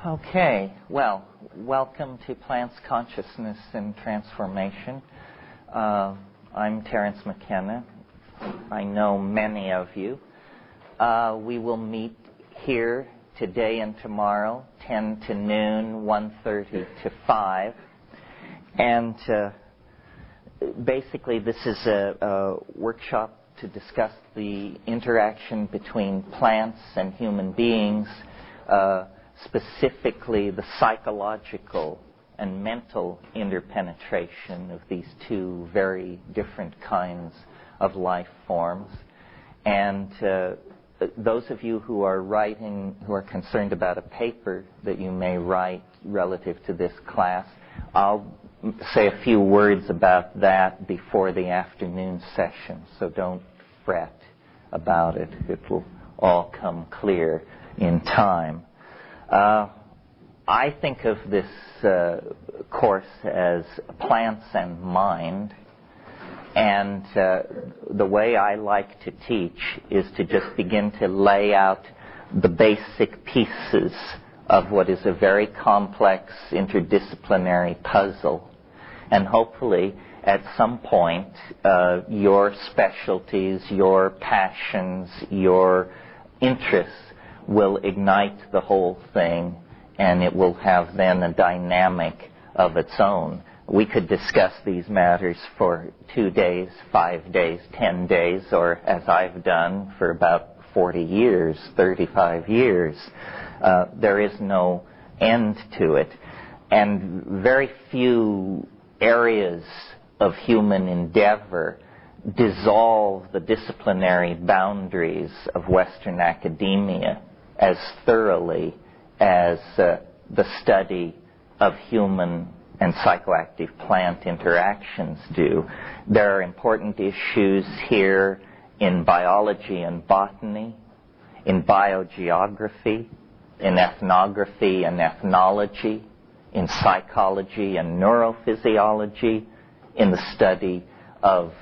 Okay, well, welcome to Plants, Consciousness, and Transformation. I'm Terence McKenna. I know many of you. We will meet here today and tomorrow, 10 to noon, 1:30 to 5. And basically this is a workshop to discuss the interaction between plants and human beings, specifically the psychological and mental interpenetration of these two very different kinds of life forms. And those of you who are concerned about a paper that you may write relative to this class, I'll say a few words about that before the afternoon session, so don't fret about it. It will all come clear in time. I think of this course as plants and mind, and the way I like to teach is to just begin to lay out the basic pieces of what is a very complex interdisciplinary puzzle, and hopefully at some point your specialties, your passions, your interests will ignite the whole thing, and it will have then a dynamic of its own. We could discuss these matters for 2 days, 5 days, 10 days, or as I've done for about 40 years, 35 years. There is no end to it. And very few areas of human endeavor dissolve the disciplinary boundaries of Western academia as thoroughly as the study of human and psychoactive plant interactions do. There are important issues here in biology and botany, in biogeography, in ethnography and ethnology, in psychology and neurophysiology, in the study of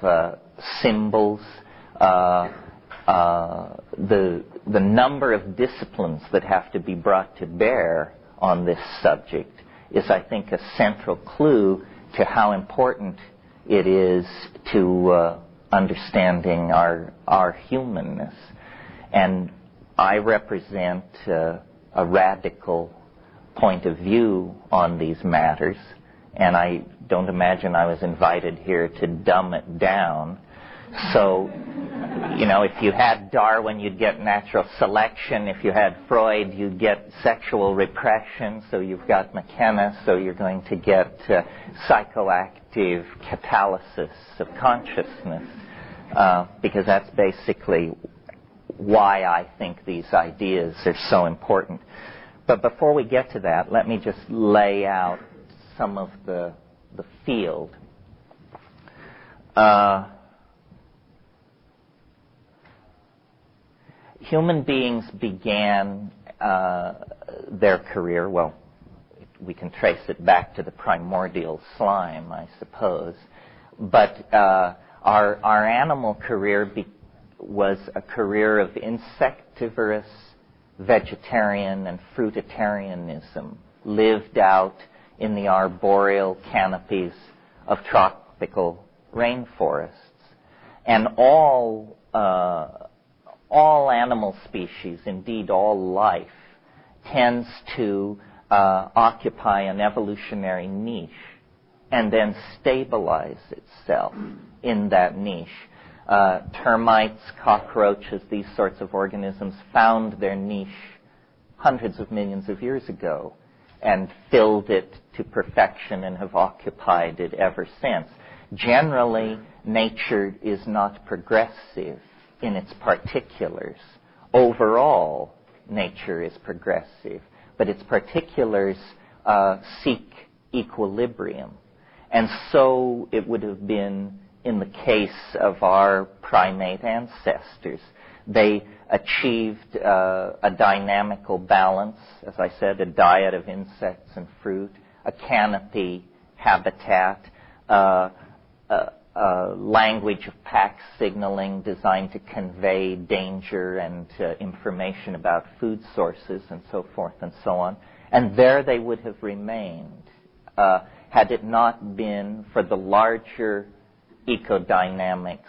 symbols. The number of disciplines that have to be brought to bear on this subject is, I think, a central clue to how important it is to understanding our humanness. And I represent a radical point of view on these matters, and I don't imagine I was invited here to dumb it down. So, if you had Darwin, you'd get natural selection. If you had Freud, you'd get sexual repression. So you've got McKenna, so you're going to get psychoactive catalysis of consciousness, because that's basically why I think these ideas are so important. But before we get to that, let me just lay out some of the field. Human beings began their career, well, we can trace it back to the primordial slime, I suppose, but our animal career was a career of insectivorous vegetarian and fruitarianism, lived out in the arboreal canopies of tropical rainforests. And all animal species, indeed all life, tends to occupy an evolutionary niche and then stabilize itself in that niche. Termites, cockroaches, these sorts of organisms found their niche hundreds of millions of years ago and filled it to perfection and have occupied it ever since. Generally, nature is not progressive in its particulars. Overall, nature is progressive, but its particulars seek equilibrium. And so it would have been in the case of our primate ancestors. They achieved a dynamical balance, as I said, a diet of insects and fruit, a canopy habitat, language of pack signaling designed to convey danger and information about food sources and so forth and so on. And there they would have remained had it not been for the larger ecodynamics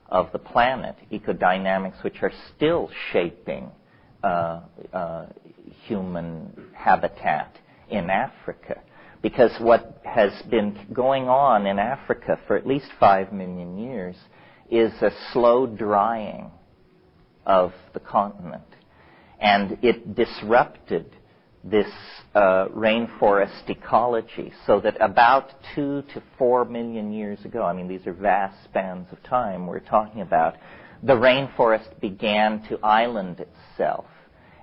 of the planet, ecodynamics which are still shaping human habitat in Africa. Because what has been going on in Africa for at least 5 million years is a slow drying of the continent. And it disrupted this rainforest ecology so that about 2 to 4 million years ago, I mean, these are vast spans of time we're talking about, the rainforest began to island itself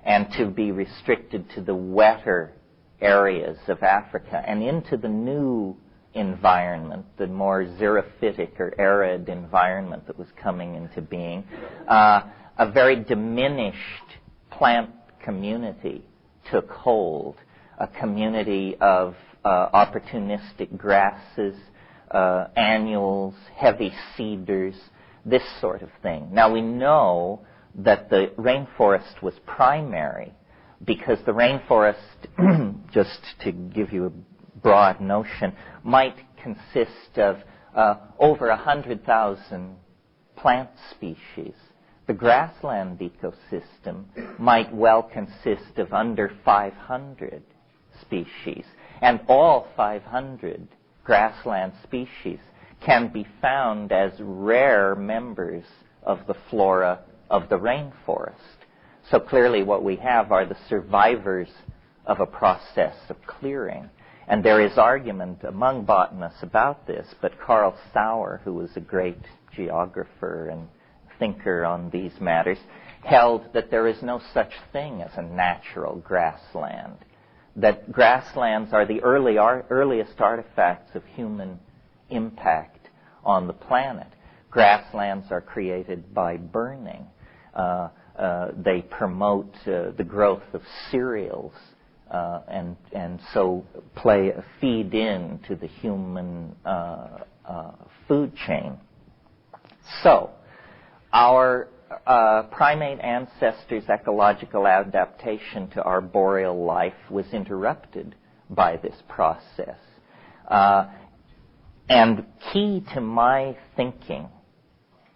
and to be restricted to the wetter areas of Africa and into the new environment, the more xerophytic or arid environment that was coming into being. A very diminished plant community took hold, a community of opportunistic grasses, annuals, heavy cedars, this sort of thing. Now we know that the rainforest was primary because the rainforest, just to give you a broad notion, might consist of over 100,000 plant species. The grassland ecosystem might well consist of under 500 species, and all 500 grassland species can be found as rare members of the flora of the rainforest. So clearly what we have are the survivors of a process of clearing. And there is argument among botanists about this, but Carl Sauer, who was a great geographer and thinker on these matters, held that there is no such thing as a natural grassland, that grasslands are the earliest artifacts of human impact on the planet. Grasslands are created by burning. They promote the growth of cereals and so feed in to the human food chain. So, our primate ancestors' ecological adaptation to arboreal life was interrupted by this process. And key to my thinking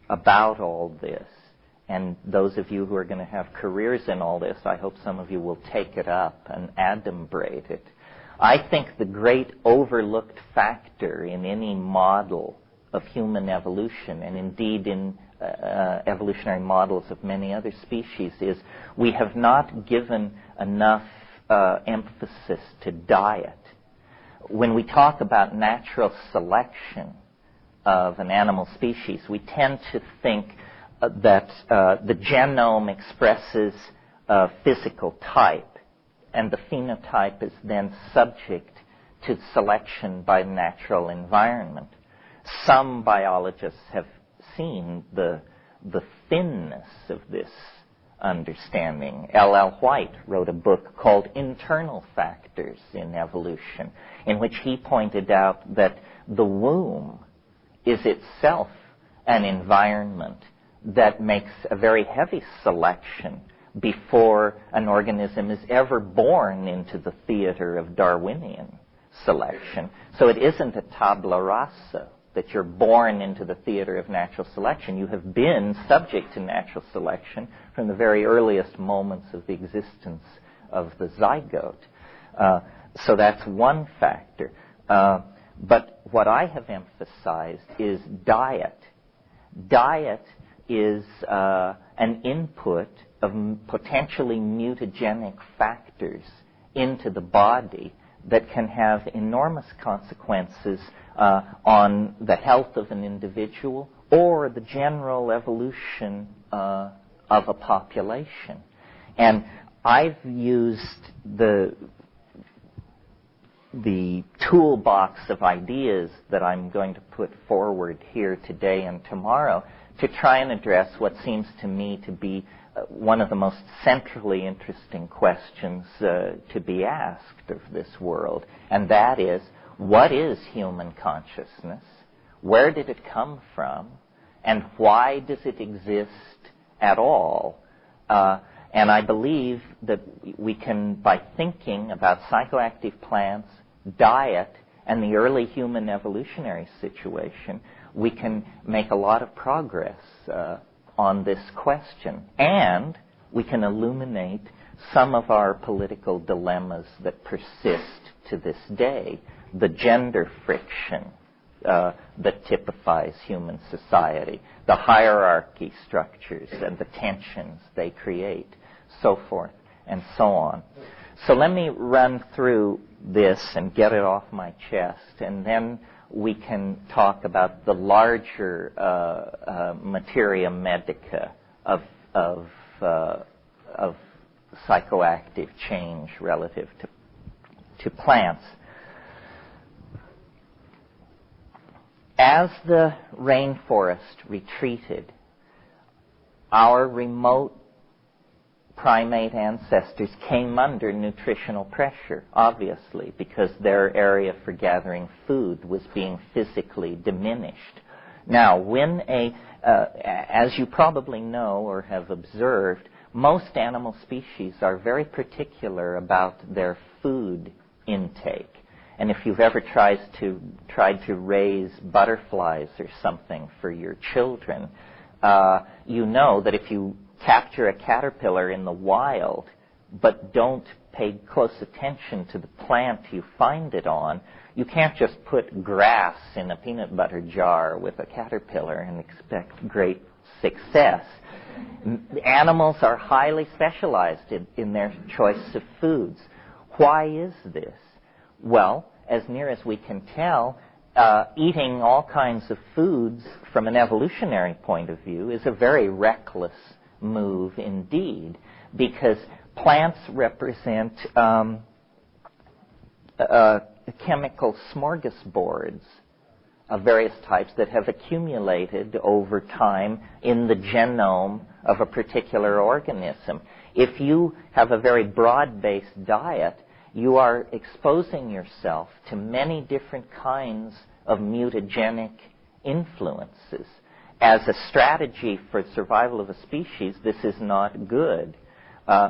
about all this, and those of you who are going to have careers in all this, I hope some of you will take it up and adumbrate it. I think the great overlooked factor in any model of human evolution, and indeed in evolutionary models of many other species, is we have not given enough emphasis to diet. When we talk about natural selection of an animal species, we tend to think that the genome expresses a physical type, and the phenotype is then subject to selection by natural environment. Some biologists have seen the thinness of this understanding. L.L. White wrote a book called Internal Factors in Evolution, in which he pointed out that the womb is itself an environment that makes a very heavy selection before an organism is ever born into the theater of Darwinian selection. So it isn't a tabula rasa that you're born into the theater of natural selection. You have been subject to natural selection from the very earliest moments of the existence of the zygote. So that's one factor. But what I have emphasized is diet. Diet is an input of potentially mutagenic factors into the body that can have enormous consequences on the health of an individual or the general evolution of a population. And I've used the toolbox of ideas that I'm going to put forward here today and tomorrow to try and address what seems to me to be one of the most centrally interesting questions to be asked of this world, and that is, what is human consciousness? Where did it come from? And why does it exist at all? And I believe that we can, by thinking about psychoactive plants, diet, and the early human evolutionary situation, we can make a lot of progress on this question. And we can illuminate some of our political dilemmas that persist to this day, the gender friction that typifies human society, the hierarchy structures and the tensions they create, so forth and so on. So let me run through this and get it off my chest, and then we can talk about the larger materia medica of psychoactive change relative to plants. As the rainforest retreated, our remote primate ancestors came under nutritional pressure, obviously, because their area for gathering food was being physically diminished. Now, when as you probably know or have observed, most animal species are very particular about their food intake. And if you've ever tried to raise butterflies or something for your children, you know that if you capture a caterpillar in the wild but don't pay close attention to the plant you find it on, you can't just put grass in a peanut butter jar with a caterpillar and expect great success. Animals are highly specialized in their choice of foods. Why is this? Well, as near as we can tell, eating all kinds of foods from an evolutionary point of view is a very reckless move indeed, because plants represent chemical smorgasbords of various types that have accumulated over time in the genome of a particular organism. If you have a very broad-based diet, you are exposing yourself to many different kinds of mutagenic influences. As a strategy for survival of a species, this is not good.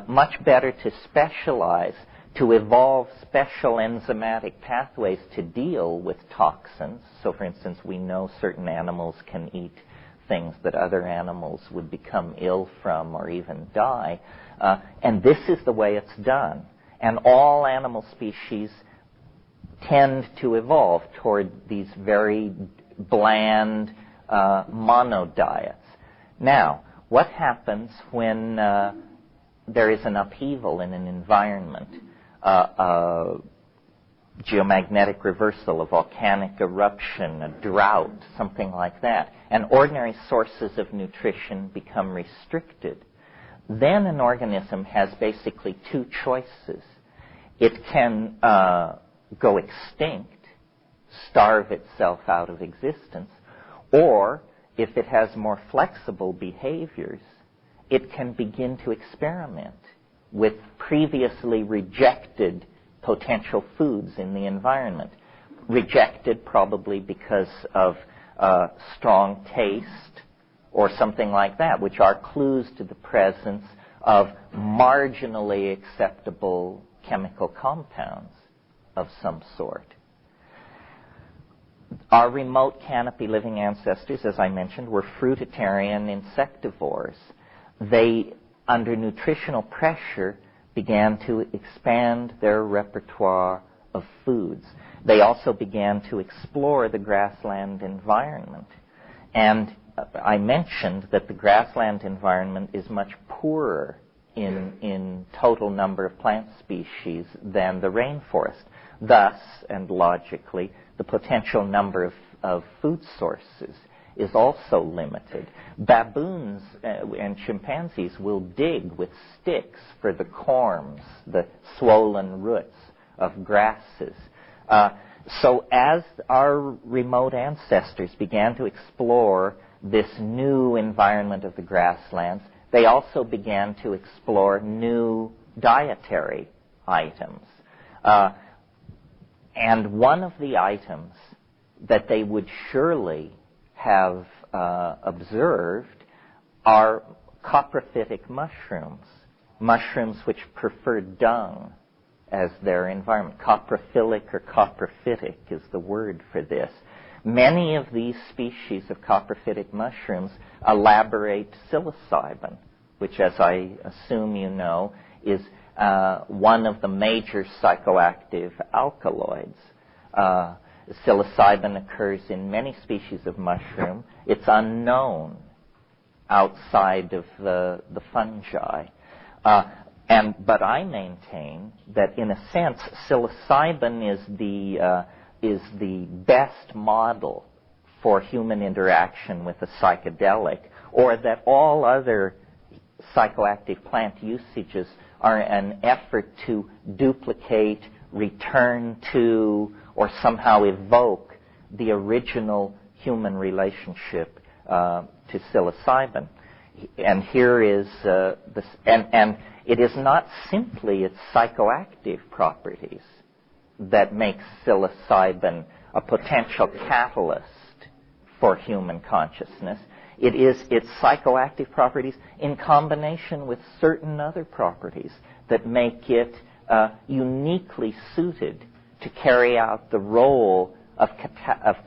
Much better to specialize, to evolve special enzymatic pathways to deal with toxins. So, for instance, we know certain animals can eat things that other animals would become ill from or even die. And this is the way it's done. And all animal species tend to evolve toward these very bland monodiets. Now, what happens when there is an upheaval in an environment, a geomagnetic reversal, a volcanic eruption, a drought, something like that, and ordinary sources of nutrition become restricted? Then an organism has basically two choices. It can go extinct, starve itself out of existence, or if it has more flexible behaviors, it can begin to experiment with previously rejected potential foods in the environment. Rejected probably because of strong taste or something like that, which are clues to the presence of marginally acceptable chemical compounds of some sort. Our remote canopy living ancestors, as I mentioned, were fruitarian insectivores. They, under nutritional pressure, began to expand their repertoire of foods. They also began to explore the grassland environment. And I mentioned that the grassland environment is much poorer in total number of plant species than the rainforest. Thus, and logically, the potential number of food sources is also limited. Baboons and chimpanzees will dig with sticks for the corms, the swollen roots of grasses. So as our remote ancestors began to explore this new environment of the grasslands, they also began to explore new dietary items. And one of the items that they would surely have observed are coprophytic mushrooms, mushrooms which prefer dung as their environment. Coprophilic or coprophytic is the word for this. Many of these species of coprophytic mushrooms elaborate psilocybin, which, as I assume you know, is one of the major psychoactive alkaloids. Psilocybin occurs in many species of mushroom. It's unknown outside of the fungi. But I maintain that, in a sense, psilocybin is the best model for human interaction with a psychedelic, or that all other psychoactive plant usages are an effort to duplicate, return to, or somehow evoke the original human relationship to psilocybin. And here is this, and it is not simply its psychoactive properties that makes psilocybin a potential catalyst for human consciousness. It is its psychoactive properties in combination with certain other properties that make it uniquely suited to carry out the role of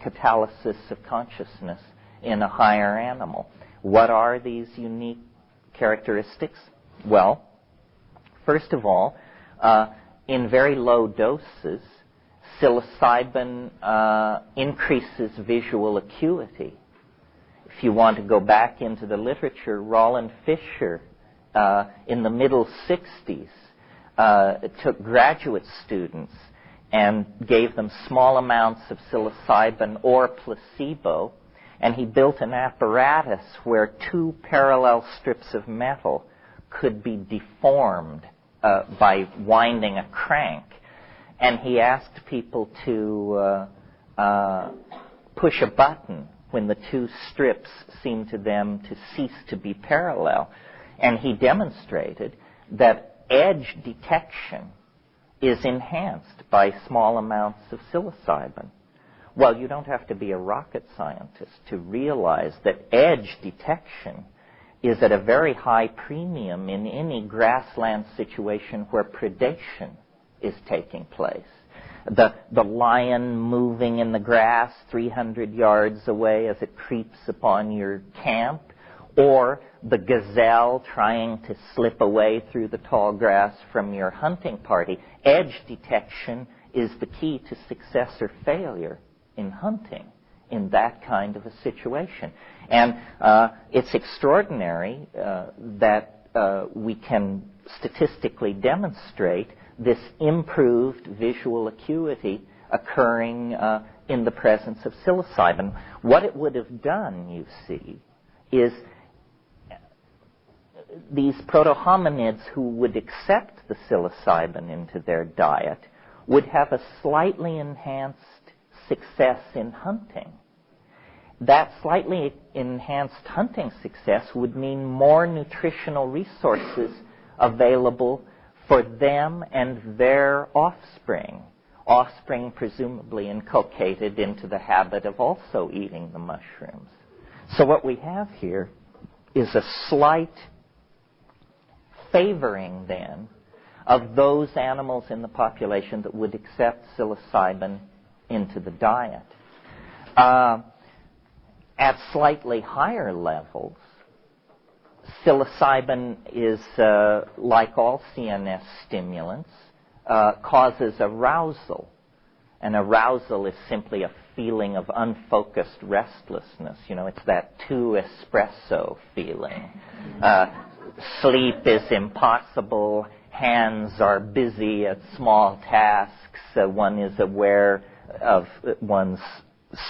catalysis of consciousness in a higher animal. What are these unique characteristics? Well, first of all, in very low doses, psilocybin increases visual acuity. If you want to go back into the literature, Roland Fisher, in the middle 60s, took graduate students and gave them small amounts of psilocybin or placebo, and he built an apparatus where two parallel strips of metal could be deformed by winding a crank. And he asked people to push a button when the two strips seemed to them to cease to be parallel. And he demonstrated that edge detection is enhanced by small amounts of psilocybin. Well, you don't have to be a rocket scientist to realize that edge detection is at a very high premium in any grassland situation where predation is taking place. The lion moving in the grass 300 yards away as it creeps upon your camp, or the gazelle trying to slip away through the tall grass from your hunting party. Edge detection is the key to success or failure in hunting in that kind of a situation. And it's extraordinary that we can statistically demonstrate this improved visual acuity occurring in the presence of psilocybin. What it would have done, you see, is these proto-hominids who would accept the psilocybin into their diet would have a slightly enhanced success in hunting. That slightly enhanced hunting success would mean more nutritional resources available for them and their offspring presumably inculcated into the habit of also eating the mushrooms. So what we have here is a slight favoring, then, of those animals in the population that would accept psilocybin into the diet. At slightly higher levels, psilocybin is, like all CNS stimulants, causes arousal. And arousal is simply a feeling of unfocused restlessness. You know, it's that 2 espresso feeling. Sleep is impossible. Hands are busy at small tasks. One is aware of one's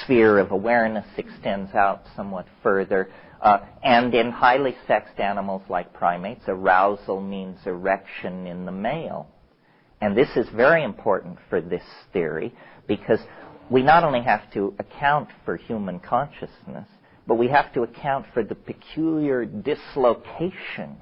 sphere of awareness extends out somewhat further. And in highly sexed animals like primates, arousal means erection in the male. And this is very important for this theory because we not only have to account for human consciousness, but we have to account for the peculiar dislocation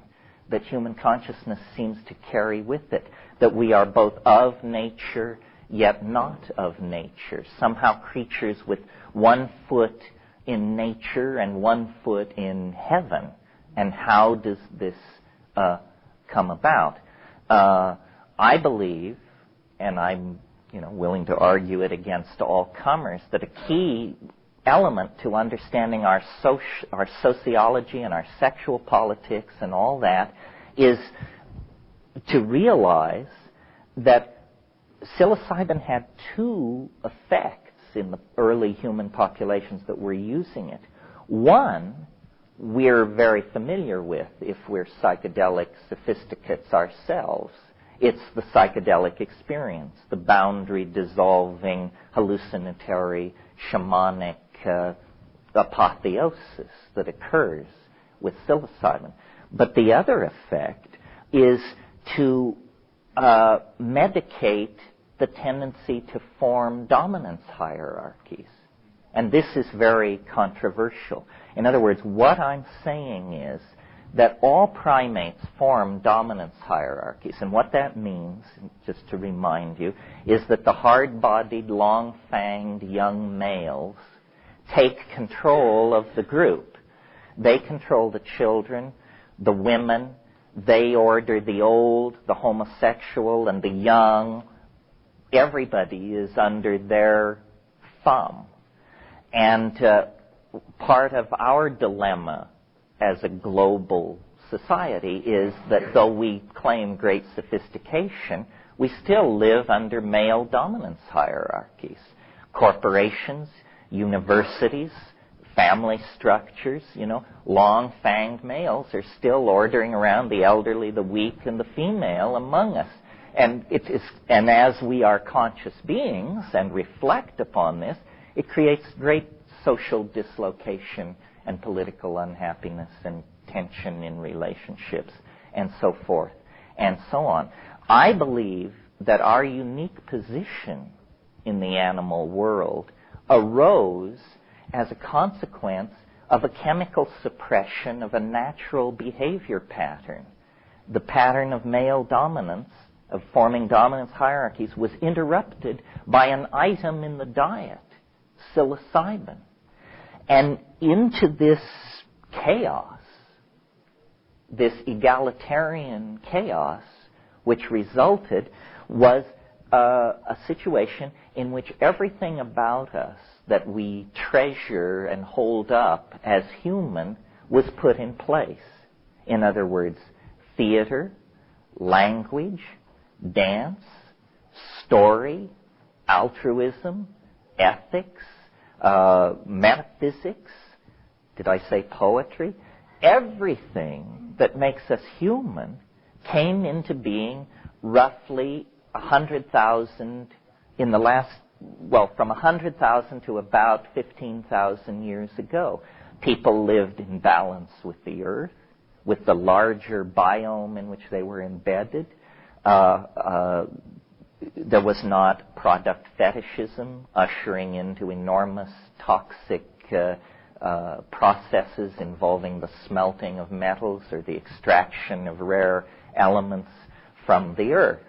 that human consciousness seems to carry with it, that we are both of nature, yet not of nature, somehow creatures with one foot in nature and one foot in heaven. And how does this come about? I believe, and I'm willing to argue it against all comers, that a key element to understanding our sociology and our sexual politics and all that is to realize that psilocybin had two effects in the early human populations that were using it. One, we're very familiar with if we're psychedelic sophisticates ourselves. It's the psychedelic experience, the boundary-dissolving, hallucinatory, shamanic apotheosis that occurs with psilocybin. But the other effect is to medicate the tendency to form dominance hierarchies. And this is very controversial. In other words, what I'm saying is that all primates form dominance hierarchies. And what that means, just to remind you, is that the hard-bodied, long-fanged young males take control of the group. They control the children, the women. They order the old, the homosexual, and the young. Everybody is under their thumb. And part of our dilemma as a global society is that though we claim great sophistication, we still live under male dominance hierarchies. Corporations, universities, family structures, long-fanged males are still ordering around the elderly, the weak, and the female among us. And as we are conscious beings and reflect upon this, it creates great social dislocation and political unhappiness and tension in relationships and so forth and so on. I believe that our unique position in the animal world arose as a consequence of a chemical suppression of a natural behavior pattern. The pattern of male dominance, of forming dominance hierarchies, was interrupted by an item in the diet, psilocybin. And into this chaos, this egalitarian chaos, which resulted, was a situation in which everything about us that we treasure and hold up as human was put in place. In other words, theater, language, dance, story, altruism, ethics, metaphysics, did I say poetry? Everything that makes us human came into being roughly 100,000 in the last, from 100,000 to about 15,000 years ago. People lived in balance with the earth, with the larger biome in which they were embedded. There was not product fetishism ushering into enormous toxic processes involving the smelting of metals or the extraction of rare elements from the earth.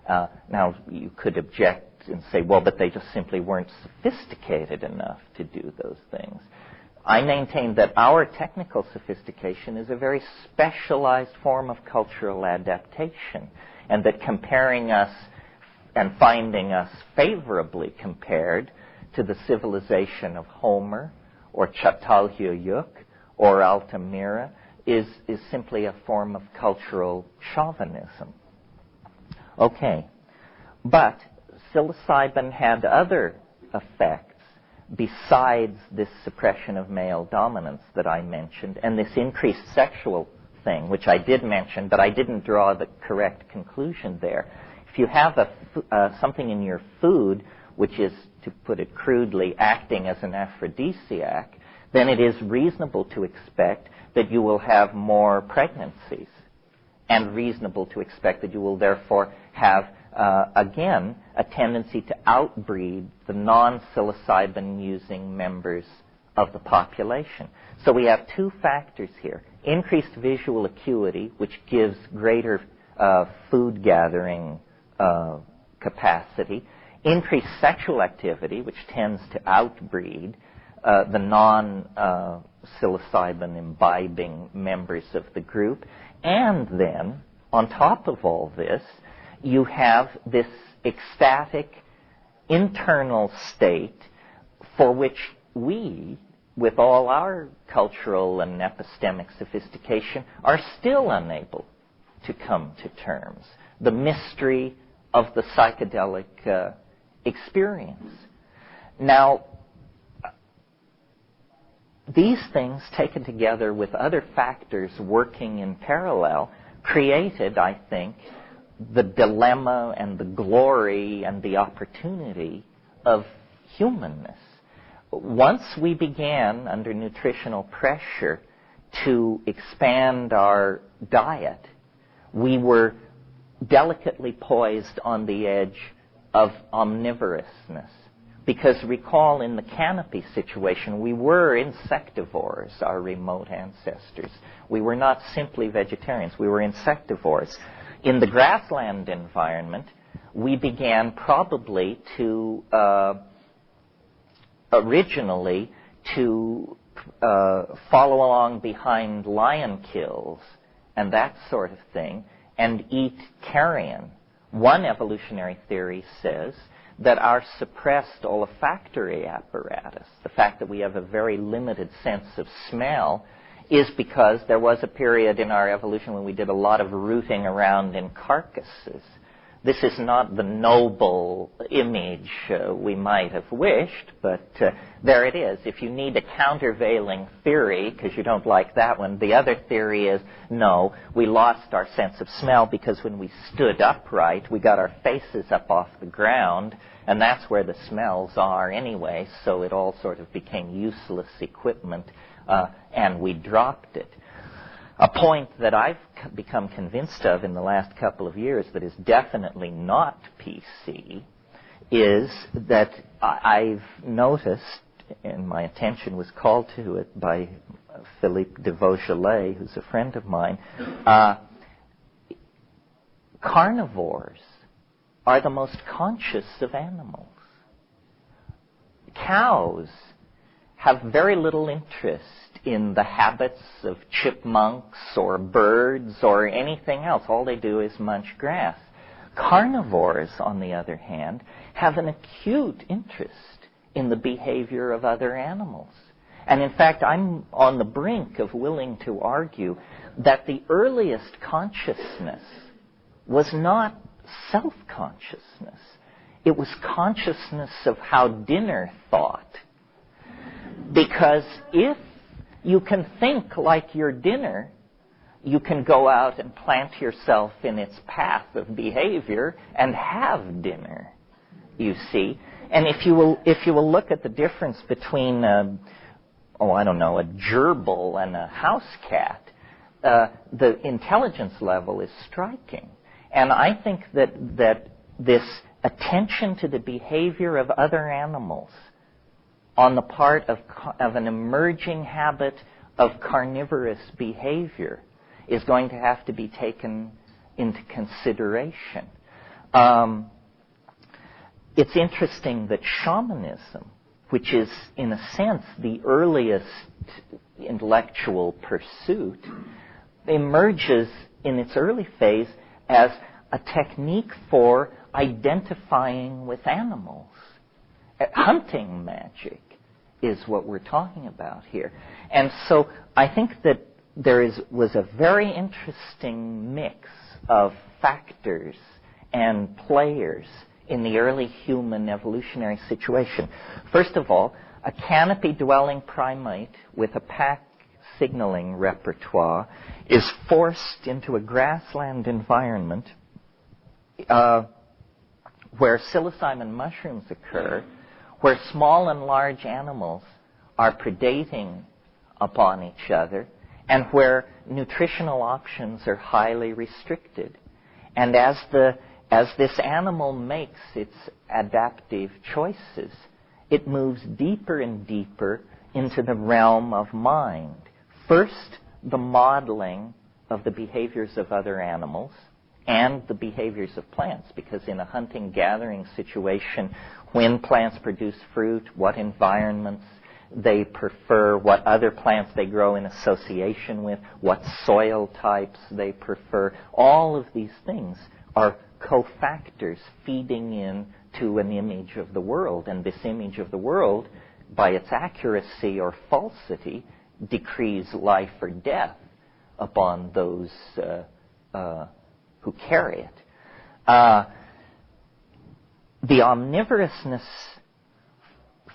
Now, you could object and say, well, but they just simply weren't sophisticated enough to do those things. I maintain that our technical sophistication is a very specialized form of cultural adaptation, and that comparing us and finding us favorably compared to the civilization of Homer or Çatalhöyük or Altamira is simply a form of cultural chauvinism. Okay, but psilocybin had other effects besides this suppression of male dominance that I mentioned and this increased sexual thing, which I did mention, but I didn't draw the correct conclusion there. If you have something in your food which is, to put it crudely, acting as an aphrodisiac, then it is reasonable to expect that you will have more pregnancies, and reasonable to expect that you will therefore have, again, a tendency to outbreed the non-psilocybin-using members of the population. So we have two factors here. Increased visual acuity, which gives greater food gathering capacity, increased sexual activity, which tends to outbreed the non-psilocybin imbibing members of the group. And then, on top of all this, you have this ecstatic internal state for which we, with all our cultural and epistemic sophistication, are still unable to come to terms. The mystery of the psychedelic experience. Now, these things, taken together with other factors working in parallel, created, I think, the dilemma and the glory and the opportunity of humanness. Once we began, under nutritional pressure, to expand our diet, we were delicately poised on the edge of omnivorousness. Because recall, in the canopy situation, we were insectivores, our remote ancestors. We were not simply vegetarians, we were insectivores. In the grassland environment, we began probably to originally to follow along behind lion kills and that sort of thing and eat carrion. One evolutionary theory says that our suppressed olfactory apparatus, the fact that we have a very limited sense of smell, is because there was a period in our evolution when we did a lot of rooting around in carcasses. This is not the noble image we might have wished, but there it is. If you need a countervailing theory, because you don't like that one, the other theory is, no, we lost our sense of smell because when we stood upright, we got our faces up off the ground, and that's where the smells are anyway, so it all sort of became useless equipment, and we dropped it. A point that I've become convinced of in the last couple of years that is definitely not PC is that I've noticed, and my attention was called to it by Philippe de Vaugelet, who's a friend of mine, carnivores are the most conscious of animals. Cows have very little interest in the habits of chipmunks or birds or anything else. All they do is munch grass. Carnivores, on the other hand, have an acute interest in the behavior of other animals. And in fact, I'm on the brink of willing to argue that the earliest consciousness was not self-consciousness. It was consciousness of how dinner thought. Because if you can think like your dinner, you can go out and plant yourself in its path of behavior and have dinner, you see. And if you will look at the difference between, a gerbil and a house cat, the intelligence level is striking. And I think that this attention to the behavior of other animals on the part of an emerging habit of carnivorous behavior is going to have to be taken into consideration. It's interesting that shamanism, which is, in a sense, the earliest intellectual pursuit, emerges in its early phase as a technique for identifying with animals. Hunting magic is what we're talking about here. And so I think that there was a very interesting mix of factors and players in the early human evolutionary situation. First of all, a canopy-dwelling primate with a pack signaling repertoire is forced into a grassland environment where psilocybin mushrooms occur, where small and large animals are predating upon each other, and where nutritional options are highly restricted. And as this animal makes its adaptive choices, it moves deeper and deeper into the realm of mind. First, the modeling of the behaviors of other animals, and the behaviors of plants, because in a hunting-gathering situation, when plants produce fruit, what environments they prefer, what other plants they grow in association with, what soil types they prefer, all of these things are cofactors feeding in to an image of the world. And this image of the world, by its accuracy or falsity, decrees life or death upon those who carry it. The omnivorousness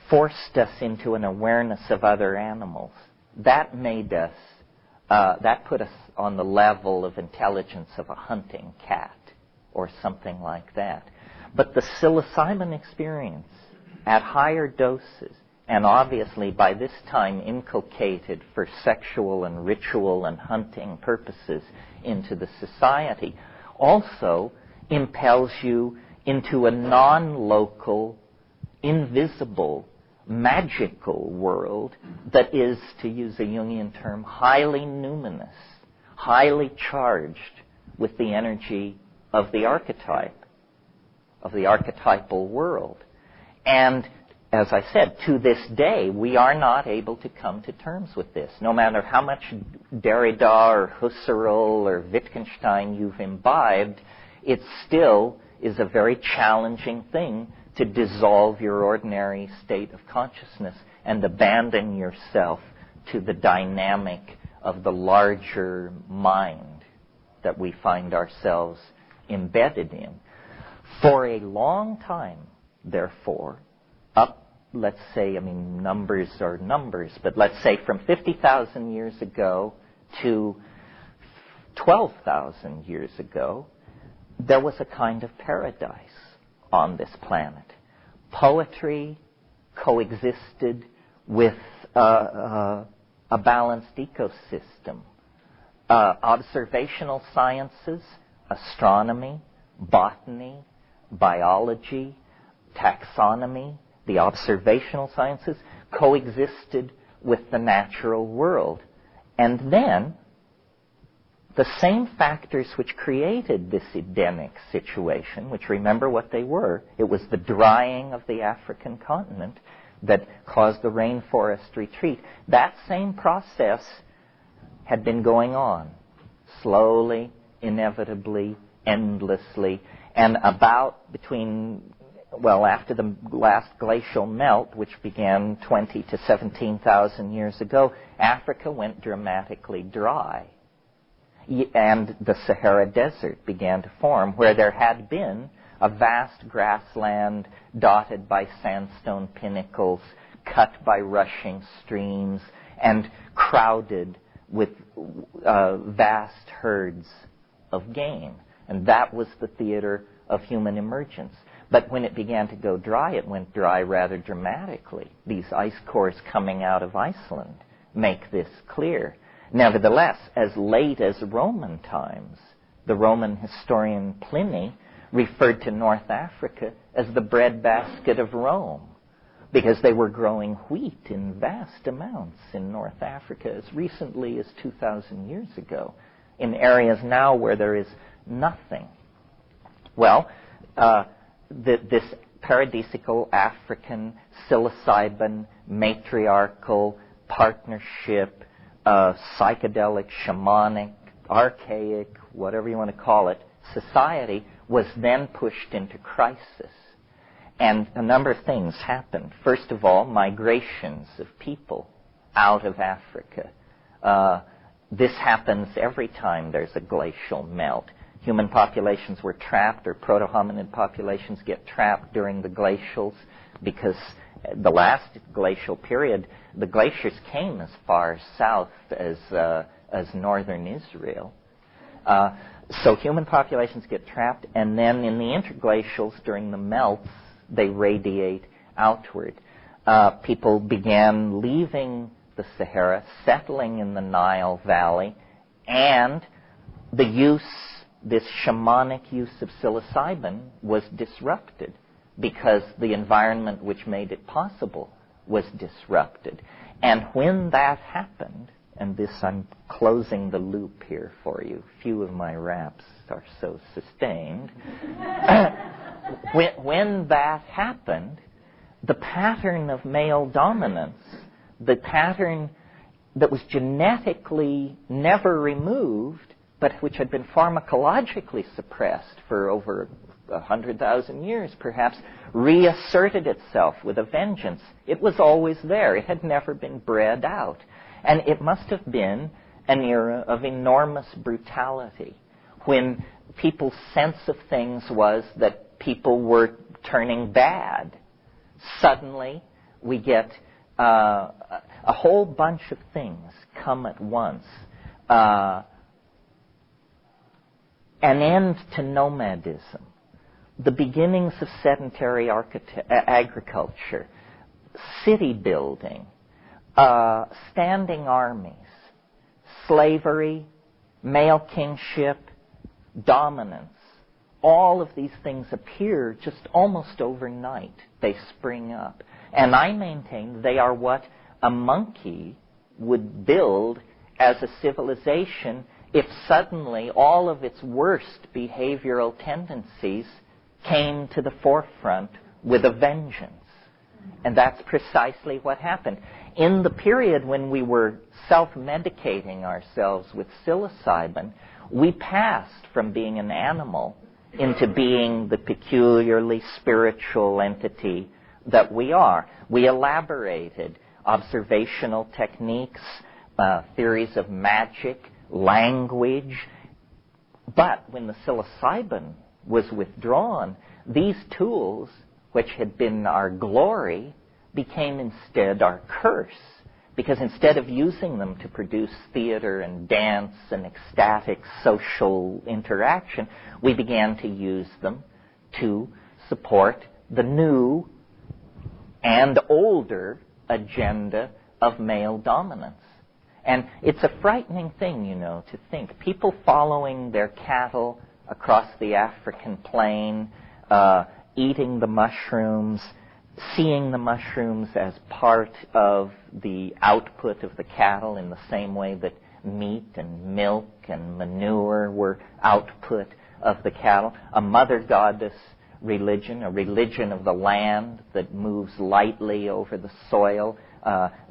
forced us into an awareness of other animals. That made us, that put us on the level of intelligence of a hunting cat or something like that. But the psilocybin experience at higher doses, and obviously by this time inculcated for sexual and ritual and hunting purposes into the society, also impels you into a non-local, invisible, magical world that is, to use a Jungian term, highly numinous, highly charged with the energy of the archetype, of the archetypal world. And as I said, to this day, we are not able to come to terms with this. No matter how much Derrida or Husserl or Wittgenstein you've imbibed, it still is a very challenging thing to dissolve your ordinary state of consciousness and abandon yourself to the dynamic of the larger mind that we find ourselves embedded in. For a long time, therefore, up, let's say, numbers are numbers, but let's say from 50,000 years ago to 12,000 years ago, there was a kind of paradise on this planet. Poetry coexisted with a balanced ecosystem. Observational sciences, astronomy, botany, biology, taxonomy, the observational sciences coexisted with the natural world. And then the same factors which created this Edenic situation, which remember what they were, it was the drying of the African continent that caused the rainforest retreat. That same process had been going on, slowly, inevitably, endlessly, and about after the last glacial melt, which began 20 to 17,000 years ago, Africa went dramatically dry. And the Sahara Desert began to form, where there had been a vast grassland dotted by sandstone pinnacles, cut by rushing streams, and crowded with vast herds of game. And that was the theater of human emergence. But when it began to go dry, it went dry rather dramatically. These ice cores coming out of Iceland make this clear. Nevertheless, as late as Roman times, the Roman historian Pliny referred to North Africa as the breadbasket of Rome, because they were growing wheat in vast amounts in North Africa as recently as 2,000 years ago, in areas now where there is nothing. Well, this paradisical African psilocybin matriarchal partnership, psychedelic, shamanic, archaic, whatever you want to call it, society was then pushed into crisis. And a number of things happened. First of all, migrations of people out of Africa. This happens every time there's a glacial melt. Human populations were trapped, or proto-hominid populations get trapped during the glacials, because the last glacial period, the glaciers came as far south as northern Israel. So human populations get trapped, and then in the interglacials, during the melts, they radiate outward. People began leaving the Sahara, settling in the Nile Valley, and this shamanic use of psilocybin was disrupted, because the environment which made it possible was disrupted. And when that happened, and this I'm closing the loop here for you. Few of my raps are so sustained. When that happened, the pattern of male dominance, the pattern that was genetically never removed, but which had been pharmacologically suppressed for over 100,000 years perhaps, reasserted itself with a vengeance. It was always there. It had never been bred out. And it must have been an era of enormous brutality, when people's sense of things was that people were turning bad. Suddenly, we get a whole bunch of things come at once. An end to nomadism, the beginnings of sedentary agriculture, city building, standing armies, slavery, male kingship, dominance. All of these things appear just almost overnight. They spring up. And I maintain they are what a monkey would build as a civilization if suddenly all of its worst behavioral tendencies came to the forefront with a vengeance. And that's precisely what happened. In the period when we were self-medicating ourselves with psilocybin, we passed from being an animal into being the peculiarly spiritual entity that we are. We elaborated observational techniques, theories of magic, language. But when the psilocybin was withdrawn, these tools, which had been our glory, became instead our curse. Because instead of using them to produce theater and dance and ecstatic social interaction, we began to use them to support the new and older agenda of male dominance. And it's a frightening thing, to think. People following their cattle across the African plain, eating the mushrooms, seeing the mushrooms as part of the output of the cattle in the same way that meat and milk and manure were output of the cattle. A mother goddess religion, a religion of the land that moves lightly over the soil,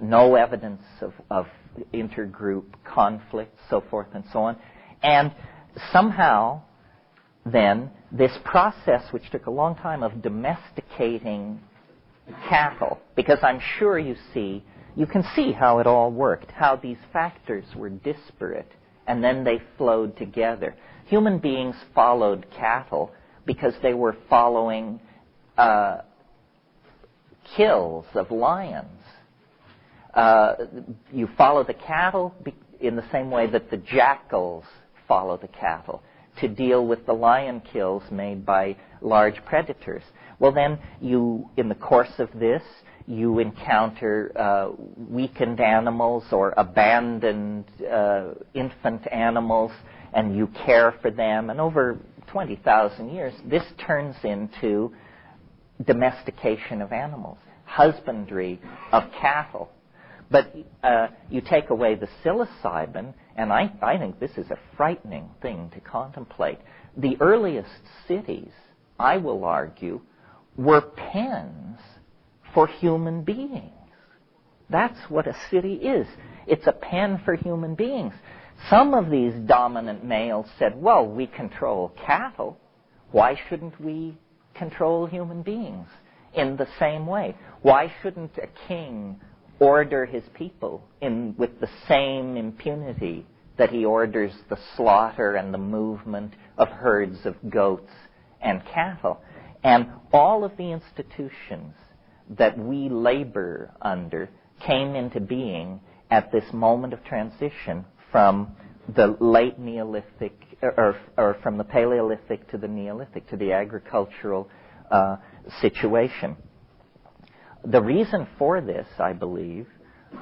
no evidence of intergroup conflict, so forth and so on. And somehow, then, this process, which took a long time, of domesticating cattle, because I'm sure you can see how it all worked, how these factors were disparate, and then they flowed together. Human beings followed cattle because they were following kills of lions. You follow the cattle in the same way that the jackals follow the cattle to deal with the lion kills made by large predators. Well, then, in the course of this, you encounter weakened animals or abandoned infant animals, and you care for them. And over 20,000 years, this turns into domestication of animals, husbandry of cattle. But you take away the psilocybin, and I think this is a frightening thing to contemplate. The earliest cities, I will argue, were pens for human beings. That's what a city is. It's a pen for human beings. Some of these dominant males said, well, we control cattle. Why shouldn't we control human beings in the same way? Why shouldn't a king order his people with the same impunity that he orders the slaughter and the movement of herds of goats and cattle? And all of the institutions that we labor under came into being at this moment of transition from the late Neolithic, or from the Paleolithic to the Neolithic, to the agricultural situation. The reason for this, I believe,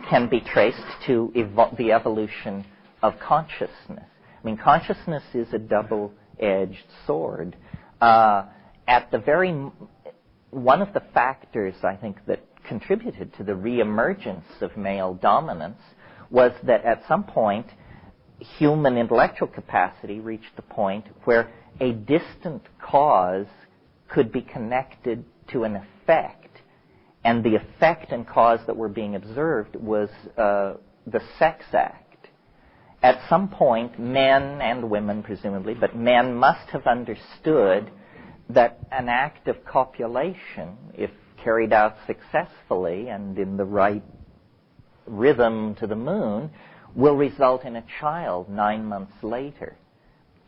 can be traced to the evolution of consciousness. I mean, consciousness is a double-edged sword. One of the factors, I think, that contributed to the reemergence of male dominance was that at some point, human intellectual capacity reached the point where a distant cause could be connected to an effect, and the effect and cause that were being observed was the sex act. At some point, men and women presumably, but men must have understood that an act of copulation, if carried out successfully and in the right rhythm to the moon, will result in a child 9 months later.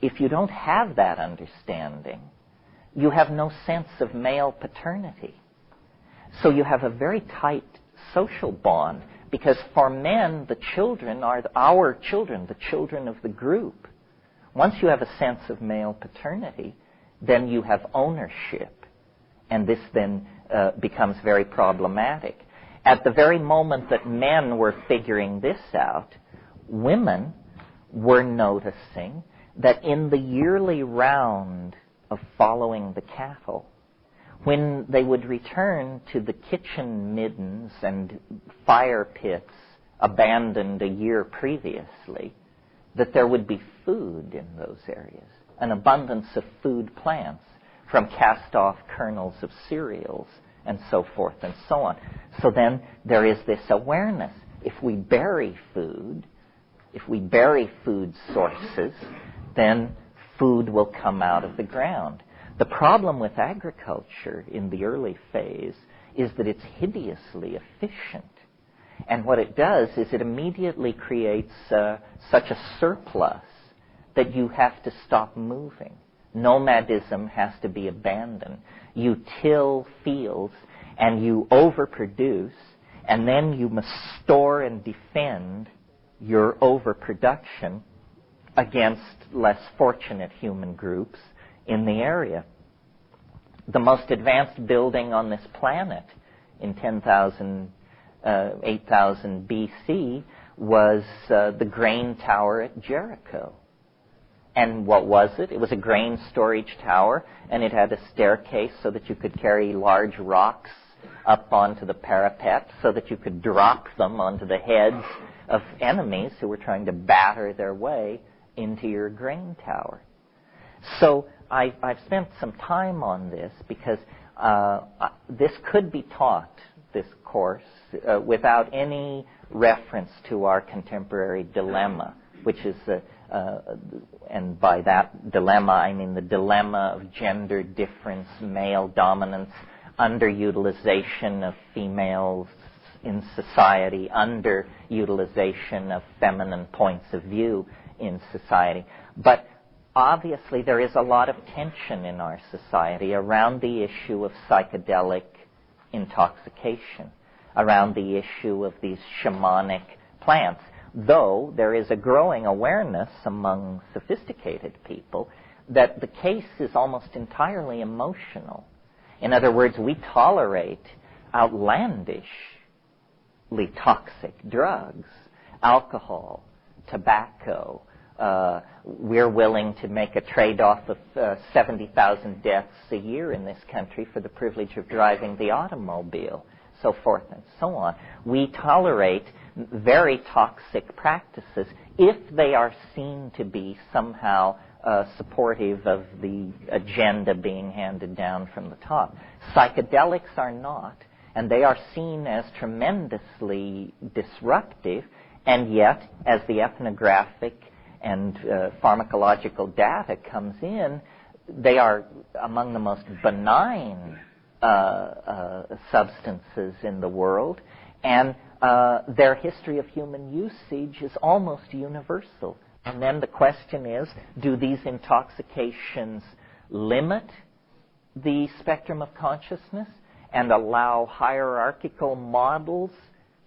If you don't have that understanding, you have no sense of male paternity. So you have a very tight social bond, because for men, the children are our children, the children of the group. Once you have a sense of male paternity, then you have ownership, and this then becomes very problematic. At the very moment that men were figuring this out, women were noticing that in the yearly round of following the cattle, when they would return to the kitchen middens and fire pits abandoned a year previously, that there would be food in those areas, an abundance of food plants from cast-off kernels of cereals and so forth and so on. So then there is this awareness. If we bury food sources, then food will come out of the ground. The problem with agriculture in the early phase is that it's hideously efficient. And what it does is it immediately creates such a surplus that you have to stop moving. Nomadism has to be abandoned. You till fields and you overproduce, and then you must store and defend your overproduction against less fortunate human groups in the area. The most advanced building on this planet in 8,000 BC was the grain tower at Jericho. And what was it? It was a grain storage tower, and it had a staircase so that you could carry large rocks up onto the parapet so that you could drop them onto the heads of enemies who were trying to batter their way into your grain tower. So I've spent some time on this because this could be taught, this course, without any reference to our contemporary dilemma, which is, and by that dilemma I mean the dilemma of gender difference, male dominance, underutilization of females in society, underutilization of feminine points of view in society. But obviously there is a lot of tension in our society around the issue of psychedelic intoxication, around the issue of these shamanic plants, though there is a growing awareness among sophisticated people that the case is almost entirely emotional. In other words, we tolerate outlandishly toxic drugs, alcohol, tobacco. We're willing to make a trade-off of 70,000 deaths a year in this country for the privilege of driving the automobile, so forth and so on. We tolerate very toxic practices if they are seen to be somehow supportive of the agenda being handed down from the top. Psychedelics are not, and they are seen as tremendously disruptive, and yet, as the ethnographic and pharmacological data comes in, they are among the most benign substances in the world, and their history of human usage is almost universal. And then the question is, do these intoxications limit the spectrum of consciousness and allow hierarchical models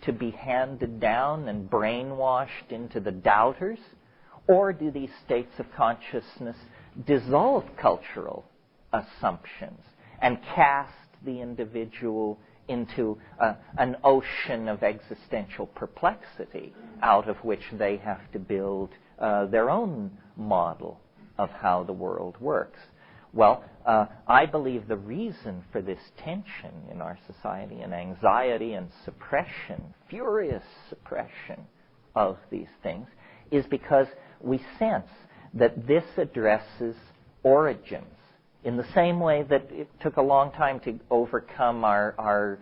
to be handed down and brainwashed into the doubters? Or do these states of consciousness dissolve cultural assumptions and cast the individual into an ocean of existential perplexity out of which they have to build their own model of how the world works? Well, I believe the reason for this tension in our society and anxiety and suppression, furious suppression of these things is because we sense that this addresses origins in the same way that it took a long time to overcome our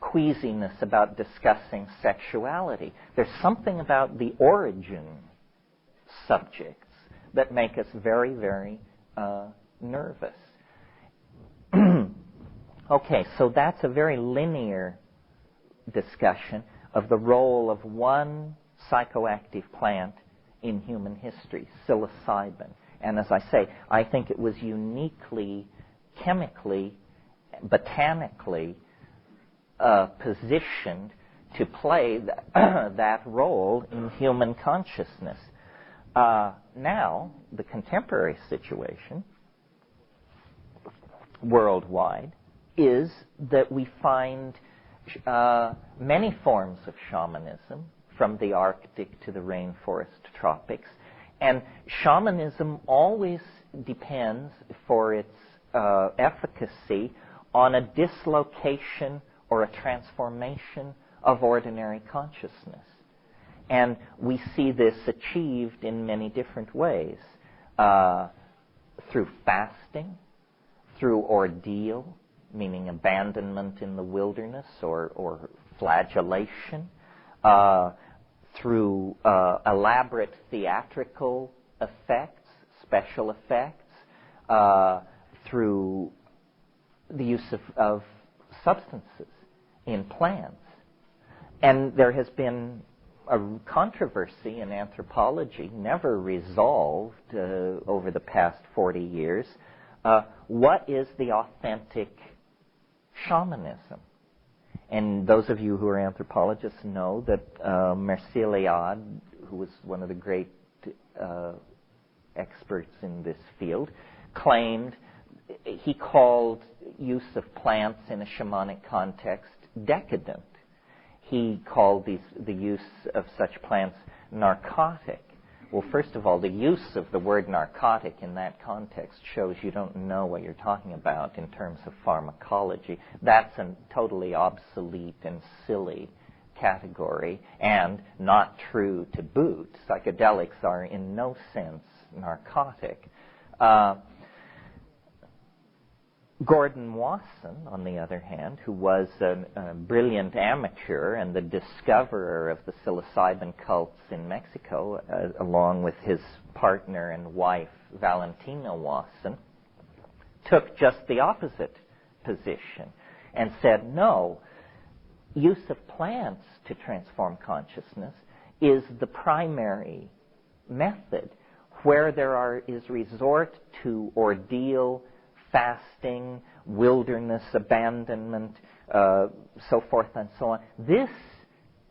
queasiness about discussing sexuality. There's something about the origin subjects that make us very, very nervous. Okay, so that's a very linear discussion of the role of one psychoactive plant in human history, psilocybin. And as I say, I think it was uniquely, chemically, botanically positioned to play that role in human consciousness. Now, the contemporary situation worldwide is that we find many forms of shamanism, from the Arctic to the rainforest tropics. And shamanism always depends for its efficacy on a dislocation or a transformation of ordinary consciousness. And we see this achieved in many different ways, through fasting, through ordeal, meaning abandonment in the wilderness or flagellation, through elaborate theatrical effects, special effects, through the use of substances in plants. And there has been a controversy in anthropology, never resolved over the past 40 years. What is the authentic shamanism? And those of you who are anthropologists know that Merciliade, who was one of the great experts in this field, claimed, he called use of plants in a shamanic context decadent. He called the use of such plants narcotic. Well, first of all, the use of the word narcotic in that context shows you don't know what you're talking about in terms of pharmacology. That's a totally obsolete and silly category, and not true to boot. Psychedelics are in no sense narcotic. Gordon Wasson, on the other hand, who was a brilliant amateur and the discoverer of the psilocybin cults in Mexico, along with his partner and wife, Valentina Wasson, took just the opposite position and said, no, use of plants to transform consciousness is the primary method, where there is resort to ordeal, fasting, wilderness abandonment, so forth and so on. This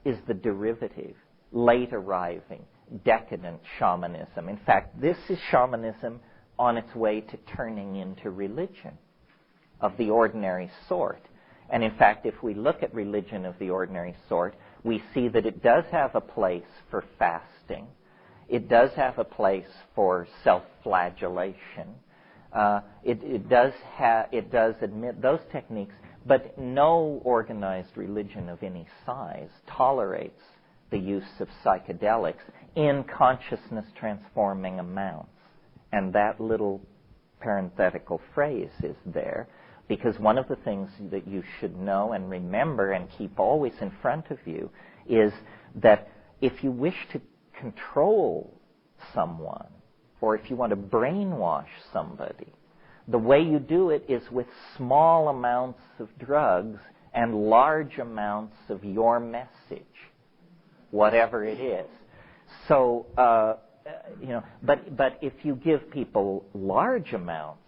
is the derivative, late arriving, decadent shamanism. In fact, this is shamanism on its way to turning into religion of the ordinary sort. And in fact, if we look at religion of the ordinary sort, we see that it does have a place for fasting. It does have a place for self-flagellation. It does admit those techniques, but no organized religion of any size tolerates the use of psychedelics in consciousness transforming amounts. And that little parenthetical phrase is there because one of the things that you should know and remember and keep always in front of you is that if you wish to control someone, or if you want to brainwash somebody, the way you do it is with small amounts of drugs and large amounts of your message, whatever it is. So, but if you give people large amounts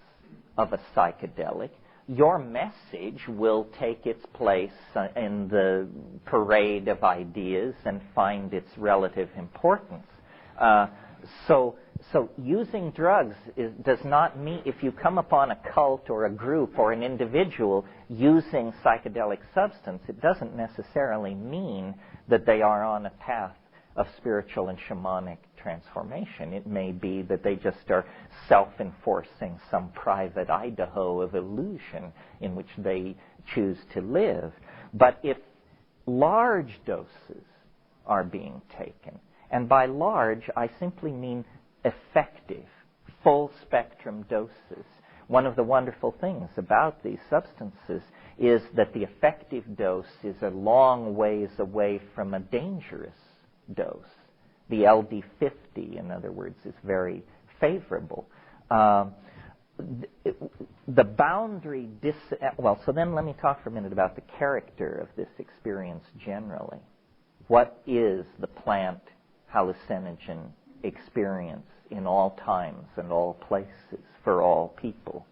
of a psychedelic, your message will take its place in the parade of ideas and find its relative importance. So using drugs does not mean, if you come upon a cult or a group or an individual using psychedelic substance, it doesn't necessarily mean that they are on a path of spiritual and shamanic transformation. It may be that they just are self-enforcing some private Idaho of illusion in which they choose to live. But if large doses are being taken. And by large, I simply mean effective, full-spectrum doses. One of the wonderful things about these substances is that the effective dose is a long ways away from a dangerous dose. The LD50, in other words, is very favorable. The boundary so then let me talk for a minute about the character of this experience generally. What is the plant hallucinogen experience in all times and all places for all people?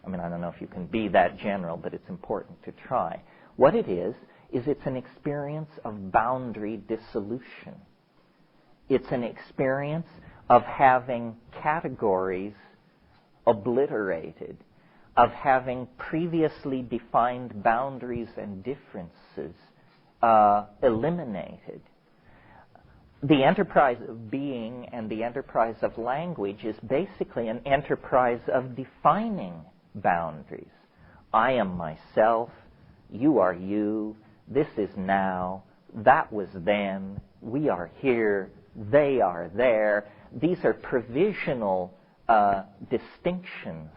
I mean, I don't know if you can be that general, but it's important to try. What it is it's an experience of boundary dissolution. It's an experience of having categories obliterated, of having previously defined boundaries and differences eliminated. The enterprise of being and the enterprise of language is basically an enterprise of defining boundaries. I am myself, you are you, this is now, that was then, we are here, they are there. These are provisional distinctions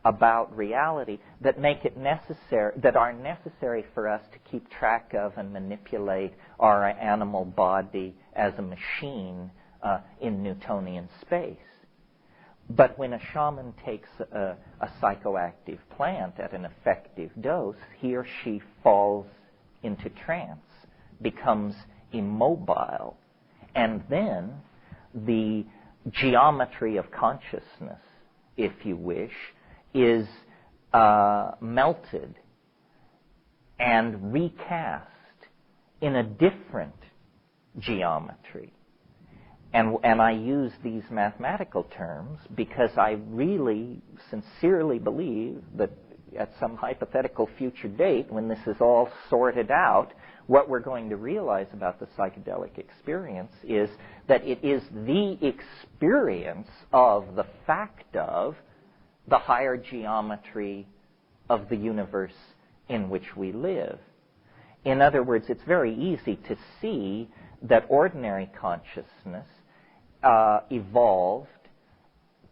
about reality that make it necessary, that are necessary for us to keep track of and manipulate our animal body as a machine in Newtonian space. But when a shaman takes a psychoactive plant at an effective dose, he or she falls into trance, becomes immobile, and then the geometry of consciousness, if you wish, is melted and recast in a different geometry. And I use these mathematical terms because I really sincerely believe that at some hypothetical future date, when this is all sorted out, what we're going to realize about the psychedelic experience is that it is the experience of the fact of the higher geometry of the universe in which we live. In other words, it's very easy to see that ordinary consciousness evolved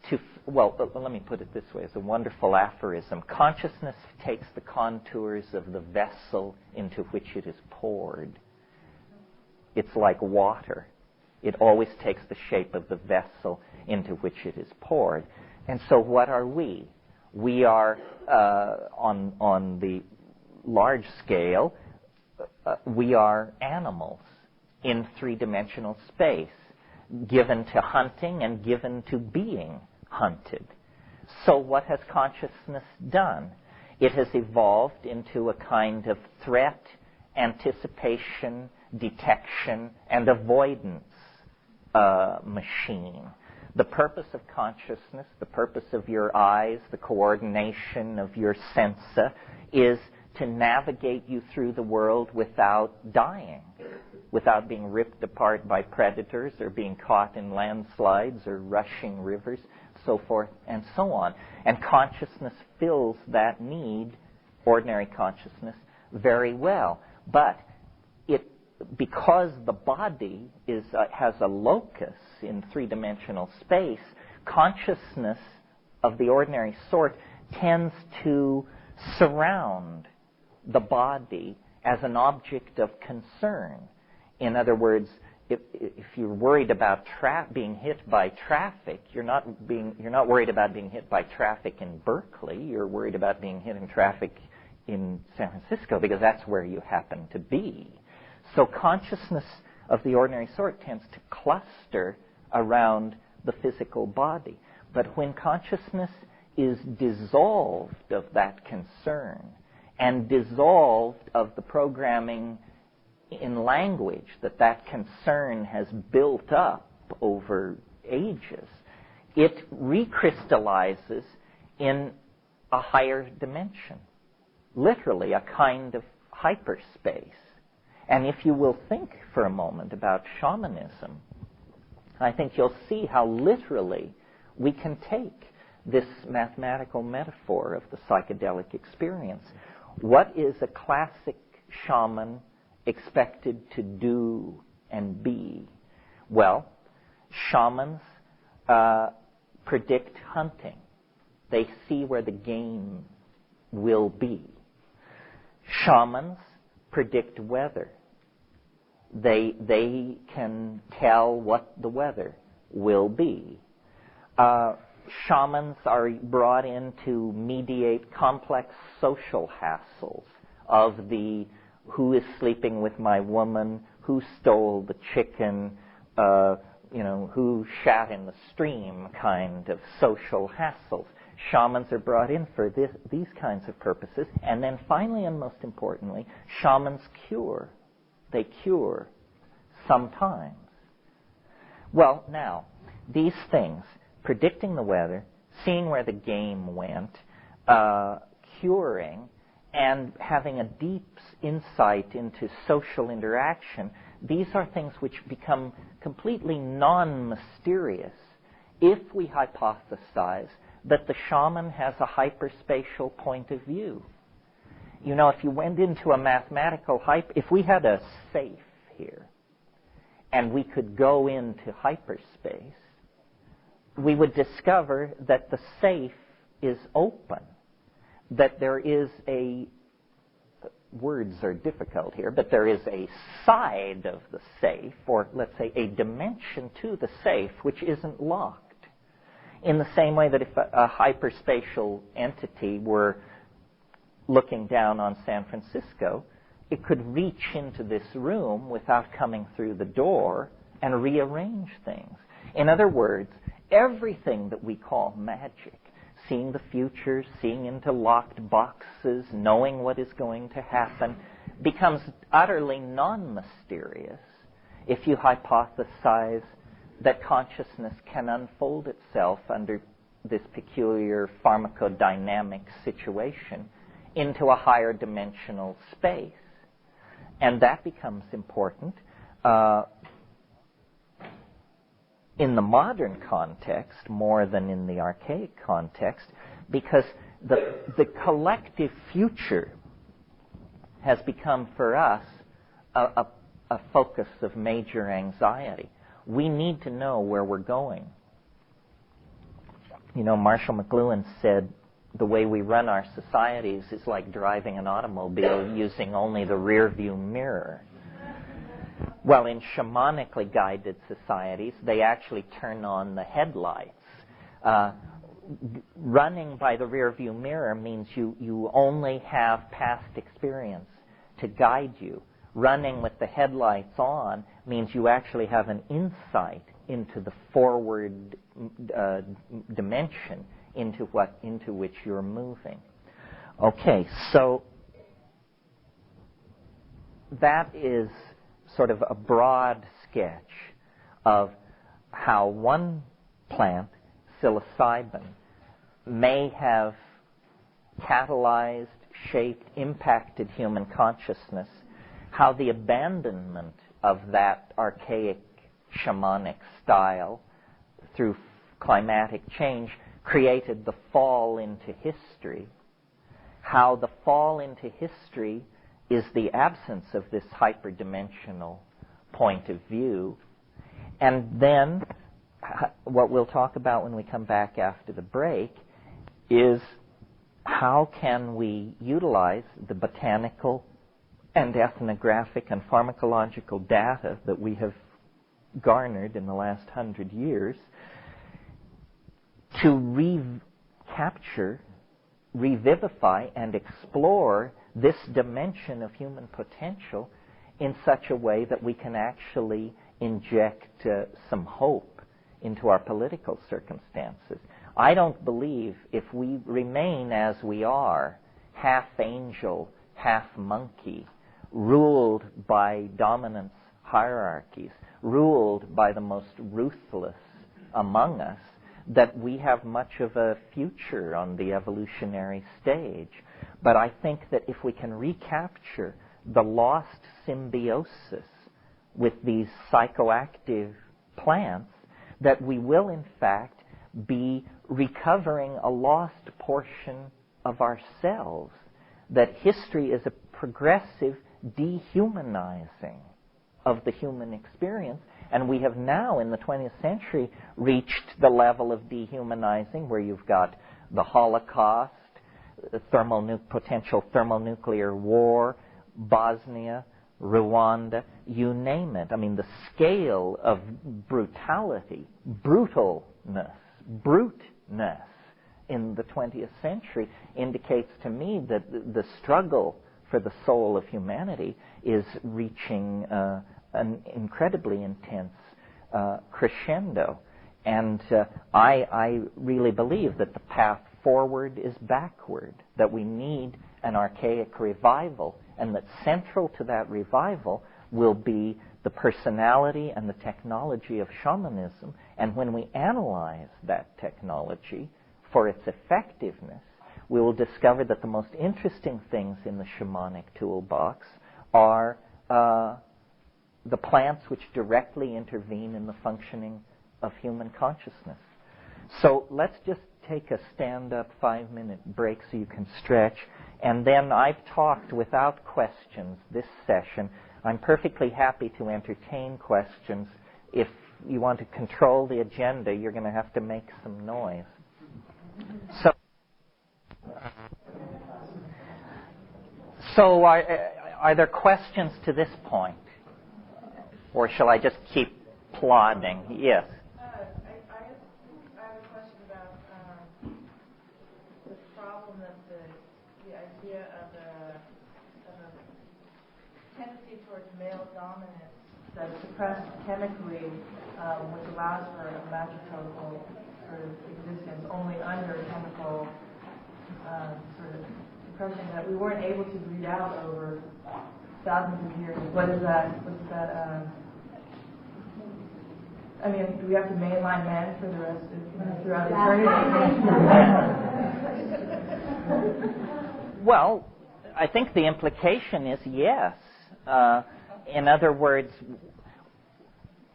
to, let me put it this way, it's a wonderful aphorism. Consciousness takes the contours of the vessel into which it is poured. It's like water. It always takes the shape of the vessel into which it is poured. And so what are we? We are, on the large scale, we are animals in three-dimensional space, given to hunting and given to being hunted. So what has consciousness done? It has evolved into a kind of threat, anticipation, detection, and avoidance machine. The purpose of consciousness, the purpose of your eyes, the coordination of your sensa is to navigate you through the world without dying, without being ripped apart by predators or being caught in landslides or rushing rivers, so forth and so on. And consciousness fills that need, ordinary consciousness, very well. But because the body has a locus in three-dimensional space, consciousness of the ordinary sort tends to surround the body as an object of concern. In other words, if you're worried about being hit by traffic, you're not worried about being hit by traffic in Berkeley. You're worried about being hit in traffic in San Francisco because that's where you happen to be. So consciousness of the ordinary sort tends to cluster around the physical body. But when consciousness is dissolved of that concern and dissolved of the programming in language that concern has built up over ages, it recrystallizes in a higher dimension, literally a kind of hyperspace. And if you will think for a moment about shamanism, I think you'll see how literally we can take this mathematical metaphor of the psychedelic experience. What is a classic shaman expected to do and be? Well, shamans predict hunting. They see where the game will be. Shamans predict weather. They can tell what the weather will be. Shamans are brought in to mediate complex social hassles of the who is sleeping with my woman, who stole the chicken, who shat in the stream kind of social hassles. Shamans are brought in for these kinds of purposes. And then finally and most importantly, shamans cure. They cure sometimes. Well, now, these things, predicting the weather, seeing where the game went, curing, and having a deep insight into social interaction, these are things which become completely non-mysterious if we hypothesize that the shaman has a hyperspatial point of view. You know, if you went into a mathematical if we had a safe here, and we could go into hyperspace, we would discover that the safe is open, that there is words are difficult here, but there is a side of the safe, or let's say a dimension to the safe, which isn't locked. In the same way that if a hyperspatial entity were looking down on San Francisco, it could reach into this room without coming through the door and rearrange things. In other words, everything that we call magic, seeing the future, seeing into locked boxes, knowing what is going to happen, becomes utterly non-mysterious if you hypothesize that consciousness can unfold itself under this peculiar pharmacodynamic situation into a higher dimensional space. And that becomes important in the modern context more than in the archaic context, because the collective future has become for us a focus of major anxiety. We need to know where we're going. You know, Marshall McLuhan said, the way we run our societies is like driving an automobile using only the rear view mirror. Well, in shamanically guided societies, they actually turn on the headlights. Running by the rear view mirror means you only have past experience to guide you. Running with the headlights on means you actually have an insight into the forward dimension into which you're moving. Okay, so that is sort of a broad sketch of how one plant, psilocybin, may have catalyzed, shaped, impacted human consciousness, how the abandonment of that archaic shamanic style through climatic change created the fall into history, how the fall into history is the absence of this hyperdimensional point of view, and then what we'll talk about when we come back after the break is how can we utilize the botanical and ethnographic and pharmacological data that we have garnered in the last 100 years to recapture, revivify, and explore this dimension of human potential in such a way that we can actually inject some hope into our political circumstances. I don't believe if we remain as we are, half angel, half monkey, ruled by dominance hierarchies, ruled by the most ruthless among us, that we have much of a future on the evolutionary stage. But I think that if we can recapture the lost symbiosis with these psychoactive plants, that we will in fact be recovering a lost portion of ourselves, that history is a progressive dehumanizing of the human experience. And we have now, in the 20th century, reached the level of dehumanizing where you've got the Holocaust, potential thermonuclear war, Bosnia, Rwanda, you name it. I mean, the scale of brutality, bruteness in the 20th century indicates to me that the struggle for the soul of humanity is reaching an incredibly intense crescendo. And I really believe that the path forward is backward, that we need an archaic revival, and that central to that revival will be the personality and the technology of shamanism. And when we analyze that technology for its effectiveness, we will discover that the most interesting things in the shamanic toolbox are the plants which directly intervene in the functioning of human consciousness. So let's just take a stand-up 5-minute break so you can stretch. And then I've talked without questions this session. I'm perfectly happy to entertain questions. If you want to control the agenda, you're going to have to make some noise. So are there questions to this point? Or shall I just keep plodding? Yes. I have a question about the problem that the idea of a tendency towards male dominance that's suppressed chemically, which allows for a matriarchal sort of existence only under chemical sort of suppression that we weren't able to breed out over thousands of years. What is that? What's that? I mean, do we have to mainline men for the rest of throughout eternity? Well, I think the implication is yes. In other words,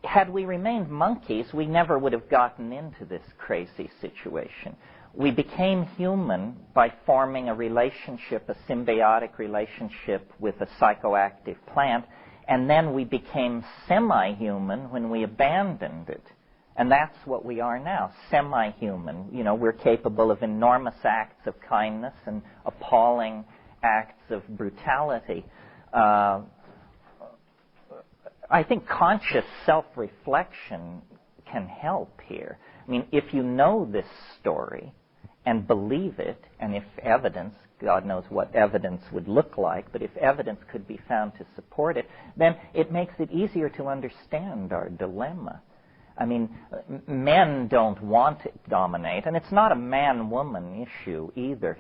had we remained monkeys, we never would have gotten into this crazy situation. We became human by forming a relationship, a symbiotic relationship with a psychoactive plant, and then we became semi-human when we abandoned it. And that's what we are now, semi-human. You know, we're capable of enormous acts of kindness and appalling acts of brutality. I think conscious self-reflection can help here. I mean, if you know this story and believe it, and if evidence, God knows what evidence would look like, but if evidence could be found to support it, then it makes it easier to understand our dilemma. I mean, men don't want to dominate, and it's not a man-woman issue either.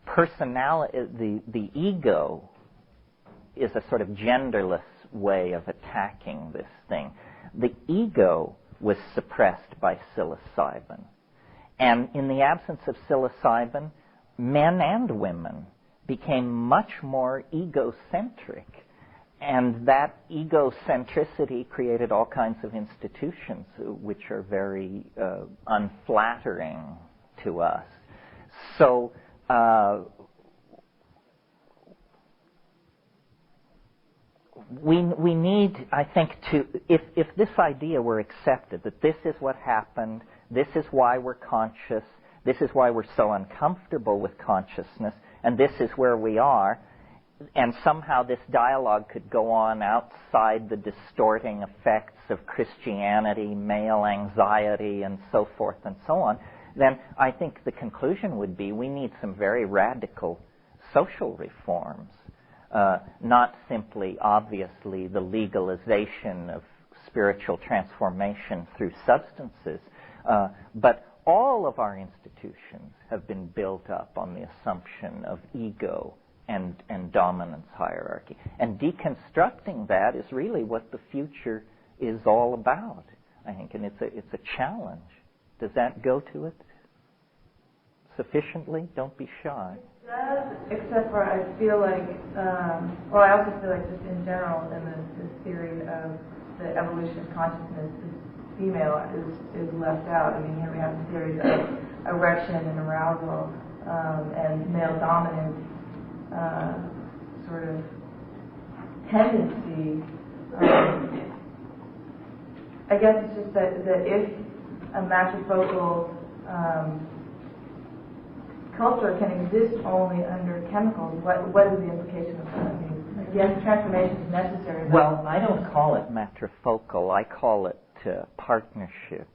Personality, the ego is a sort of genderless way of attacking this thing. The ego was suppressed by psilocybin. And in the absence of psilocybin, men and women became much more egocentric. And that egocentricity created all kinds of institutions which are very unflattering to us. So we need, I think, to, if this idea were accepted, that this is what happened, this is why we're conscious, this is why we're so uncomfortable with consciousness, and this is where we are, and somehow this dialogue could go on outside the distorting effects of Christianity, male anxiety, and so forth and so on, then I think the conclusion would be we need some very radical social reforms. Not simply, obviously, the legalization of spiritual transformation through substances, but all of our institutions have been built up on the assumption of ego and dominance hierarchy. And deconstructing that is really what the future is all about, I think, and it's a challenge. Does that go to it sufficiently? Don't be shy. It does, except for I feel like, well, I also feel like just in general in this theory of the evolution of consciousness, female is left out. I mean, here we have the theories of erection and arousal and male dominance sort of tendency I guess it's just that if a matrifocal culture can exist only under chemicals, what is the implication of that? I mean, yes, transformation is necessary. Well, I don't call it matrifocal. I call it partnership.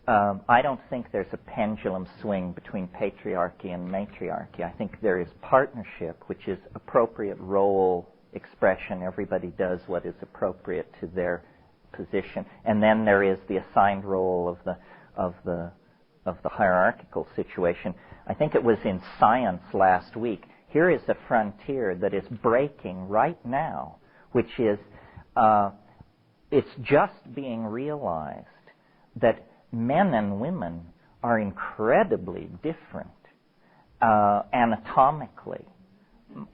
I don't think there's a pendulum swing between patriarchy and matriarchy. I think there is partnership, which is appropriate role expression. Everybody does what is appropriate to their position, and then there is the assigned role of the hierarchical situation. I think it was in Science last week. Here is a frontier that is breaking right now, which is it's just being realized that men and women are incredibly different anatomically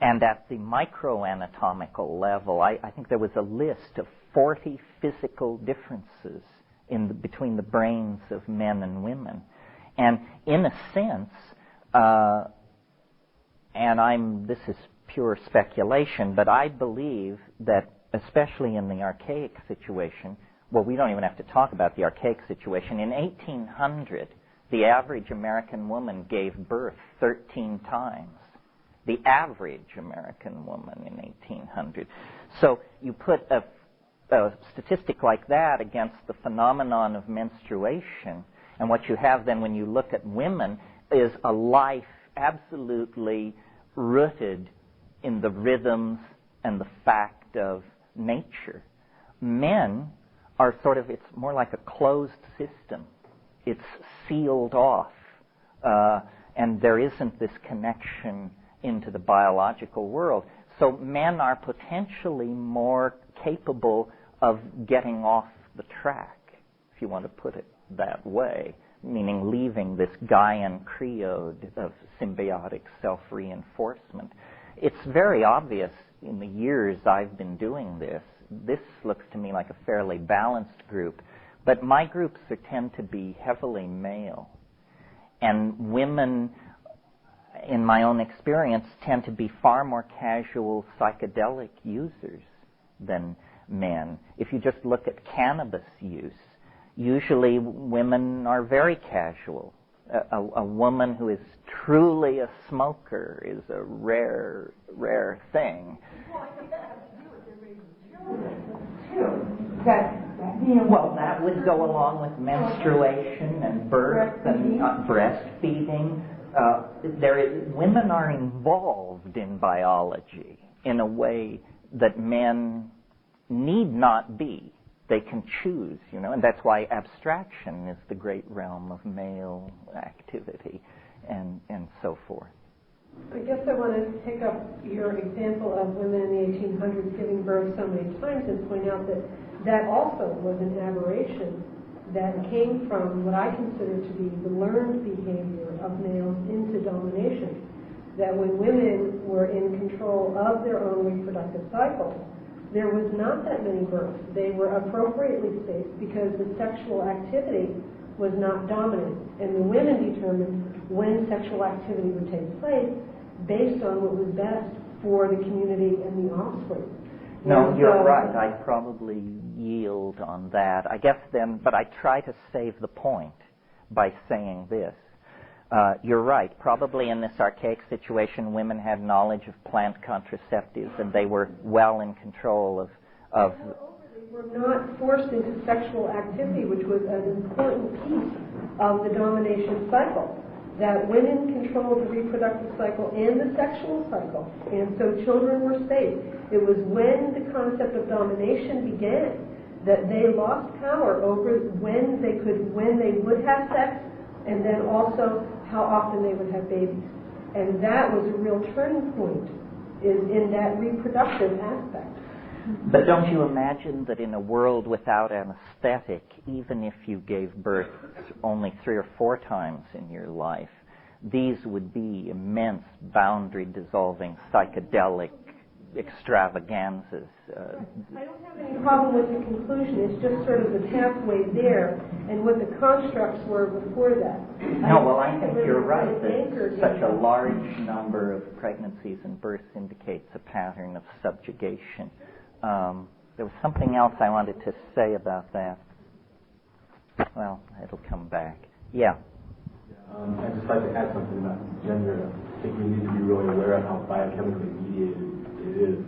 and at the microanatomical level. I think there was a list of 40 physical differences between the brains of men and women. And in a sense, this is pure speculation, but I believe that especially in the archaic situation, well, we don't even have to talk about the archaic situation. In 1800, the average American woman gave birth 13 times. The average American woman in 1800. So you put a statistic like that against the phenomenon of menstruation, and what you have then when you look at women is a life absolutely rooted in the rhythms and the fact of nature. Men are it's more like a closed system. It's sealed off, and there isn't this connection into the biological world. So men are potentially more capable of getting off the track, if you want to put it that way, meaning leaving this Gaian creed of symbiotic self-reinforcement. It's very obvious in the years I've been doing this. This looks to me like a fairly balanced group, but my groups tend to be heavily male. And women, in my own experience, tend to be far more casual psychedelic users than men. If you just look at cannabis use, usually women are very casual. A woman who is truly a smoker is a rare thing. Well, that would go along with menstruation and birth and breastfeeding. Women are involved in biology in a way that men need not be. They can choose, and that's why abstraction is the great realm of male activity and so forth. I guess I want to take up your example of women in the 1800s giving birth so many times and point out that that also was an aberration that came from what I consider to be the learned behavior of males into domination. That when women were in control of their own reproductive cycles, there was not that many births. They were appropriately spaced because the sexual activity was not dominant. And the women determined when sexual activity would take place based on what was best for the community and the offspring. No, you're right. I probably yield on that. I guess then, but I try to save the point by saying this. You're right. Probably in this archaic situation, women had knowledge of plant contraceptives, and they were well in control of. They were not forced into sexual activity, which was an important piece of the domination cycle. That women controlled the reproductive cycle and the sexual cycle, and so children were safe. It was when the concept of domination began that they lost power over when they would have sex, and then also how often they would have babies. And that was a real turning point in that reproductive aspect. But don't you imagine that in a world without anesthetic, even if you gave birth only 3 or 4 times in your life, these would be immense boundary-dissolving psychedelic extravaganzas. I don't have any problem with the conclusion. It's just sort of the pathway there and what the constructs were before that. No, well, I think you're right that such a large number of pregnancies and births indicates a pattern of subjugation. There was something else I wanted to say about that. Well, it'll come back. Yeah. I'd just like to add something about gender. I think we need to be really aware of how biochemically mediated it is.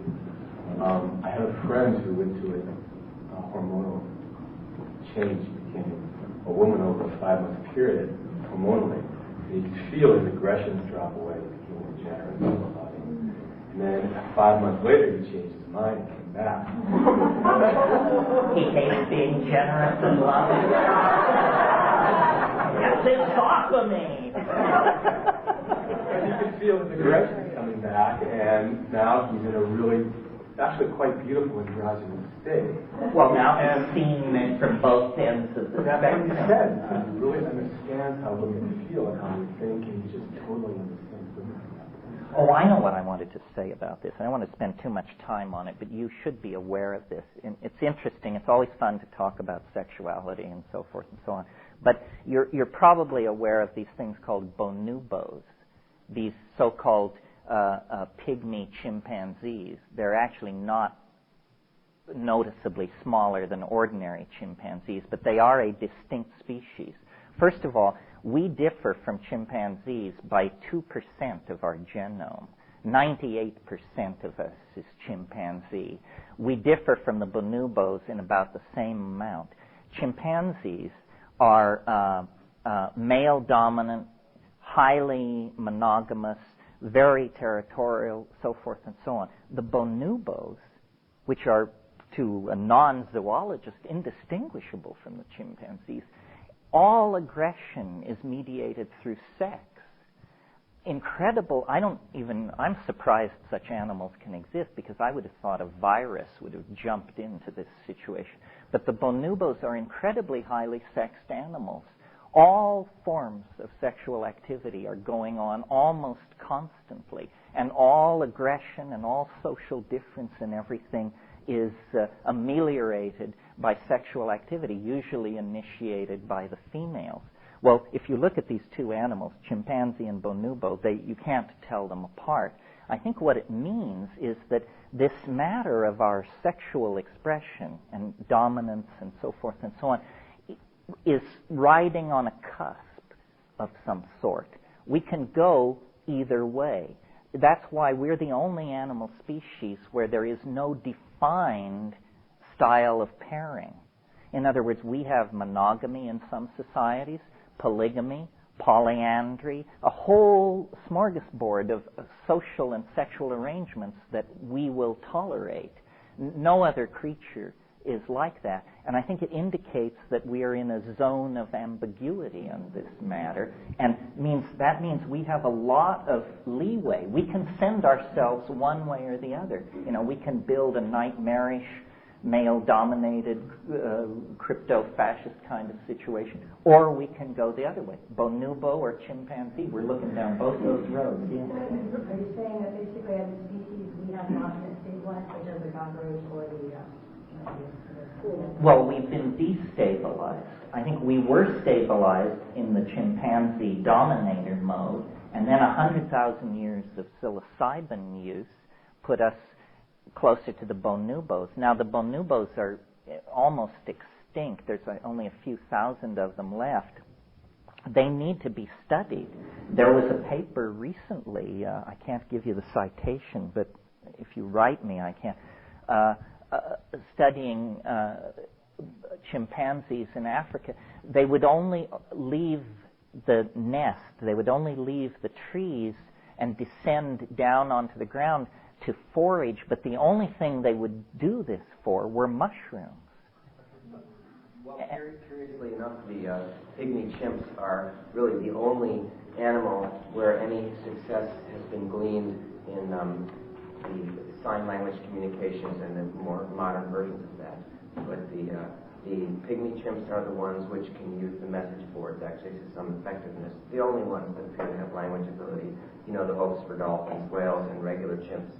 I had a friend who went through a hormonal change, became a woman over a 5-month period hormonally. And you could feel his aggressions drop away, he became more generous in his body. And then 5 months later, he changed his mind and came back. He hates being generous and loving. Get this off of me! And you could feel his aggression coming back, and now he's in a really, actually quite beautiful androgynous state. Well, now I'm seeing it from both ends of the That's what he spectrum. said. He really understands how women feel and how we think, and he just totally understands women. Oh, I know what I wanted to say about this. I don't want to spend too much time on it, but you should be aware of this. And it's interesting. It's always fun to talk about sexuality and so forth and so on. But you're probably aware of these things called bonobos, these so-called pygmy chimpanzees. They're actually not noticeably smaller than ordinary chimpanzees, but they are a distinct species. First of all, we differ from chimpanzees by 2% of our genome. 98% of us is chimpanzee. We differ from the bonobos in about the same amount. Chimpanzees are male-dominant, highly monogamous, very territorial, so forth and so on. The bonobos, which are to a non-zoologist indistinguishable from the chimpanzees, all aggression is mediated through sex. Incredible. I'm surprised such animals can exist, because I would have thought a virus would have jumped into this situation. But the bonobos are incredibly highly sexed animals. All forms of sexual activity are going on almost constantly, and all aggression and all social difference and everything is ameliorated by sexual activity, usually initiated by the females. Well, if you look at these two animals, chimpanzee and bonobo, you can't tell them apart. I think what it means is that this matter of our sexual expression and dominance and so forth and so on is riding on a cusp of some sort. We can go either way. That's why we're the only animal species where there is no defined style of pairing. In other words, we have monogamy in some societies, polygamy, polyandry, a whole smorgasbord of social and sexual arrangements that we will tolerate. No other creature is like that. And I think it indicates that we are in a zone of ambiguity on this matter, and that means we have a lot of leeway. We can send ourselves one way or the other. We can build a nightmarish, male-dominated, crypto-fascist kind of situation, or we can go the other way, bonobo or chimpanzee. We're looking down both those roads. Yeah. Are you saying that basically as a species we have not been stabilized, such as the cockroach or the Well, we've been destabilized. I think we were stabilized in the chimpanzee dominator mode, and then 100,000 years of psilocybin use put us closer to the bonobos. Now, the bonobos are almost extinct. There's only a few thousand of them left. They need to be studied. There was a paper recently, I can't give you the citation, but if you write me, I can, studying chimpanzees in Africa. They would only leave the nest, they would only leave the trees and descend down onto the ground to forage, but the only thing they would do this for were mushrooms. Well, curiously enough, the pygmy chimps are really the only animal where any success has been gleaned in the sign language communications and the more modern versions of that. But the pygmy chimps are the ones which can use the message boards actually to some effectiveness. The only ones that appear to have language ability. The hopes for dolphins, whales, and regular chimps,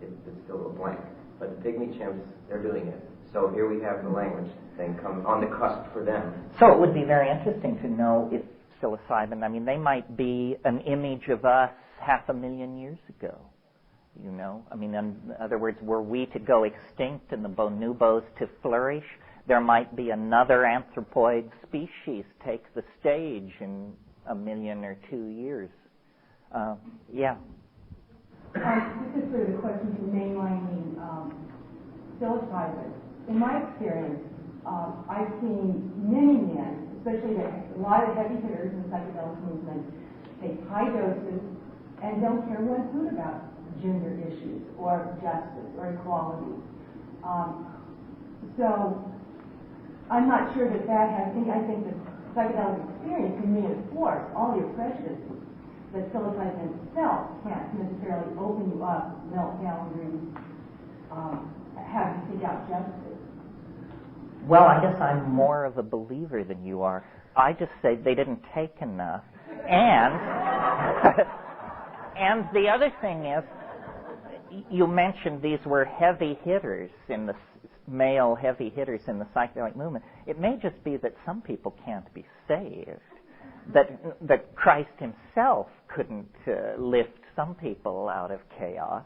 it's still a blank. But the pygmy chimps, they're doing it. So here we have the language thing come on the cusp for them. So it would be very interesting to know if psilocybin, they might be an image of us 500,000 years ago. you know. I mean, in other words, were we to go extinct and the bonobos to flourish, there might be another anthropoid species take the stage in 1 million or 2 years. Yeah. This is sort of a question to mainlining psilocybin. In my experience, I've seen many men, especially a lot of heavy hitters in the psychedelic movement, take high doses and don't care one hoot about gender issues or justice or equality. So I'm not sure that has. I think the psychedelic experience can reinforce all the oppressions that psilocybin itself can't necessarily open you up, melt boundaries, have you seek out justice. Well, I guess I'm more of a believer than you are. I just say they didn't take enough. And and the other thing is, you mentioned these were heavy hitters in the male heavy hitters in the psychedelic movement. It may just be that some people can't be saved. That Christ himself couldn't lift some people out of chaos.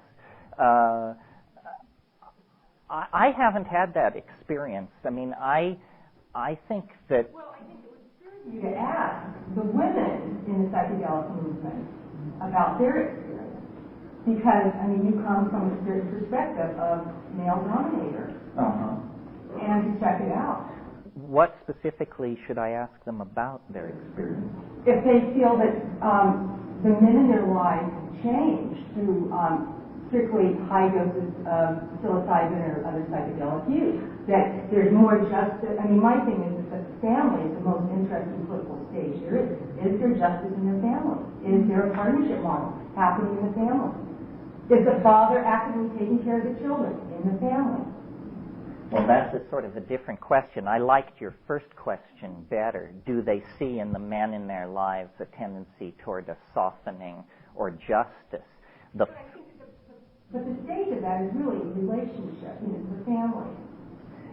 I haven't had that experience. I mean, I think that... Well, I think it would serve you to ask the women in the psychedelic movement about their experience. Because, I mean, you come from the perspective of male dominator. And to check it out. What specifically should I ask them about their experience? If they feel that the men in their lives change through strictly high doses of psilocybin or other psychedelic use, that there's more justice. I mean, my thing is that the family is the most interesting political stage there is. Is there justice in the family? Is there a partnership model happening in the family? Is the father actively taking care of the children in the family? Well, that's a sort of a different question. I liked your first question better. Do they see in the men in their lives a tendency toward a softening or justice? But the stage of that is really a relationship, the family.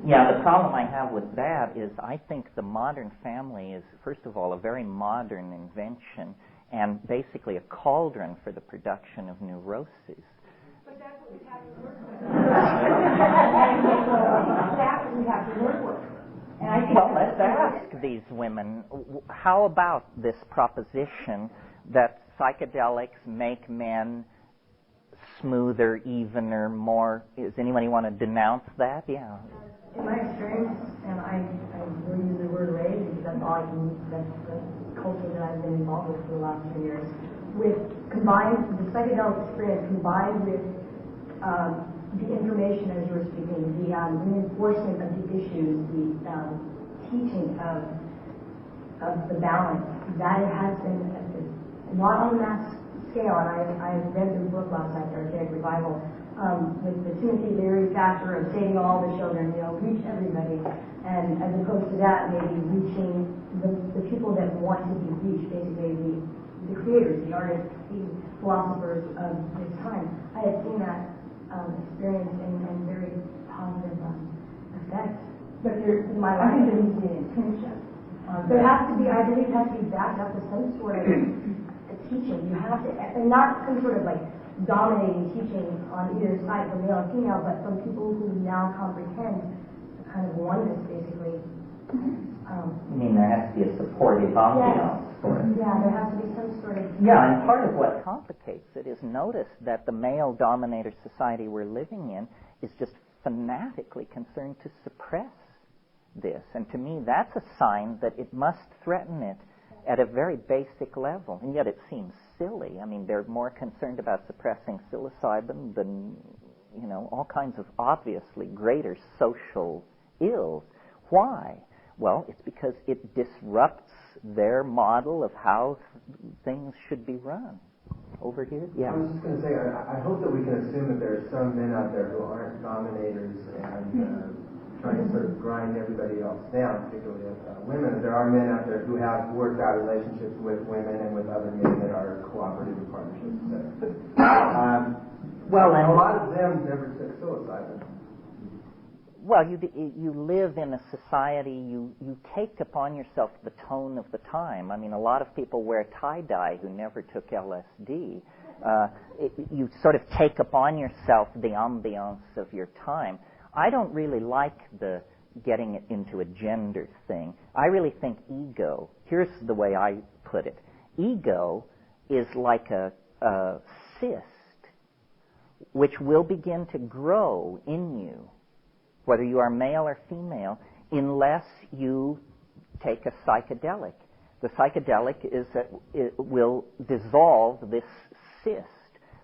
Yeah, the problem I have with that is I think the modern family is, first of all, a very modern invention and basically a cauldron for the production of neuroses. But that's what we have to work with. That's what we have to work with. And I think well, let's ask these women, how about this proposition that psychedelics make men smoother, evener, more... Does anybody want to denounce that? Yeah. In my experience, and I will use the word rage because that's all I can, that's the culture that I've been involved with for the last 10 years, with combined, the psychedelic experience combined with the information as you were speaking, the reinforcement of the issues, the teaching of the balance, that it has been not on that scale. And I read the book last night, Archaic Revival, with the Timothy Leary factor of saving all the children, reach everybody, and as opposed to that, maybe reaching the people that want to be reached, basically the creators, the artists, the philosophers of this time. I had seen that experience and very positive effects. But I think there needs to be an intention. There has to be, I believe, it has to be backed up with some sort of teaching. You have to, and not some sort of like dominating teaching on either side, from male or female, but from people who now comprehend the kind of oneness, basically. You mean there has to be a supportive ambiance for it? Yeah, there has to be some sort of... Yeah, and part of what complicates it is notice that the male-dominator society we're living in is just fanatically concerned to suppress this. And to me, that's a sign that it must threaten it at a very basic level. And yet it seems silly. I mean, they're more concerned about suppressing psilocybin than, all kinds of obviously greater social ills. Why? Well, it's because it disrupts their model of how things should be run. Over here? Yeah. I was just going to say, I hope that we can assume that there are some men out there who aren't dominators and trying to sort of grind everybody else down, particularly women. There are men out there who have worked out relationships with women and with other men that are cooperative partnerships. Well, and a lot of them never took psilocybin. Well, you live in a society, you take upon yourself the tone of the time. I mean, a lot of people wear tie-dye who never took LSD. You sort of take upon yourself the ambiance of your time. I don't really like the getting it into a gender thing. I really think ego, here's the way I put it. Ego is like a cyst which will begin to grow in you, whether you are male or female, unless you take a psychedelic. The psychedelic is that it will dissolve this cyst.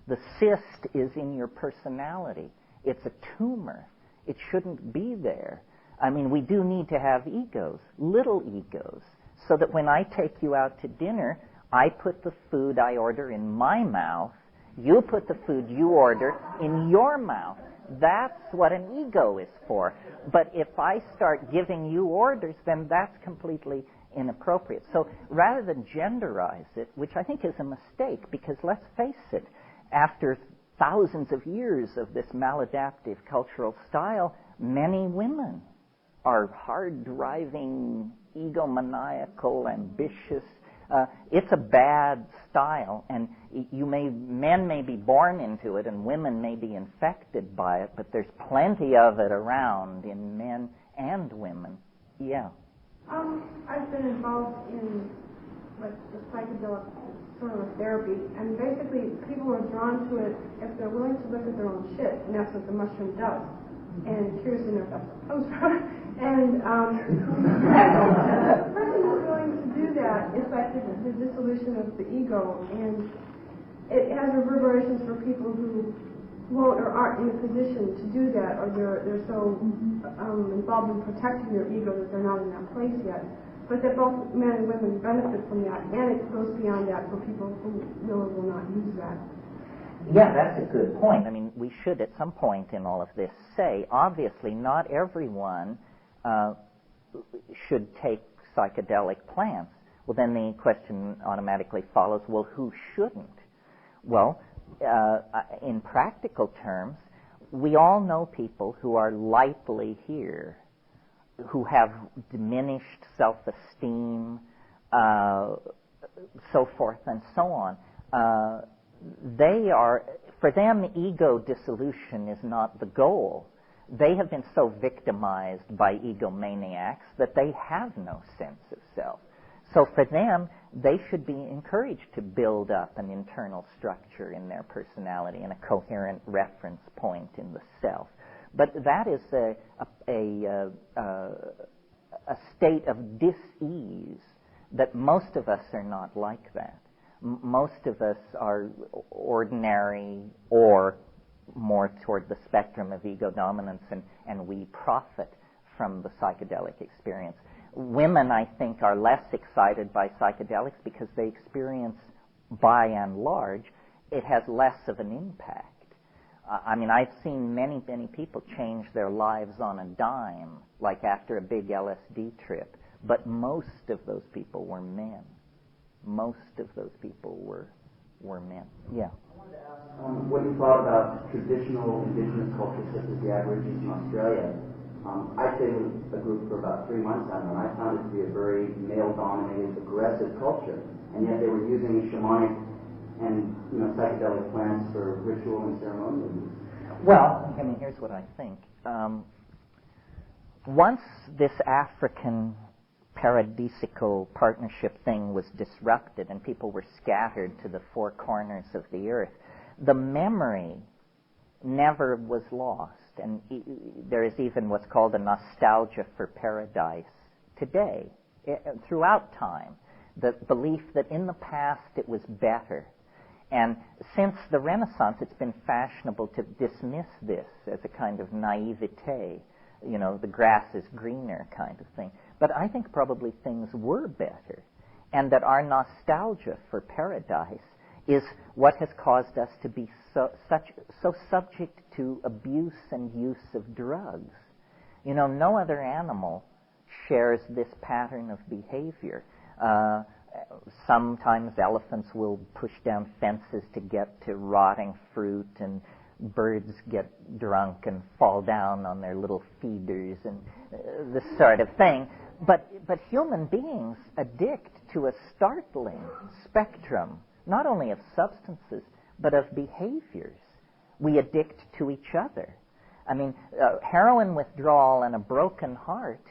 The cyst is in your personality. It's a tumor. It shouldn't be there. I mean, we do need to have egos, little egos, so that when I take you out to dinner, I put the food I order in my mouth, you put the food you order in your mouth. That's what an ego is for. But if I start giving you orders, then that's completely inappropriate. So rather than genderize it, which I think is a mistake, because let's face it, after thousands of years of this maladaptive cultural style, many women are hard-driving, egomaniacal, ambitious. It's a bad style, and men may be born into it, and women may be infected by it, but there's plenty of it around in men and women. Yeah. I've been involved in the psychedelic sort of therapy, and basically people are drawn to it if they're willing to look at their own shit, and that's what the mushroom does. And curious to know if that's what comes from. And the person who's willing to do that, it's like the dissolution of the ego, and it has reverberations for people who won't or aren't in a position to do that, or they're so involved in protecting their ego that they're not in that place yet. But that both men and women benefit from that, and it goes beyond that for people who will or will not use that. Yeah, that's a good point. I mean, we should at some point in all of this say, obviously, not everyone should take psychedelic plants. Well, then the question automatically follows, well, who shouldn't? Well, in practical terms, we all know people who are lightly here, who have diminished self-esteem, so forth and so on. For them, ego dissolution is not the goal. They have been so victimized by egomaniacs that they have no sense of self. So for them, they should be encouraged to build up an internal structure in their personality and a coherent reference point in the self. But that is a state of dis-ease that most of us are not like that. Most of us are ordinary or more toward the spectrum of ego dominance, and we profit from the psychedelic experience. Women, I think, are less excited by psychedelics because they experience, by and large, it has less of an impact. I mean, I've seen many, many people change their lives on a dime, like after a big LSD trip, but most of those people were men. Most of those people were men. Yeah. I wanted to ask what you thought about traditional indigenous cultures such as the Aborigines in Australia. I stayed with a group for about 3 months now, and I found it to be a very male-dominated, aggressive culture, and yet they were using shamanic and psychedelic plants for ritual and ceremonial use. Well, I mean, here's what I think. Once this African paradisical partnership thing was disrupted and people were scattered to the four corners of the earth, the memory never was lost. And there is even what's called a nostalgia for paradise today, throughout time, the belief that in the past it was better. And since the Renaissance, it's been fashionable to dismiss this as a kind of naivete, the grass is greener kind of thing. But I think probably things were better, and that our nostalgia for paradise is what has caused us to be so subject to abuse and use of drugs. No other animal shares this pattern of behavior. Sometimes elephants will push down fences to get to rotting fruit, and birds get drunk and fall down on their little feeders and this sort of thing. But human beings addict to a startling spectrum, not only of substances, but of behaviors. We addict to each other. I mean, heroin withdrawal and a broken heart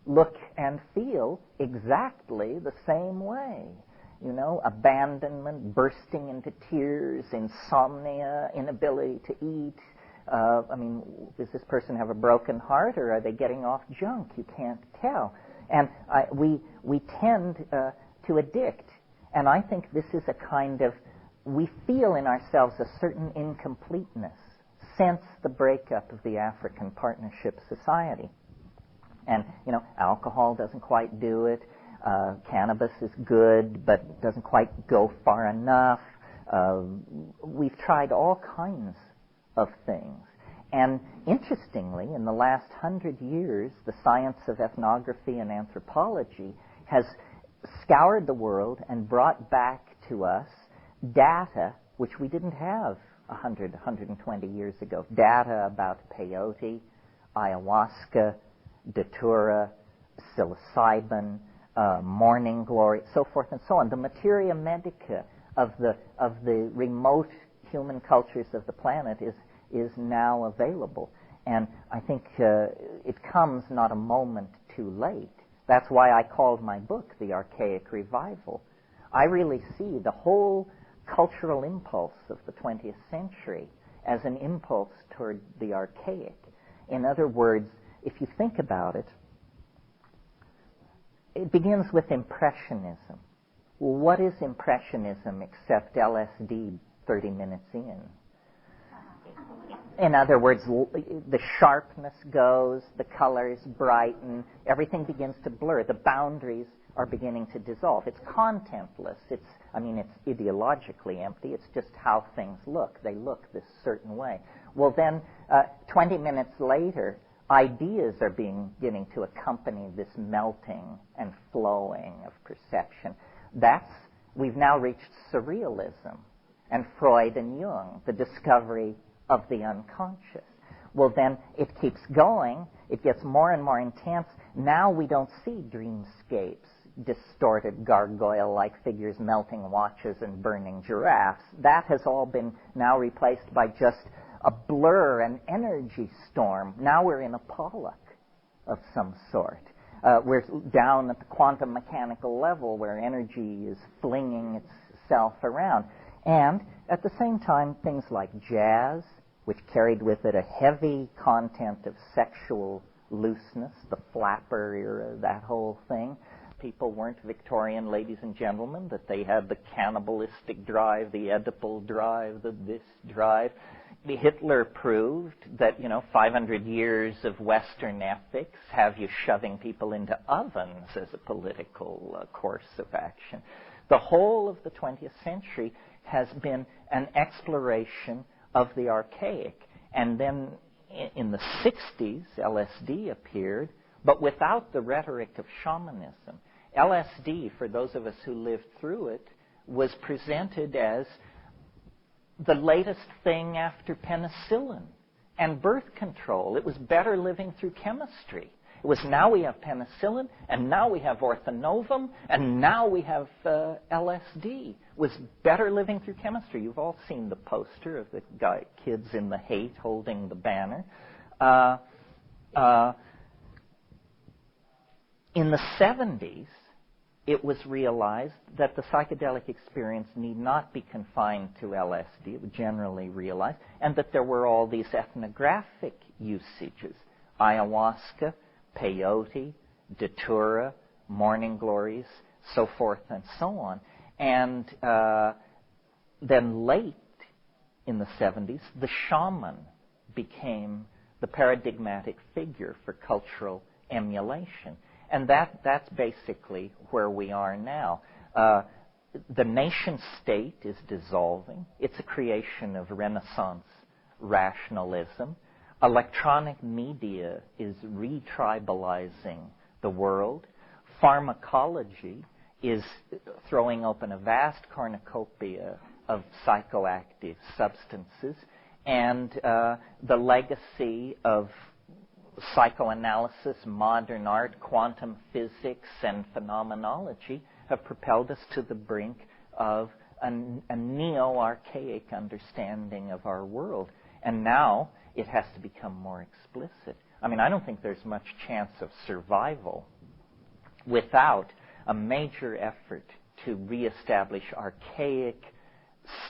look and feel exactly the same way. You know, abandonment, bursting into tears, insomnia, inability to eat. I mean, does this person have a broken heart, or are they getting off junk? You can't tell. And we tend to addict. And I think this is a kind of, we feel in ourselves a certain incompleteness since the breakup of the African Partnership Society. And, you know, alcohol doesn't quite do it. Cannabis is good, but doesn't quite go far enough. We've tried all kinds of things. And interestingly, in the last 100 years, the science of ethnography and anthropology has scoured the world and brought back to us data which we didn't have 100, 120 years ago. Data about peyote, ayahuasca, datura, psilocybin, morning glory, so forth and so on. The materia medica of the remote human cultures of the planet is now available. And I think it comes not a moment too late. That's why I called my book The Archaic Revival. I really see the whole cultural impulse of the 20th century as an impulse toward the archaic. In other words, if you think about it, it begins with Impressionism. Well, what is Impressionism except LSD 30 minutes in? In other words, the sharpness goes, the colors brighten, everything begins to blur. The boundaries are beginning to dissolve. It's contentless. It's ideologically empty. It's just how things look. They look this certain way. Well, then, 20 minutes later, ideas are beginning to accompany this melting and flowing of perception. We've now reached surrealism, and Freud and Jung, the discovery of the unconscious. Well, then it keeps going. It gets more and more intense. Now we don't see dreamscapes, distorted gargoyle-like figures melting watches and burning giraffes. That has all been now replaced by just a blur, an energy storm. Now we're in a Pollock of some sort. We're down at the quantum mechanical level where energy is flinging itself around. And at the same time, things like jazz, which carried with it a heavy content of sexual looseness, the flapper era, that whole thing. People weren't Victorian ladies and gentlemen, that they had the cannibalistic drive, the Oedipal drive, the this drive. Hitler proved that, 500 years of Western ethics have you shoving people into ovens as a political course of action. The whole of the 20th century has been an exploration of the archaic. And then in the 60s, LSD appeared, but without the rhetoric of shamanism. LSD, for those of us who lived through it, was presented as the latest thing after penicillin and birth control. It was better living through chemistry. It was now we have penicillin, and now we have orthonovum, and now we have LSD. It was better living through chemistry. You've all seen the poster of the kids in the hate holding the banner. In the 70s, it was realized that the psychedelic experience need not be confined to LSD. It was generally realized, and that there were all these ethnographic usages: ayahuasca, peyote, datura, morning glories, so forth and so on. And then late in the 70s, the shaman became the paradigmatic figure for cultural emulation. And that's basically where we are now. The nation state is dissolving. It's a creation of Renaissance rationalism. Electronic media is retribalizing the world. Pharmacology is throwing open a vast cornucopia of psychoactive substances. And the legacy of psychoanalysis, modern art, quantum physics, and phenomenology have propelled us to the brink of a neo-archaic understanding of our world. And now it has to become more explicit. I mean, I don't think there's much chance of survival without a major effort to reestablish archaic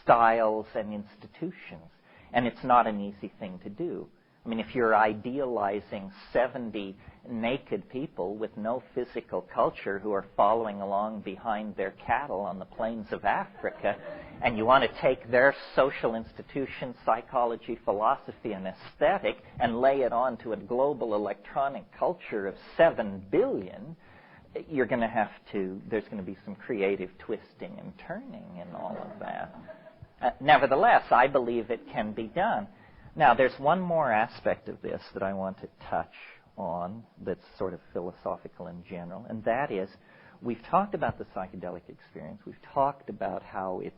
styles and institutions. And it's not an easy thing to do. I mean, if you're idealizing 70 naked people with no physical culture who are following along behind their cattle on the plains of Africa, and you want to take their social institutions, psychology, philosophy, and aesthetic and lay it on to a global electronic culture of 7 billion, you're going to have to, there's going to be some creative twisting and turning in all of that. Nevertheless, I believe it can be done. Now, there's one more aspect of this that I want to touch on that's sort of philosophical in general, and that is, we've talked about the psychedelic experience. We've talked about how it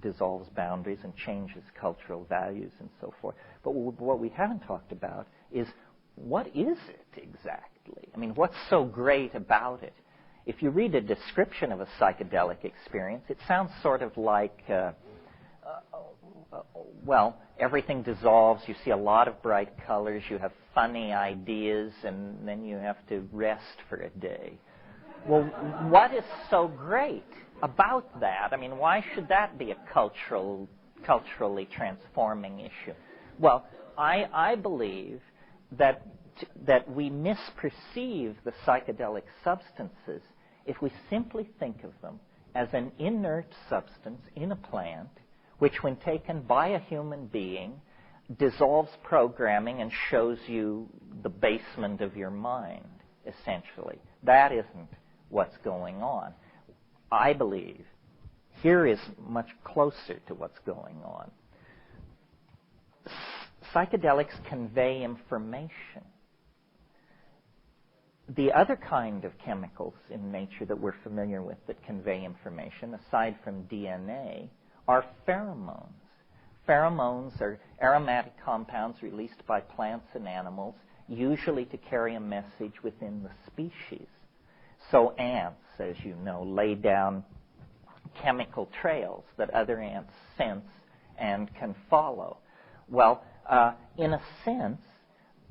dissolves boundaries and changes cultural values and so forth. But what we haven't talked about is, what is it exactly? I mean, what's so great about it? If you read a description of a psychedelic experience, it sounds sort of like, well, everything dissolves, you see a lot of bright colors, you have funny ideas, and then you have to rest for a day. Well, what is so great about that? I mean, why should that be a culturally transforming issue? Well, I believe that we misperceive the psychedelic substances if we simply think of them as an inert substance in a plant, which when taken by a human being dissolves programming and shows you the basement of your mind, essentially. That isn't what's going on. I believe here is much closer to what's going on. Psychedelics convey information. The other kind of chemicals in nature that we're familiar with that convey information, aside from DNA, are pheromones. Pheromones are aromatic compounds released by plants and animals, usually to carry a message within the species. So ants, as you know, lay down chemical trails that other ants sense and can follow. Well, in a sense,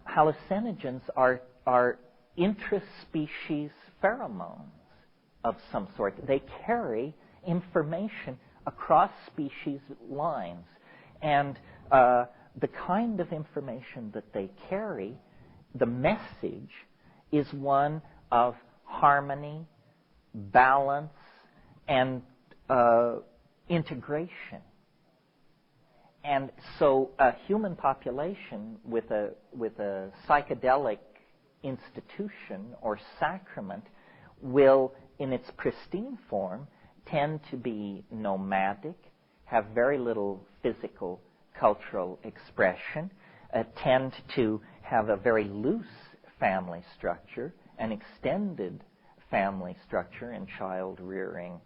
hallucinogens are intraspecies pheromones of some sort. They carry information across species lines. And the kind of information that they carry, the message, is one of harmony, balance, and integration. And so a human population with a psychedelic institution or sacrament will, in its pristine form, tend to be nomadic, have very little physical cultural expression, tend to have a very loose family structure, an extended family structure and child-rearing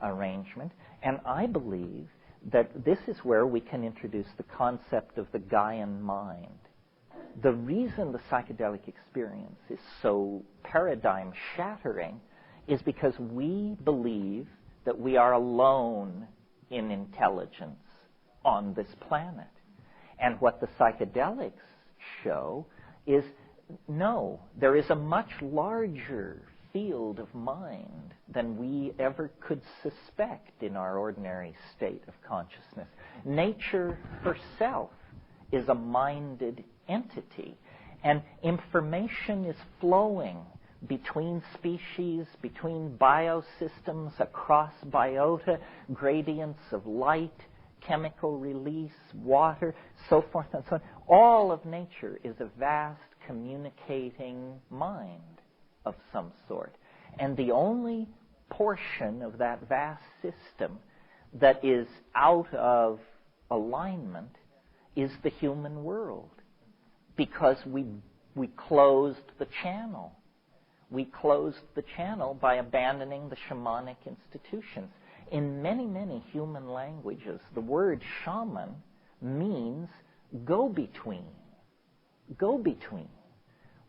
arrangement. And I believe that this is where we can introduce the concept of the Gaian mind. The reason the psychedelic experience is so paradigm-shattering is because we believe that we are alone in intelligence on this planet. And what the psychedelics show is, no, there is a much larger field of mind than we ever could suspect in our ordinary state of consciousness. Nature herself is a minded entity, and information is flowing between species, between biosystems, across biota, gradients of light, chemical release, water, so forth and so on. All of nature is a vast communicating mind of some sort. And the only portion of that vast system that is out of alignment is the human world, because we closed the channel. We closed the channel by abandoning the shamanic institutions. In many, many human languages, the word shaman means go-between. Go-between.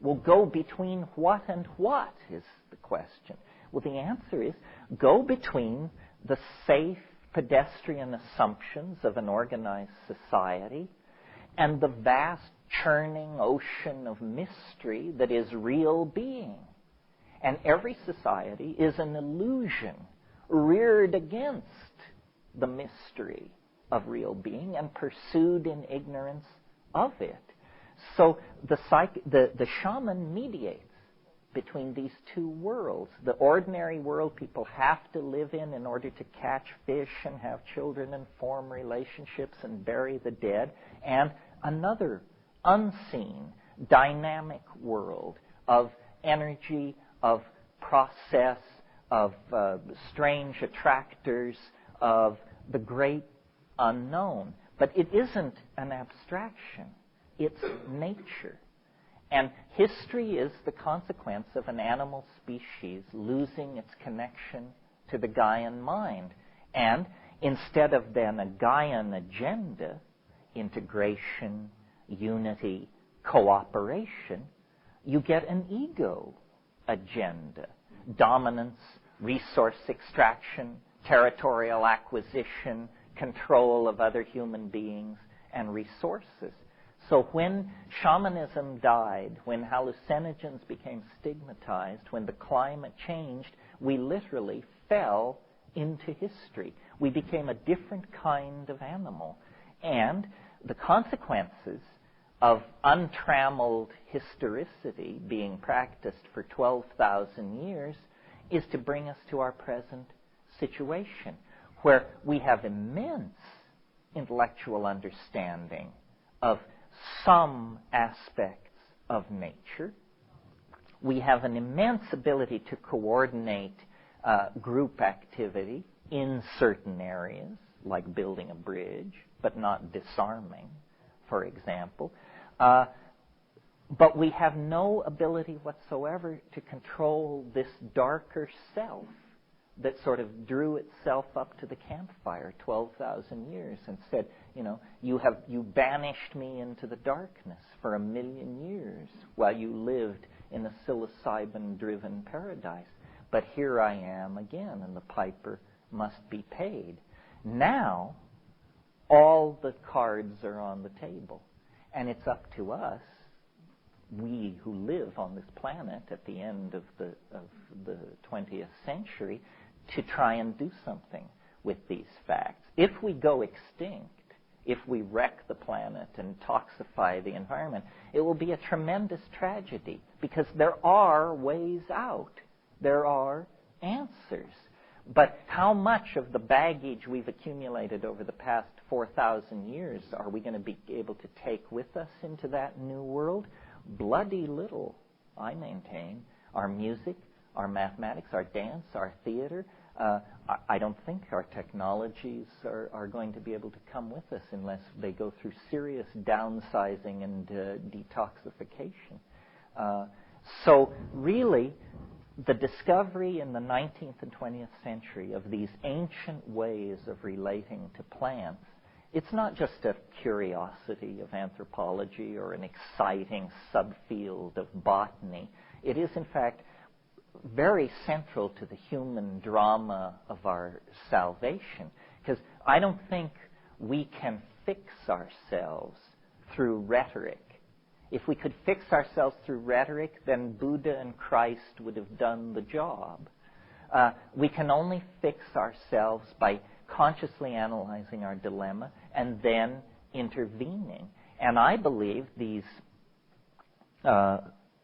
Well, go between what and what is the question. Well, the answer is go between the safe pedestrian assumptions of an organized society and the vast churning ocean of mystery that is real being. And every society is an illusion reared against the mystery of real being and pursued in ignorance of it. So the shaman mediates between these two worlds. The ordinary world people have to live in order to catch fish and have children and form relationships and bury the dead, and another unseen, dynamic world of energy, of process, of strange attractors, of the great unknown. But it isn't an abstraction. It's nature. And history is the consequence of an animal species losing its connection to the Gaian mind. And instead of then a Gaian agenda, integration, unity, cooperation, you get an ego agenda. Dominance, resource extraction, territorial acquisition, control of other human beings and resources. So when shamanism died, when hallucinogens became stigmatized, when the climate changed, we literally fell into history. We became a different kind of animal. And the consequences of untrammeled historicity being practiced for 12,000 years is to bring us to our present situation, where we have immense intellectual understanding of some aspects of nature. We have an immense ability to coordinate group activity in certain areas, like building a bridge, but not disarming, for example. But we have no ability whatsoever to control this darker self that sort of drew itself up to the campfire 12,000 years and said, you banished me into the darkness for 1,000,000 years while you lived in a psilocybin-driven paradise. But here I am again, and the piper must be paid. Now, all the cards are on the table, and it's up to us, we who live on this planet at the end of the 20th century, to try and do something with these facts. If we go extinct, if we wreck the planet and toxify the environment, it will be a tremendous tragedy, because there are ways out. There are answers. But how much of the baggage we've accumulated over the past 4,000 years are we going to be able to take with us into that new world? Bloody little, I maintain. Our music, our mathematics, our dance, our theater. I don't think our technologies are going to be able to come with us unless they go through serious downsizing and detoxification. So really, the discovery in the 19th and 20th century of these ancient ways of relating to plants, it's not just a curiosity of anthropology or an exciting subfield of botany. It is, in fact, very central to the human drama of our salvation. Because I don't think we can fix ourselves through rhetoric. If we could fix ourselves through rhetoric, then Buddha and Christ would have done the job. We can only fix ourselves by consciously analyzing our dilemma and then intervening. And I believe these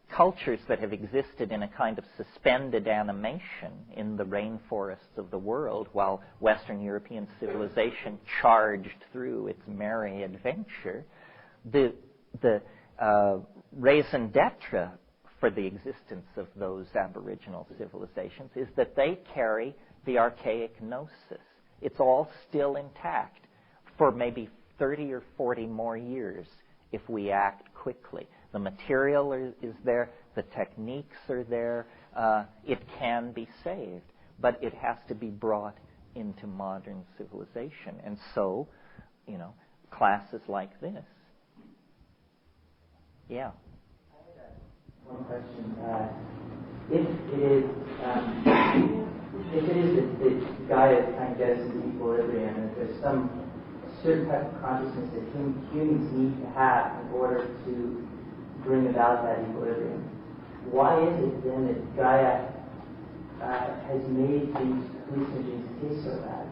cultures that have existed in a kind of suspended animation in the rainforests of the world while Western European civilization charged through its merry adventure, the raison d'etre for the existence of those aboriginal civilizations is that they carry the archaic gnosis. It's all still intact for maybe 30 or 40 more years if we act quickly. The material is there, the techniques are there, it can be saved, but it has to be brought into modern civilization. And so, classes like this. Yeah. One question. If it is if it is that Gaia is trying to get us into equilibrium, and if there's some certain type of consciousness that humans need to have in order to bring about that equilibrium, why is it then that Gaia has made these hallucinogens taste so bad?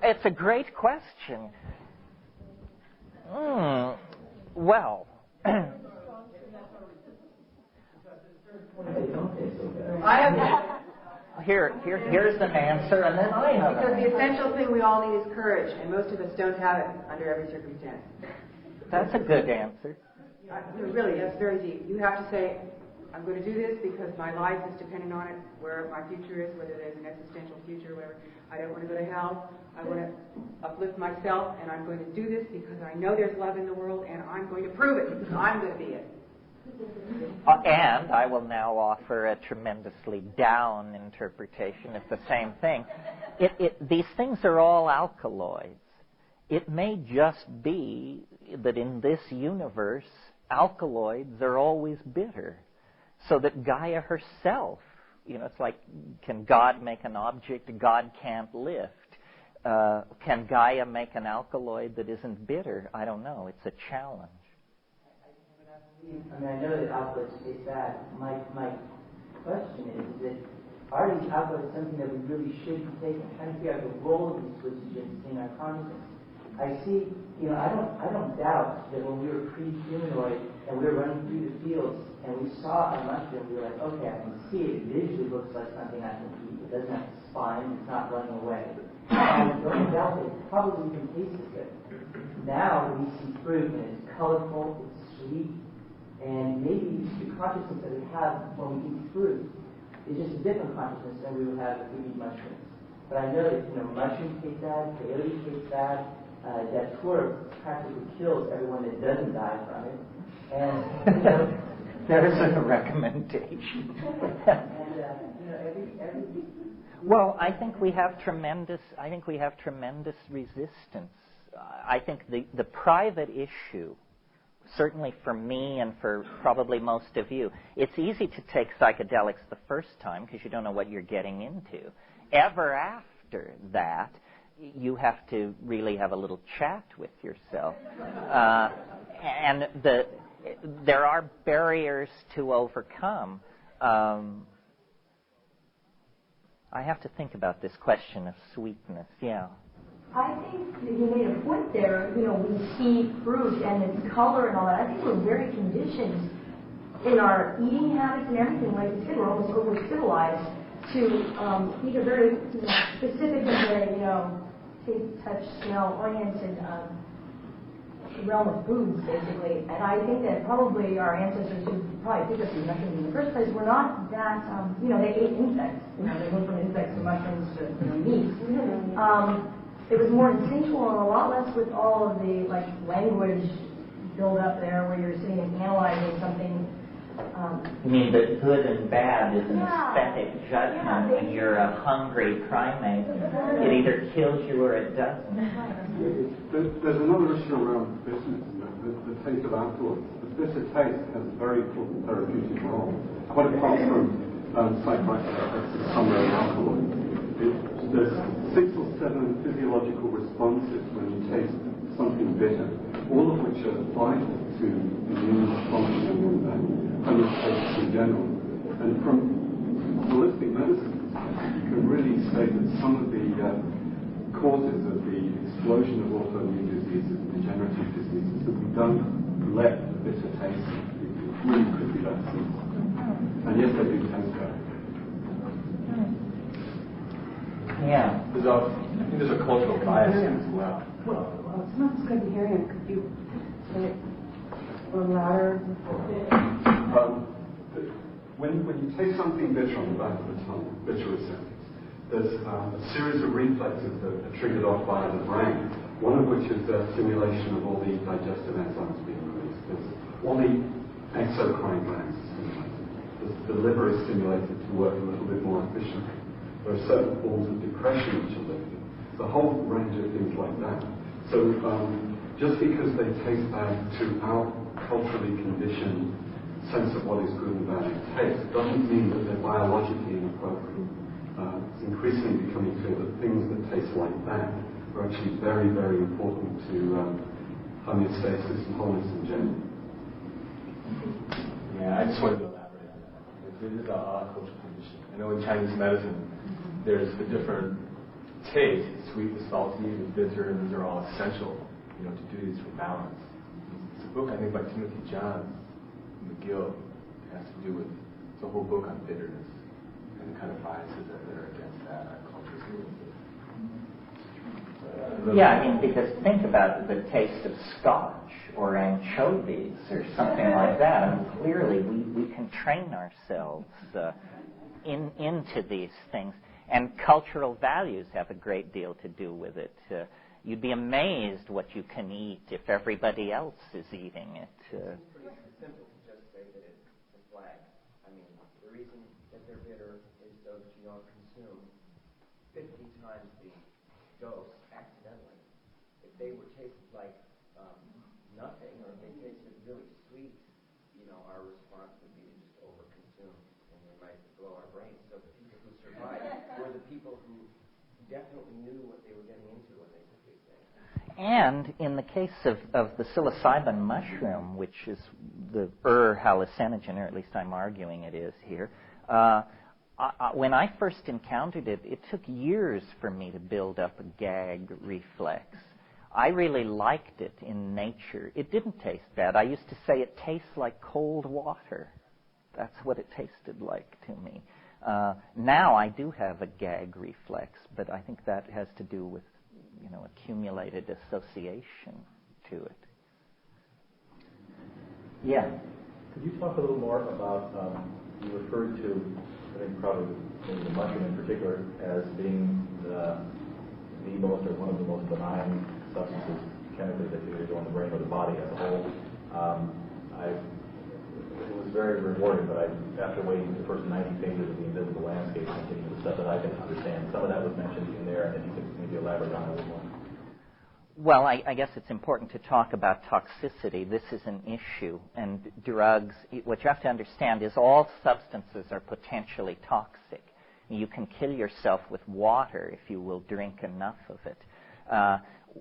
It's a great question. Well, here's an answer, and then I have Because the essential thing we all need is courage, and most of us don't have it under every circumstance. That's a good answer. Really, that's very deep. You have to say, I'm going to do this because my life is dependent on it, where my future is, whether there's an existential future, where I don't want to go to hell. I want to uplift myself, and I'm going to do this because I know there's love in the world, and I'm going to prove it because I'm going to be it. And I will now offer a tremendously down interpretation of the same thing. These things are all alkaloids. It may just be that in this universe, alkaloids are always bitter. So that Gaia herself, it's like, can God make an object God can't lift? Can Gaia make an alkaloid that isn't bitter? I don't know. It's a challenge. I know that alkaloids taste bad. My question is that are these alkaloids something that we really should be taking? I'm trying to figure out the role of these hallucinogens in our consciousness. I see, I don't doubt that when we were pre-humanoid and we were running through the fields and we saw a mushroom, we were like, okay, I can see it. It visually looks like something I can eat. It doesn't have spine. It's not running away. And don't doubt that it probably even tastes good. Now we see fruit and it's colorful, it's sweet, and maybe the consciousness that we have when we eat fruit is just a different consciousness than we would have if we eat mushrooms. But I know that mushrooms taste bad, peyote tastes bad. Datura practically kills everyone that doesn't die from it. And there's a recommendation. every well, I think we have tremendous resistance. I think the private issue, certainly for me and for probably most of you, it's easy to take psychedelics the first time because you don't know what you're getting into. Ever after that, you have to really have a little chat with yourself. And there are barriers to overcome. I have to think about this question of sweetness, yeah. I think that you made a point there, we see fruit and its color and all that. I think we're very conditioned in our eating habits and everything. Like you said, we're almost over-civilized to eat a very specific and very, taste, touch, smell-oriented realm of foods, basically. And I think that probably our ancestors who probably picked up these mushrooms in the first place were not that, they ate insects. They went from insects to mushrooms to meat. It was more instinctual and a lot less with all of the language build up there where you're sitting and analyzing something. You mean that good and bad is an aesthetic judgment when you're a hungry primate. It either kills you or it doesn't. There's another issue around bitterness, the taste of alkaloids. The bitter taste has a very important therapeutic role. Quite apart from psychoactive effects of some rare alkaloids. There's 6 or 7 physiological responses when you taste something bitter, all of which are vital to immune functioning and homeostasis in general. And from holistic medicine, you can really say that some of the causes of the explosion of autoimmune diseases and degenerative diseases that we don't let the bitter taste, it really could be that simple. And yes, they do taste better. Yeah. I think there's a cultural bias as well. Well, it's not so good hearing. Could you say it a little louder? When you taste something bitter on the back of the tongue, bitter receptors, there's a series of reflexes that are triggered off by the brain, one of which is the stimulation of all the digestive enzymes being released. There's all the exocrine glands are stimulated. The liver is stimulated to work a little bit more efficiently. There are certain forms of depression which are lifted. There's a whole range of things like that. So just because they taste bad to our culturally conditioned sense of what is good and bad in taste. It doesn't mean that they're biologically inappropriate. It's increasingly becoming clear that things that taste like that are actually very, very important to homeostasis and wholeness in general. Yeah, I just wanted to elaborate on that. This is a cultural condition. I know in Chinese medicine, there's the different tastes, the sweet, the salty, the bitter, and these are all essential, to do these for balance. It's a book, I think, by Timothy John McGill. It has to do with, it's a whole book on bitterness and the kind of biases that are against that our culture. Yeah, because think about the taste of scotch or anchovies or something like that. I mean, clearly, we can train ourselves into these things. And cultural values have a great deal to do with it. You'd be amazed what you can eat if everybody else is eating it. It's pretty simple to just say that it's a flag. I mean, the reason that they're bitter is so that you don't consume 50 times the dose accidentally. If they were tasted like nothing, or if they tasted really sweet, our response would be to just overconsume, and we might blow our brains. So the people who survived were the people who definitely knew what they were getting into when they took these things. And in the case of the psilocybin mushroom, which is the hallucinogen, or at least I'm arguing it is here, when I first encountered it, it took years for me to build up a gag reflex. I really liked it in nature. It didn't taste bad. I used to say it tastes like cold water. That's what it tasted like to me. Now I do have a gag reflex, but I think that has to do with, accumulated association to it. Yeah. Could you talk a little more about, you referred to, I think probably maybe the mushroom in particular, as being the most or one of the most benign substances chemically that can go in the brain or the body as a whole. It was very rewarding, but after waiting the first 90 pages of the Invisible Landscape and getting the stuff that I can understand, some of that was mentioned in there, and if you could maybe elaborate on it a little more. Well, I guess it's important to talk about toxicity. This is an issue, and drugs, what you have to understand is all substances are potentially toxic. You can kill yourself with water if you will drink enough of it.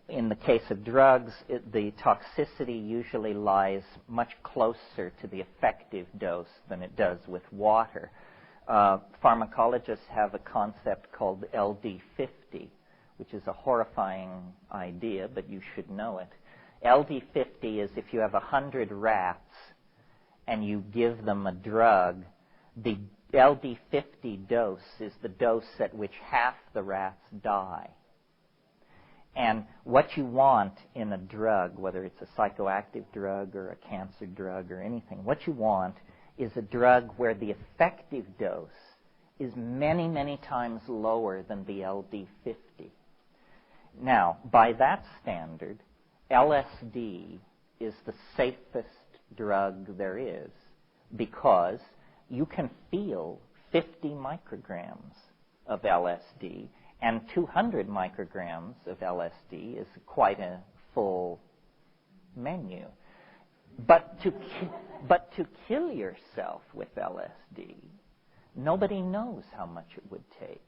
In the case of drugs, the toxicity usually lies much closer to the effective dose than it does with water. Pharmacologists have a concept called LD50, which is a horrifying idea, but you should know it. LD50 is if you have 100 rats and you give them a drug, the LD50 dose is the dose at which half the rats die. And what you want in a drug, whether it's a psychoactive drug or a cancer drug or anything, what you want is a drug where the effective dose is many, many times lower than the LD50. Now, by that standard, LSD is the safest drug there is because you can feel 50 micrograms of LSD, and 200 micrograms of LSD is quite a full menu. But to kill yourself with LSD, nobody knows how much it would take.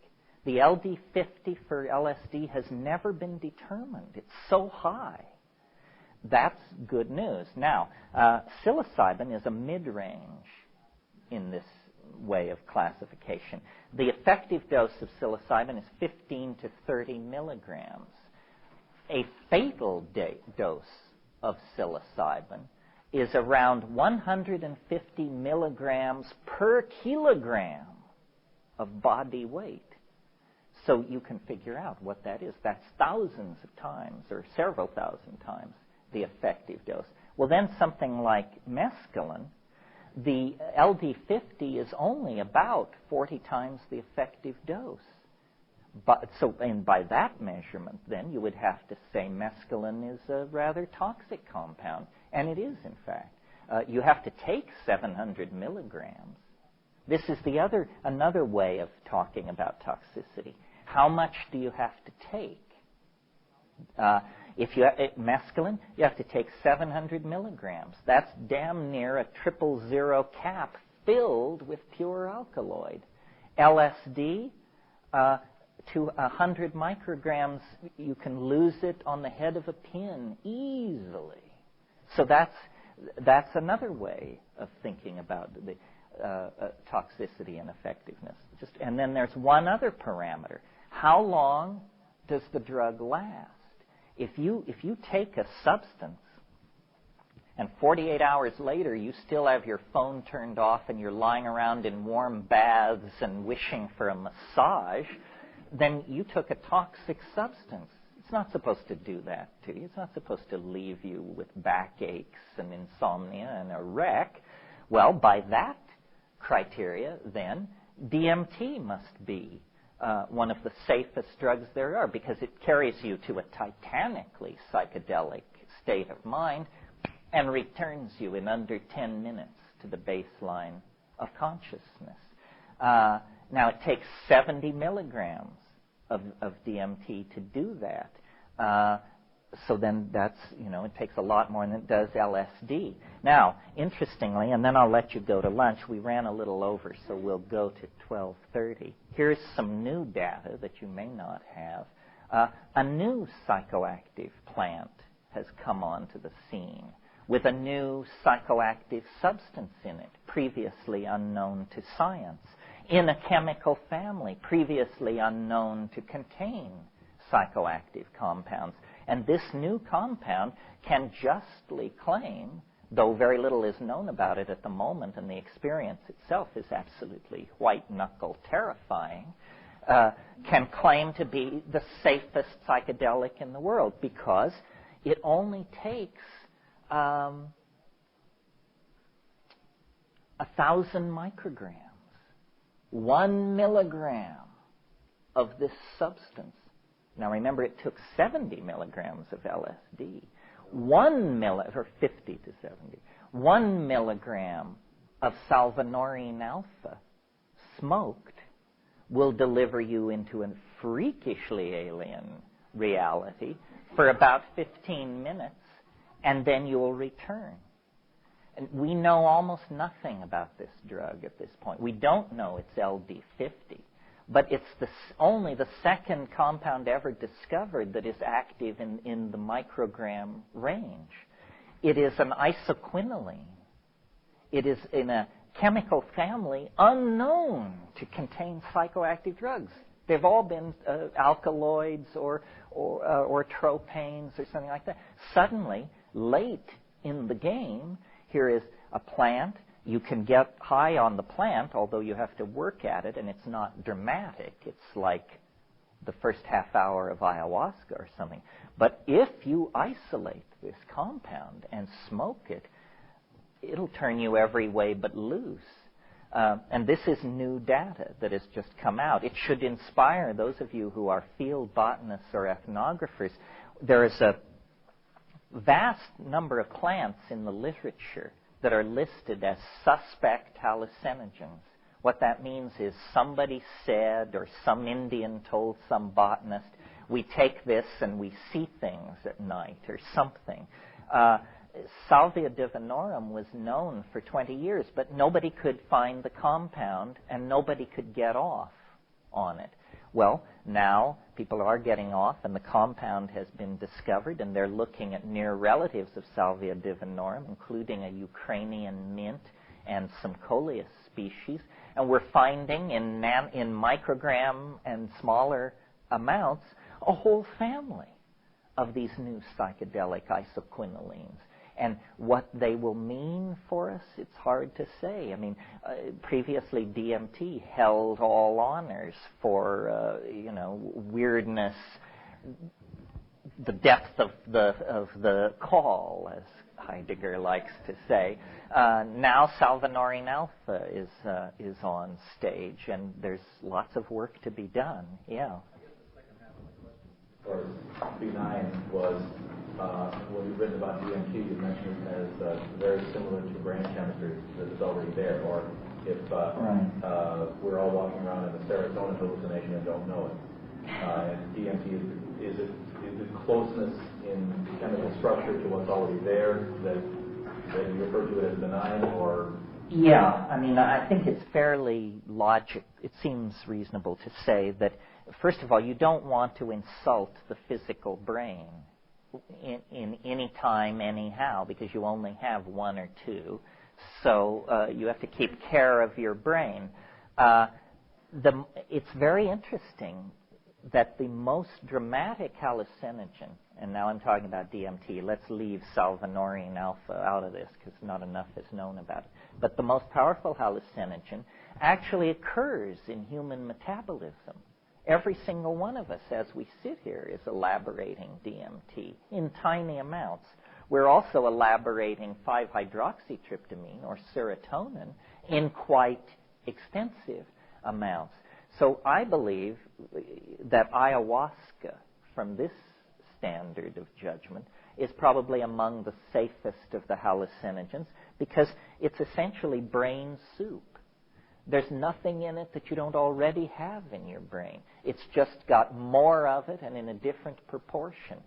The LD50 for LSD has never been determined. It's so high. That's good news. Now, psilocybin is a mid-range in this way of classification. The effective dose of psilocybin is 15 to 30 milligrams. A fatal dose of psilocybin is around 150 milligrams per kilogram of body weight. So you can figure out what that is. That's thousands of times or several thousand times the effective dose. Well, then something like mescaline, the LD50 is only about 40 times the effective dose. And by that measurement, then, you would have to say mescaline is a rather toxic compound. And it is, in fact. You have to take 700 milligrams. This is another way of talking about toxicity. How much do you have to take? If you mescaline, you have to take 700 milligrams. That's damn near a 000 cap filled with pure alkaloid. LSD, to 100 micrograms, you can lose it on the head of a pin easily. So that's another way of thinking about the toxicity and effectiveness. And then there's one other parameter. How long does the drug last? If you take a substance and 48 hours later you still have your phone turned off and you're lying around in warm baths and wishing for a massage, then you took a toxic substance. It's not supposed to do that to you. It's not supposed to leave you with backaches and insomnia and a wreck. Well, by that criteria, then, DMT must be one of the safest drugs there are, because it carries you to a titanically psychedelic state of mind and returns you in under 10 minutes to the baseline of consciousness. Now, it takes 70 milligrams of DMT to do that. So then that's, it takes a lot more than it does LSD. Now, interestingly, and then I'll let you go to lunch, we ran a little over, so we'll go to 12:30. Here's some new data that you may not have. A new psychoactive plant has come onto the scene with a new psychoactive substance in it, previously unknown to science, in a chemical family previously unknown to contain psychoactive compounds. And this new compound can justly claim, though very little is known about it at the moment, and the experience itself is absolutely white-knuckle terrifying, can claim to be the safest psychedelic in the world, because it only takes 1,000 micrograms, 1 milligram of this substance. Now remember, it took 70 milligrams of LSD. 50 to 70. 1 milligram of salvinorin alpha smoked will deliver you into a freakishly alien reality for about 15 minutes, and then you will return. And we know almost nothing about this drug at this point. We don't know it's LD50. But it's only the second compound ever discovered that is active in the microgram range. It is an isoquinoline. It is in a chemical family unknown to contain psychoactive drugs. They've all been alkaloids or tropanes or something like that. Suddenly, late in the game, here is a plant. You can get high on the plant, although you have to work at it, and it's not dramatic. It's like the first half hour of ayahuasca or something. But if you isolate this compound and smoke it, it'll turn you every way but loose. And this is new data that has just come out. It should inspire those of you who are field botanists or ethnographers. There is a vast number of plants in the literature that are listed as suspect hallucinogens. What that means is somebody said, or some Indian told some botanist, we take this and we see things at night, or something. Salvia divinorum was known for 20 years, but nobody could find the compound, and nobody could get off on it. Well, now people are getting off, and the compound has been discovered, and they're looking at near relatives of Salvia divinorum, including a Ukrainian mint and some coleus species. And we're finding in microgram and smaller amounts a whole family of these new psychedelic isoquinolines. And what they will mean for us, it's hard to say. I mean, previously DMT held all honors for, weirdness, the depth of the call, as Heidegger likes to say. Now salvinorin alpha is on stage, and there's lots of work to be done. Yeah. Or B9 was, when you've written about DMT, you mentioned it as very similar to brain chemistry that is already there. Or if we're all walking around in a serotonin hallucination and don't know it. And DMT is the closeness in the chemical structure to what's already there that you refer to it as benign, or? Yeah, I mean, I think it's fairly logic. It seems reasonable to say that, first of all, you don't want to insult the physical brain in any time, anyhow, because you only have one or two. So you have to keep care of your brain. It's very interesting that the most dramatic hallucinogen, and now I'm talking about DMT, let's leave salvinorin alpha out of this because not enough is known about it, but the most powerful hallucinogen actually occurs in human metabolism. Every single one of us, as we sit here, is elaborating DMT in tiny amounts. We're also elaborating 5-hydroxytryptamine, or serotonin, in quite extensive amounts. So I believe that ayahuasca, from this standard of judgment, is probably among the safest of the hallucinogens because it's essentially brain soup. There's nothing in it that you don't already have in your brain. It's just got more of it and in a different proportion.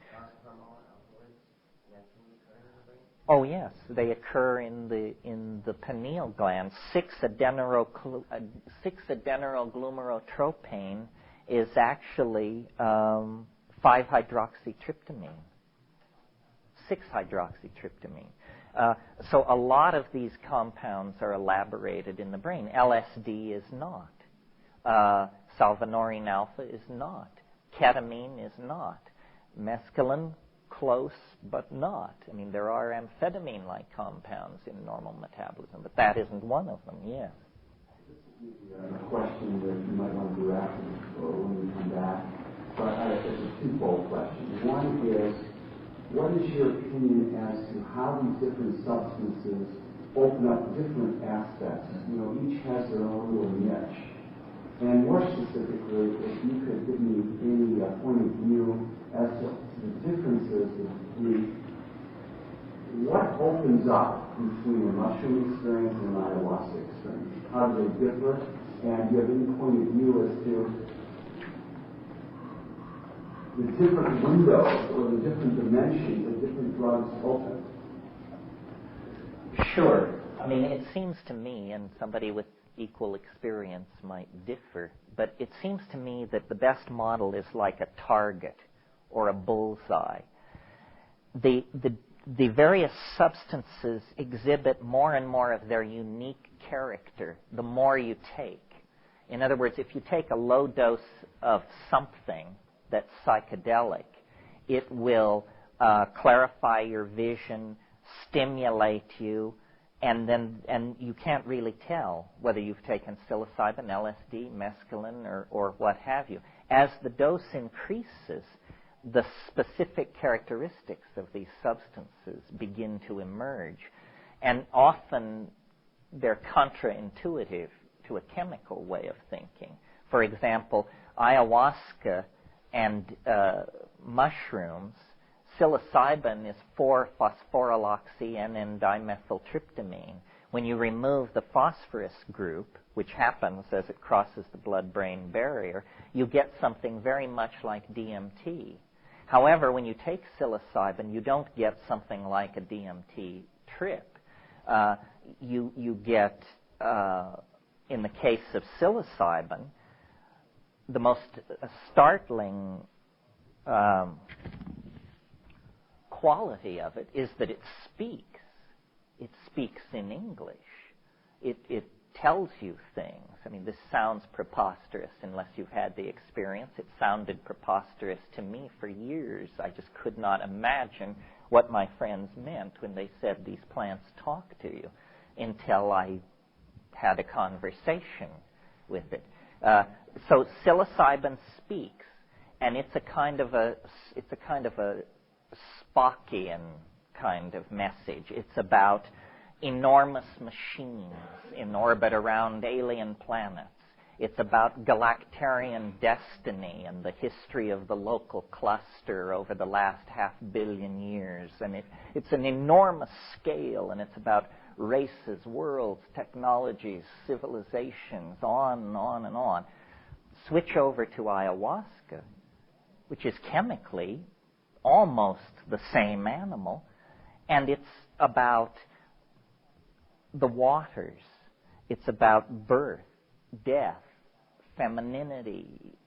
Oh yes, they occur in the pineal gland. 6-adenyl-glumerotropane is actually 5-hydroxytryptamine. 6-hydroxytryptamine. So a lot of these compounds are elaborated in the brain. LSD is not. Salvinorin alpha is not. Ketamine is not. Mescaline, close, but not. I mean, there are amphetamine-like compounds in normal metabolism, but that isn't one of them, yes. This is a question that you might want to do after or when we come back. But it's a twofold question. One is, what is your opinion as to how these different substances open up different aspects? You know, each has their own little niche. And more specifically, if you could give me any point of view as to the differences between what opens up between a mushroom experience and an ayahuasca experience. How do they differ? And do you have any point of view as to the different windows or the different dimensions that different drugs open? Sure. I mean, it seems to me, and somebody with equal experience might differ, but it seems to me that the best model is like a target or a bullseye. The various substances exhibit more and more of their unique character the more you take. In other words, if you take a low dose of something that's psychedelic, it will clarify your vision, stimulate you, and you can't really tell whether you've taken psilocybin, LSD, mescaline, or what have you. As the dose increases, the specific characteristics of these substances begin to emerge, and often they're contraintuitive to a chemical way of thinking. For example, ayahuasca and mushrooms, psilocybin is 4-phosphoryloxy-N-dimethyltryptamine. When you remove the phosphorus group, which happens as it crosses the blood-brain barrier, you get something very much like DMT. However, when you take psilocybin, you don't get something like a DMT trip. You get, in the case of psilocybin, the most startling quality of it is that it speaks. It speaks in English. It tells you things. I mean, this sounds preposterous unless you've had the experience. It sounded preposterous to me for years. I just could not imagine what my friends meant when they said these plants talk to you until I had a conversation with it. So psilocybin speaks, and it's a kind of a Spockian kind of message. It's about enormous machines in orbit around alien planets. It's about galactarian destiny and the history of the local cluster over the last 500 million years. And it's an enormous scale, and it's about races, worlds, technologies, civilizations, on and on and on. Switch over to ayahuasca, which is chemically almost the same animal, and it's about the waters. It's about birth, death, femininity,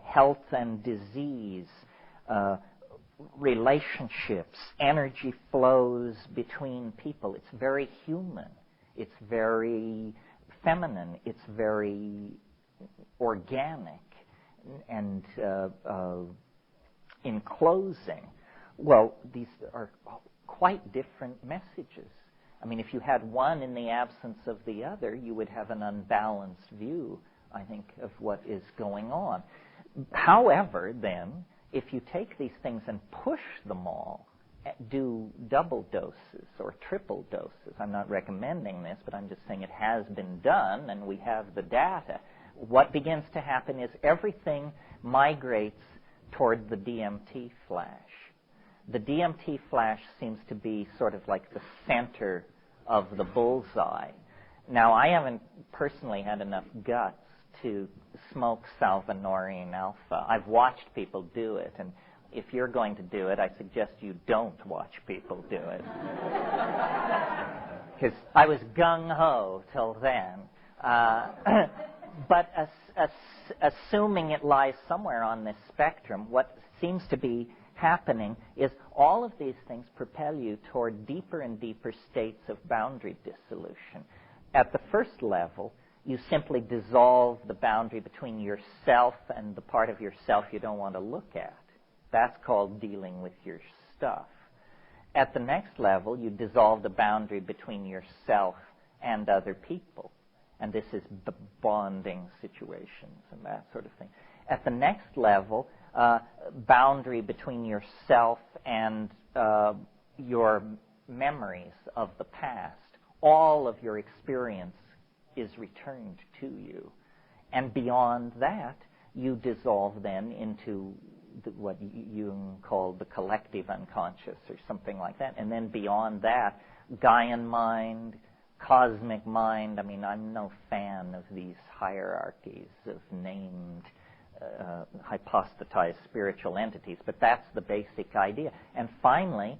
health and disease, relationships, energy flows between people. It's very human. It's very feminine. It's very organic. And in closing, well, these are quite different messages. I mean, if you had one in the absence of the other, you would have an unbalanced view, I think, of what is going on. However, then, if you take these things and push them all, do double doses or triple doses, I'm not recommending this, but I'm just saying it has been done and we have the data, what begins to happen is everything migrates toward the DMT flash. The DMT flash seems to be sort of like the center of the bullseye. Now, I haven't personally had enough guts to smoke salvinorin alpha. I've watched people do it, and if you're going to do it, I suggest you don't watch people do it. Because I was gung-ho till then. But assuming it lies somewhere on this spectrum, what seems to be happening is all of these things propel you toward deeper and deeper states of boundary dissolution. At the first level, you simply dissolve the boundary between yourself and the part of yourself you don't want to look at. That's called dealing with your stuff. At the next level, you dissolve the boundary between yourself and other people. And this is bonding situations and that sort of thing. At the next level, boundary between yourself and your memories of the past. All of your experience is returned to you. And beyond that, you dissolve then into what Jung called the collective unconscious or something like that. And then beyond that, Gaian mind, cosmic mind. I mean, I'm no fan of these hierarchies of named, hypostatized spiritual entities, but that's the basic idea. And finally,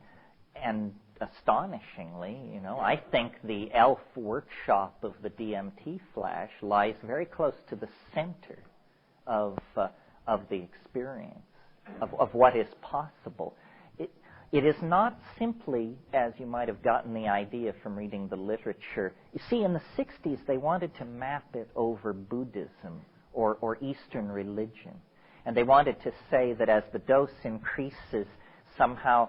and astonishingly, I think the elf workshop of the DMT flash lies very close to the center of the experience, of what is possible. It is not simply, as you might have gotten the idea from reading the literature. You see, in the 60s, they wanted to map it over Buddhism or Eastern religion. And they wanted to say that as the dose increases, somehow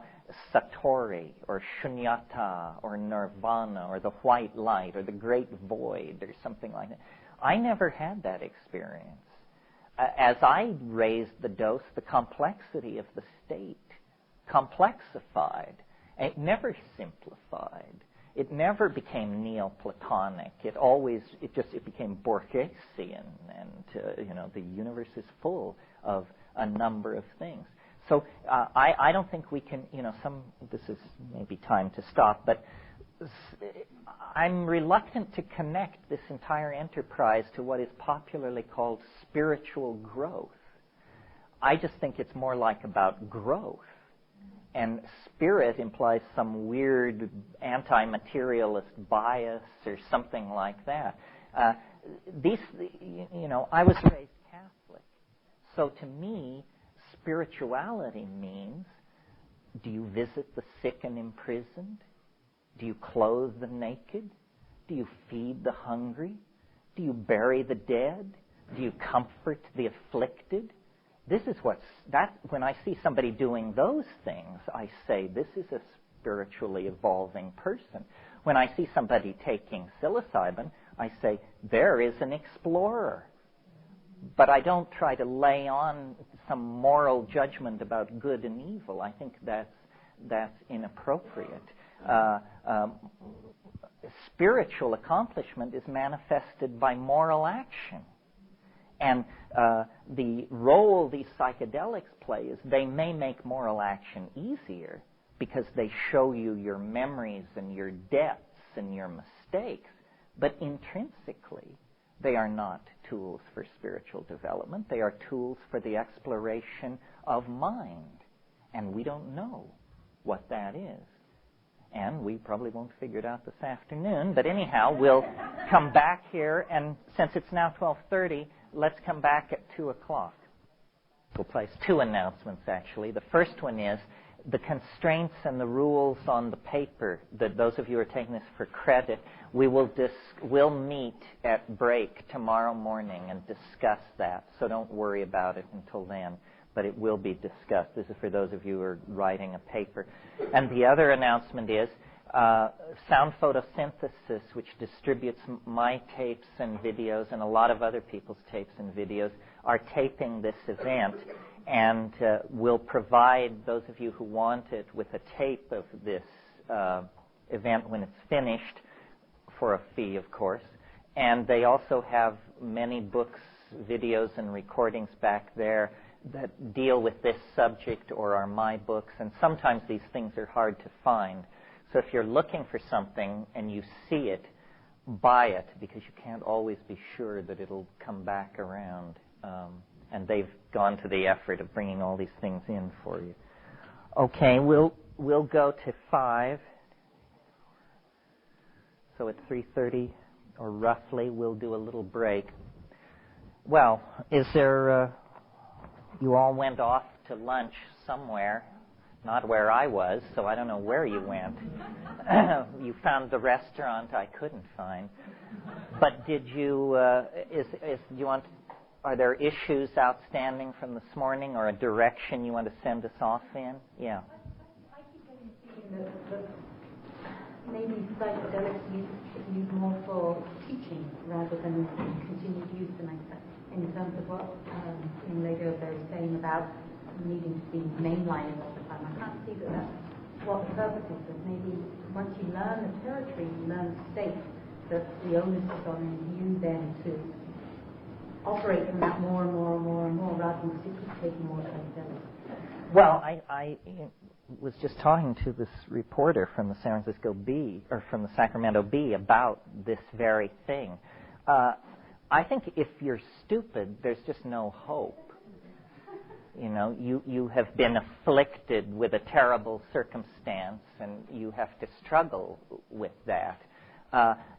Satori or Shunyata or Nirvana or the white light or the great void or something like that. I never had that experience. As I raised the dose, the complexity of the state complexified. It never simplified. It never became Neoplatonic. It became Borgesian, and the universe is full of a number of things. So I don't think we can, this is maybe time to stop, but I'm reluctant to connect this entire enterprise to what is popularly called spiritual growth. I just think it's more like about growth. And spirit implies some weird anti-materialist bias or something like that. I was raised Catholic. So to me, spirituality means, do you visit the sick and imprisoned? Do you clothe the naked? Do you feed the hungry? Do you bury the dead? Do you comfort the afflicted? This is when I see somebody doing those things, I say, this is a spiritually evolving person. When I see somebody taking psilocybin, I say, there is an explorer. But I don't try to lay on some moral judgment about good and evil. I think that's inappropriate. Spiritual accomplishment is manifested by moral action. And the role these psychedelics play is they may make moral action easier because they show you your memories and your debts and your mistakes, but intrinsically they are not tools for spiritual development. They are tools for the exploration of mind. And we don't know what that is. And we probably won't figure it out this afternoon. But anyhow, we'll come back here, and since it's now 12:30, let's come back at 2 o'clock. We'll place 2 announcements, actually. The first one is the constraints and the rules on the paper, that those of you who are taking this for credit, we'll meet at break tomorrow morning and discuss that. So don't worry about it until then, but it will be discussed. This is for those of you who are writing a paper. And the other announcement is Sound Photosynthesis, which distributes my tapes and videos and a lot of other people's tapes and videos, are taping this event. And we'll provide those of you who want it with a tape of this event when it's finished, for a fee, of course. And they also have many books, videos, and recordings back there that deal with this subject or are my books. And sometimes these things are hard to find. So if you're looking for something and you see it, buy it, because you can't always be sure that it'll come back around. And they've gone to the effort of bringing all these things in for you. Okay, we'll go to 5. So at 3:30, or roughly, we'll do a little break. Well, is there... you all went off to lunch somewhere, not where I was, so I don't know where you went. You found the restaurant I couldn't find. But did you... Are there issues outstanding from this morning, or a direction you want to send us off in? Yeah. I keep getting the feeling that maybe psychedelics used more for teaching rather than continued use in terms of what in radio they're saying about needing to be mainlining all the time. I can't see that that's what the purpose is. But maybe once you learn the territory, you learn the state, that the onus is on you then to operate from that more and more and more and more, rather than keep taking more psychedelics. Well, I was just talking to this reporter from the San Francisco Bee, or from the Sacramento Bee, about this very thing. I think if you're stupid, there's just no hope. You know, you have been afflicted with a terrible circumstance, and you have to struggle with that.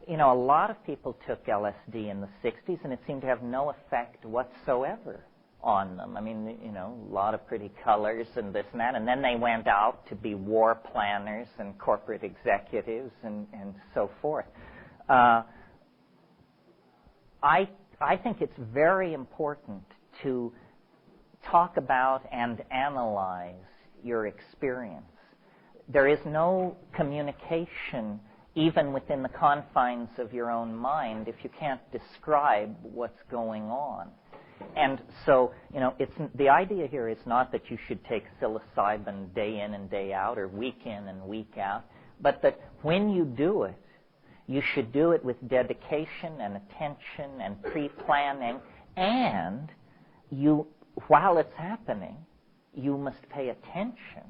You know, a lot of people took LSD in the 60s, and it seemed to have no effect whatsoever on them. I mean, you know, a lot of pretty colors and this and that, and then they went out to be war planners and corporate executives and so forth. I think it's very important to talk about and analyze your experience. There is no communication even within the confines of your own mind if you can't describe what's going on. And so, you know, the idea here is not that you should take psilocybin day in and day out, or week in and week out, but that when you do it, you should do it with dedication and attention and pre-planning, and while it's happening, you must pay attention,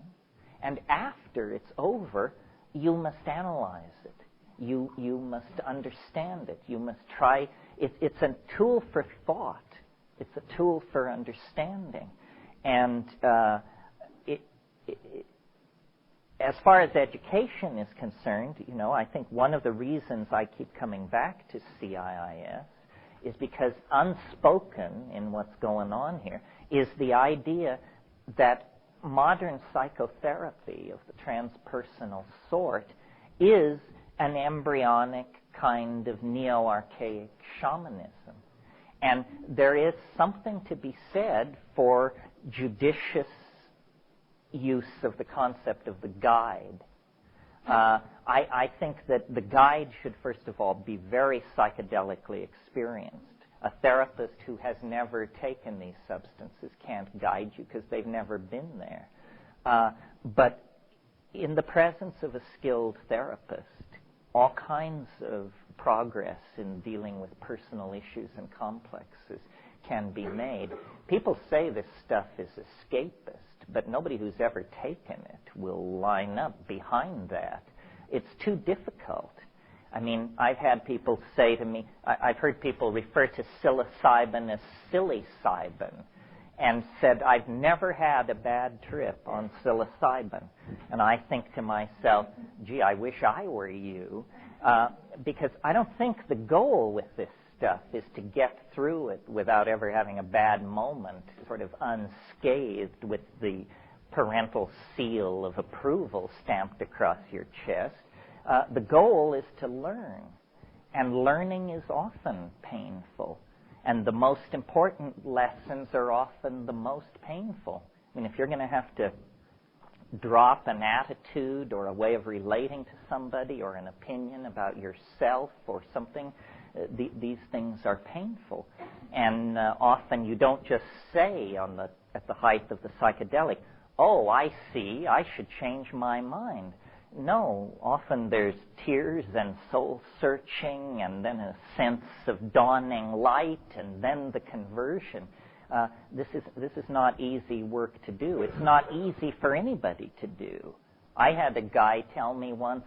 and after it's over, you must analyze it. You must understand it. You must try. It's a tool for thought. It's a tool for understanding. And as far as education is concerned, you know, I think one of the reasons I keep coming back to CIIS is because unspoken in what's going on here is the idea that modern psychotherapy of the transpersonal sort is an embryonic kind of neo-archaic shamanism. And there is something to be said for judicious use of the concept of the guide. I think that the guide should, first of all, be very psychedelically experienced. A therapist who has never taken these substances can't guide you because they've never been there. But in the presence of a skilled therapist, all kinds of progress in dealing with personal issues and complexes can be made. People say this stuff is escapist, but nobody who's ever taken it will line up behind that. It's too difficult. I mean, I've had people say to me, I've heard people refer to psilocybin as silly-cybin, and said, I've never had a bad trip on psilocybin. And I think to myself, gee, I wish I were you, because I don't think the goal with this stuff is to get through it without ever having a bad moment, sort of unscathed with the parental seal of approval stamped across your chest. The goal is to learn, and learning is often painful. And the most important lessons are often the most painful. I mean, if you're going to have to drop an attitude or a way of relating to somebody or an opinion about yourself or something, these things are painful. And often you don't just say at the height of the psychedelic, oh, I see, I should change my mind. No, often there's tears and soul-searching and then a sense of dawning light and then the conversion. This is not easy work to do. It's not easy for anybody to do. I had a guy tell me once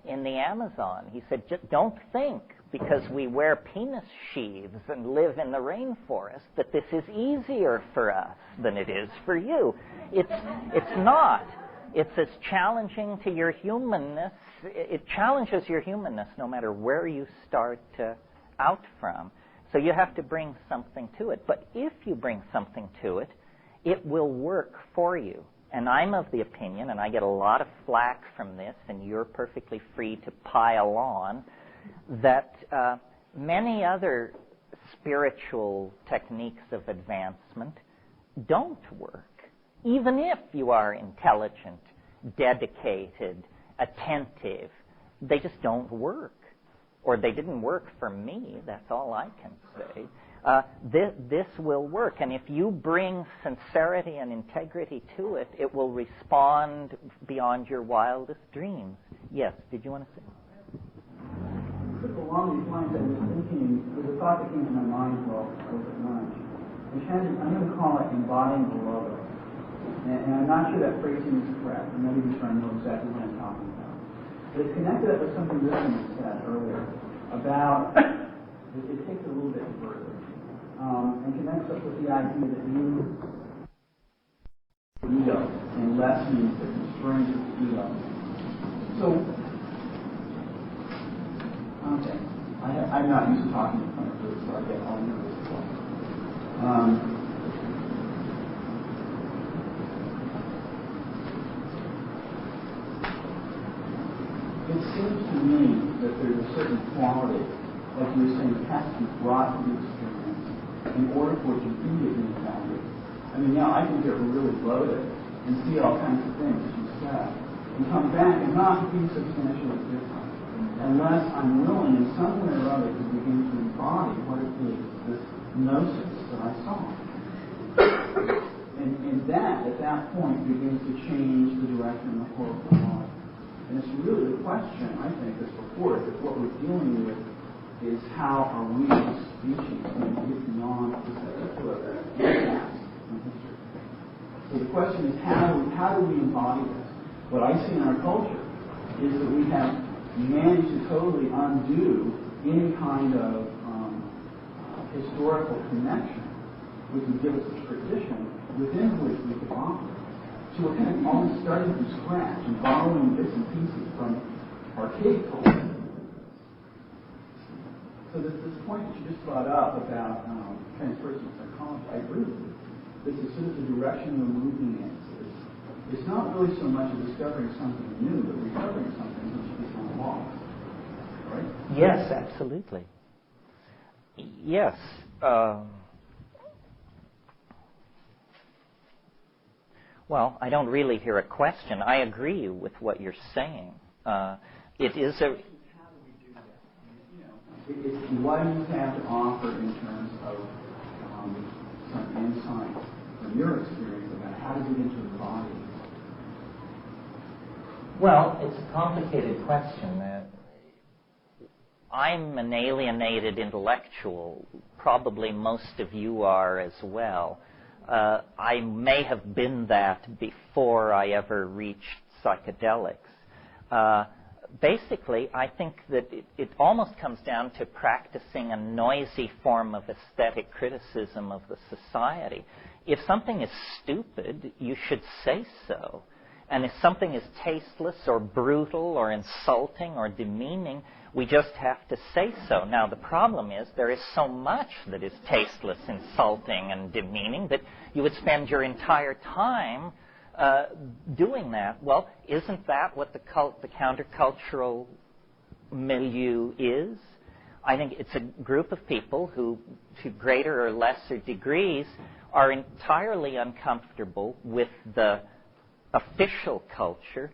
in the Amazon, he said, just don't think because we wear penis sheaths and live in the rainforest that this is easier for us than it is for you. It's not. It's as challenging to your humanness. It challenges your humanness no matter where you start out from. So you have to bring something to it. But if you bring something to it, it will work for you. And I'm of the opinion, and I get a lot of flack from this, and you're perfectly free to pile on, that many other spiritual techniques of advancement don't work. Even if you are intelligent, dedicated, attentive, they just don't work. Or they didn't work for me, that's all I can say. This will work, and if you bring sincerity and integrity to it, it will respond beyond your wildest dreams. Yes, did you want to say? Sort of along these lines, I was thinking, there's a thought that came to my mind while I was at lunch, which has, I'm going to call it embodying the logos. And I'm not sure that phrasing is correct. I'm not even sure I know exactly what I'm talking about. But it's connected up with something Richard said earlier about, it takes it a little bit further, and connects up with the idea that ego and less means the constraints of the ego. So, okay, I'm not used to talking in front of groups, so I get all nervous as well. It seems to me that there's a certain quality, like you were saying, that has to be brought to the experience in order for it to be an encounter. I mean, yeah, I can get really loaded and see all kinds of things, as you said, and come back and not be substantially different, unless I'm willing in some way or other to begin to embody what it is, this gnosis that I saw. And that, at that point, begins to change the direction of the whole life. And it's really the question, I think, that's before us, that what we're dealing with is how are we as a species going to get beyond this particular impact in history. So the question is, how do we embody this? What I see in our culture is that we have managed to totally undo any kind of historical connection which would give us a tradition within which we could operate. So we're kind of almost starting from scratch and borrowing bits and pieces from archaic culture. So this point that you just brought up about transpersonal psychology, I agree with you. This is sort of the direction we're moving in. It's not really so much a discovering something new, but recovering something which is not lost. Right? Yes, absolutely. Yes. Well, I don't really hear a question. I agree with what you're saying. It is a... It's what do you have to offer in terms of some insight from your experience about how to get into the body? Well, it's a complicated question. I'm an alienated intellectual. Probably most of you are as well. I may have been that before I ever reached psychedelics. Basically, I think that it almost comes down to practicing a noisy form of aesthetic criticism of the society. if something is stupid, you should say so. And if something is tasteless or brutal or insulting or demeaning, we just have to say so. Now, the problem is there is so much that is tasteless, insulting, and demeaning that you would spend your entire time doing that. Well, isn't that what the countercultural milieu is? I think it's a group of people who, to greater or lesser degrees, are entirely uncomfortable with the official culture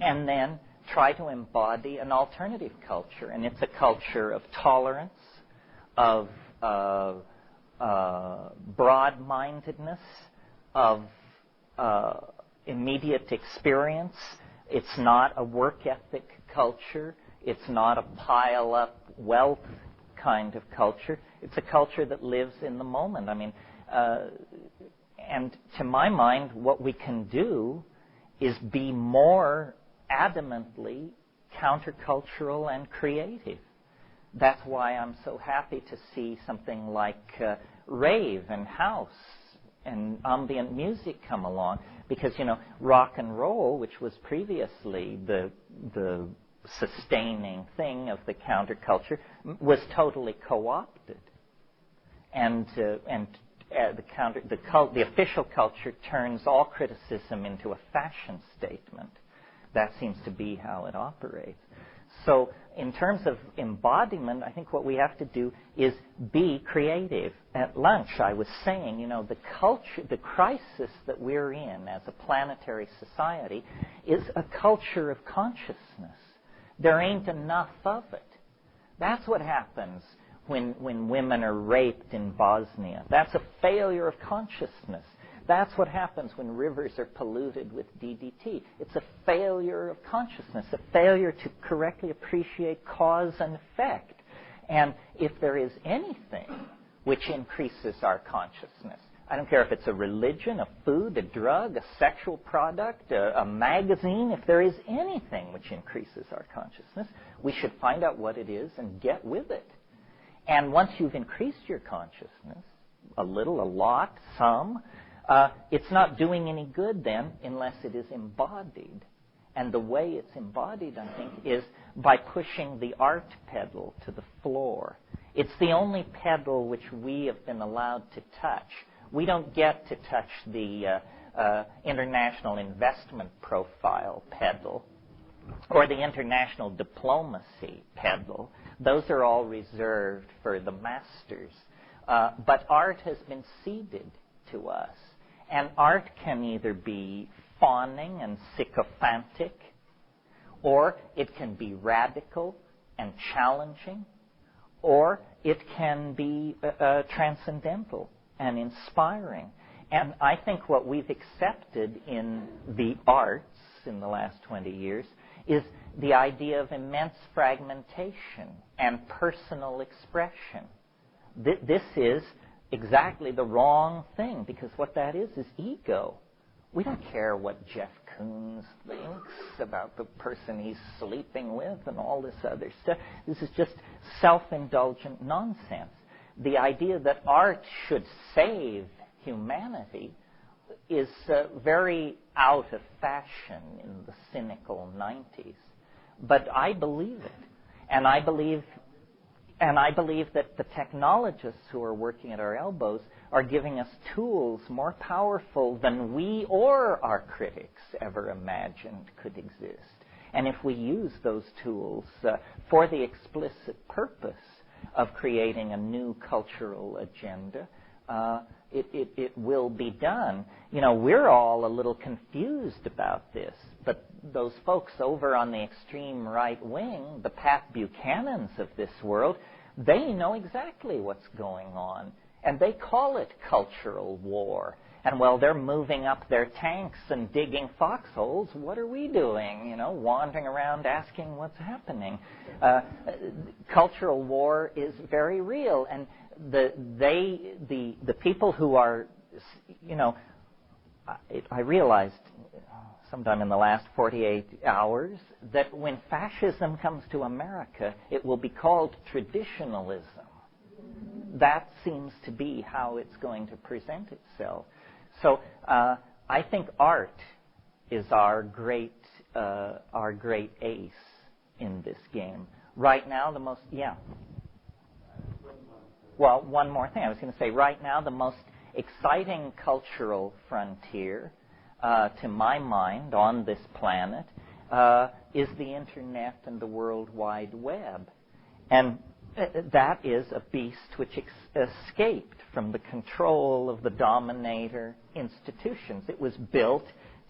and then try to embody an alternative culture. And it's a culture of tolerance, of broad-mindedness, of immediate experience. It's not a work ethic culture. It's not a pile-up wealth kind of culture. It's a culture that lives in the moment. I mean, and to my mind, what we can do is be more adamantly countercultural and creative. That's why I'm so happy to see something like rave and house and ambient music come along, because, you know, rock and roll, which was previously the sustaining thing of the counterculture, was totally co-opted, and the official culture turns all criticism into a fashion statement. That seems to be how it operates. So in terms of embodiment, I think what we have to do is be creative. At lunch, I was saying, you know, the crisis that we're in as a planetary society is a culture of consciousness. There ain't enough of it. That's what happens when women are raped in Bosnia. That's a failure of consciousness. That's what happens when rivers are polluted with DDT. It's a failure of consciousness, a failure to correctly appreciate cause and effect. And if there is anything which increases our consciousness, I don't care if it's a religion, a food, a drug, a sexual product, a magazine, if there is anything which increases our consciousness, we should find out what it is and get with it. And once you've increased your consciousness, a little, a lot, some, it's not doing any good then unless it is embodied. And the way it's embodied, I think, is by pushing the art pedal to the floor. It's the only pedal which we have been allowed to touch. We don't get to touch the international investment profile pedal or the international diplomacy pedal. Those are all reserved for the masters. But art has been ceded to us. And art can either be fawning and sycophantic, or it can be radical and challenging, or it can be transcendental and inspiring. And I think what we've accepted in the arts in the last 20 years is the idea of immense fragmentation and personal expression. This is exactly the wrong thing, because what that is ego. We don't care what Jeff Koons thinks about the person he's sleeping with and all this other stuff. This is just self-indulgent nonsense. The idea that art should save humanity is very out of fashion in the cynical 90s. But I believe it. And I believe that the technologists who are working at our elbows are giving us tools more powerful than we or our critics ever imagined could exist. And if we use those tools for the explicit purpose of creating a new cultural agenda, it will be done. You know, we're all a little confused about this, but those folks over on the extreme right wing, the Pat Buchanans of this world, they know exactly what's going on, and they call it cultural war. And while they're moving up their tanks and digging foxholes, what are we doing? You know, wandering around asking what's happening. Cultural war is very real, and the people who are, you know, I realized sometime in the last 48 hours that when fascism comes to America, it will be called traditionalism. That seems to be how it's going to present itself. So I think art is our great ace in this game. Right now, Well, one more thing. I was going to say, right now, the most exciting cultural frontier, to my mind, on this planet, is the Internet and the World Wide Web. And that is a beast which escaped from the control of the dominator institutions. It was built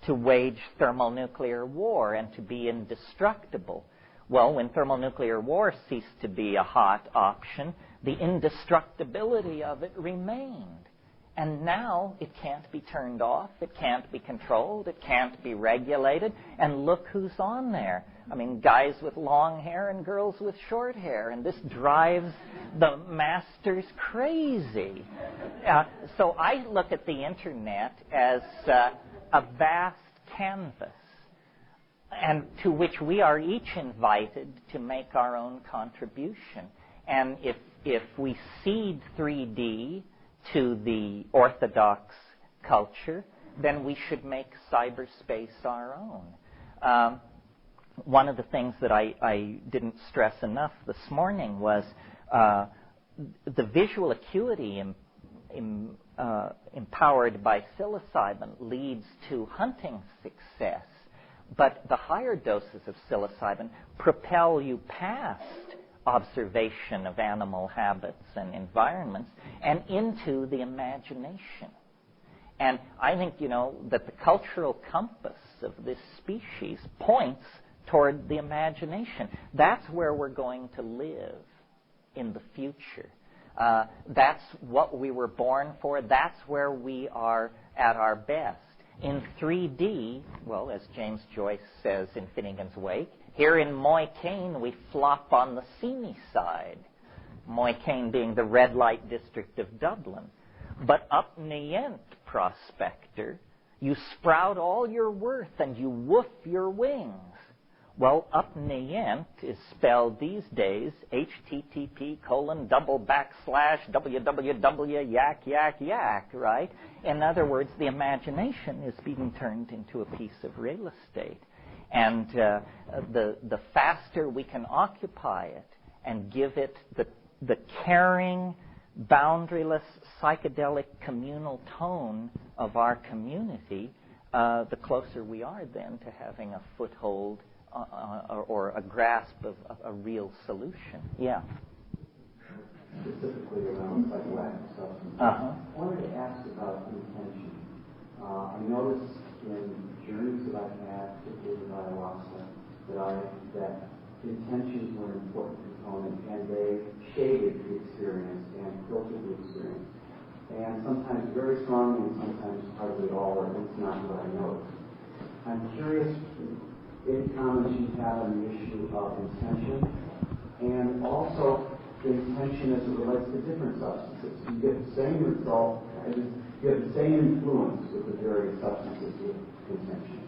to wage thermonuclear war and to be indestructible. Well, when thermonuclear war ceased to be a hot option, the indestructibility of it remained. And now it can't be turned off, it can't be controlled, it can't be regulated, and look who's on there. I mean, guys with long hair and girls with short hair, and this drives the masters crazy. So I look at the Internet as a vast canvas, and to which we are each invited to make our own contribution. And if we cede 3D to the orthodox culture, then we should make cyberspace our own. One of the things that I didn't stress enough this morning was the visual acuity empowered by psilocybin leads to hunting success, but the higher doses of psilocybin propel you past observation of animal habits and environments and into the imagination. And I think, that the cultural compass of this species points toward the imagination. That's where we're going to live in the future. That's what we were born for. That's where we are at our best. In 3D, well, as James Joyce says in Finnegan's Wake, here in Moycane, we flop on the seamy side, Moycane being the red light district of Dublin. But up Nient, prospector, you sprout all your worth and you woof your wings. Well, up Nient is spelled these days http://www yak yak yak, right? In other words, the imagination is being turned into a piece of real estate. And the faster we can occupy it and give it the caring, boundaryless, psychedelic, communal tone of our community, the closer we are then to having a foothold or a grasp of a real solution. Yeah. Specifically around psychoactive substances. I wanted to ask about intention. I noticed in journeys that I've had, particularly with ayahuasca, that intentions were an important component, and they shaded the experience and filtered the experience. And sometimes very strongly, and sometimes hardly at all, or at least not what I noticed. I'm curious any comments you have on the issue of intention, and also the intention as it relates to different substances. You get the same result, you have the same influence with the various substances with intention.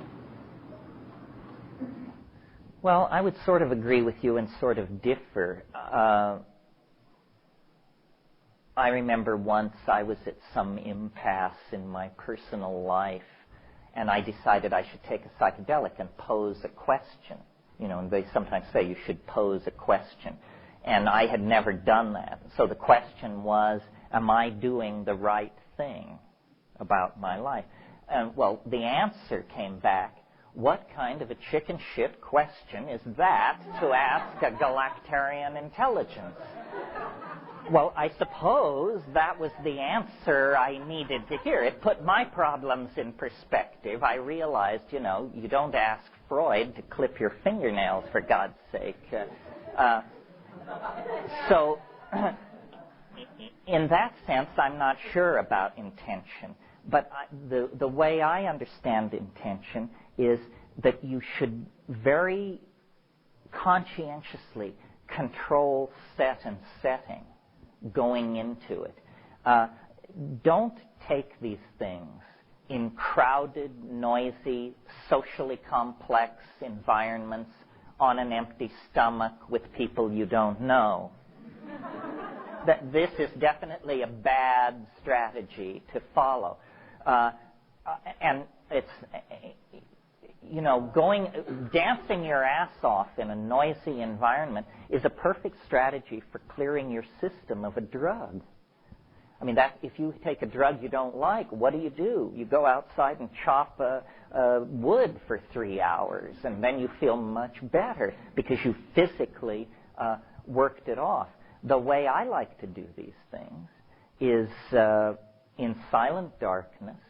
Well, I would sort of agree with you and sort of differ. I remember once I was at some impasse in my personal life, and I decided I should take a psychedelic and pose a question. And they sometimes say you should pose a question. And I had never done that. So the question was, am I doing the right thing about my life? And, well, the answer came back, what kind of a chicken shit question is that to ask a galactarian intelligence? Well, I suppose that was the answer I needed to hear. It put my problems in perspective. I realized, you don't ask Freud to clip your fingernails, for God's sake. So, in that sense, I'm not sure about intention. But the way I understand intention is that you should very conscientiously control set and setting going into it. Don't take these things in crowded, noisy, socially complex environments on an empty stomach with people you don't know. That this is definitely a bad strategy to follow. and it's, dancing your ass off in a noisy environment is a perfect strategy for clearing your system of a drug. I mean, if you take a drug you don't like, what do? You go outside and chop wood for 3 hours, and then you feel much better because you physically worked it off. The way I like to do these things is in silent darkness,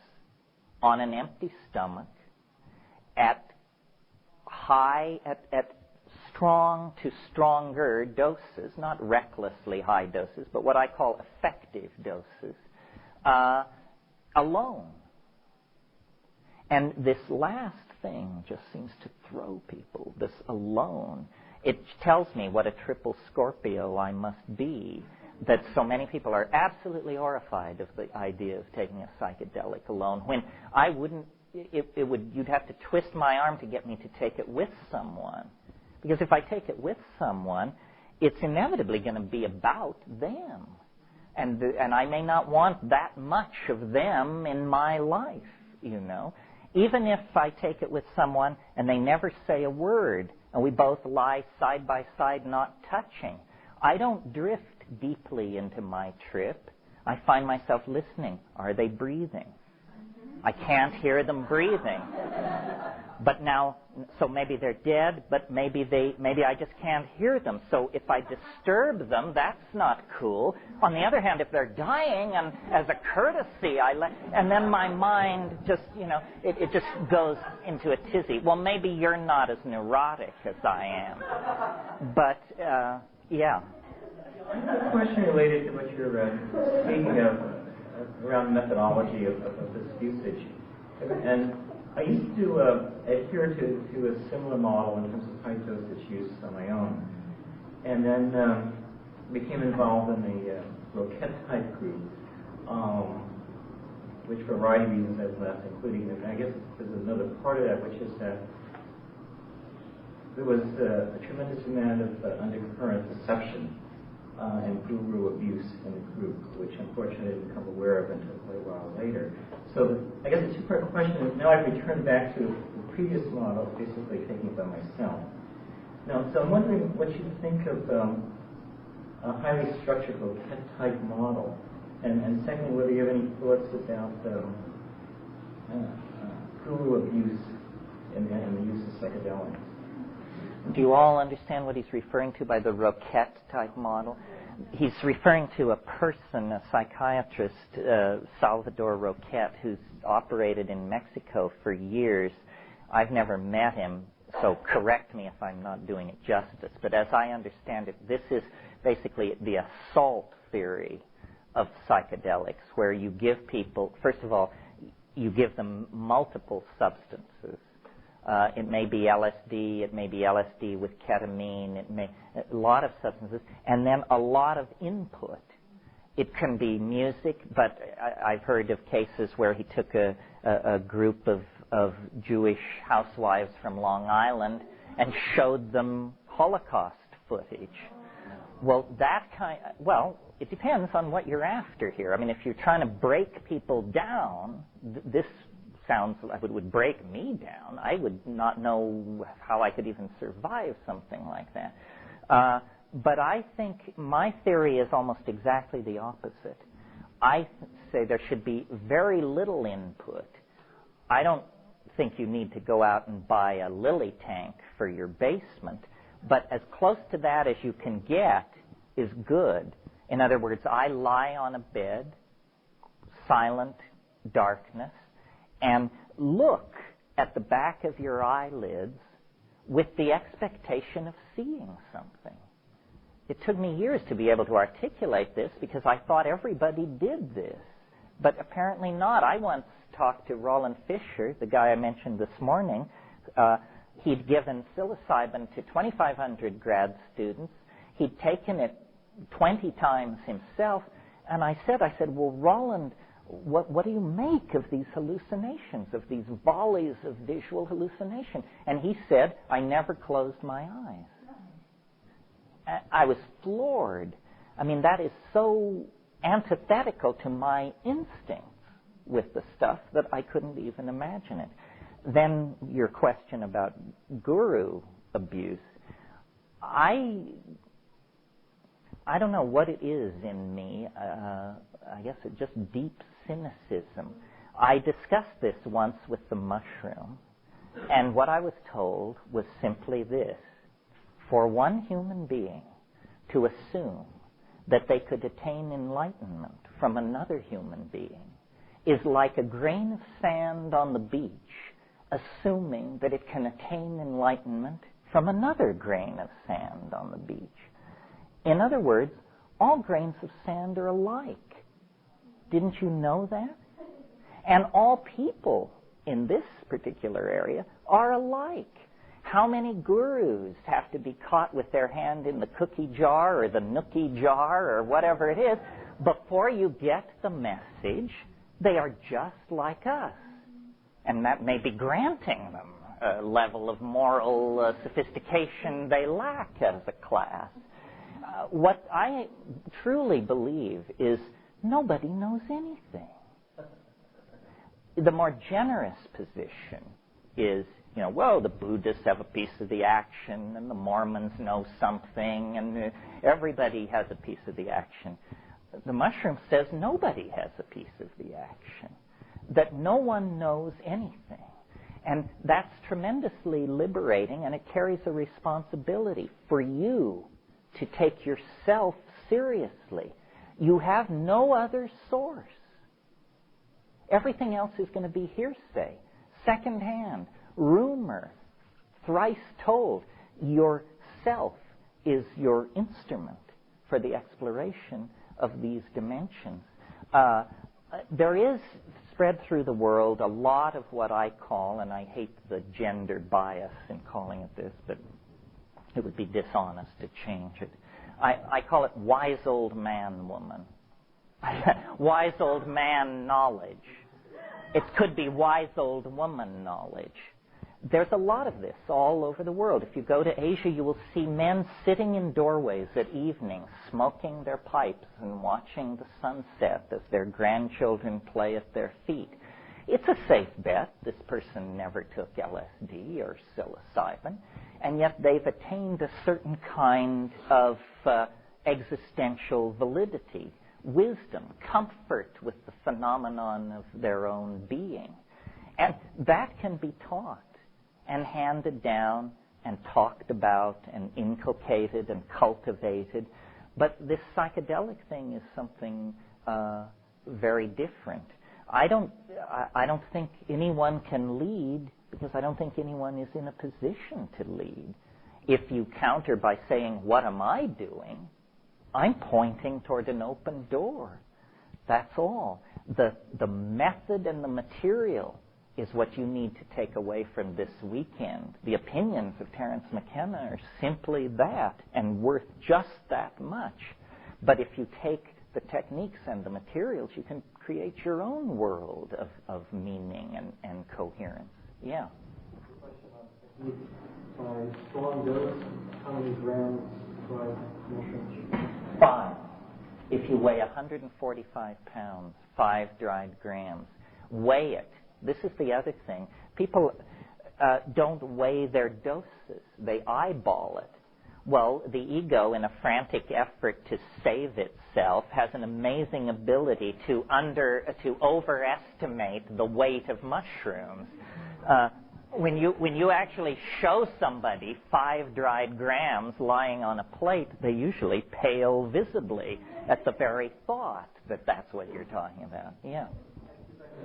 on an empty stomach, at strong to stronger doses, not recklessly high doses, but what I call effective doses, alone. And this last thing just seems to throw people, this alone. It tells me what a triple Scorpio I must be, that so many people are absolutely horrified of the idea of taking a psychedelic alone, when I wouldn't. You'd have to twist my arm to get me to take it with someone. Because if I take it with someone, it's inevitably going to be about them. And I may not want that much of them in my life, Even if I take it with someone and they never say a word, and we both lie side by side not touching, I don't drift deeply into my trip. I find myself listening. Are they breathing? I can't hear them breathing. But now, so maybe they're dead, but maybe I just can't hear them. So if I disturb them, that's not cool. On the other hand, if they're dying, and as a courtesy, and then my mind just, it just goes into a tizzy. Well, maybe you're not as neurotic as I am. But, yeah. I have a question related to what you're speaking of around methodology of this usage. And I used to adhere to a similar model in terms of high dosage use on my own, and then became involved in the Roquette type group, which for a variety of reasons I've left, including, and I guess there's another part of that, which is that there was a tremendous amount of undercurrent deception and guru abuse in the group, which unfortunately I didn't become aware of until quite a while later. So I guess the two-part question is, now I've returned back to the previous model, basically taking it by myself. Now, so I'm wondering what you think of a highly structured Roquette-type model, and secondly, whether you have any thoughts about guru abuse in the use of psychedelics. Do you all understand what he's referring to by the Roquette-type model? He's referring to a person, a psychiatrist, Salvador Roquette, who's operated in Mexico for years. I've never met him, so correct me if I'm not doing it justice. But as I understand it, this is basically the assault theory of psychedelics, where you give people, first of all, you give them multiple substances. It may be LSD, it may be LSD with ketamine, a lot of substances, and then a lot of input. It can be music, but I've heard of cases where he took a group of Jewish housewives from Long Island and showed them Holocaust footage. Well, it depends on what you're after here. I mean, if you're trying to break people down, this sounds like it would break me down. I would not know how I could even survive something like that. But I think my theory is almost exactly the opposite. I say there should be very little input. I don't think you need to go out and buy a lily tank for your basement, but as close to that as you can get is good. In other words, I lie on a bed, silent darkness, and look at the back of your eyelids with the expectation of seeing something. It took me years to be able to articulate this because I thought everybody did this, but apparently not. I once talked to Roland Fisher, the guy I mentioned this morning. He'd given psilocybin to 2,500 grad students. He'd taken it 20 times himself, and I said, well, Roland, what do you make of these hallucinations, of these volleys of visual hallucination? And he said, I never closed my eyes. I was floored. I mean, that is so antithetical to my instincts. with the stuff that I couldn't even imagine it. Then your question about guru abuse. I don't know what it is in me. I guess it's just deep cynicism. I discussed this once with the mushroom, and what I was told was simply this. For one human being to assume that they could attain enlightenment from another human being is like a grain of sand on the beach assuming that it can attain enlightenment from another grain of sand on the beach. In other words, all grains of sand are alike. Didn't you know that? And all people in this particular area are alike. How many gurus have to be caught with their hand in the cookie jar or the nookie jar or whatever it is before you get the message? They are just like us. And that may be granting them a level of moral sophistication they lack as a class. What I truly believe is nobody knows anything. The more generous position is, well, the Buddhists have a piece of the action, and the Mormons know something, and everybody has a piece of the action. The mushroom says nobody has a piece of the action, that no one knows anything. And that's tremendously liberating, and it carries a responsibility for you to take yourself seriously. You have no other source. Everything else is going to be hearsay, secondhand, rumor, thrice told. Yourself is your instrument for the exploration of these dimensions. There is spread through the world a lot of what I call, and I hate the gender bias in calling it this, but it would be dishonest to change it. I call it wise old man woman. Wise old man knowledge. It could be wise old woman knowledge. There's a lot of this all over the world. If you go to Asia, you will see men sitting in doorways at evening, smoking their pipes and watching the sunset as their grandchildren play at their feet. It's a safe bet. This person never took LSD or psilocybin, and yet they've attained a certain kind of existential validity, wisdom, comfort with the phenomenon of their own being. And that can be taught and handed down and talked about and inculcated and cultivated. But this psychedelic thing is something very different. I don't think anyone can lead because I don't think anyone is in a position to lead. If you counter by saying, what am I doing? I'm pointing toward an open door. That's all. The method and the material is what you need to take away from this weekend. The opinions of Terence McKenna are simply that and worth just that much. But if you take the techniques and the materials, you can create your own world of meaning and coherence. Yeah. By strong dose, how many grams dried mushrooms? 5. If you weigh 145 pounds, 5 dried grams. Weigh it. This is the other thing. People don't weigh their doses. They eyeball it. Well, the ego, in a frantic effort to save itself, has an amazing ability to overestimate the weight of mushrooms. When you actually show somebody 5 dried grams lying on a plate, they usually pale visibly at the very thought that that's what you're talking about. Yeah.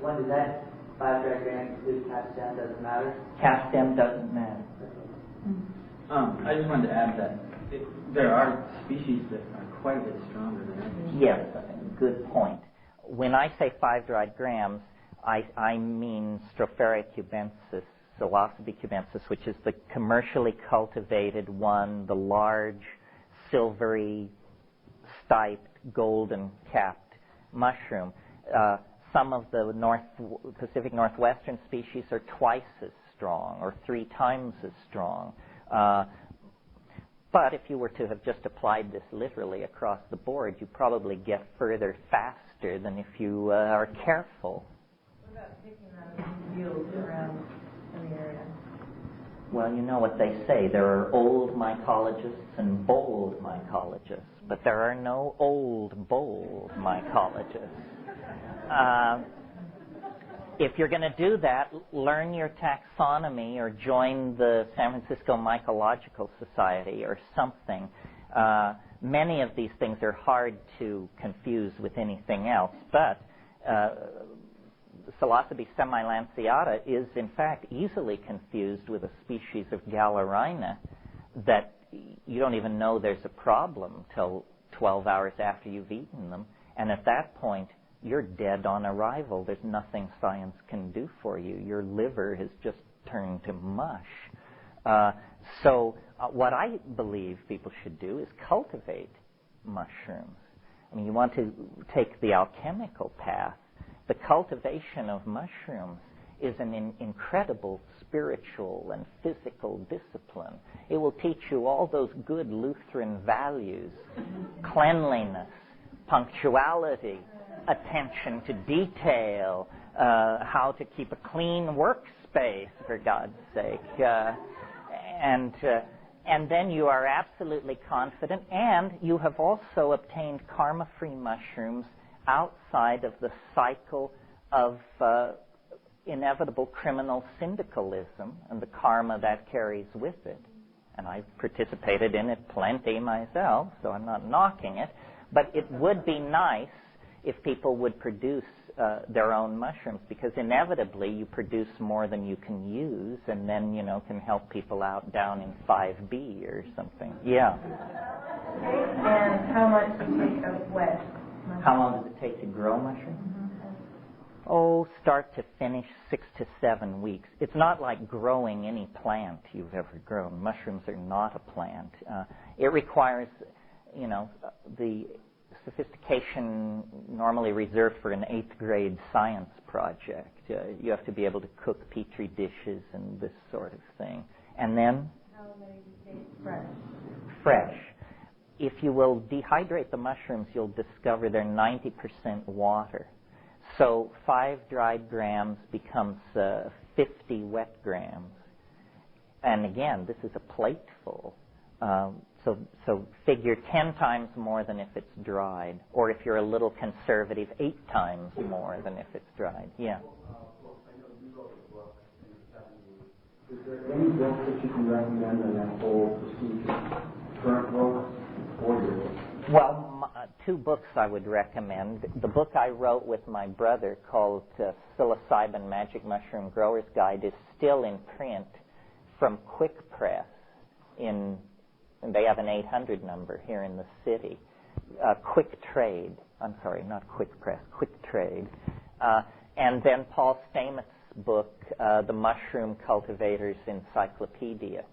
When did that 5 dried grams include capstan doesn't matter? Capstan doesn't matter. I just wanted to add that there are species that are quite a bit stronger than others. Yes, good point. When I say 5 dried grams, I mean Stropharia cubensis, Psilocybe cubensis, which is the commercially cultivated one, the large, silvery, stiped, golden-capped mushroom. Some of the Pacific Northwestern species are twice as strong or 3 times as strong. But if you were to have just applied this literally across the board, you probably get further faster than if you are careful picking them in fields around in the area? Well, you know what they say. There are old mycologists and bold mycologists, but there are no old, bold mycologists. If you're going to do that, learn your taxonomy or join the San Francisco Mycological Society or something. Many of these things are hard to confuse with anything else, but Psilocybe semilanciata is in fact easily confused with a species of Galerina that you don't even know there's a problem till 12 hours after you've eaten them, and at that point you're dead on arrival. There's nothing science can do for you. Your liver has just turned to mush. So what I believe people should do is cultivate mushrooms. I mean, you want to take the alchemical path. The cultivation of mushrooms is an incredible spiritual and physical discipline. It will teach you all those good Lutheran values: cleanliness, punctuality, attention to detail, how to keep a clean workspace, for God's sake. And then you are absolutely confident, and you have also obtained karma-free mushrooms outside of the cycle of inevitable criminal syndicalism and the karma that carries with it. And I've participated in it plenty myself, so I'm not knocking it. But it would be nice if people would produce their own mushrooms, because inevitably you produce more than you can use, and then, you know, can help people out down in 5B or something. Yeah. Okay. And how much do you take of wet mushrooms? How long does it take to grow mushrooms? Oh, start to finish, 6 to 7 weeks. It's not like growing any plant you've ever grown. Mushrooms are not a plant. It requires, you know, the sophistication normally reserved for an 8th grade science project. You have to be able to cook petri dishes and this sort of thing. And then? How many do you take fresh? Fresh. If you will dehydrate the mushrooms, you'll discover they're 90% water. So 5 dried grams becomes 50 wet grams. And again, this is a plateful. So figure 10 times more than if it's dried, or if you're a little conservative, 8 times more than if it's dried. Yeah. Is there any book that you can recommend in that whole procedure? Current book or your book? Well, 2 books I would recommend. The book I wrote with my brother called Psilocybin Magic Mushroom Grower's Guide is still in print from Quick Press and they have an 800 number here in the city. Quick Trade. I'm sorry, not Quick Press, Quick Trade. And then Paul Stamets' book, The Mushroom Cultivator's Encyclopedia,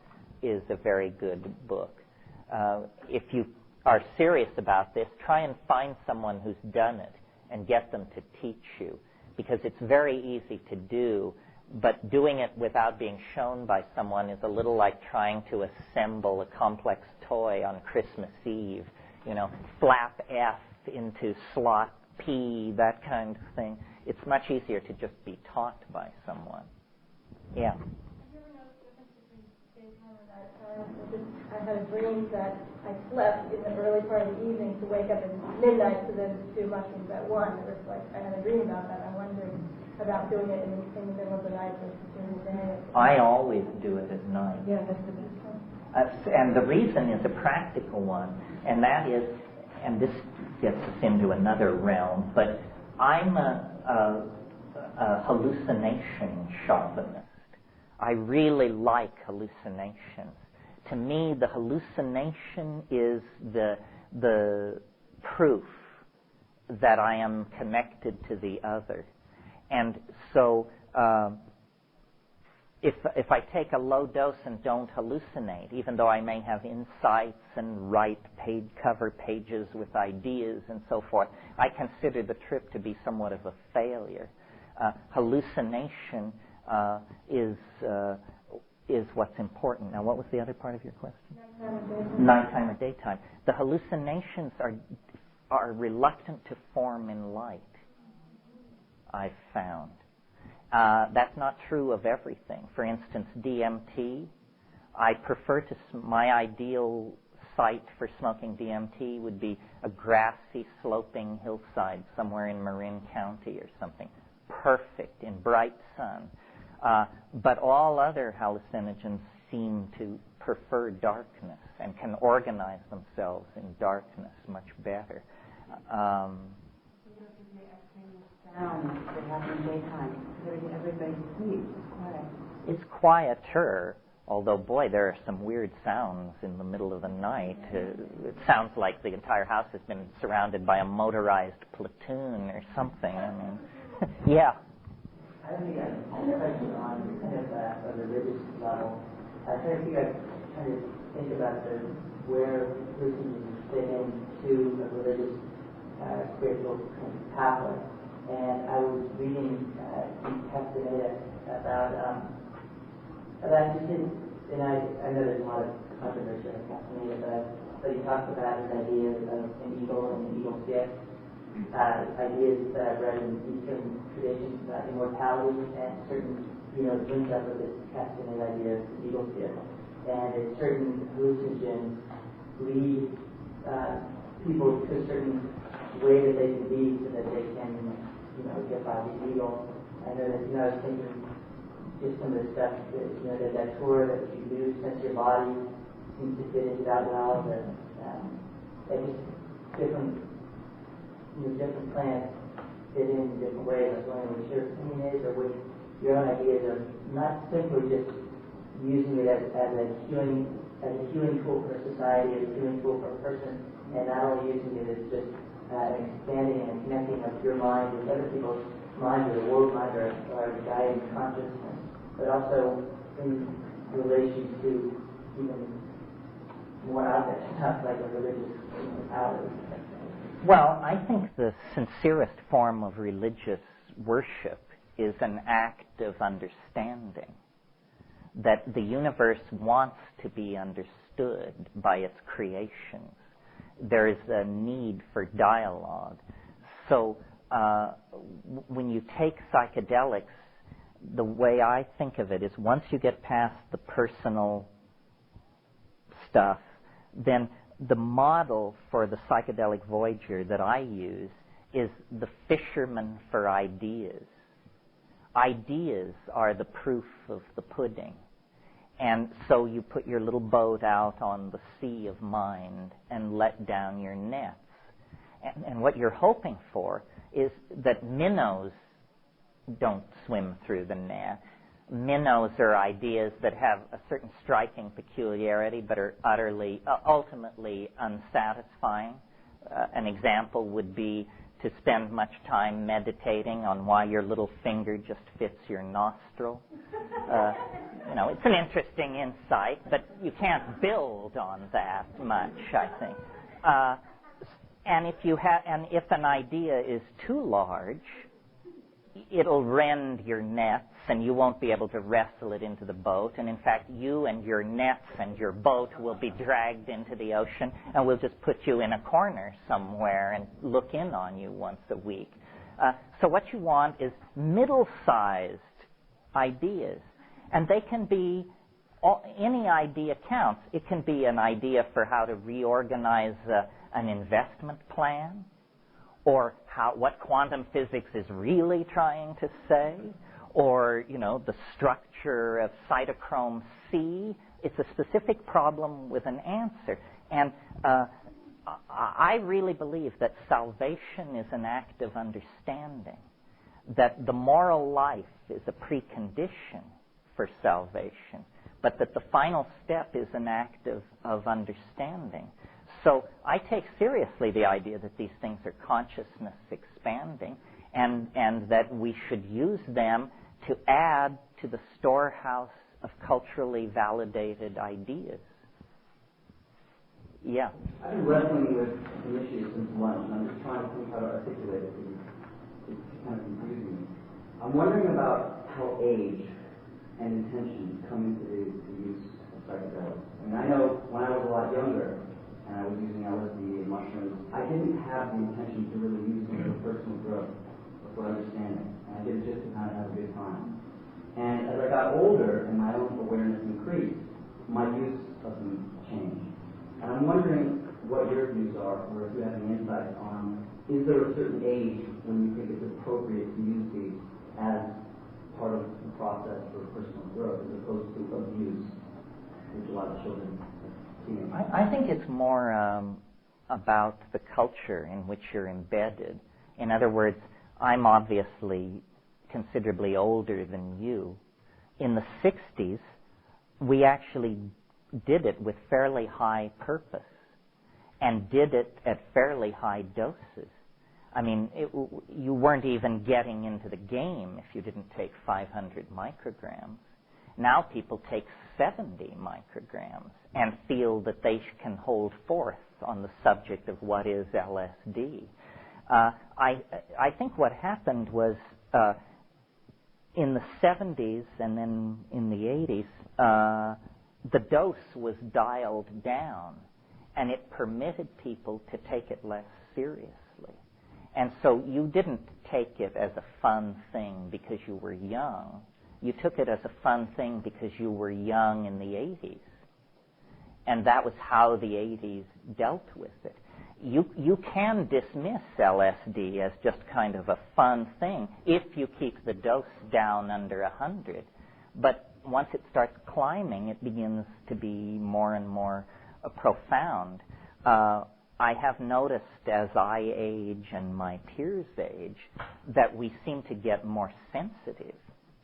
is a very good book. If you are serious about this, try and find someone who's done it and get them to teach you, because it's very easy to do, but doing it without being shown by someone is a little like trying to assemble a complex toy on Christmas Eve. You know, flap F into slot P, that kind of thing. It's much easier to just be taught by someone. Yeah. I had a dream that I slept in the early part of the evening to wake up at midnight to then do mushrooms at 1. It was like I had a dream about that. I'm wondering about doing it in the middle of the night versus during the day. I always do it at night. Yeah, that's the best one. And the reason is a practical one, and that is, and this gets us into another realm, but I'm a hallucination chauvinist. I really like hallucinations. To me, the hallucination is the proof that I am connected to the other. And so if I take a low dose and don't hallucinate, even though I may have insights and write cover pages with ideas and so forth, I consider the trip to be somewhat of a failure. Hallucination is what's important. Now, what was the other part of your question? Nighttime or daytime. The hallucinations are reluctant to form in light, I've found. That's not true of everything. For instance, DMT, I prefer to, my ideal site for smoking DMT would be a grassy, sloping hillside somewhere in Marin County or something. Perfect, in bright sun. But all other hallucinogens seem to prefer darkness and can organize themselves in darkness much better. Sounds that happen in daytime. Everybody sleeps. Quiet. It's quieter, although, boy, there are some weird sounds in the middle of the night. It sounds like the entire house has been surrounded by a motorized platoon or something. I mean, yeah. I have a question on kind of a religious level. I trying to think about where Christians fit into a religious, spiritual pathway. And I was reading Castaneda about Jesus, and I know there's a lot of controversy on Castaneda, but he talks about his idea of an eagle and an eagle gift, ideas that I've read in Eastern traditions about immortality, and certain, linked up with this Castaneda idea of the eagle gift. And it's certain hallucinogens lead people to a certain way that they can be so that they can get by the eagle. I know that, I was thinking just some of the stuff that, that tour that you do, since your body seems to fit into that well, that just different plants fit in different ways. I was wondering what your opinion is, or what your own ideas of not simply just using it as a healing tool for a society, as a healing tool for a person, and not only using it as just expanding and connecting of your mind with other people's mind, or the world mind, or guiding consciousness, but also in relation to even more out there stuff like a religious outlet. Well, I think the sincerest form of religious worship is an act of understanding, that the universe wants to be understood by its creations. There is a need for dialogue. So when you take psychedelics, the way I think of it is once you get past the personal stuff, then the model for the psychedelic voyager that I use is the fisherman for ideas. Ideas are the proof of the pudding. And so you put your little boat out on the sea of mind and let down your nets. And what you're hoping for is that minnows don't swim through the net. Minnows are ideas that have a certain striking peculiarity but are utterly, ultimately unsatisfying. An example would be to spend much time meditating on why your little finger just fits your nostril. It's an interesting insight, but you can't build on that much, I think. And if an idea is too large, it'll rend your nets, and you won't be able to wrestle it into the boat. And in fact, you and your nets and your boat will be dragged into the ocean, and we'll just put you in a corner somewhere and look in on you once a week. So what you want is middle-sized ideas. And they can be, any idea counts. It can be an idea for how to reorganize an investment plan, or what quantum physics is really trying to say, or, the structure of cytochrome C. It's a specific problem with an answer. And I really believe that salvation is an act of understanding, that the moral life is a precondition for salvation, but that the final step is an act of understanding. So I take seriously the idea that these things are consciousness expanding, and that we should use them to add to the storehouse of culturally validated ideas. Yeah. I've been wrestling with some issues since lunch, and I'm just trying to think how to articulate it. It's kind of confusing me. I'm wondering about how age and intention come into the use of psychedelics. I mean, I know when I was a lot younger, and I was using LSD and mushrooms, I didn't have the intention to really use them for personal growth or for understanding. And I did it just to kind of have a good time. And as I got older and my own awareness increased, my use of them changed. And I'm wondering what your views are, or if you have any insight on, is there a certain age when you think it's appropriate to use these as part of the process for personal growth as opposed to abuse, which a lot of children see? I think it's more about the culture in which you're embedded. In other words, I'm obviously considerably older than you. In the 60s, we actually did it with fairly high purpose and did it at fairly high doses. I mean, you weren't even getting into the game if you didn't take 500 micrograms. Now people take 70 micrograms and feel that they can hold forth on the subject of what is LSD. I think what happened was in the 70s and then in the 80s, the dose was dialed down, and it permitted people to take it less seriously. And so you didn't take it as a fun thing because you were young. You took it as a fun thing because you were young in the 80s. And that was how the 80s dealt with it. You can dismiss LSD as just kind of a fun thing if you keep the dose down under 100. But once it starts climbing, it begins to be more and more profound. I have noticed as I age and my peers age that we seem to get more sensitive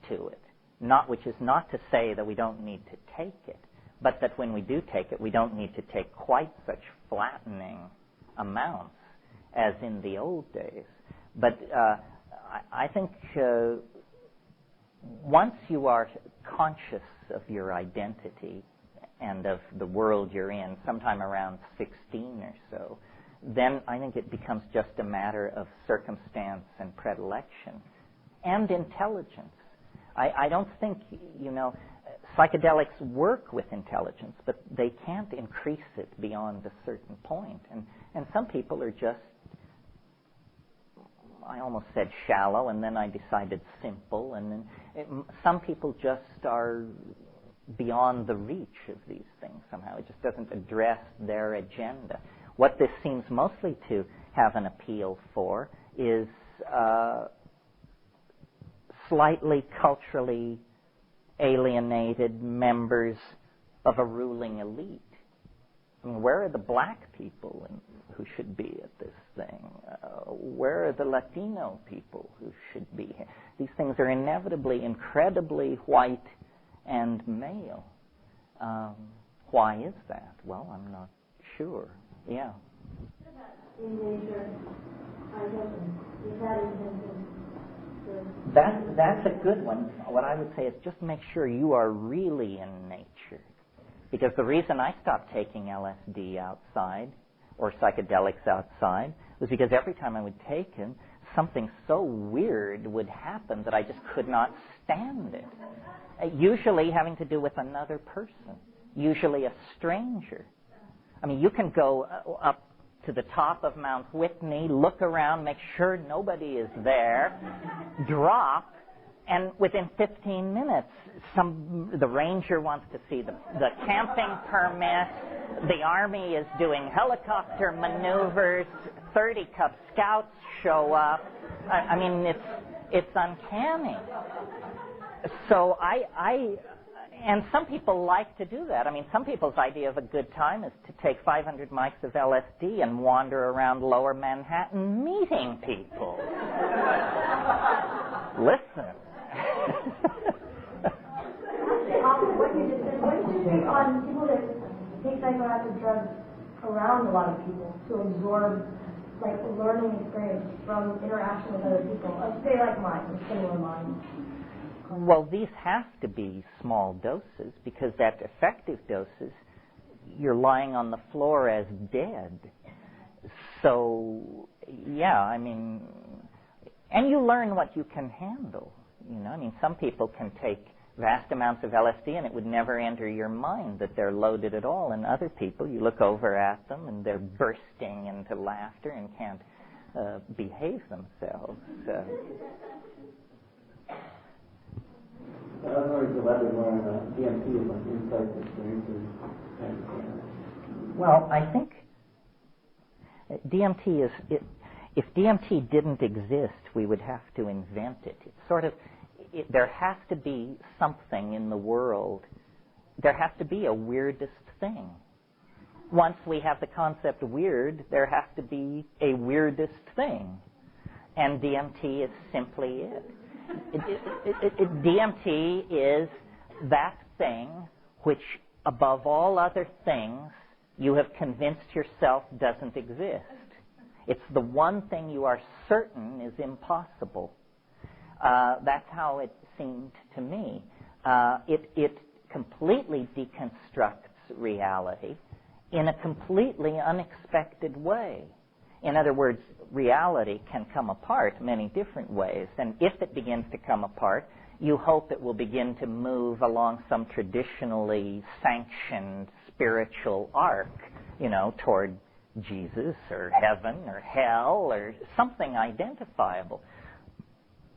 to it. Which is not to say that we don't need to take it, but that when we do take it, we don't need to take quite such flattening amounts as in the old days. But I think once you are conscious of your identity and of the world you're in, sometime around 16 or so, then I think it becomes just a matter of circumstance and predilection and intelligence. I don't think, psychedelics work with intelligence, but they can't increase it beyond a certain point. And some people are just, I almost said shallow, and then I decided simple, and then some people just are beyond the reach of these things somehow. It just doesn't address their agenda. What this seems mostly to have an appeal for is slightly culturally alienated members of a ruling elite. I mean, where are the black people who should be at this thing? Where are the Latino people who should be here? These things are inevitably incredibly white and male. Why is that? Well, I'm not sure. Yeah. In nature, I guess, is that intention? That's a good one. What I would say is just make sure you are really in nature. Because the reason I stopped taking LSD outside or psychedelics outside was because every time I would take them, something so weird would happen that I just could not stand it. Usually having to do with another person, usually a stranger. I mean, you can go up to the top of Mount Whitney, look around, make sure nobody is there, drop, and within 15 minutes, the ranger wants to see the camping permit, the Army is doing helicopter maneuvers, 30 Cub Scouts show up. I mean, it's uncanny. So and some people like to do that. I mean, some people's idea of a good time is to take 500 mics of LSD and wander around Lower Manhattan meeting people. Listen. What you just said, what did you say on people that take psychoactive drugs around a lot of people to absorb, like, a learning experience from interaction with other people? Say like mine, a similar mind. Well, these have to be small doses because at effective doses, you're lying on the floor as dead. So, yeah, I mean, and you learn what you can handle. I mean, some people can take vast amounts of LSD and it would never enter your mind that they're loaded at all. And other people, you look over at them and they're bursting into laughter and can't behave themselves. I was always elaborate more on DMT and like insights, experiences. Well, I think DMT is, if DMT didn't exist, we would have to invent it. It's sort of, there has to be something in the world. There has to be a weirdest thing. Once we have the concept weird, there has to be a weirdest thing. And DMT is simply it. DMT is that thing which, above all other things, you have convinced yourself doesn't exist. It's the one thing you are certain is impossible. That's how it seemed to me. It completely deconstructs reality in a completely unexpected way. In other words, reality can come apart many different ways, and if it begins to come apart, you hope it will begin to move along some traditionally sanctioned spiritual arc, toward Jesus or heaven or hell or something identifiable.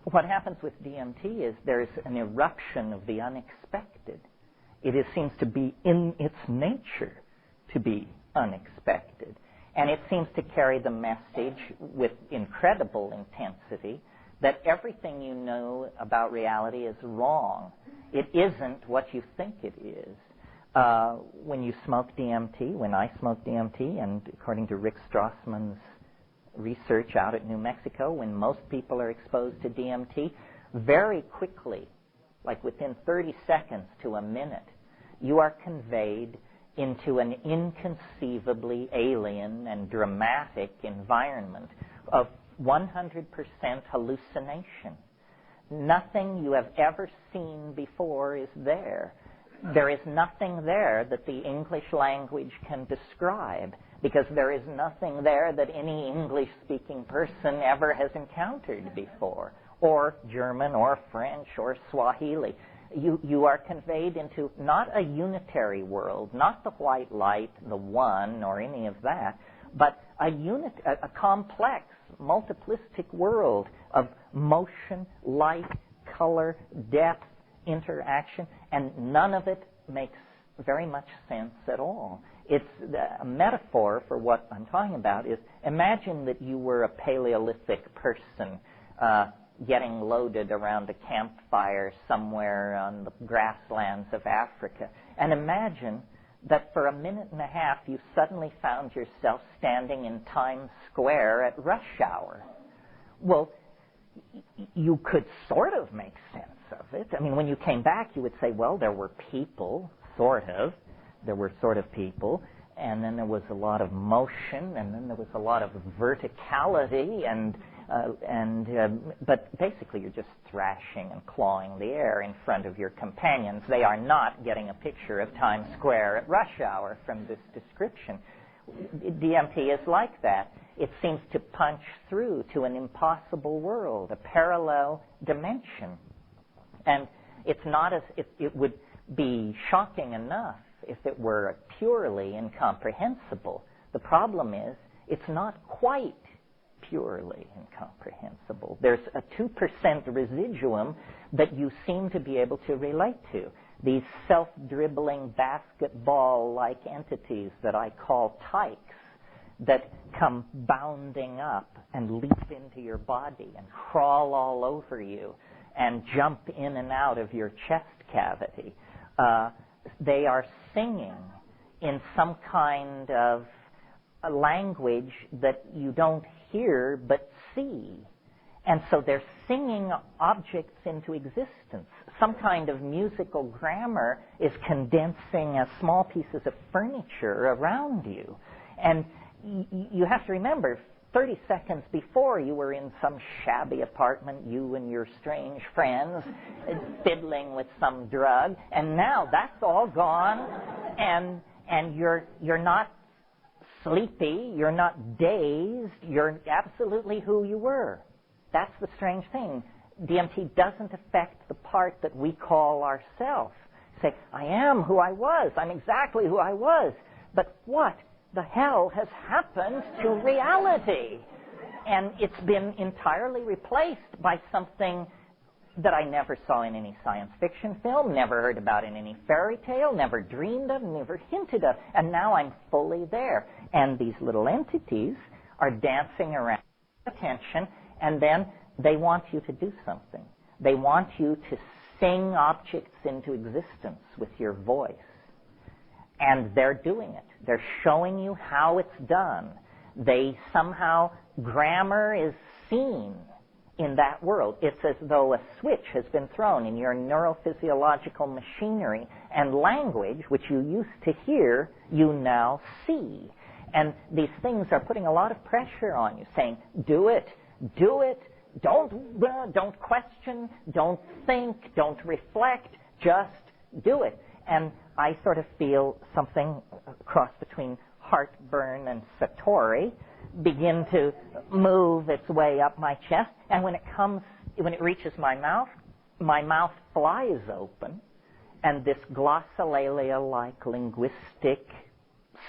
What happens with DMT is there's an eruption of the unexpected. It seems to be in its nature to be unexpected. And it seems to carry the message with incredible intensity that everything you know about reality is wrong. It isn't what you think it is. When you smoke DMT, when I smoke DMT, and according to Rick Strassman's research out at New Mexico, when most people are exposed to DMT, very quickly, like within 30 seconds to a minute, you are conveyed into an inconceivably alien and dramatic environment of 100% hallucination. Nothing you have ever seen before is there. There is nothing there that the English language can describe, because there is nothing there that any English-speaking person ever has encountered before, or German, or French, or Swahili. You are conveyed into not a unitary world, not the white light, the one, or any of that, but a complex, multiplistic world of motion, light, color, depth, interaction, and none of it makes very much sense at all. It's a metaphor for what I'm talking about is, imagine that you were a Paleolithic person getting loaded around a campfire somewhere on the grasslands of Africa. And imagine that for a minute and a half you suddenly found yourself standing in Times Square at rush hour. Well, you could sort of make sense of it. I mean, when you came back, you would say, well, there were people, sort of. There were sort of people, and then there was a lot of motion, and then there was a lot of verticality, but basically you're just thrashing and clawing the air in front of your companions. They are not getting a picture of Times Square at rush hour from this description. DMT is like that. It seems to punch through to an impossible world, a parallel dimension. And it's not as if it would be shocking enough if it were purely incomprehensible. The problem is, it's not quite purely incomprehensible. There's a 2% residuum that you seem to be able to relate to. These self-dribbling basketball-like entities that I call tykes that come bounding up and leap into your body and crawl all over you and jump in and out of your chest cavity. They are singing in some kind of a language that you don't hear but see. And so they're singing objects into existence. Some kind of musical grammar is condensing small pieces of furniture around you. And you have to remember, 30 seconds before you were in some shabby apartment, you and your strange friends, fiddling with some drug, and now that's all gone, and you're not sleepy, you're not dazed, you're absolutely who you were. That's the strange thing. DMT doesn't affect the part that we call ourself. Say, I am who I was, I'm exactly who I was, but what the hell has happened to reality? And it's been entirely replaced by something that I never saw in any science fiction film, never heard about in any fairy tale, never dreamed of, never hinted of, and now I'm fully there. And these little entities are dancing around attention, and then they want you to do something. They want you to sing objects into existence with your voice. And they're doing it. They're showing you how it's done. They somehow, grammar is seen in that world. It's as though a switch has been thrown in your neurophysiological machinery, and language, which you used to hear, you now see. And these things are putting a lot of pressure on you, saying, do it, don't question, don't think, don't reflect, just do it. And I sort of feel something cross between heartburn and satori begin to move its way up my chest, and when it reaches my mouth flies open, and this glossolalia-like linguistic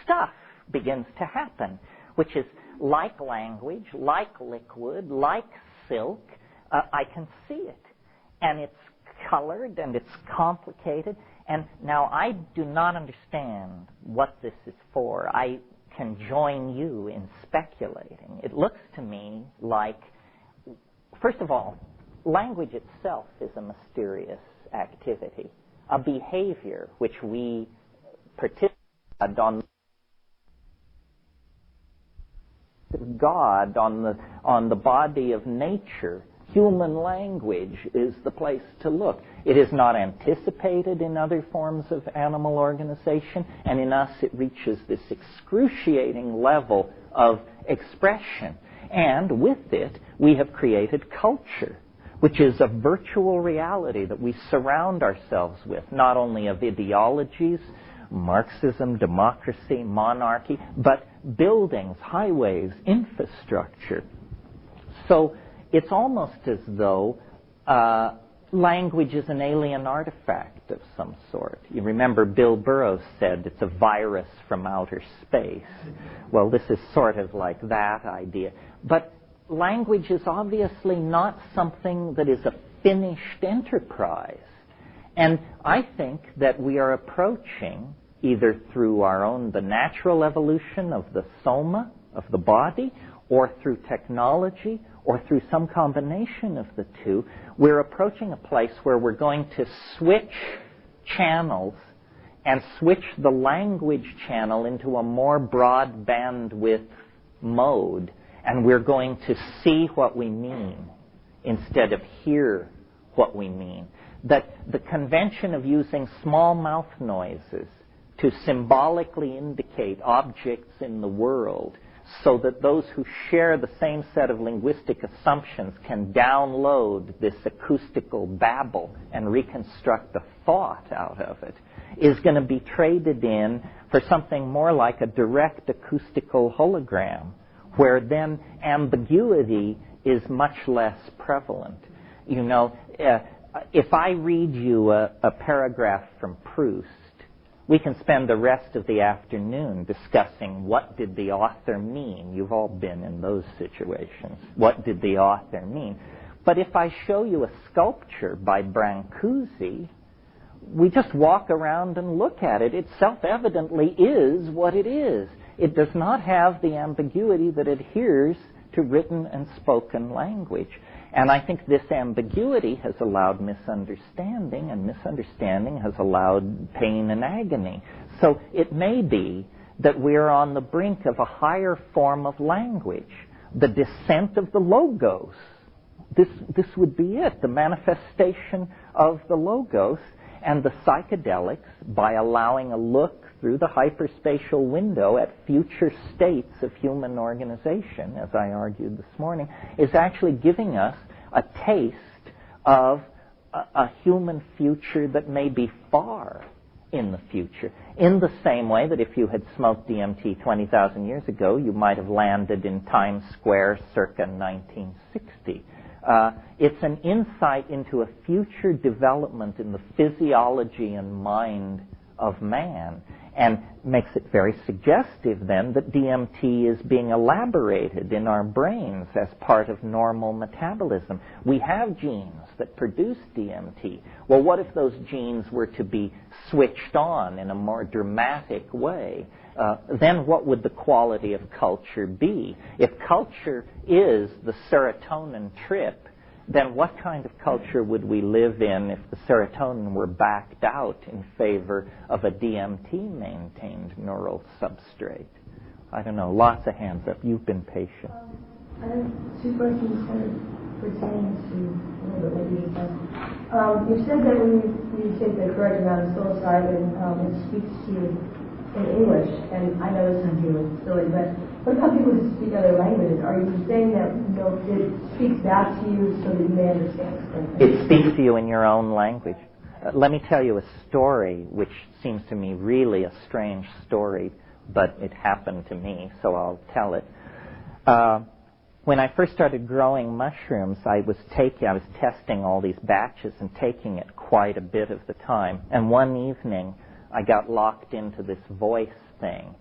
stuff begins to happen, which is like language, like liquid, like silk. I can see it, and it's colored, and it's complicated, and now I do not understand what this is for. I can join you in speculating. It looks to me like, first of all, language itself is a mysterious activity, a behavior which we participate on God, on the body of nature. Human language is the place to look. It is not anticipated in other forms of animal organization, and in us it reaches this excruciating level of expression. And with it, we have created culture, which is a virtual reality that we surround ourselves with, not only of ideologies, Marxism, democracy, monarchy, but buildings, highways, infrastructure. So it's almost as though language is an alien artifact of some sort. You remember Bill Burroughs said it's a virus from outer space. Well, this is sort of like that idea. But language is obviously not something that is a finished enterprise. And I think that we are approaching, either through the natural evolution of the soma, of the body, or through technology, or through some combination of the two, we're approaching a place where we're going to switch channels and switch the language channel into a more broad bandwidth mode, and we're going to see what we mean instead of hear what we mean. That the convention of using small mouth noises to symbolically indicate objects in the world, so that those who share the same set of linguistic assumptions can download this acoustical babble and reconstruct a thought out of it, is going to be traded in for something more like a direct acoustical hologram, where then ambiguity is much less prevalent. You know, if I read you a paragraph from Proust, we can spend the rest of the afternoon discussing what did the author mean. You've all been in those situations. What did the author mean? But if I show you a sculpture by Brancusi, we just walk around and look at it. It self-evidently is what it is. It does not have the ambiguity that adheres to written and spoken language. And I think this ambiguity has allowed misunderstanding, and misunderstanding has allowed pain and agony. So it may be that we're on the brink of a higher form of language, the descent of the logos. This would be it, the manifestation of the logos, and the psychedelics, by allowing a look through the hyperspatial window at future states of human organization, as I argued this morning, is actually giving us a taste of a human future that may be far in the future. In the same way that if you had smoked DMT 20,000 years ago, you might have landed in Times Square circa 1960. It's an insight into a future development in the physiology and mind of man. And makes it very suggestive then that DMT is being elaborated in our brains as part of normal metabolism. We have genes that produce DMT. Well, what if those genes were to be switched on in a more dramatic way? Then what would the quality of culture be? If culture is the serotonin trip, then what kind of culture would we live in if the serotonin were backed out in favor of a DMT-maintained neural substrate? I don't know. Lots of hands up. You've been patient. I have two questions kind of pertaining to a little bit what you just said. You said that when you take the correct amount of psilocybin, it speaks to you in English, and I know this sounds really silly, but what about people who speak other languages? Are you saying that it speaks back to you so that you may understand? It speaks to you in your own language. Let me tell you a story which seems to me really a strange story, but it happened to me, so I'll tell it. When I first started growing mushrooms, I was testing all these batches and taking it quite a bit of the time. And one evening, I got locked into this voice thing,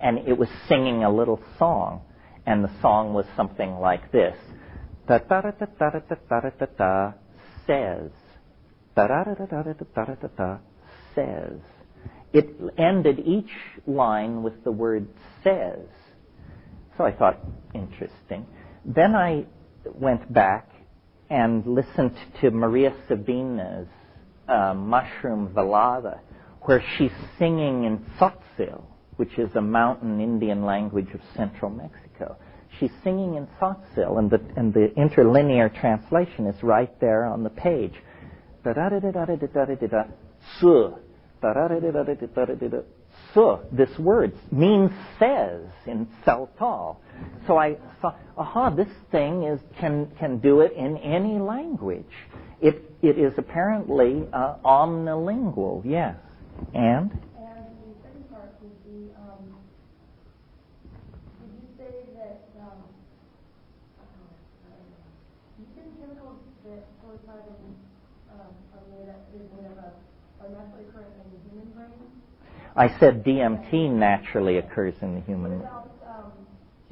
and it was singing a little song, and the song was something like this: da da da da da da da da da says, da da da da da da da da says. It ended each line with the word says. So I thought, interesting. Then I went back and listened to Maria Sabina's Mushroom Velada, where she's singing in Tzotzil, which is a mountain Indian language of central Mexico. She's singing in Tzotzil, and the interlinear translation is right there on the page. Da-da-da-da-da-da-da-da-da, su, da-da-da-da-da-da-da-da-da, su. This word means says in Tzeltal. So I thought, this thing can do it in any language. It is apparently omnilingual, yes. And the second part would be, did you say that you said chemicals that psilocybin are naturally occurring in the human brain? I said DMT naturally occurs in the human. What about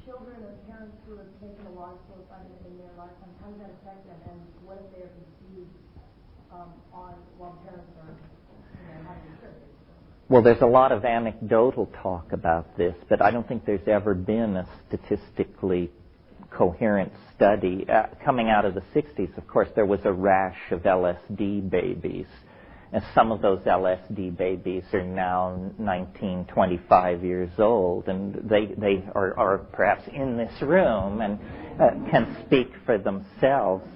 children of parents who have taken a lot of psilocybin in their lifetime? How does that affect them? And what if they are conceived while parents are having a surgery? Well, there's a lot of anecdotal talk about this, but I don't think there's ever been a statistically coherent study. Coming out of the 60s, of course, there was a rash of LSD babies. And some of those LSD babies are now 19, 25 years old, and they are perhaps in this room and can speak for themselves.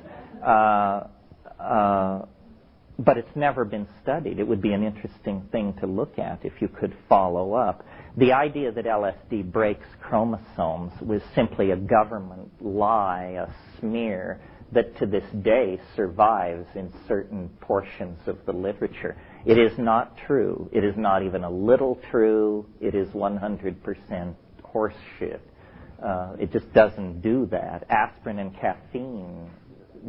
But it's never been studied. It would be an interesting thing to look at if you could follow up. The idea that LSD breaks chromosomes was simply a government lie, a smear, that to this day survives in certain portions of the literature. It is not true. It is not even a little true. It is 100% horseshit. It just doesn't do that. Aspirin and caffeine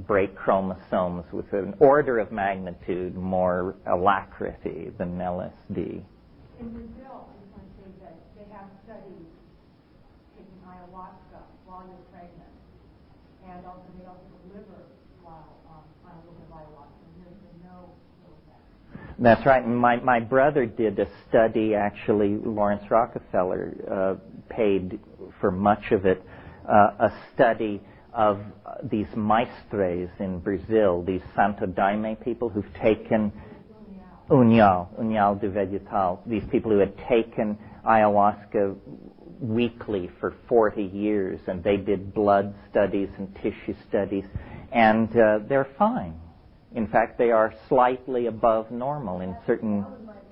break chromosomes with an order of magnitude more alacrity than LSD. In Brazil, I just want to say that they have studies taking ayahuasca while you're pregnant, and also they also deliver while on a little bit of ayahuasca. There's no effect. That's right. And my brother did a study, actually, Lawrence Rockefeller paid for much of it, a study of these maestres in Brazil, these Santo Daime people who've taken Uñal de Vegetal, these people who had taken ayahuasca weekly for 40 years, and they did blood studies and tissue studies, and they're fine. In fact, they are slightly above normal in certain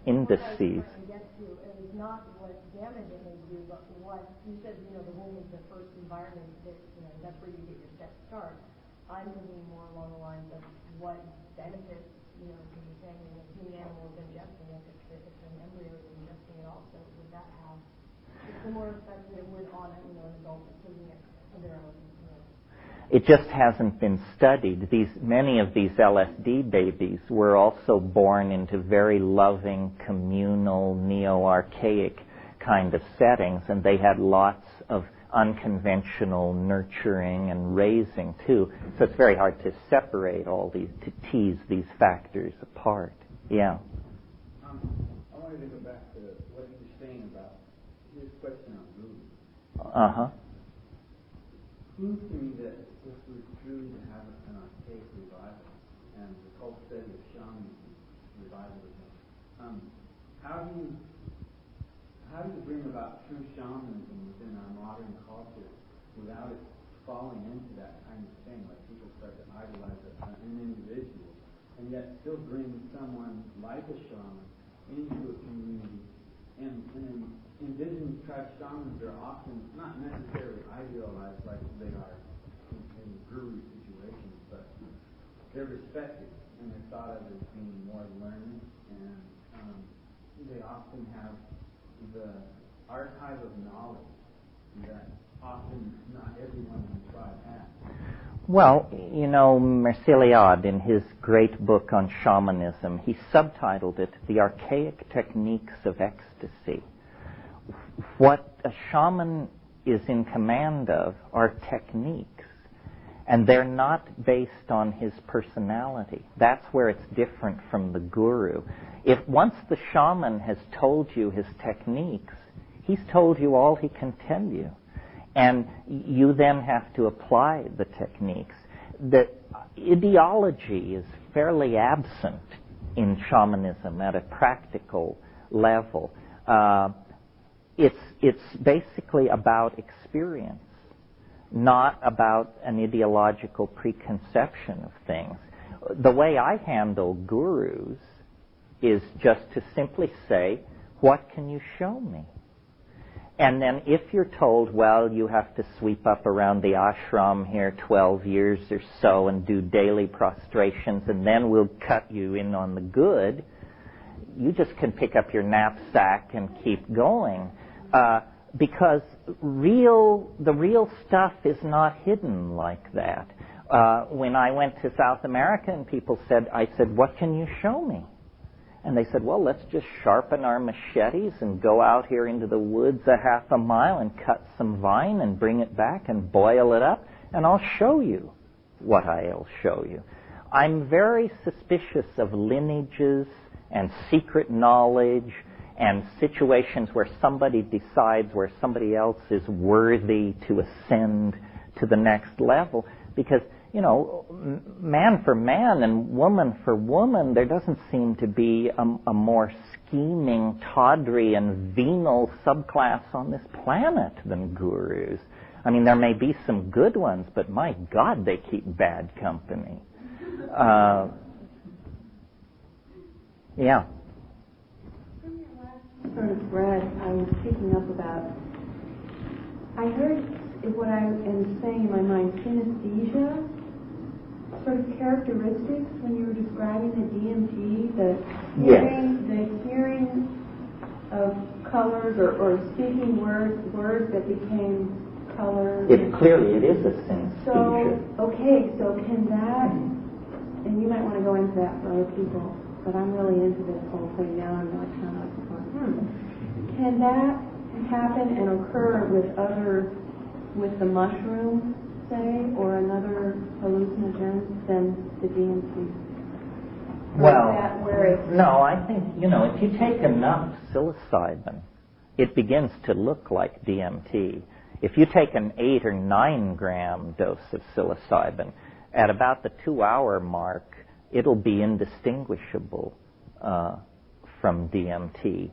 indices. It's not what damage it may do, but what you said, the womb is the first environment that, that's where you get your start. I'm thinking more along the lines of what benefits, because you're saying a human animal is ingesting it, if an embryo is ingesting it also, would that have a similar effect that it would on an adult that's taking it for their own? It just hasn't been studied. Many of these LSD babies were also born into very loving, communal, neo-archaic kind of settings, and they had lots of unconventional nurturing and raising too. So it's very hard to separate all these, to tease these factors apart. Yeah. I wanted to go back to what you were saying about his question on guru. Uh-huh. It seems to me that if we're truly to have an archaic revival and the whole study of shamanism, revivalism, how do you bring about true shamanism within our modern culture without it falling into that kind of thing, like people start to idolize an individual, and yet still bring someone like a shaman into a community? And indigenous tribe shamans are often not necessarily idealized like they are in guru situations, but they're respected and they're thought of as being more learned, and they often have the archive of knowledge that often not everyone in the tribe has. Well, you know, Merciliade, in his great book on shamanism, he subtitled it The Archaic Techniques of Ecstasy. What a shaman is in command of are techniques, and they're not based on his personality. That's where it's different from the guru. If once the shaman has told you his techniques, he's told you all he can tell you. And you then have to apply the techniques. The ideology is fairly absent in shamanism at a practical level. It's basically about experience, not about an ideological preconception of things. The way I handle gurus is just to simply say, what can you show me? And then if you're told, well, you have to sweep up around the ashram here 12 years or so and do daily prostrations, and then we'll cut you in on the good, you just can pick up your knapsack and keep going. Because the real stuff is not hidden like that. When I went to South America and I said, what can you show me? And they said, well, let's just sharpen our machetes and go out here into the woods a half a mile and cut some vine and bring it back and boil it up, and I'll show you what I'll show you. I'm very suspicious of lineages and secret knowledge and situations where somebody decides where somebody else is worthy to ascend to the next level, because you know, man for man and woman for woman, there doesn't seem to be a more scheming, tawdry, and venal subclass on this planet than gurus. I mean, there may be some good ones, but my God, they keep bad company. Yeah. From your last sort of thread, I was picking up about, I heard what I am saying in my mind, synesthesia, sort of characteristics when you were describing the DMT, the hearing of colors or speaking words that became colors. It is a synesthesia. So can that, and you might want to go into that for other people, but I'm really into this whole thing now. I'm like kind of going, can that happen and occur with the mushroom, say, or another hallucinogen than the DMT? No, I think, if you take enough psilocybin, it begins to look like DMT. If you take an 8 or 9 gram dose of psilocybin, at about the 2-hour mark, it'll be indistinguishable from DMT.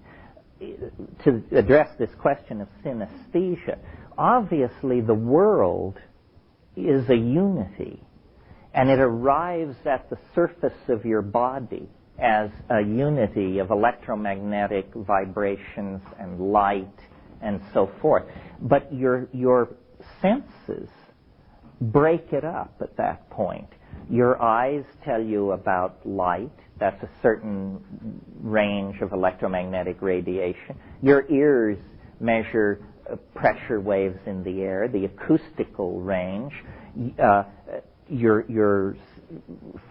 To address this question of synesthesia, obviously the world is a unity, and it arrives at the surface of your body as a unity of electromagnetic vibrations and light and so forth. But your senses break it up at that point. Your eyes tell you about light. That's a certain range of electromagnetic radiation. Your ears measure pressure waves in the air, the acoustical range. Your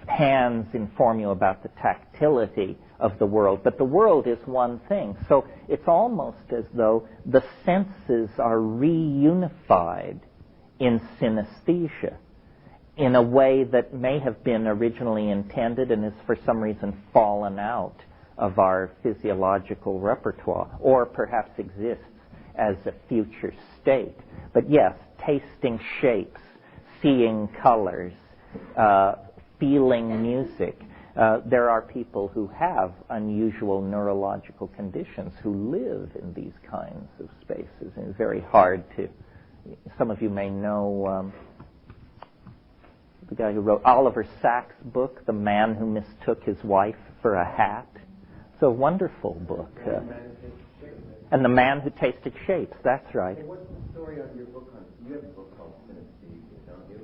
hands inform you about the tactility of the world, but the world is one thing. So it's almost as though the senses are reunified in synesthesia in a way that may have been originally intended and is for some reason fallen out of our physiological repertoire, or perhaps exists as a future state. But yes, tasting shapes, seeing colors, feeling music. There are people who have unusual neurological conditions who live in these kinds of spaces, and it's very hard to... Some of you may know the guy who wrote Oliver Sacks' book, The Man Who Mistook His Wife for a Hat. It's a wonderful book. And The Man Who Tasted Shapes, that's right. Hey, what's the story on your book on... You have a book called Synesthesia, don't you?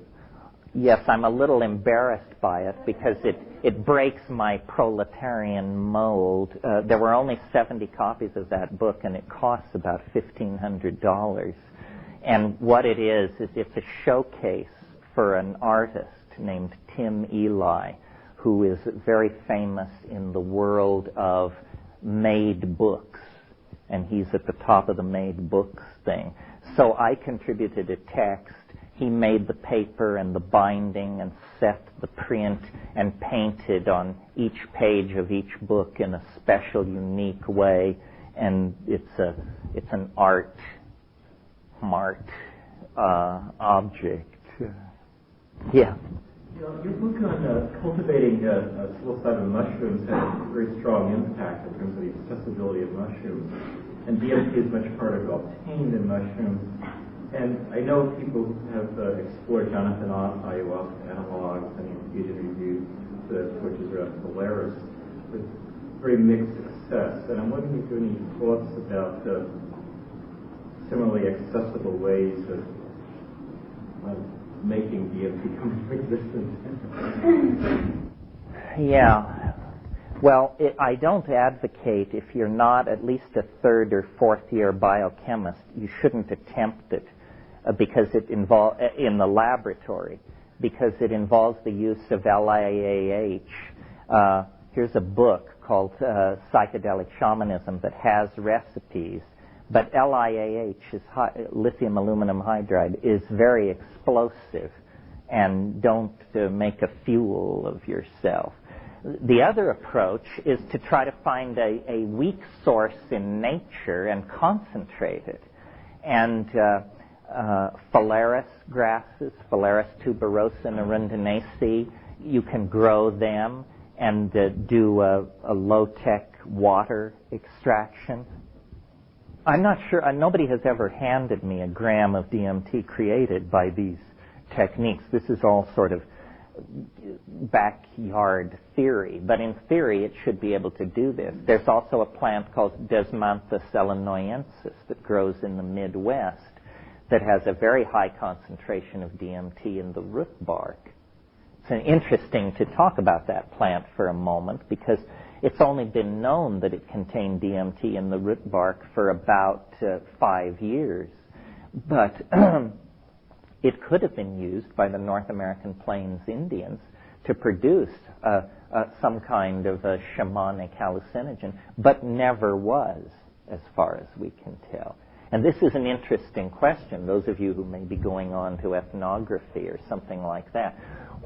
Yes, I'm a little embarrassed by it because it breaks my proletarian mold. There were only 70 copies of that book, and it costs about $1,500. And what it is it's a showcase for an artist named Tim Eli, who is very famous in the world of made books. And he's at the top of the made books thing. So I contributed a text. He made the paper and the binding and set the print and painted on each page of each book in a special, unique way. And it's an art object. Yeah. Your book on cultivating psilocybin mushrooms had a very strong impact in terms of the accessibility of mushrooms. And DMT is much harder to obtain than mushrooms. And I know people have explored Jonathan ayahuasca analogs, and he's interviewed the torches around Polaris with very mixed success. And I'm wondering if you have any thoughts about similarly accessible ways of making DMT come into existence. Yeah. Well, I don't advocate, if you're not at least a third or fourth year biochemist, you shouldn't attempt it because it in the laboratory, because it involves the use of LIAH. Here's a book called Psychedelic Shamanism that has recipes, but LIAH, lithium aluminum hydride, is very explosive, and don't make a fuel of yourself. The other approach is to try to find a weak source in nature and concentrate it. And phalaris grasses, Phalaris tuberosa and arundinacea, you can grow them and do a low-tech water extraction. I'm not sure, nobody has ever handed me a gram of DMT created by these techniques. This is all sort of backyard theory, but in theory it should be able to do this. There's also a plant called Desmanthus illinoisensis that grows in the Midwest that has a very high concentration of DMT in the root bark. It's interesting to talk about that plant for a moment because it's only been known that it contained DMT in the root bark for about 5 years. But it could have been used by the North American Plains Indians to produce some kind of a shamanic hallucinogen, but never was, as far as we can tell. And this is an interesting question, those of you who may be going on to ethnography or something like that.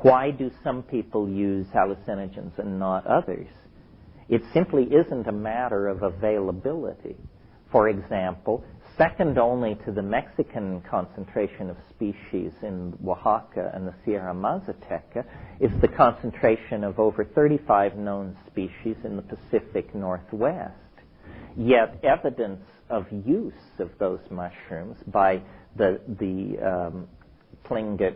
Why do some people use hallucinogens and not others? It simply isn't a matter of availability. For example, second only to the Mexican concentration of species in Oaxaca and the Sierra Mazateca is the concentration of over 35 known species in the Pacific Northwest. Yet evidence of use of those mushrooms by the Tlingit,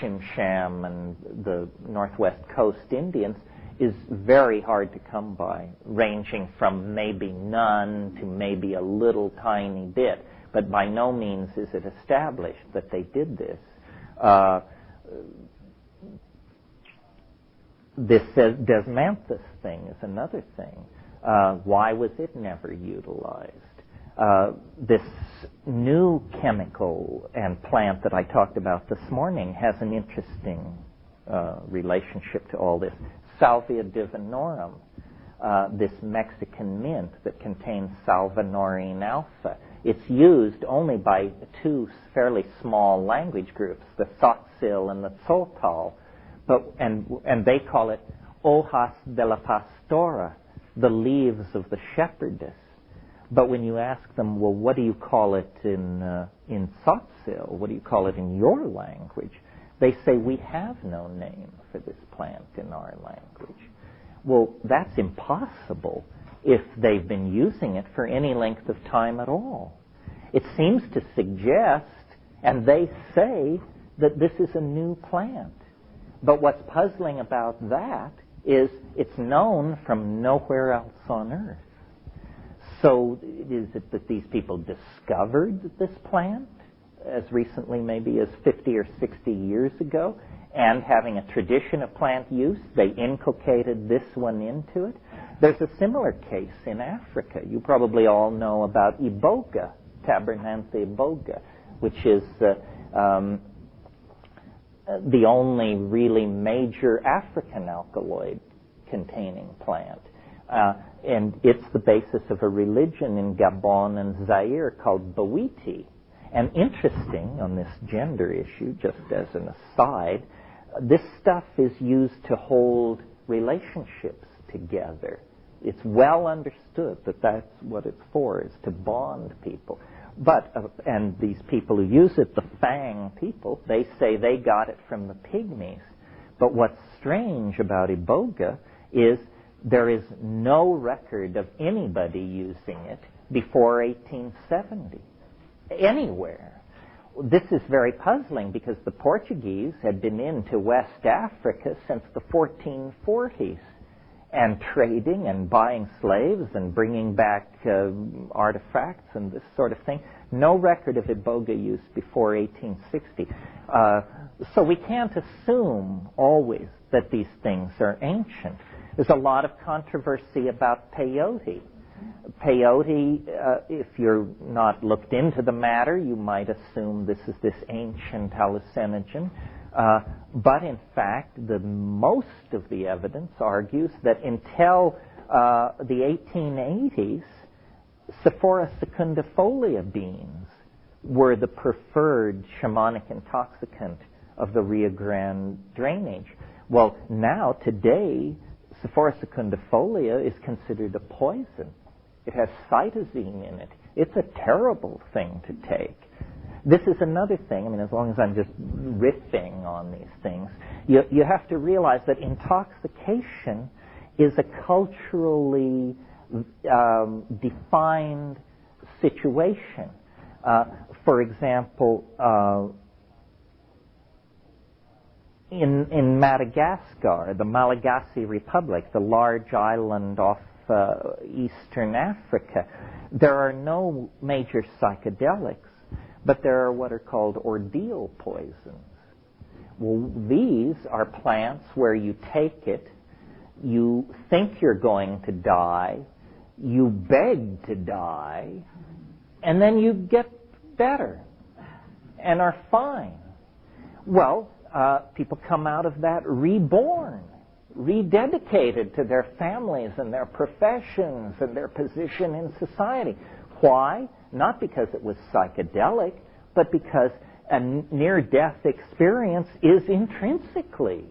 Chimcham, and the Northwest Coast Indians is very hard to come by, ranging from maybe none to maybe a little tiny bit. But by no means is it established that they did this. This Desmanthus thing is another thing. Why was it never utilized? this new chemical and plant that I talked about this morning has an interesting relationship to all this. Salvia divinorum, this Mexican mint that contains salvinorin alpha. It's used only by two fairly small language groups, the Tzotzil and the Tzoltal, and they call it hojas de la pastora, the leaves of the shepherdess. But when you ask them, well, what do you call it in Tzotzil? What do you call it in your language? They say, we have no name for this plant in our language. Well, that's impossible if they've been using it for any length of time at all. It seems to suggest, and they say, that this is a new plant. But what's puzzling about that is it's known from nowhere else on Earth. So is it that these people discovered this plant as recently maybe as 50 or 60 years ago, and having a tradition of plant use, they inculcated this one into it? There's a similar case in Africa. You probably all know about iboga, Tabernanthe iboga, which is the only really major African alkaloid-containing plant. And it's the basis of a religion in Gabon and Zaire called Bawiti. And interesting on this gender issue, just as an aside, this stuff is used to hold relationships together. It's well understood that that's what it's for, is to bond people. But, and these people who use it, the Fang people, they say they got it from the Pygmies. But what's strange about iboga is there is no record of anybody using it before 1870, anywhere. This is very puzzling because the Portuguese had been into West Africa since the 1440s and trading and buying slaves and bringing back artifacts and this sort of thing. No record of iboga use before 1860. So we can't assume always that these things are ancient. There's a lot of controversy about peyote. Peyote, if you're not looked into the matter, you might assume this is this ancient hallucinogen. But in fact, most of the evidence argues that until the 1880s, Sephora secundifolia beans were the preferred shamanic intoxicant of the Rio Grande drainage. Well, now, today, Sephora secundifolia is considered a poison. It has cytosine in it. It's a terrible thing to take. This is another thing, I mean, as long as I'm just riffing on these things, you have to realize that intoxication is a culturally defined situation. For example, in Madagascar, the Malagasy Republic, the large island off eastern Africa, there are no major psychedelics, but there are what are called ordeal poisons. Well, these are plants where you take it, you think you're going to die, you beg to die, and then you get better and are fine. Well, people come out of that reborn, rededicated to their families and their professions and their position in society. Why? Not because it was psychedelic, but because a near-death experience is intrinsically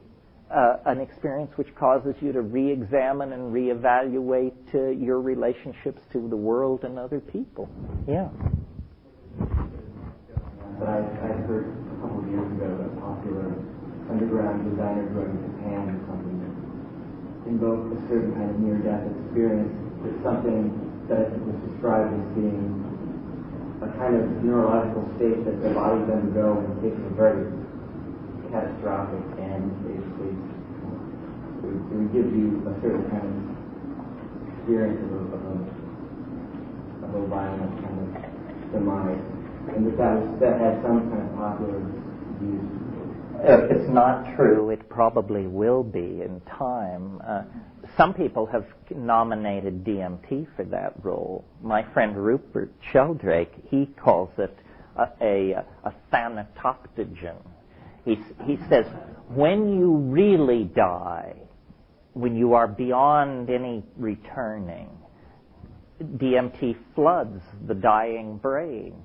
an experience which causes you to re-examine and re-evaluate your relationships to the world and other people. Yeah. But I heard a couple of years ago a popular underground designer who in Japan or something invoked a certain kind of near-death experience. It's something that I think was described as being a kind of neurological state that the body then go in cases of very catastrophic, and basically it would give you a certain kind of experience of a violent kind of demise. And that had some kind of popular use. If it's not true, it probably will be in time. some people have nominated DMT for that role. My friend Rupert Sheldrake, he calls it a thanatoptogen. He says, when you really die, when you are beyond any returning, DMT floods the dying brain.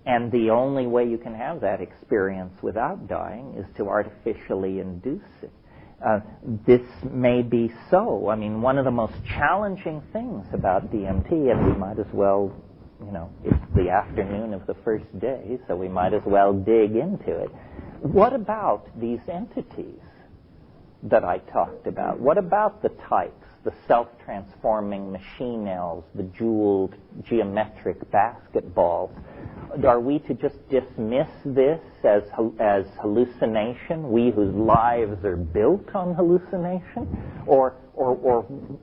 And the only way you can have that experience without dying is to artificially induce it. This may be so. I mean, one of the most challenging things about DMT, and we might as well, it's the afternoon of the first day, so we might as well dig into it. What about these entities that I talked about? What about the types, the self-transforming machine elves, the jeweled geometric basketballs? Are we to just dismiss this as hallucination, we whose lives are built on hallucination? Or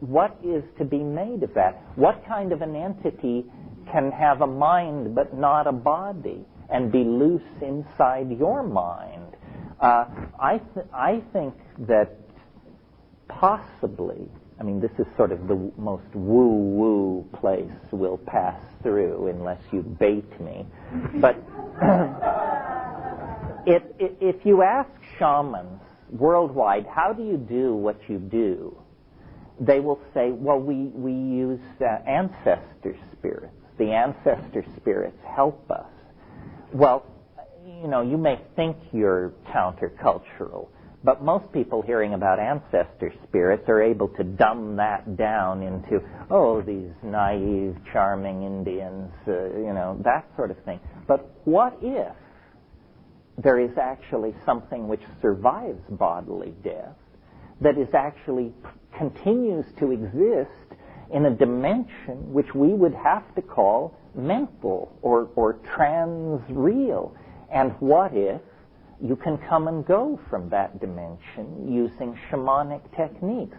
what is to be made of that? What kind of an entity can have a mind but not a body and be loose inside your mind? I think that possibly, this is sort of the most woo-woo place we'll pass through unless you bait me. But if you ask shamans worldwide, how do you do what you do? They will say, well, we use ancestor spirits. The ancestor spirits help us. Well, you may think you're countercultural, but most people hearing about ancestor spirits are able to dumb that down into, these naive, charming Indians, that sort of thing. But what if there is actually something which survives bodily death, that is actually continues to exist in a dimension which we would have to call mental or trans-real? And what if you can come and go from that dimension using shamanic techniques?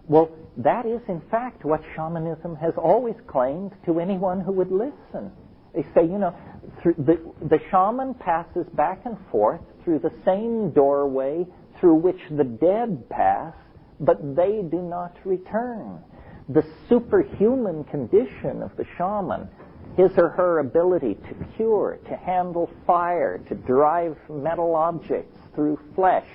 Well, that is in fact what shamanism has always claimed to anyone who would listen. They say, the shaman passes back and forth through the same doorway through which the dead pass, but they do not return. The superhuman condition of the shaman, his or her ability to cure, to handle fire, to drive metal objects through flesh,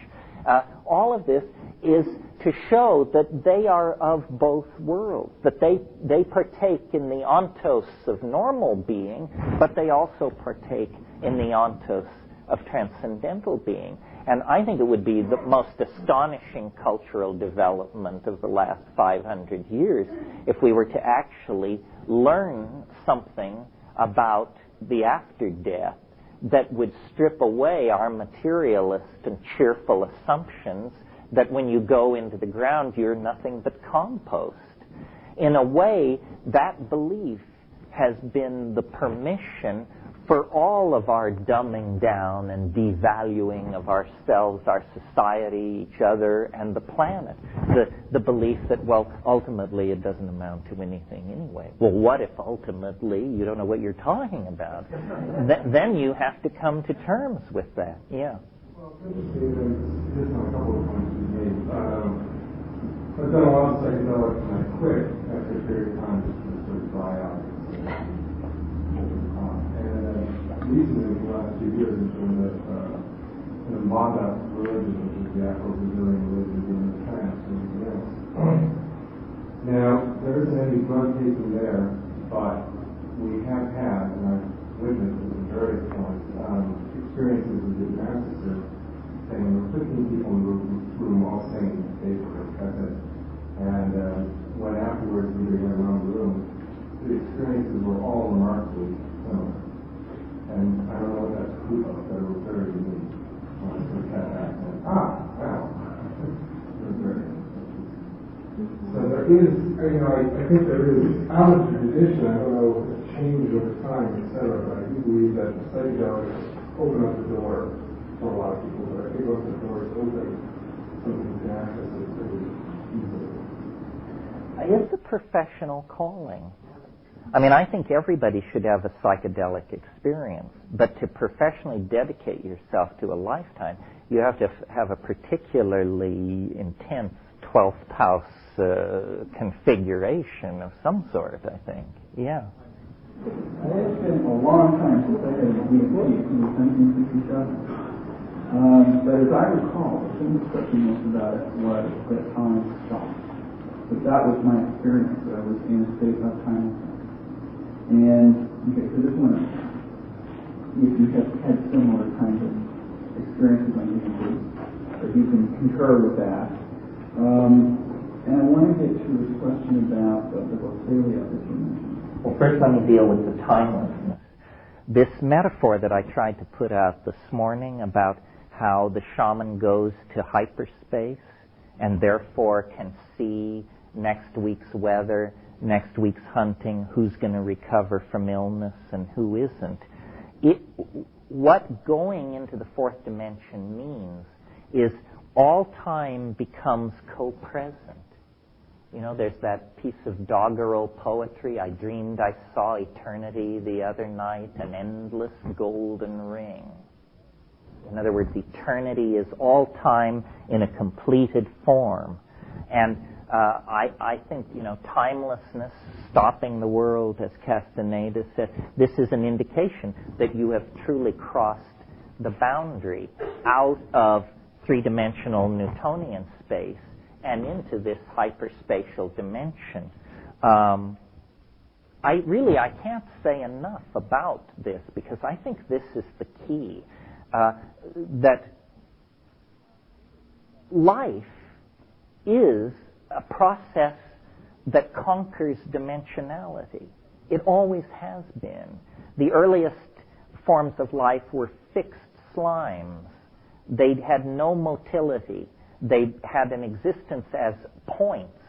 all of this is to show that they are of both worlds, that they partake in the ontos of normal being, but they also partake in the ontos of transcendental being. And I think it would be the most astonishing cultural development of the last 500 years if we were to actually learn something about the after death that would strip away our materialist and cheerful assumptions that when you go into the ground you're nothing but compost. In a way, that belief has been the permission for all of our dumbing down and devaluing of ourselves, our society, each other, and the planet. The belief that, well, ultimately it doesn't amount to anything anyway. Well, what if ultimately you don't know what you're talking about? Then you have to come to terms with that. Yeah. Well, interesting, there's a couple of points you made. I've done a lot of psychedelics and I quit after a period of time just to sort of dry out. Recently, in the last few years, has been the Manda religion, which is the Afro-Brazilian religion, being the trance and everything else. Now, there isn't any drug taking there, but we have had, and I've witnessed at various points, experiences with the ancestors saying there were 15 people in the room all saying basically, that's it. And when afterwards we went around the room, the experiences were all remarkably similar. And I don't know what that's true of, but it was very unique. When I took that accent, wow. It was very interesting. So there is, I think there is, out of the tradition, I don't know if it's changed over time, etc., but I do believe that psychedelics open up the door for a lot of people. But I think once the door is open, somebody can access it pretty easily. It's a professional calling. I think everybody should have a psychedelic experience, but to professionally dedicate yourself to a lifetime, you have to have a particularly intense 12th house configuration of some sort, I think. Yeah. It's been a long time since I had a DMT since 1967. But as I recall, the thing that struck me most about it was that time stopped. But that was my experience, that I was in a state of timelessness. And, okay, so this one, if you have had similar kinds of experiences on DMT, if you can concur with that. And I want to get to this question about the vocabulary that you mentioned. Well, first let me deal with the timelessness. This metaphor that I tried to put out this morning about how the shaman goes to hyperspace and therefore can see next week's weather, next week's hunting, who's going to recover from illness and who isn't. What going into the fourth dimension means is all time becomes co-present. You know, there's that piece of doggerel poetry, I dreamed I saw eternity the other night, an endless golden ring. In other words, eternity is all time in a completed form. And I think, timelessness, stopping the world, as Castaneda said, this is an indication that you have truly crossed the boundary out of three-dimensional Newtonian space and into this hyperspatial dimension. I can't say enough about this because I think this is the key. That life is a process that conquers dimensionality. It always has been. The earliest forms of life were fixed slimes. They had no motility. They had an existence as points.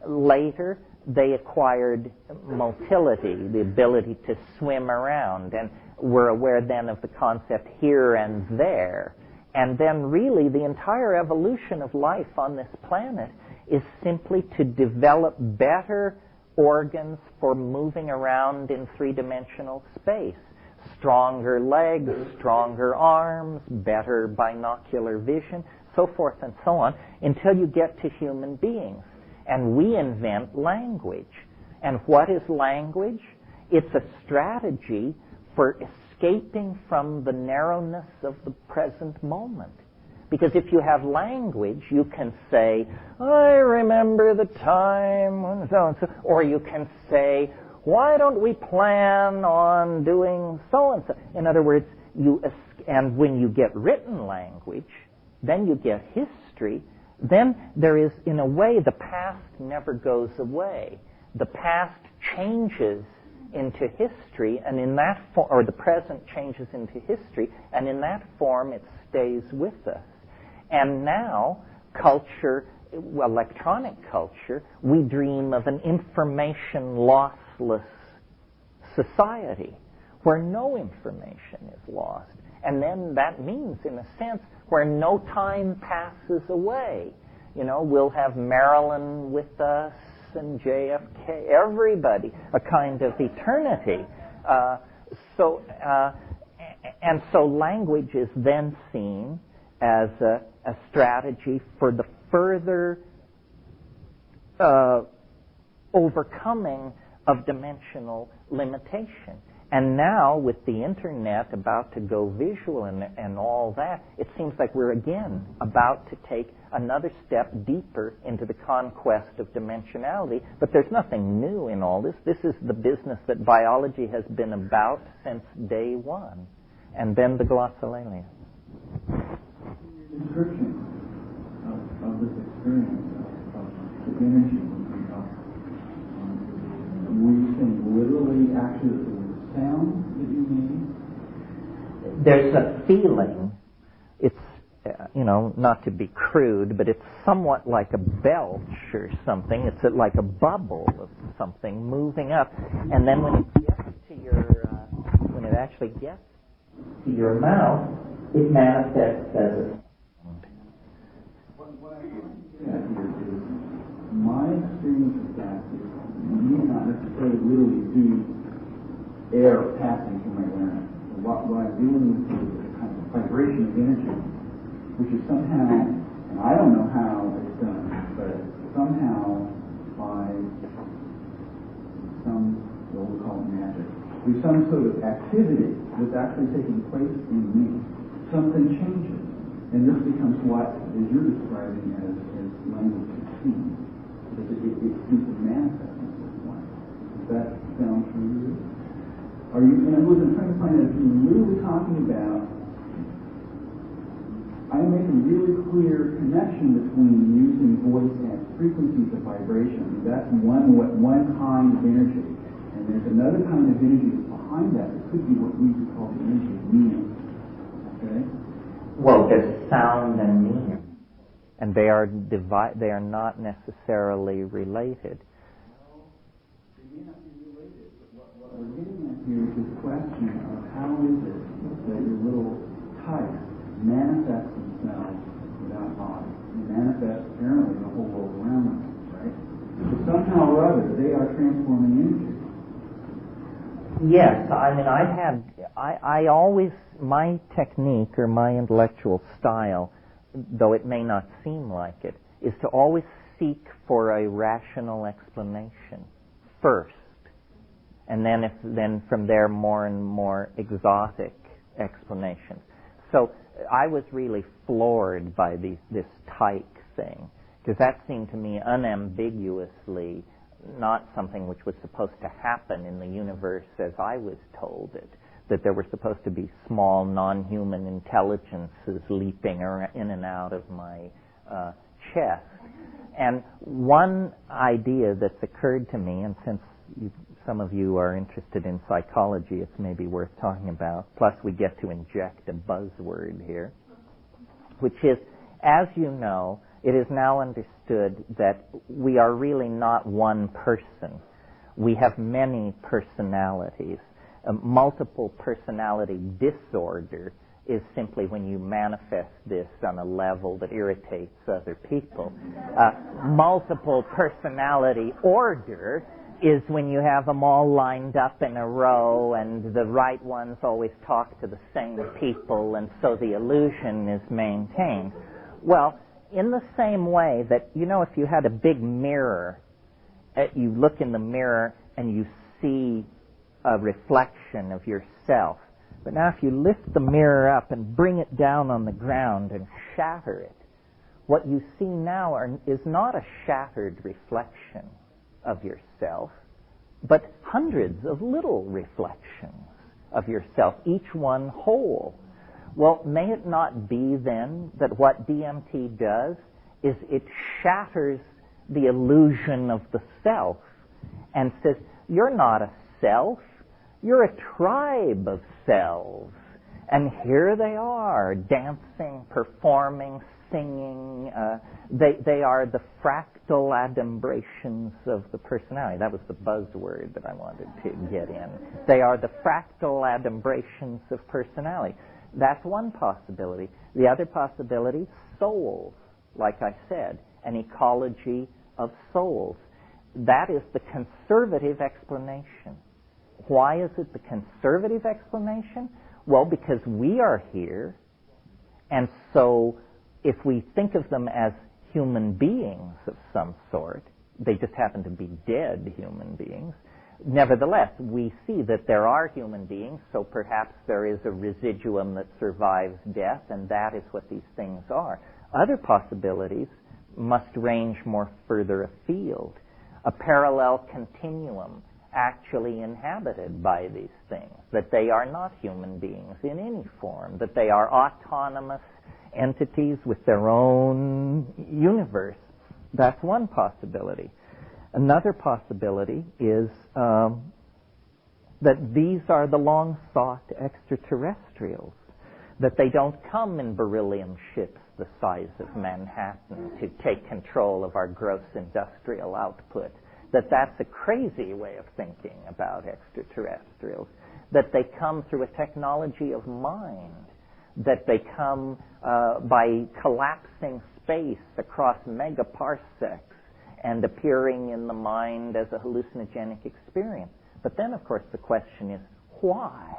Later, they acquired motility, the ability to swim around, and were aware then of the concept here and there. And then really the entire evolution of life on this planet is simply to develop better organs for moving around in three-dimensional space. Stronger legs, stronger arms, better binocular vision, so forth and so on, until you get to human beings. And we invent language. And what is language? It's a strategy for escaping from the narrowness of the present moment. Because if you have language, you can say, I remember the time when so and so, or you can say, why don't we plan on doing so and so? In other words, and when you get written language, then you get history, then there is, in a way, the past never goes away. The past changes into history, and in that or the present changes into history, and in that form it stays with us. And now, culture, electronic culture, we dream of an information lossless society where no information is lost. And then that means, in a sense, where no time passes away. We'll have Marilyn with us and JFK, everybody, a kind of eternity. So language is then seen as a strategy for the further overcoming of dimensional limitation. And now, with the Internet about to go visual and all that, it seems like we're again about to take another step deeper into the conquest of dimensionality. But there's nothing new in all this. This is the business that biology has been about since day one. And then the glossolalia. Description of this experience of the energy, were you saying literally actually sound that you made? There's a feeling, it's, not to be crude, but it's somewhat like a belch or something. It's like a bubble of something moving up. And then when it gets to when it actually gets to your mouth, it manifests as a sound. What I want to get at here is my experience of that is you need not necessarily literally do air passing through my awareness. What I'm dealing with is a kind of vibration of energy, which is somehow, and I don't know how it's done, somehow by some, what we call it magic, through some sort of activity that's actually taking place in me, something changes. And this becomes what, as you're describing, as language succeeds. Because it seems to manifest in this way. Does that sound true to you? Are you, in other words, I'm trying to find out if you're really talking about, I'm making a really clear connection between using voice and frequencies of vibration. That's one kind of energy. And there's another kind of energy that's behind that. It could be what we could call the energy of meaning. Okay? Well, there's sound and meaning, and they are not necessarily related. They may not be related, but what we're getting at here is this question of how is it that your little types manifest themselves without body. They manifest apparently in the whole world around them, right? But somehow or other, they are transforming energy. Yes, I mean, I always, my technique or my intellectual style, though it may not seem like it, is to always seek for a rational explanation first, and then from there more and more exotic explanations. So I was really floored by this tyke thing, because that seemed to me unambiguously not something which was supposed to happen in the universe as I was told it, that there were supposed to be small non-human intelligences leaping in and out of my chest. And one idea that's occurred to me, and since some of you are interested in psychology, it's maybe worth talking about, plus we get to inject a buzzword here, which is, as you know, it is now understood that we are really not one person. We have many personalities. Multiple personality disorder is simply when you manifest this on a level that irritates other people. Multiple personality order is when you have them all lined up in a row and the right ones always talk to the same people, and so the illusion is maintained. Well, in the same way that, you know, if you had a big mirror, you look in the mirror and you see a reflection of yourself. But now if you lift the mirror up and bring it down on the ground and shatter it, what you see now is not a shattered reflection of yourself, but hundreds of little reflections of yourself, each one whole. Well, may it not be then that what DMT does is it shatters the illusion of the self and says, you're not a self, you're a tribe of selves. And here they are, dancing, performing, singing. They are the fractal adumbrations of the personality. That was the buzzword that I wanted to get in. They are the fractal adumbrations of personality. That's one possibility. The other possibility, souls, like I said, an ecology of souls. That is the conservative explanation. Why is it the conservative explanation? Well, because we are here, and so if we think of them as human beings of some sort, they just happen to be dead human beings. Nevertheless, we see that there are human beings, so perhaps there is a residuum that survives death, and that is what these things are. Other possibilities must range more further afield. A parallel continuum actually inhabited by these things, that they are not human beings in any form, that they are autonomous entities with their own universe. That's one possibility. Another possibility is that these are the long-sought extraterrestrials, that they don't come in beryllium ships the size of Manhattan to take control of our gross industrial output, that that's a crazy way of thinking about extraterrestrials, that they come through a technology of mind, that they come by collapsing space across megaparsecs and appearing in the mind as a hallucinogenic experience. But then, of course, the question is, why?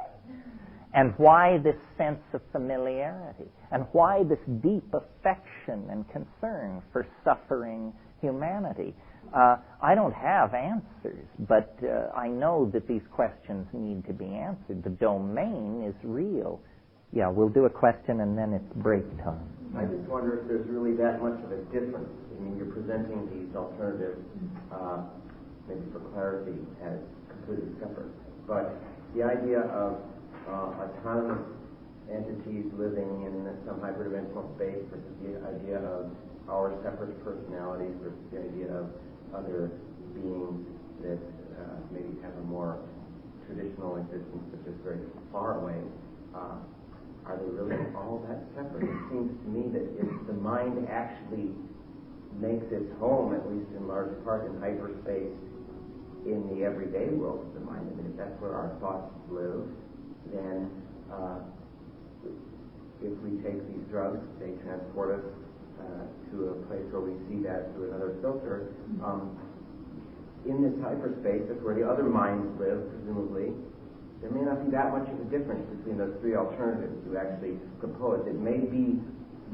And why this sense of familiarity? And why this deep affection and concern for suffering humanity? I don't have answers, but I know that these questions need to be answered. The domain is real. Yeah, we'll do a question and then it's break time. I just wonder if there's really that much of a difference. I mean, you're presenting these alternatives, maybe for clarity, as completely separate. But the idea of autonomous entities living in some hyperdimensional space versus the idea of our separate personalities versus the idea of other beings that maybe have a more traditional existence but just very far away, are they really all that separate? It seems to me that if the mind actually makes its home, at least in large part, in hyperspace, in the everyday world of the mind, I mean, if that's where our thoughts live, then if we take these drugs, they transport us to a place where we see that through another filter. In this hyperspace, that's where the other minds live, presumably. There may not be that much of a difference between those three alternatives you actually propose. It may be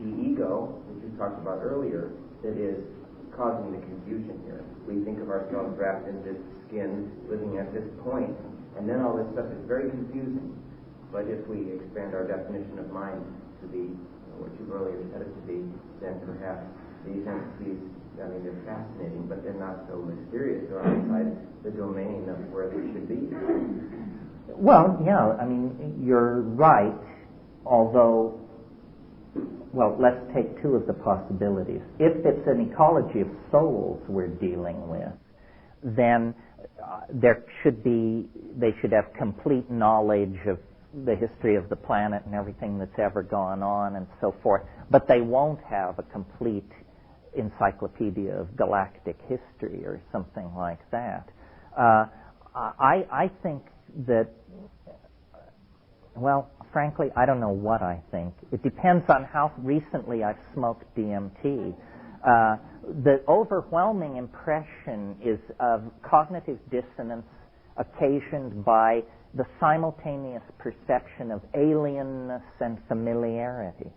the ego, which you talked about earlier, that is causing the confusion here. We think of ourselves wrapped in this skin, living at this point, and then all this stuff is very confusing. But if we expand our definition of mind to be what you earlier said it to be, then perhaps these entities, I mean, they're fascinating, but they're not so mysterious. They're outside the domain of where they should be. Well, yeah, I mean, you're right, although, well, let's take two of the possibilities. If it's an ecology of souls we're dealing with, then they should have complete knowledge of the history of the planet and everything that's ever gone on and so forth, but they won't have a complete encyclopedia of galactic history or something like that. I think that, well, frankly, I don't know what I think. It depends on how recently I've smoked DMT. The overwhelming impression is of cognitive dissonance occasioned by the simultaneous perception of alienness and familiarity.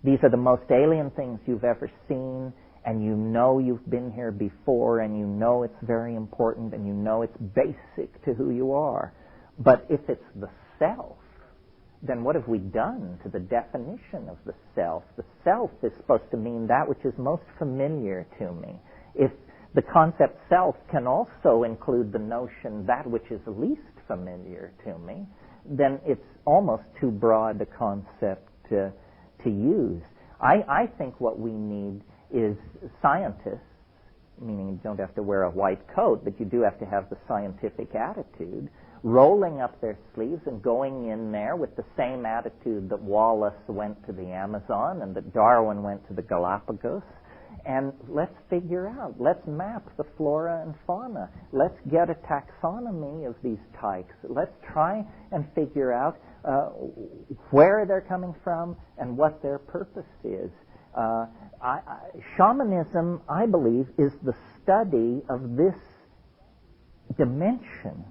These are the most alien things you've ever seen, and you know you've been here before, and you know it's very important, and you know it's basic to who you are. But if it's the self, then what have we done to the definition of the self? The self is supposed to mean that which is most familiar to me. If the concept self can also include the notion that which is least familiar to me, then it's almost too broad a concept to use. I think what we need is scientists, meaning you don't have to wear a white coat, but you do have to have the scientific attitude, rolling up their sleeves and going in there with the same attitude that Wallace went to the Amazon and that Darwin went to the Galapagos. And let's figure out, let's map the flora and fauna. Let's get a taxonomy of these types. Let's try and figure out where they're coming from and what their purpose is. Shamanism, I believe, is the study of this dimension.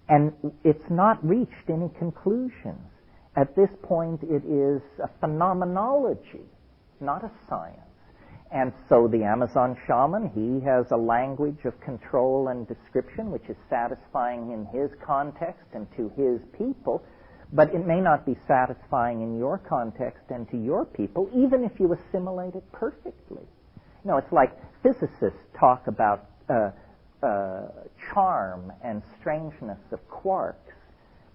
And it's not reached any conclusions. At this point, it is a phenomenology, not a science. And so the Amazon shaman, he has a language of control and description which is satisfying in his context and to his people, but it may not be satisfying in your context and to your people, even if you assimilate it perfectly. You know, it's like physicists talk about charm and strangeness of quarks,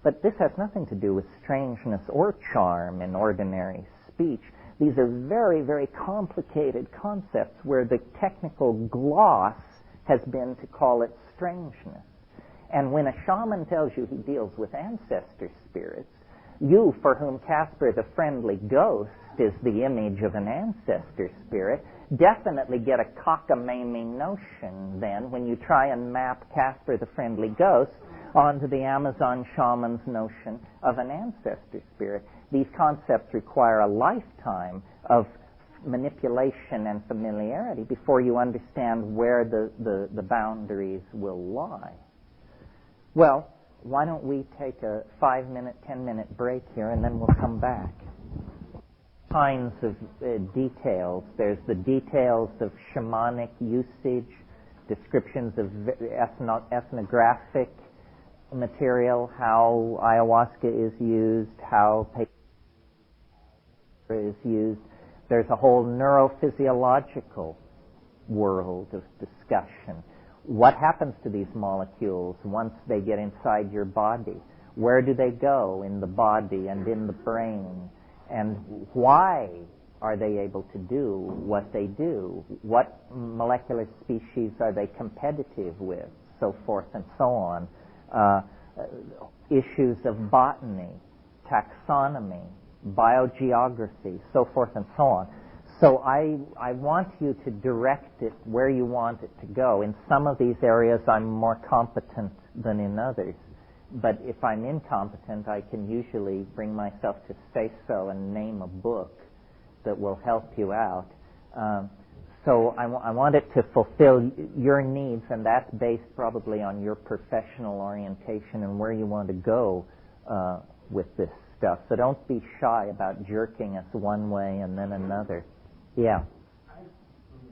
but this has nothing to do with strangeness or charm in ordinary speech. These are very, very complicated concepts where the technical gloss has been to call it strangeness. And when a shaman tells you he deals with ancestor spirits, you, for whom Casper the Friendly Ghost is the image of an ancestor spirit, definitely get a cockamamie notion then when you try and map Casper the Friendly Ghost onto the Amazon shaman's notion of an ancestor spirit. These concepts require a lifetime of manipulation and familiarity before you understand where the boundaries will lie. Well, why don't we take a 5-minute, 10-minute break here, and then we'll come back. kinds of details. There's the details of shamanic usage, descriptions of ethnographic material, how ayahuasca is used, how is used. There's a whole neurophysiological world of discussion. What happens to these molecules once they get inside your body? Where do they go in the body and in the brain? And why are they able to do what they do? What molecular species are they competitive with? So forth and so on. Issues of botany, taxonomy, biogeography, so forth and so on. So I want you to direct it where you want it to go. In some of these areas I'm more competent than in others. But if I'm incompetent, I can usually bring myself to say so and name a book that will help you out. So I want it to fulfill your needs, and that's based probably on your professional orientation and where you want to go with this stuff. So don't be shy about jerking us one way and then another. Yeah. I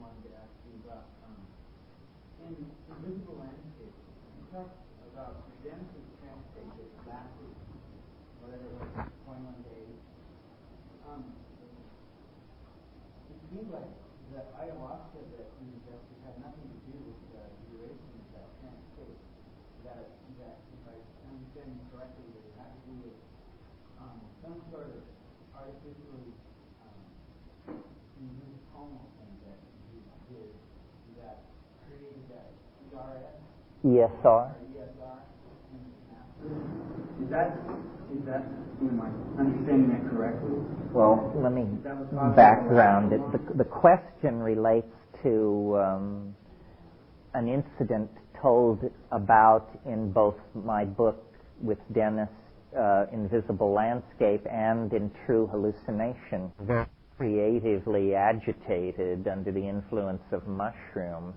wanted to ask you about, in invisible landscape, you talk about Genesis translate that lasted, whatever it was, 21 days. It seems like the ayahuasca that you ingested had nothing to do with the duration of that trance state. That if I understand correctly, that it had to do with some sort of artificially induced hormone thing that you did that created that ERS? ESR? ESR in the synapse. Is that, am I understanding that correctly? Well, let me background it. The question relates to an incident told about in both my book with Dennis, Invisible Landscape, and in True Hallucination. Creatively agitated under the influence of mushrooms,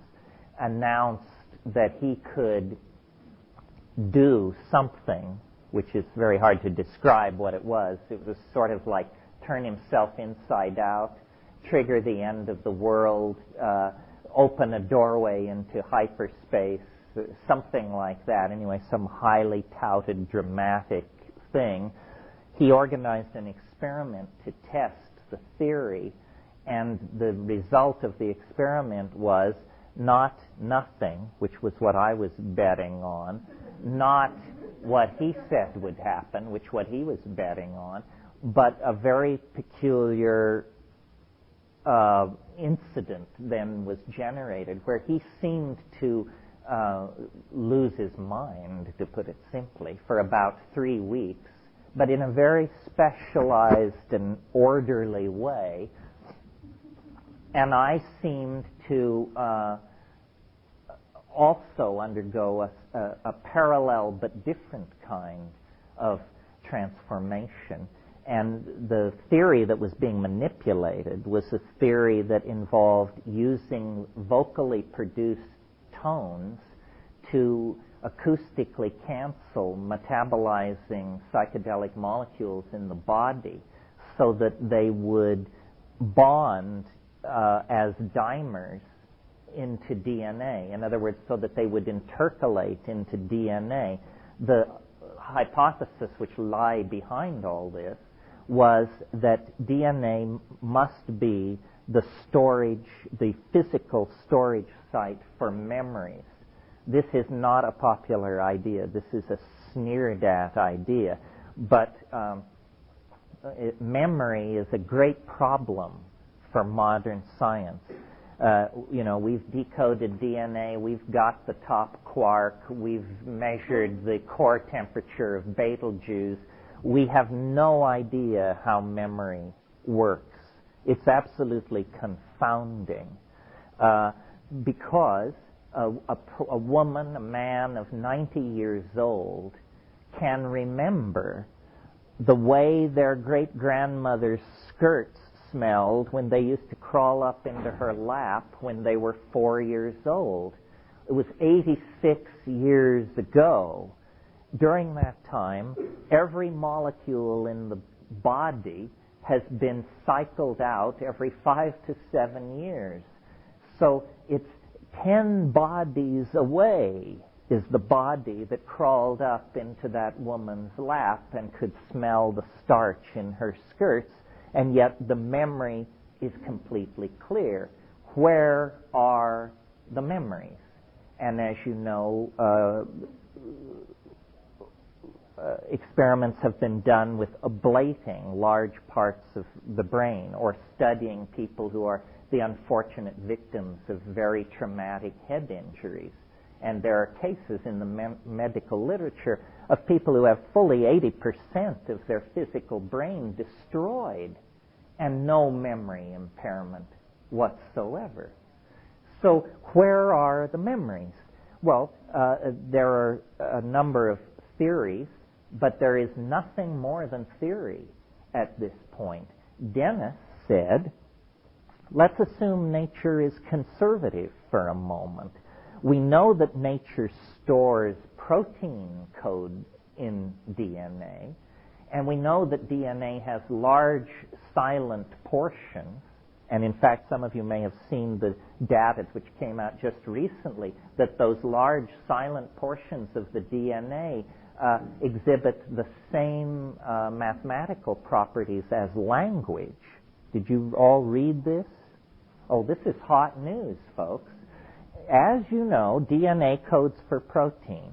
announced that he could do something, which is very hard to describe what it was. It was sort of like turn himself inside out, trigger the end of the world, open a doorway into hyperspace, something like that. Anyway, some highly touted, dramatic thing. He organized an experiment to test the theory, and the result of the experiment was not nothing, which was what I was betting on, not what he said would happen, which what he was betting on, but a very peculiar incident then was generated where he seemed to lose his mind, to put it simply, for about 3 weeks, but in a very specialized and orderly way. And I seemed to also undergo a parallel but different kind of transformation. And the theory that was being manipulated was a theory that involved using vocally produced tones to acoustically cancel metabolizing psychedelic molecules in the body so that they would bond as dimers into DNA. In other words, so that they would intercalate into DNA. The hypothesis which lie behind all this was that DNA must be the storage, the physical storage site for memories. This is not a popular idea. This is a sneered at idea. But memory is a great problem for modern science. We've decoded DNA, we've got the top quark, we've measured the core temperature of Betelgeuse. We have no idea how memory works. It's absolutely confounding because a woman, a man of 90 years old can remember the way their great-grandmother's skirts smelled when they used to crawl up into her lap when they were 4 years old. It was 86 years ago. During that time, every molecule in the body has been cycled out every 5 to 7 years. So it's 10 bodies away is the body that crawled up into that woman's lap and could smell the starch in her skirts, and yet the memory is completely clear. Where are the memories? And as you know, experiments have been done with ablating large parts of the brain or studying people who are the unfortunate victims of very traumatic head injuries. And there are cases in the medical literature of people who have fully 80% of their physical brain destroyed and no memory impairment whatsoever. So where are the memories? Well, there are a number of theories, but there is nothing more than theory at this point. Dennis said, let's assume nature is conservative for a moment. We know that nature stores protein code in DNA, and we know that DNA has large silent portions. And in fact, some of you may have seen the data which came out just recently, that those large silent portions of the DNA exhibit the same mathematical properties as language. Did you all read this? Oh, this is hot news, folks. As you know, DNA codes for protein.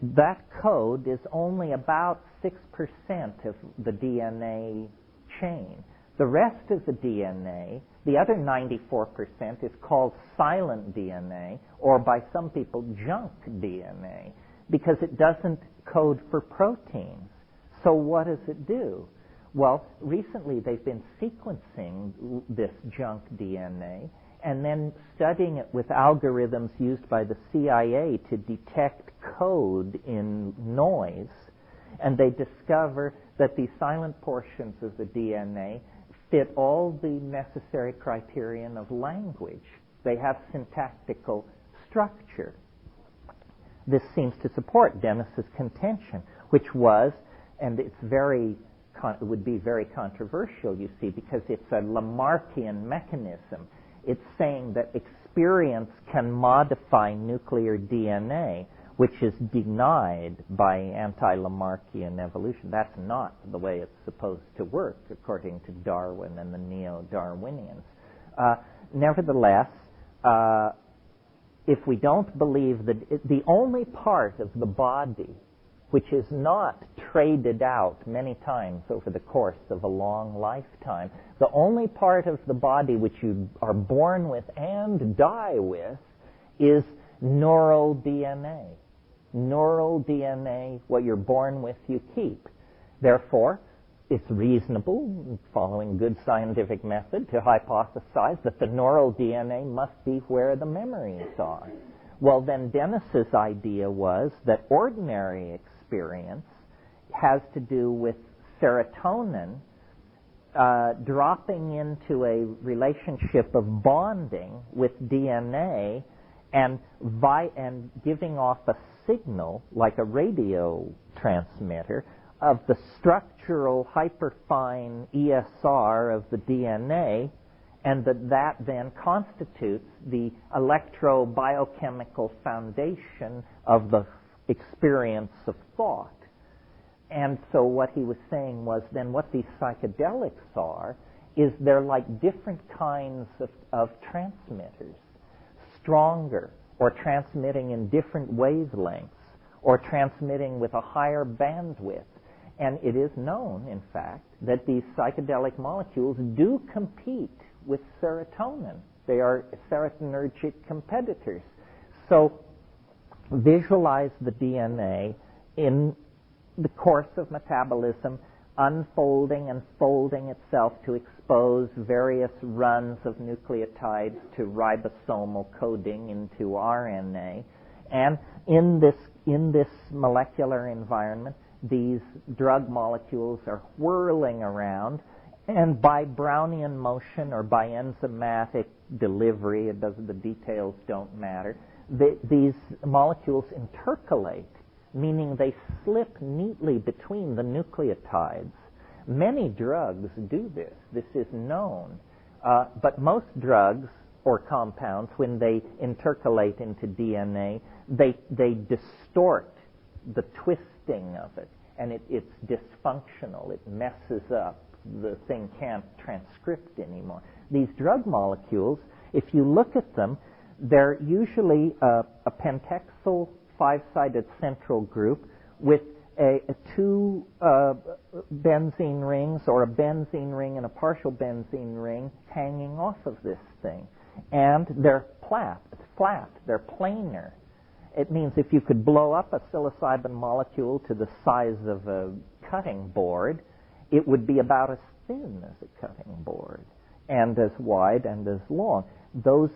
That code is only about 6% of the DNA chain. The rest of the DNA, the other 94%, is called silent DNA, or by some people, junk DNA, because it doesn't code for proteins. So what does it do? Well, recently they've been sequencing this junk DNA and then studying it with algorithms used by the CIA to detect code in noise. And they discover that these silent portions of the DNA fit all the necessary criterion of language. They have syntactical structure. This seems to support Dennis's contention, which was, and it's it would be very controversial, you see, because it's a Lamarckian mechanism. It's saying that experience can modify nuclear DNA, which is denied by anti-Lamarckian evolution. That's not the way it's supposed to work, according to Darwin and the neo-Darwinians. Nevertheless, if we don't believe that the only part of the body which is not traded out many times over the course of a long lifetime, the only part of the body which you are born with and die with is neural DNA. Neural DNA, what you're born with, you keep. Therefore, it's reasonable, following good scientific method, to hypothesize that the neural DNA must be where the memories are. Well, then Dennis's idea was that ordinary experience has to do with serotonin dropping into a relationship of bonding with DNA and giving off a signal, like a radio transmitter, of the structural hyperfine ESR of the DNA, and that then constitutes the electrobiochemical foundation of the experience of thought. And so what he was saying was then what these psychedelics are is they're like different kinds of transmitters, stronger, or transmitting in different wavelengths, or transmitting with a higher bandwidth. And it is known, in fact, that these psychedelic molecules do compete with serotonin. They are serotonergic competitors. So visualize the DNA in the course of metabolism unfolding and folding itself to expose various runs of nucleotides to ribosomal coding into RNA. And in this molecular environment, these drug molecules are whirling around, and by Brownian motion or by enzymatic delivery, the details don't matter, these molecules intercalate, meaning they slip neatly between the nucleotides. Many drugs do this. This is known. But most drugs or compounds, when they intercalate into DNA, they distort the twisting of it, and it's dysfunctional. It messes up. The thing can't transcript anymore. These drug molecules, if you look at them, they're usually a pentexyl 5-sided central group with two benzene rings, or a benzene ring and a partial benzene ring hanging off of this thing. And they're flat, they're planar. It means if you could blow up a psilocybin molecule to the size of a cutting board, it would be about as thin as a cutting board, and as wide and as long. Those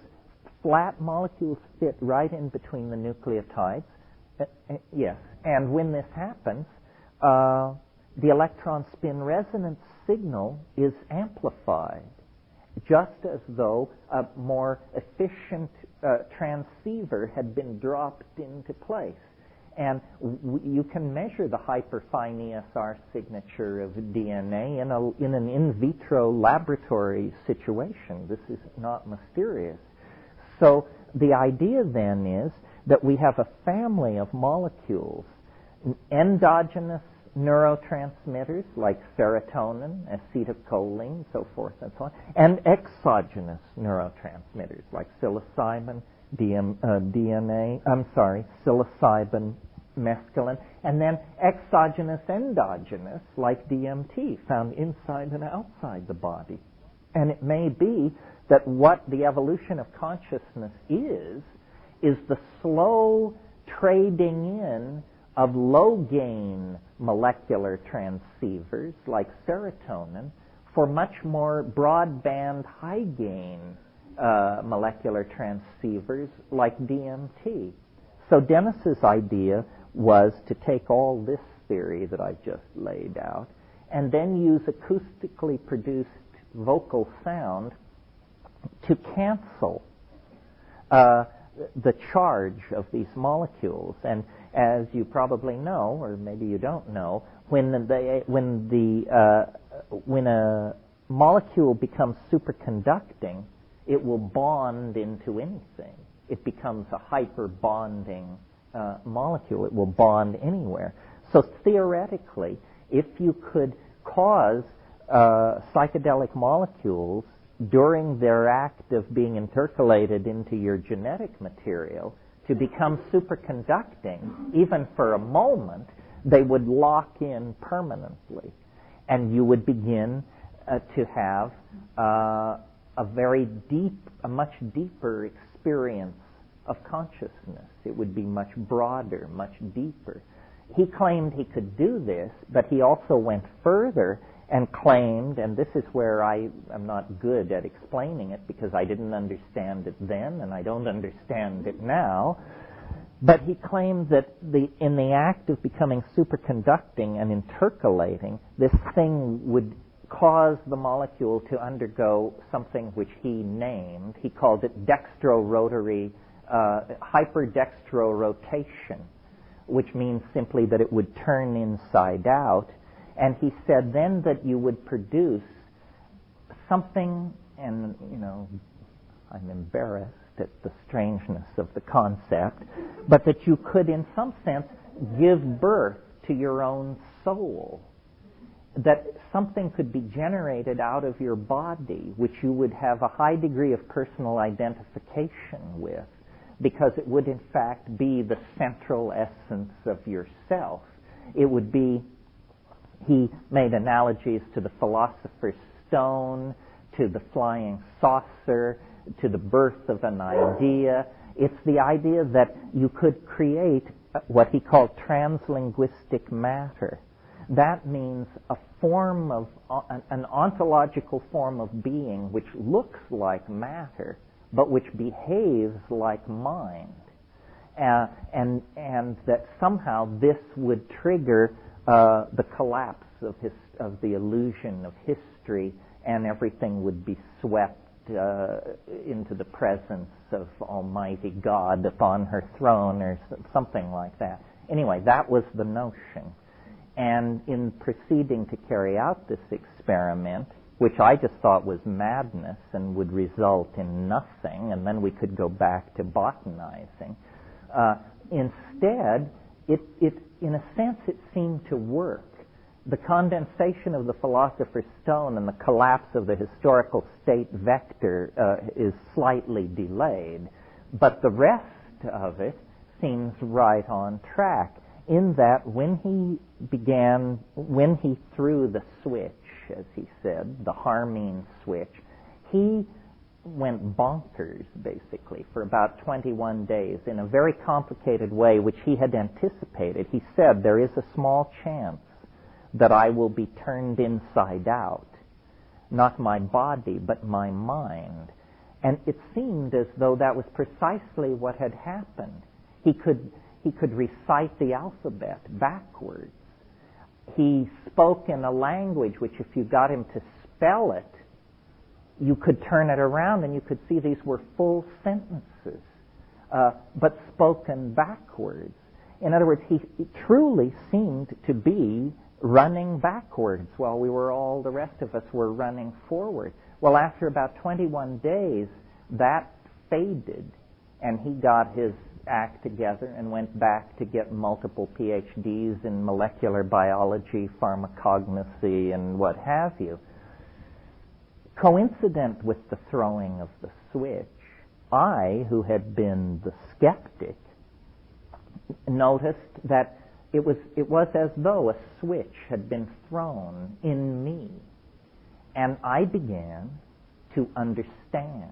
flat molecules fit right in between the nucleotides. Yes, and when this happens, the electron spin resonance signal is amplified, just as though a more efficient transceiver had been dropped into place. And you can measure the hyperfine ESR signature of DNA in an in vitro laboratory situation. This is not mysterious. So the idea then is that we have a family of molecules, endogenous neurotransmitters like serotonin, acetylcholine, so forth and so on, and exogenous neurotransmitters like psilocybin, psilocybin, mescaline, and then exogenous, endogenous like DMT, found inside and outside the body. And it may be that what the evolution of consciousness is the slow trading in of low-gain molecular transceivers like serotonin for much more broadband, high-gain molecular transceivers like DMT. So Dennis's idea was to take all this theory that I've just laid out and then use acoustically produced vocal sound to cancel the charge of these molecules. And as you probably know, or maybe you don't know, when a molecule becomes superconducting, it will bond into anything. It becomes a hyperbonding molecule. It will bond anywhere. So theoretically, if you could cause psychedelic molecules during their act of being intercalated into your genetic material to become superconducting, even for a moment, they would lock in permanently. And you would begin to have a much deeper experience of consciousness. It would be much broader, much deeper. He claimed he could do this, but he also went further and claimed, and this is where I am not good at explaining it because I didn't understand it then and I don't understand it now, but he claimed that in the act of becoming superconducting and intercalating, this thing would cause the molecule to undergo something which he named. He called it hyperdextrorotation, which means simply that it would turn inside out. And he said then that you would produce something, and, I'm embarrassed at the strangeness of the concept, but that you could, in some sense, give birth to your own soul. That something could be generated out of your body, which you would have a high degree of personal identification with, because it would, in fact, be the central essence of yourself. It would be, he made analogies to the philosopher's stone, to the flying saucer, to the birth of an idea. It's the idea that you could create what he called translinguistic matter. That means a form of, an ontological form of being which looks like matter, but which behaves like mind. And that somehow this would trigger the collapse of the illusion of history, and everything would be swept into the presence of Almighty God upon her throne, or something like that. Anyway, that was the notion. And in proceeding to carry out this experiment, which I just thought was madness and would result in nothing, and then we could go back to botanizing, instead, in a sense, it seemed to work. The condensation of the philosopher's stone and the collapse of the historical state vector is slightly delayed, but the rest of it seems right on track, in that when he threw the switch, as he said, the harmine switch, he went bonkers, basically, for about 21 days in a very complicated way, which he had anticipated. He said, there is a small chance that I will be turned inside out, not my body, but my mind. And it seemed as though that was precisely what had happened. He could recite the alphabet backwards. He spoke in a language which, if you got him to spell it, you could turn it around and you could see these were full sentences, but spoken backwards. In other words, he truly seemed to be running backwards while the rest of us were running forward. Well, after about 21 days, that faded, and he got his act together and went back to get multiple PhDs in molecular biology, pharmacognosy, and what have you. Coincident with the throwing of the switch, I, who had been the skeptic, noticed that it was as though a switch had been thrown in me, and I began to understand.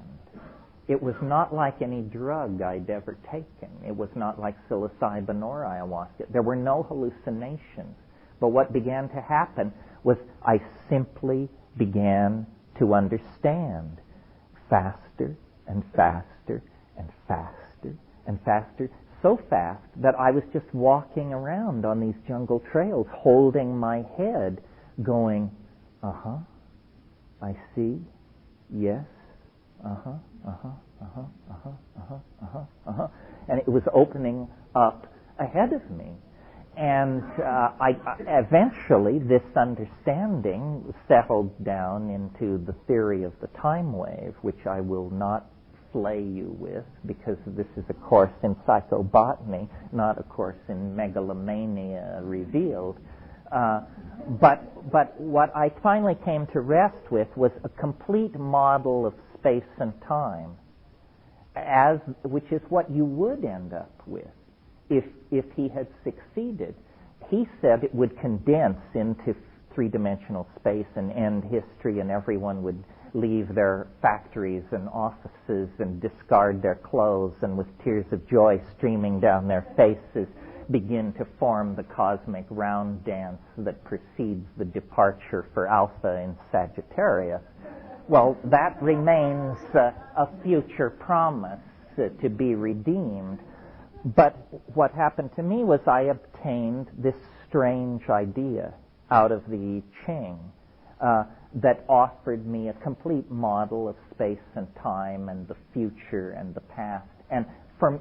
It was not like any drug I'd ever taken. It was not like psilocybin or ayahuasca. There were no hallucinations. But what began to happen was I simply began to understand faster and faster and faster and faster, so fast that I was just walking around on these jungle trails holding my head going, uh-huh, I see, yes, uh-huh, uh-huh, uh-huh, uh-huh, uh-huh, uh-huh, uh-huh. And it was opening up ahead of me. And I eventually, this understanding settled down into the theory of the time wave, which I will not slay you with, because this is a course in psychobotany, not a course in megalomania revealed. But what I finally came to rest with was a complete model of space and time, which is what you would end up with if he had succeeded. He said it would condense into three-dimensional space and end history, and everyone would leave their factories and offices and discard their clothes, and with tears of joy streaming down their faces, begin to form the cosmic round dance that precedes the departure for Alpha in Sagittarius. Well, that remains a future promise to be redeemed. But what happened to me was I obtained this strange idea out of the I Ching that offered me a complete model of space and time and the future and the past, and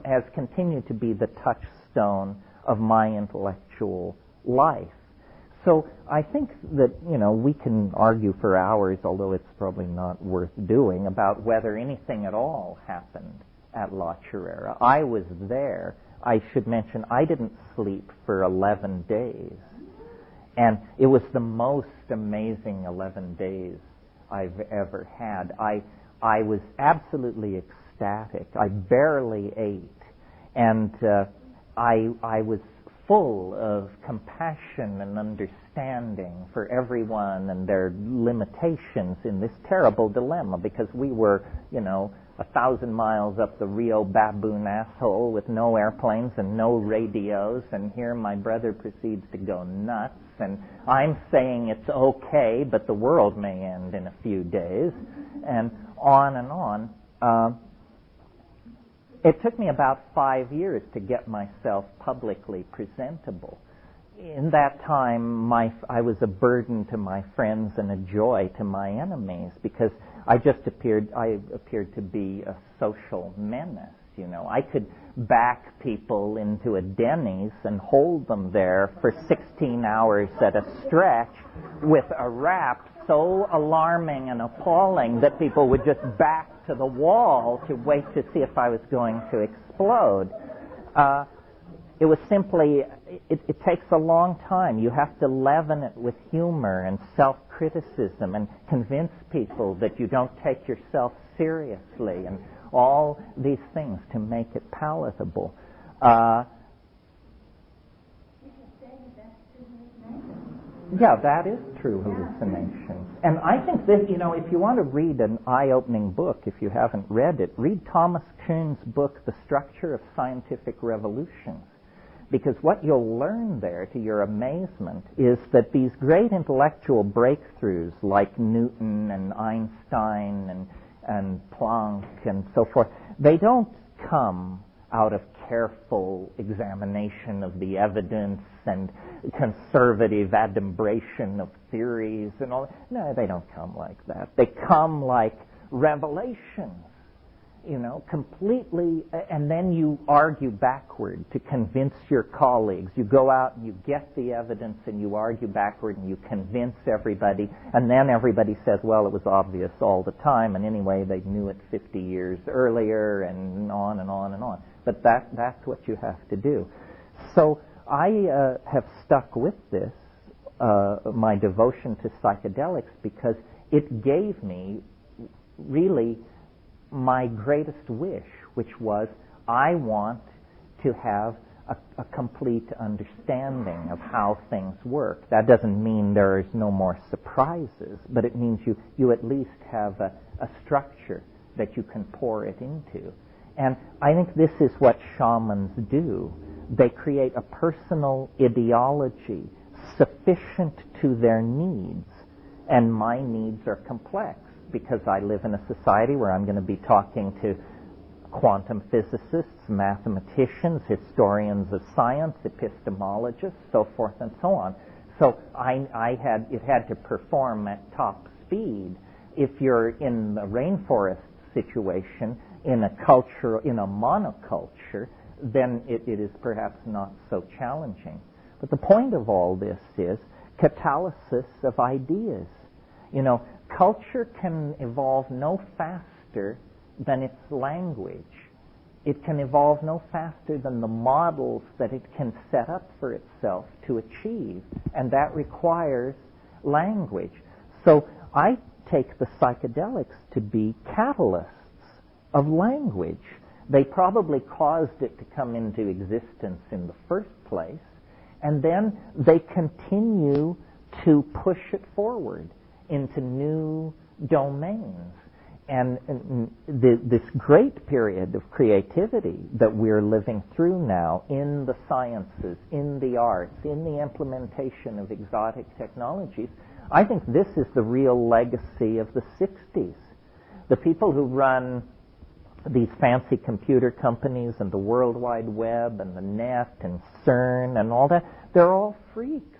has continued to be the touchstone of my intellectual life. So I think that, we can argue for hours, although it's probably not worth doing, about whether anything at all happened at La Chorrera. I was there. I should mention I didn't sleep for 11 days. And it was the most amazing 11 days I've ever had. I was absolutely ecstatic. I barely ate. And I was full of compassion and understanding for everyone and their limitations in this terrible dilemma, because we were, 1,000 miles up the Rio Baboon asshole with no airplanes and no radios, and here my brother proceeds to go nuts, and I'm saying it's okay, but the world may end in a few days, and on and on. It took me about 5 years to get myself publicly presentable. In that time, I was a burden to my friends and a joy to my enemies, because I appeared to be a social menace. You know, I could back people into a Denny's and hold them there for 16 hours at a stretch with a rap so alarming and appalling that people would just back to the wall to wait to see if I was going to explode. It was simply, it takes a long time. You have to leaven it with humor and self-criticism and convince people that you don't take yourself seriously and all these things to make it palatable. Yeah, that is true hallucination. And I think that, you know, if you want to read an eye-opening book, if you haven't read it, read Thomas Kuhn's book, The Structure of Scientific Revolutions. Because what you'll learn there, to your amazement, is that these great intellectual breakthroughs like Newton and Einstein and Planck and so forth, they don't come out of careful examination of the evidence and conservative adumbration of theories and all. No, they don't come like that. They come like revelations, you know, completely, and then you argue backward to convince your colleagues. You go out and you get the evidence and you argue backward and you convince everybody, and then everybody says, well, it was obvious all the time, and anyway, they knew it 50 years earlier, and on and on and on. But that's what you have to do. So I have stuck with this, my devotion to psychedelics, because it gave me really my greatest wish, which was I want to have a complete understanding of how things work. That doesn't mean there is no more surprises, but it means you at least have a structure that you can pour it into. And I think this is what shamans do. They create a personal ideology sufficient to their needs, and my needs are complex, because I live in a society where I'm going to be talking to quantum physicists, mathematicians, historians of science, epistemologists, so forth and so on. So it had to perform at top speed. If you're in the rainforest situation, in a culture, in a monoculture, then it is perhaps not so challenging. But the point of all this is catalysis of ideas. You know, culture can evolve no faster than its language. It can evolve no faster than the models that it can set up for itself to achieve, and that requires language. So I take the psychedelics to be catalysts of language. They probably caused it to come into existence in the first place, and then they continue to push it forward into new domains. And this great period of creativity that we're living through now in the sciences, in the arts, in the implementation of exotic technologies, I think this is the real legacy of the 60s. The people who run these fancy computer companies and the World Wide Web and the net and CERN and all that, they're all freaks.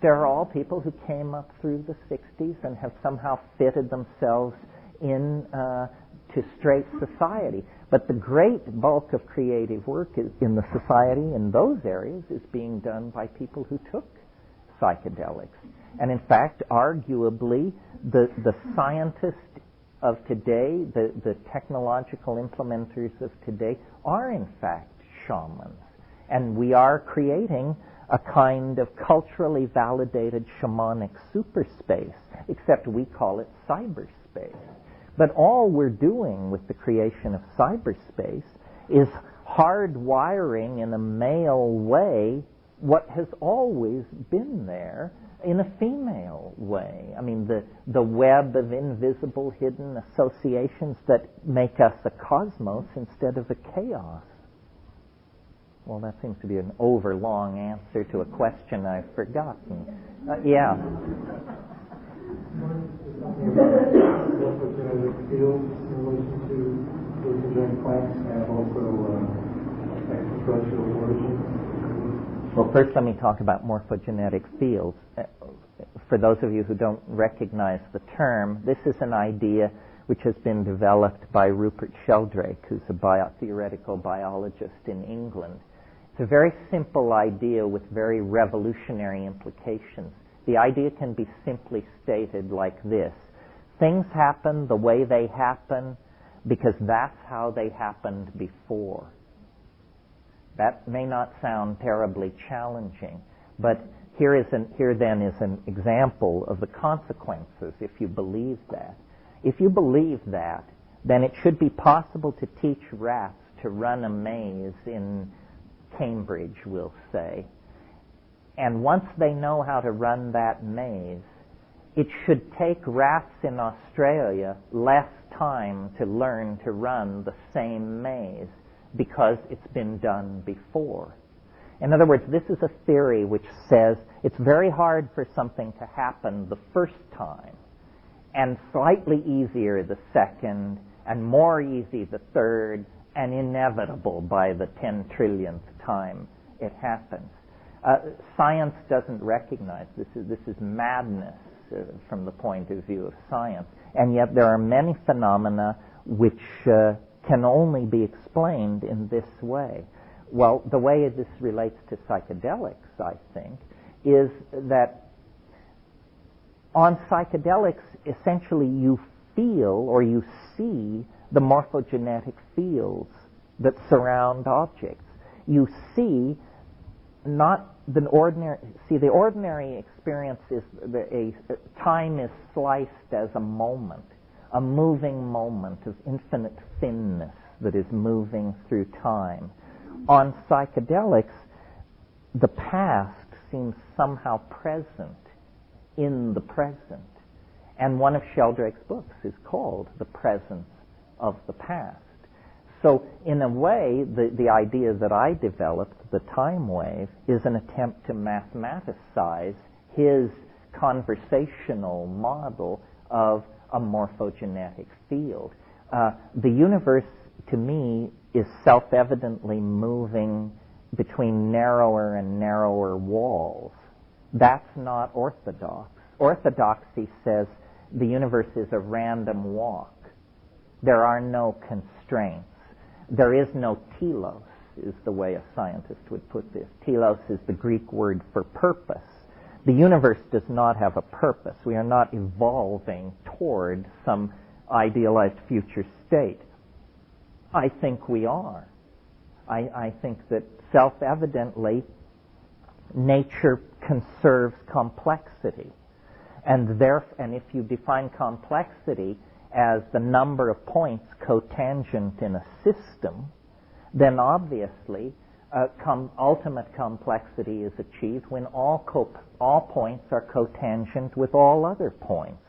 They're all people who came up through the 60s and have somehow fitted themselves in to straight society. But the great bulk of creative work in the society in those areas is being done by people who took psychedelics. And in fact, arguably, the scientists of today, the technological implementers of today, are in fact shamans. And we are creating a kind of culturally validated shamanic superspace, except we call it cyberspace. But all we're doing with the creation of cyberspace is hardwiring in a male way what has always been there in a female way. I mean, the web of invisible hidden associations that make us a cosmos instead of a chaos. Well, that seems to be an overlong answer to a question I've forgotten. Yeah. Fields in relation to hallucinogenic plants and also extraterrestrial origins? Well, first let me talk about morphogenetic fields. For those of you who don't recognize the term, this is an idea which has been developed by Rupert Sheldrake, who's a theoretical biologist in England. It's a very simple idea with very revolutionary implications. The idea can be simply stated like this. Things happen the way they happen because that's how they happened before. That may not sound terribly challenging, but here then is an example of the consequences if you believe that. If you believe that, then it should be possible to teach rats to run a maze in Cambridge, we'll say. And once they know how to run that maze, it should take rats in Australia less time to learn to run the same maze because it's been done before. In other words, this is a theory which says it's very hard for something to happen the first time, and slightly easier the second, and more easy the third, and inevitable by the 10 trillionth time it happens. Science doesn't recognize this. This is madness from the point of view of science, and yet there are many phenomena which can only be explained in this way. Well, the way this relates to psychedelics, I think, is that on psychedelics, essentially you feel or you see the morphogenetic fields that surround objects. You see not the ordinary. See, the ordinary experience is time is sliced as a moment, a moving moment of infinite thinness that is moving through time. On psychedelics, the past seems somehow present in the present. And one of Sheldrake's books is called The Presence of the Past. So in a way, the idea that I developed, the time wave, is an attempt to mathematicize his conversational model of a morphogenetic field. The universe, to me, is self-evidently moving between narrower and narrower walls. That's not orthodox. Orthodoxy says the universe is a random walk. There are no constraints. There is no telos, is the way a scientist would put this. Telos is the Greek word for purpose. The universe does not have a purpose. We are not evolving toward some idealized future state. I think we are. I think that self-evidently nature conserves complexity. And if you define complexity as the number of points cotangent in a system, then obviously ultimate complexity is achieved when all points are cotangent with all other points.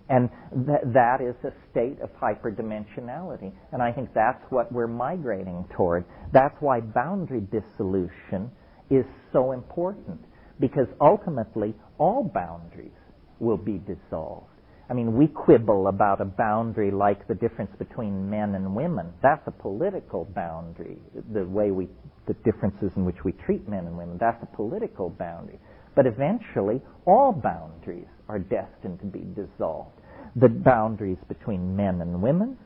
And that is a state of hyperdimensionality. And I think that's what we're migrating toward. That's why boundary dissolution is so important, because ultimately all boundaries will be dissolved. I mean, we quibble about a boundary like the difference between men and women. That's a political boundary, the differences in which we treat men and women. That's a political boundary. But eventually, all boundaries are destined to be dissolved. The boundaries between men and women,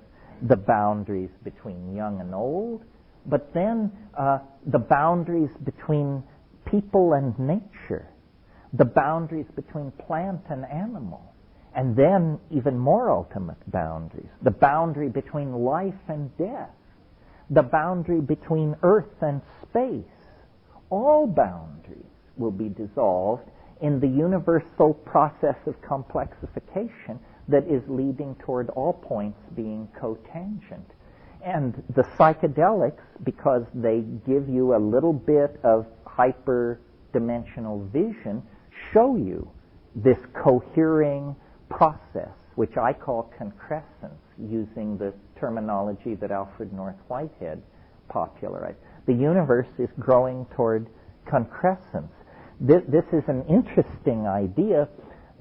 the boundaries between young and old, but then the boundaries between people and nature, the boundaries between plant and animal, and then even more ultimate boundaries, the boundary between life and death, the boundary between earth and space. All boundaries will be dissolved in the universal process of complexification that is leading toward all points being cotangent. And the psychedelics, because they give you a little bit of hyperdimensional vision, show you this cohering process, which I call concrescence, using the terminology that Alfred North Whitehead popularized. The universe is growing toward concrescence. This is an interesting idea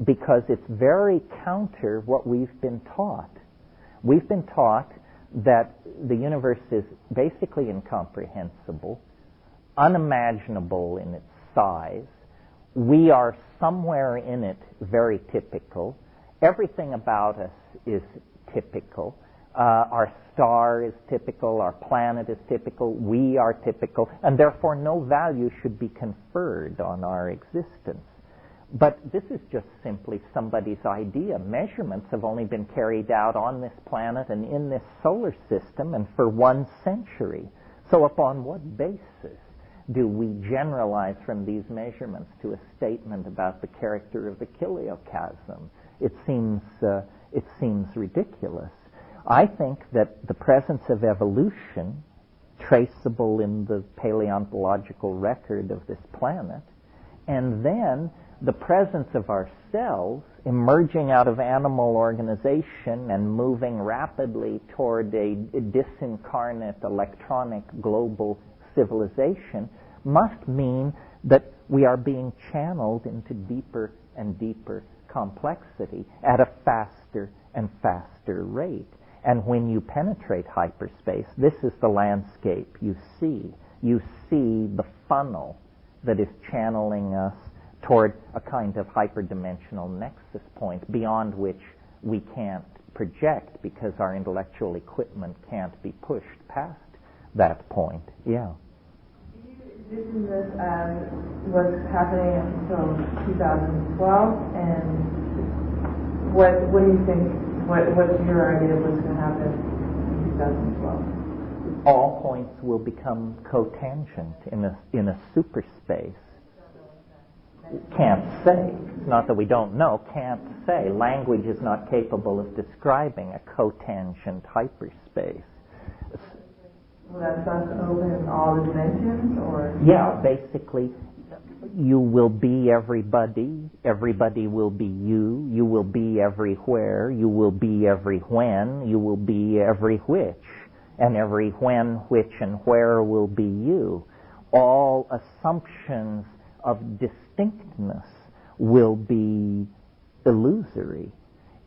because it's very counter what we've been taught. We've been taught that the universe is basically incomprehensible, unimaginable in its size. We are somewhere in it very typical. Everything about us is typical. Our star is typical, our planet is typical, we are typical, and therefore no value should be conferred on our existence. But this is just simply somebody's idea. Measurements have only been carried out on this planet and in this solar system and for 1 century. So upon what basis do we generalize from these measurements to a statement about the character of the chiliocosm? It seems ridiculous. I think that the presence of evolution, traceable in the paleontological record of this planet, and then the presence of ourselves emerging out of animal organization and moving rapidly toward a disincarnate electronic global civilization must mean that we are being channeled into deeper and deeper complexity at a faster and faster rate. And when you penetrate hyperspace, this is the landscape you see. You see the funnel that is channeling us toward a kind of hyperdimensional nexus point beyond which we can't project because our intellectual equipment can't be pushed past that point. Yeah. Do you envision this as what's happening until 2012? And what do you think? What's your idea of what's going to happen in 2012? All points will become cotangent in a superspace. Can't say. It's not that we don't know. Can't say. Language is not capable of describing a cotangent hyperspace. Will that stuff open in all the dimensions, or? Yeah, basically, you will be everybody. Everybody will be you. You will be everywhere. You will be every when. You will be every which. And every when, which, and where will be you. All assumptions of distinctness will be illusory.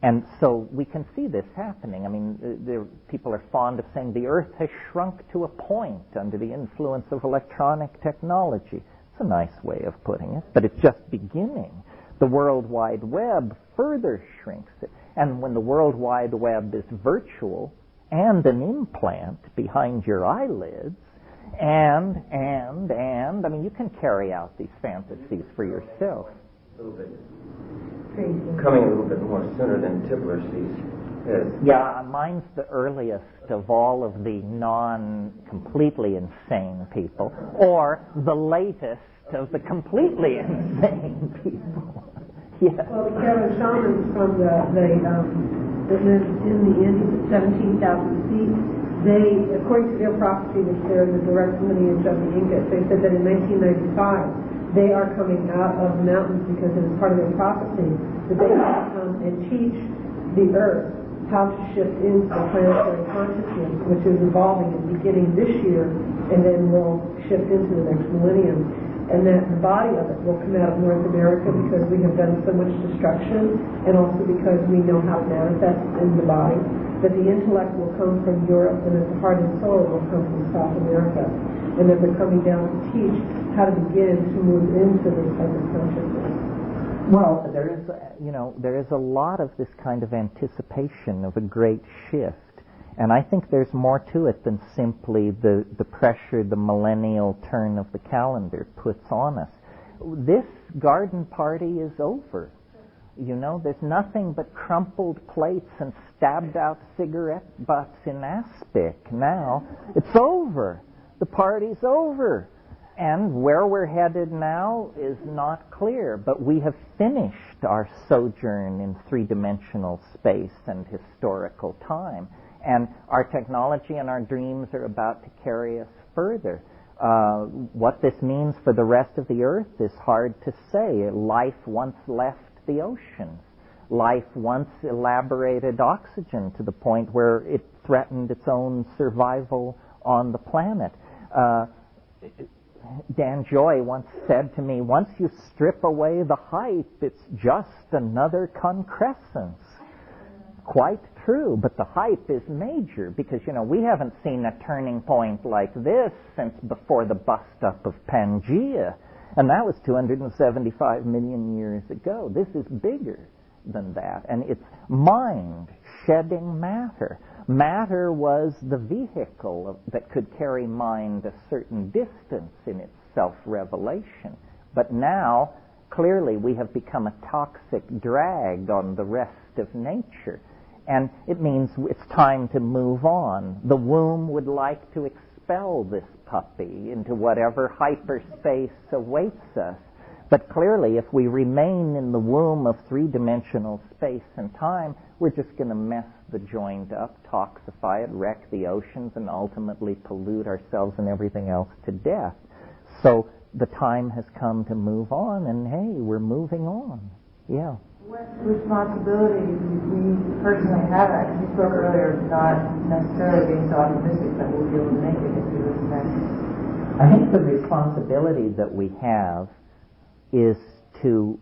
And so we can see this happening. I mean, people are fond of saying the Earth has shrunk to a point under the influence of electronic technology. It's a nice way of putting it, but it's just beginning. The World Wide Web further shrinks it. And when the World Wide Web is virtual and an implant behind your eyelids, and, I mean, you can carry out these fantasies for yourself. A little bit. Coming a little bit more sooner than Tipler sees. Yeah, mine's the earliest of all of the non-completely insane people, or the latest of the completely insane people. Yes. Well, Kevin shamans from in the Andes at 17,000 feet, they, according to their prophecy, which they're the direct lineage of the Incas, they said that in 1995 they are coming out of the mountains because it is part of their prophecy that they will come and teach the earth how to shift into the planetary consciousness, which is evolving and beginning this year, and then will shift into the next millennium. And that the body of it will come out of North America because we have done so much destruction, and also because we know how to manifest in the body. That the intellect will come from Europe, and that the heart and soul will come from South America. And that they're coming down to teach how to begin to move into this type of consciousness. Well, there is a lot of this kind of anticipation of a great shift. And I think there's more to it than simply the pressure the millennial turn of the calendar puts on us. This garden party is over. You know, there's nothing but crumpled plates and stabbed out cigarette butts in aspic now. It's over. The party's over. And where we're headed now is not clear, but we have finished our sojourn in three-dimensional space and historical time. And our technology and our dreams are about to carry us further. What this means for the rest of the Earth is hard to say. Life once left the oceans. Life once elaborated oxygen to the point where it threatened its own survival on the planet. Dan Joy once said to me, once you strip away the hype, it's just another concrescence. Quite true, but the hype is major because, we haven't seen a turning point like this since before the bust-up of Pangaea, and that was 275 million years ago. This is bigger. than that. And it's mind shedding matter. Matter was the vehicle that could carry mind a certain distance in its self-revelation. But now, clearly, we have become a toxic drag on the rest of nature. And it means it's time to move on. The womb would like to expel this puppy into whatever hyperspace awaits us. But clearly, if we remain in the womb of three-dimensional space and time, we're just going to mess the joint up, toxify it, wreck the oceans, and ultimately pollute ourselves and everything else to death. So the time has come to move on, and hey, we're moving on. Yeah. What responsibility do we personally have? You spoke earlier of not necessarily being so optimistic that we'll be able to make it if we listen back. I think the responsibility that we have is to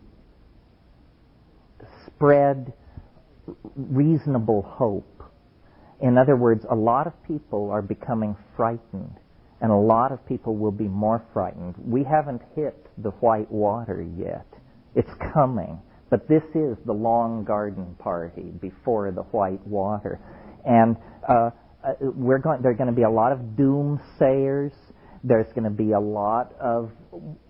spread reasonable hope. In other words, a lot of people are becoming frightened, and a lot of people will be more frightened. We haven't hit the white water yet. It's coming. But this is the long garden party before the white water. And there are going to be a lot of doomsayers. There's going to be a lot of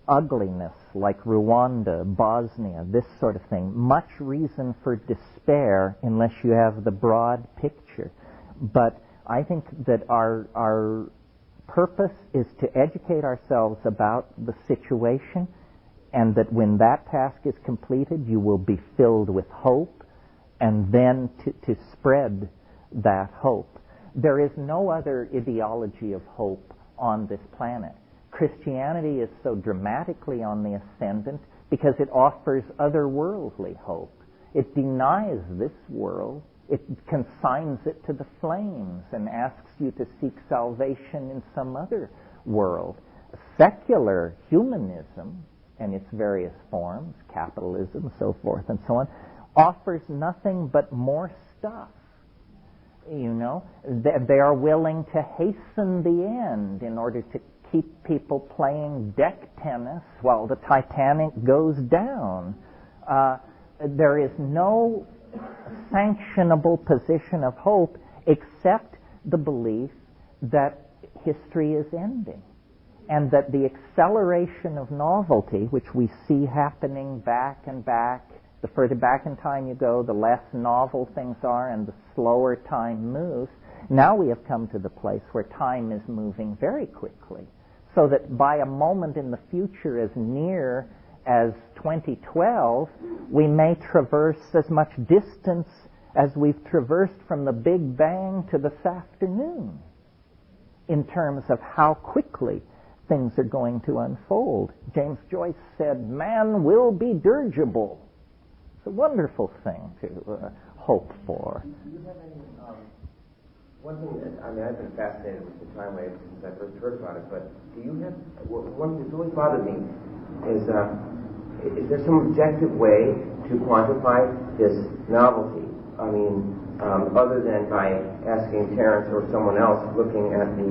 ugliness, like Rwanda, Bosnia, this sort of thing. Much reason for despair unless you have the broad picture. But I think that our purpose is to educate ourselves about the situation, and that when that task is completed, you will be filled with hope, and then to spread that hope. There is no other ideology of hope on this planet. Christianity is so dramatically on the ascendant because it offers otherworldly hope. It denies this world. It consigns it to the flames and asks you to seek salvation in some other world. Secular humanism and its various forms, capitalism, so forth and so on, offers nothing but more stuff. You know, they are willing to hasten the end in order to keep people playing deck tennis while the Titanic goes down. There is no sanctionable position of hope except the belief that history is ending, and that the acceleration of novelty, which we see happening back and back, the further back in time you go, the less novel things are and the slower time moves. Now we have come to the place where time is moving very quickly, so that by a moment in the future as near as 2012, we may traverse as much distance as we've traversed from the Big Bang to this afternoon in terms of how quickly things are going to unfold. James Joyce said, man will be dirigible. It's a wonderful thing to hope for. Do you have any, one thing that, I've been fascinated with the time wave since I first heard about it, but do you have, one thing that's always bothered me is there some objective way to quantify this novelty? I mean, other than by asking Terence or someone else looking at the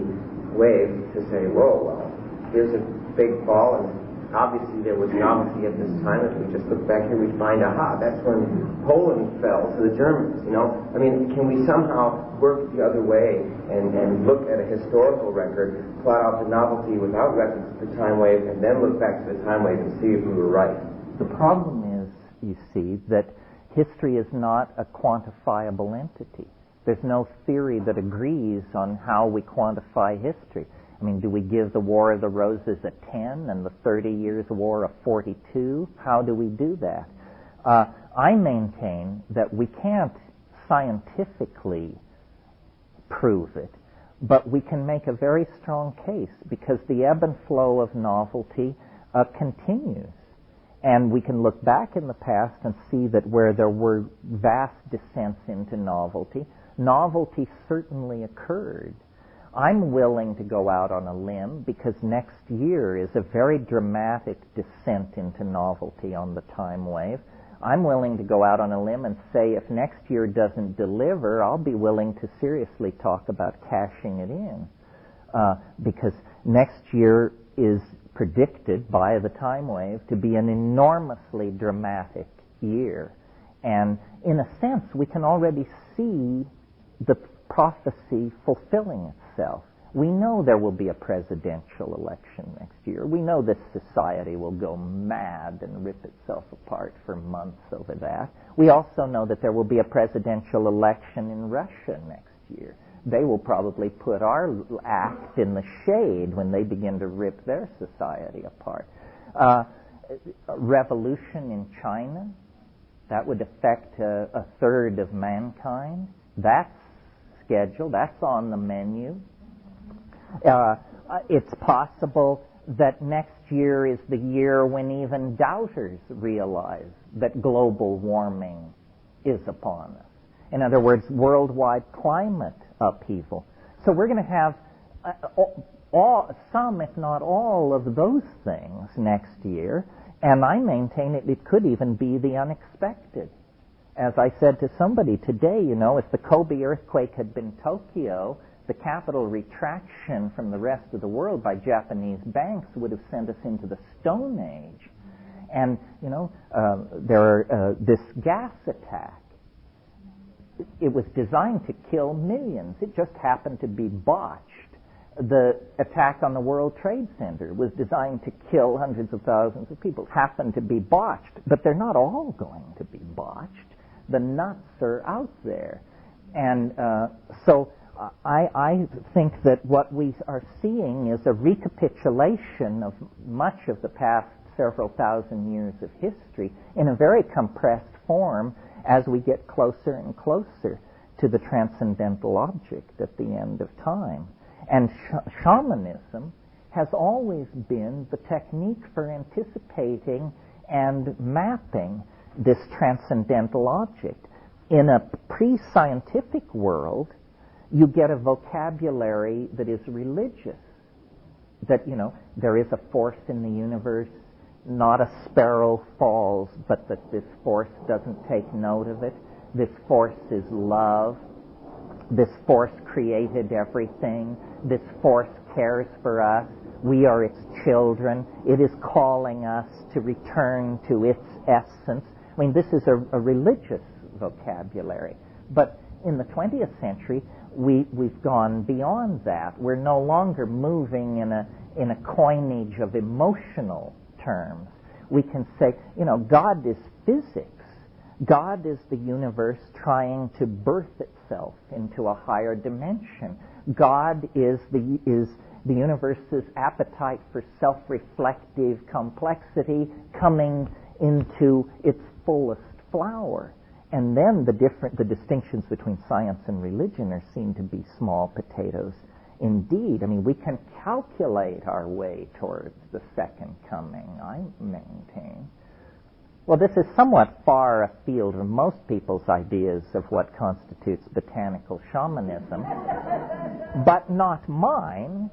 wave to say, whoa, well, here's a big ball, and obviously there was novelty at this time. If we just look back here, we find, aha, that's when Poland fell to the Germans, you know? I mean, can we somehow work the other way and look at a historical record, plot out the novelty without reference to the time wave, and then look back to the time wave and see if we were right? The problem is, you see, that history is not a quantifiable entity. There's no theory that agrees on how we quantify history. I mean, do we give the War of the Roses a 10 and the 30 Years' War a 42? How do we do that? I maintain that we can't scientifically prove it, but we can make a very strong case because the ebb and flow of novelty continues. And we can look back in the past and see that where there were vast descents into novelty, novelty certainly occurred. I'm willing to go out on a limb because next year is a very dramatic descent into novelty on the time wave. I'm willing to go out on a limb and say if next year doesn't deliver, I'll be willing to seriously talk about cashing it in. Because next year is predicted by the time wave to be an enormously dramatic year. And in a sense, we can already see the prophecy fulfilling itself. We know there will be a presidential election next year. We know this society will go mad and rip itself apart for months over that. We also know that there will be a presidential election in Russia next year. They will probably put our act in the shade when they begin to rip their society apart. Revolution in China, that would affect a third of mankind. That's scheduled. That's on the menu. It's possible that next year is the year when even doubters realize that global warming is upon us. In other words, worldwide climate upheaval. So we're going to have some, if not all, of those things next year, and I maintain it could even be the unexpected. As I said to somebody today, if the Kobe earthquake had been Tokyo, the capital retraction from the rest of the world by Japanese banks would have sent us into the Stone Age. And, this gas attack, it was designed to kill millions. It just happened to be botched. The attack on the World Trade Center was designed to kill hundreds of thousands of people. It happened to be botched, but they're not all going to be botched. The nuts are out there. And so I think that what we are seeing is a recapitulation of much of the past several thousand years of history in a very compressed form as we get closer and closer to the transcendental object at the end of time. And shamanism has always been the technique for anticipating and mapping this transcendental object. In a pre-scientific world, you get a vocabulary that is religious. That, there is a force in the universe, not a sparrow falls, but that this force doesn't take note of it. This force is love. This force created everything. This force cares for us. We are its children. It is calling us to return to its essence. I mean, this is a religious vocabulary. But in the 20th century, we've gone beyond that. We're no longer moving in a coinage of emotional terms. We can say, God is physics. God is the universe trying to birth itself into a higher dimension. God is the universe's appetite for self-reflective complexity coming into its fullest flower. And then the distinctions between science and religion are seen to be small potatoes indeed. I mean, we can calculate our way towards the second coming, I maintain. Well, this is somewhat far afield from most people's ideas of what constitutes botanical shamanism, but not mine,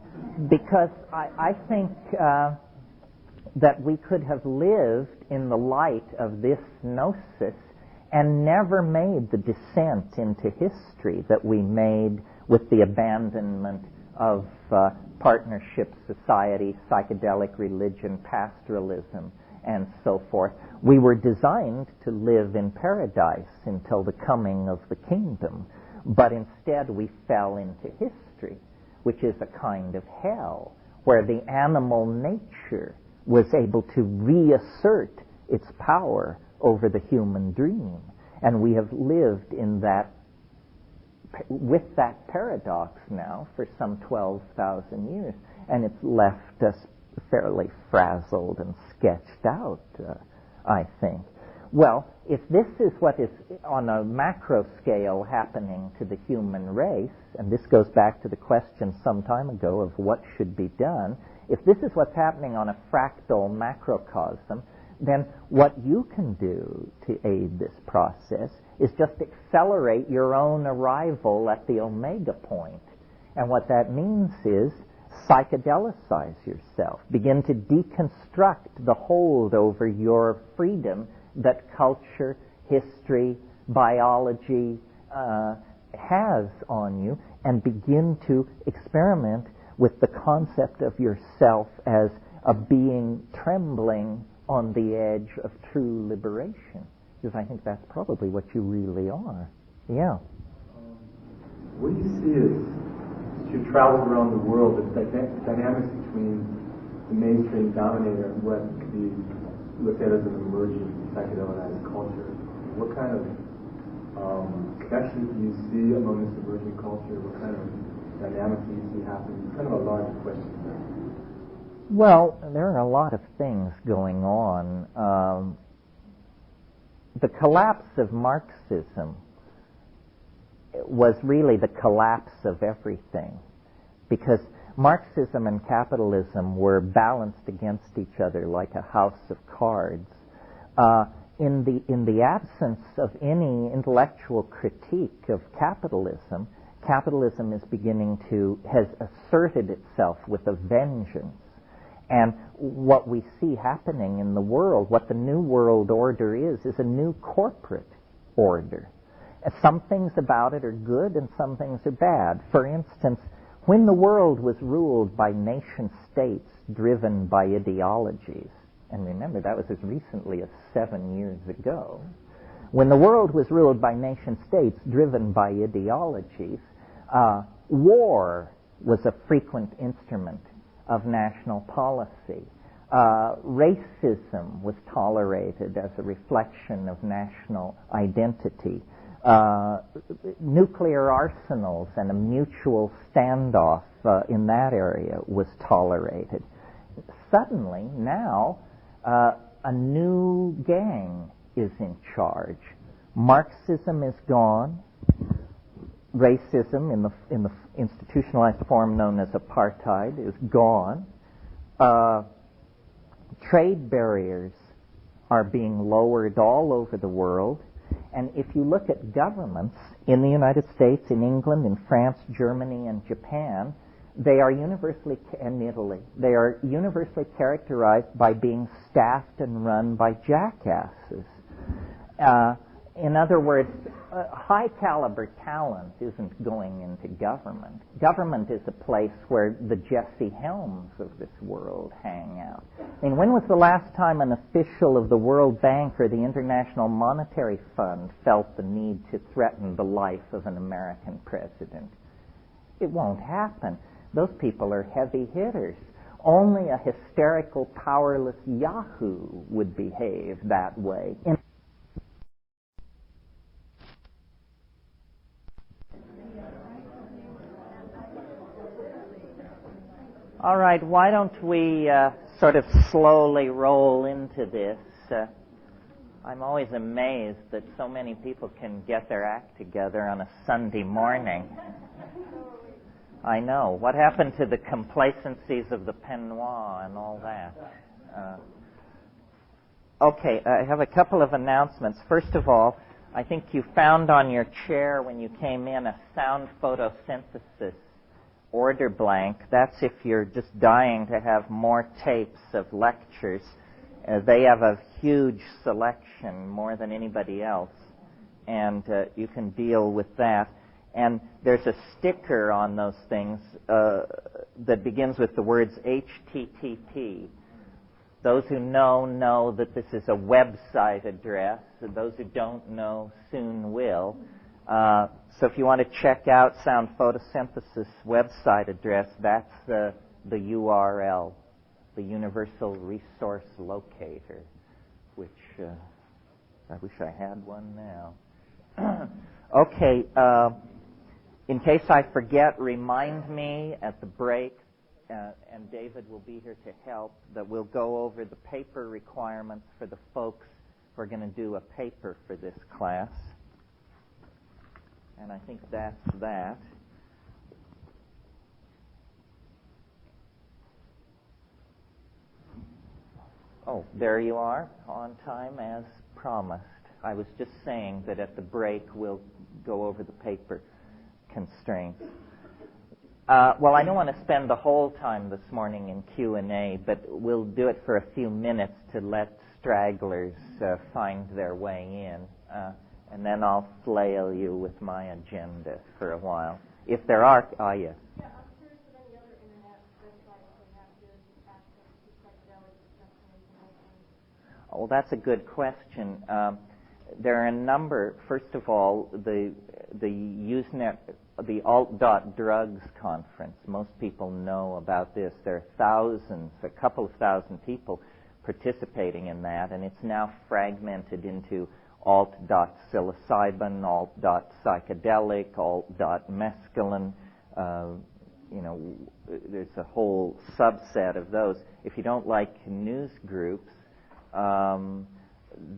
because I think that we could have lived in the light of this gnosis and never made the descent into history that we made with the abandonment of partnership society, psychedelic religion, pastoralism, and so forth. We were designed to live in paradise until the coming of the kingdom, but instead we fell into history, which is a kind of hell, where the animal nature was able to reassert its power over the human dream. And we have lived in that, with that paradox now for some 12,000 years, and it's left us fairly frazzled and sketched out, I think. Well, if this is what is on a macro scale happening to the human race, and this goes back to the question some time ago of what should be done, if this is what's happening on a fractal macrocosm, then what you can do to aid this process is just accelerate your own arrival at the omega point. And what that means is psychedelicize yourself. Begin to deconstruct the hold over your freedom that culture, history, biology has on you, and begin to experiment with the concept of yourself as a being trembling on the edge of true liberation. because I think that's probably what you really are. Yeah. What do you see as you travel around the world, the dynamics between the mainstream dominator and what could be looked at as an emerging psychedelicized culture? What kind of connections do you see among this emerging culture? What kind of dynamics do you see happening? It's kind of a larger question. Well, there are a lot of things going on. The collapse of Marxism was really the collapse of everything, because Marxism and capitalism were balanced against each other like a house of cards. In the absence of any intellectual critique of capitalism, capitalism is has asserted itself with a vengeance. And what we see happening in the world, what the New World Order is a new corporate order. Some things about it are good and some things are bad. For instance, when the world was ruled by nation states driven by ideologies, and remember that was as recently as 7 years ago, when the world was ruled by nation states driven by ideologies, war was a frequent instrument of national policy. Racism was tolerated as a reflection of national identity. Nuclear arsenals and a mutual standoff in that area was tolerated. Suddenly, now, a new gang is in charge. Marxism is gone. Racism, in the institutionalized form known as apartheid, is gone. Trade barriers are being lowered all over the world. And if you look at governments in the United States, in England, in France, Germany, and Japan, they are universally, and Italy, they are universally characterized by being staffed and run by jackasses. In other words, high-caliber talent isn't going into government. Government is a place where the Jesse Helms of this world hang out. I mean, when was the last time an official of the World Bank or the International Monetary Fund felt the need to threaten the life of an American president? It won't happen. Those people are heavy hitters. Only a hysterical, powerless Yahoo would behave that way. All right, why don't we sort of slowly roll into this? I'm always amazed that so many people can get their act together on a Sunday morning. I know. What happened to the complacencies of the peignoir and all that? Okay, I have a couple of announcements. First of all, I think you found on your chair when you came in a sound photosynthesis order blank. That's if you're just dying to have more tapes of lectures. They have a huge selection, more than anybody else, and you can deal with that. And there's a sticker on those things that begins with the words HTTP. Those who know that this is a website address. Those who don't know soon will. So if you want to check out Sound Photosynthesis website address, that's the URL, the Universal Resource Locator, which I wish I had one now. Okay, in case I forget, remind me at the break, and David will be here to help, that we'll go over the paper requirements for the folks who are going to do a paper for this class. And I think that's that. Oh, there you are, on time as promised. I was just saying that at the break we'll go over the paper constraints. Well, I don't want to spend the whole time this morning in Q&A, but we'll do it for a few minutes to let stragglers find their way in. And then I'll flail you with my agenda for a while. If there are, yes. Yeah, I'm curious if any other internet websites they have to access to psychedelic information. Oh, that's a good question. there are a number. First of all, the Usenet, the alt.drugs conference. Most people know about this. There are thousands, a couple of thousand people participating in that, and it's now fragmented into alt.psilocybin, alt.psychedelic, alt.mescaline. There's a whole subset of those. If you don't like news groups,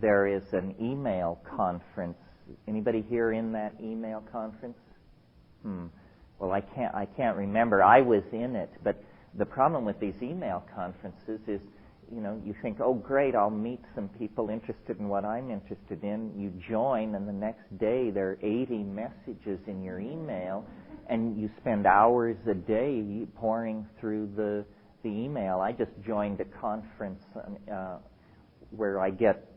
there is an email conference. Anybody here in that email conference? Well, I can't remember. I was in it, but the problem with these email conferences is, you think, oh, great, I'll meet some people interested in what I'm interested in. You join, and the next day there are 80 messages in your email, and you spend hours a day pouring through the email. I just joined a conference where I get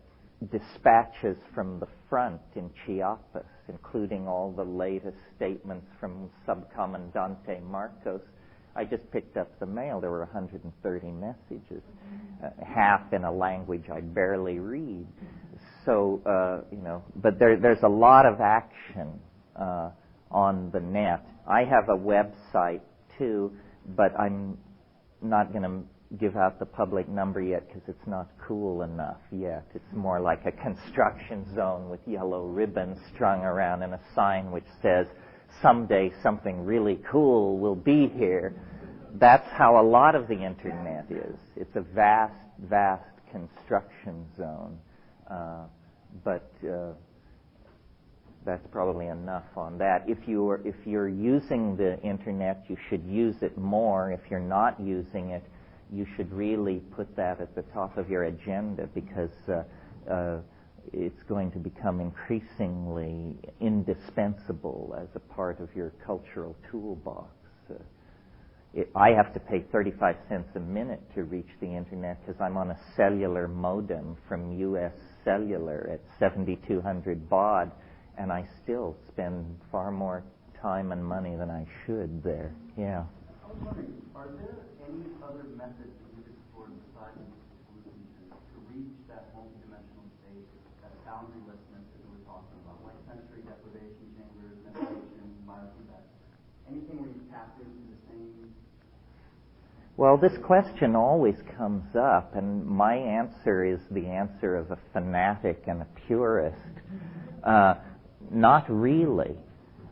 dispatches from the front in Chiapas, including all the latest statements from Subcomandante Marcos. I just picked up the mail. There were 130 messages, half in a language I barely read. So, but there's a lot of action on the net. I have a website too, but I'm not going to give out the public number yet because it's not cool enough yet. It's more like a construction zone with yellow ribbons strung around and a sign which says, someday something really cool will be here. That's how a lot of the internet is. It's a vast, vast construction zone. But that's probably enough on that. If you're using the internet, you should use it more. If you're not using it, you should really put that at the top of your agenda, because it's going to become increasingly indispensable as a part of your cultural toolbox. I have to pay 35 cents a minute to reach the internet because I'm on a cellular modem from U.S. Cellular at 7,200 baud, and I still spend far more time and money than I should there. Yeah. I was wondering, are there any other methods that you could explore besides hallucinations to reach that multidimensional state, that boundarylessness that we were talking about, like sensory deprivation chambers, meditation, biofeedback? Anything where you tap into the same? Well, this question always comes up, and my answer is the answer of a fanatic and a purist. Not really.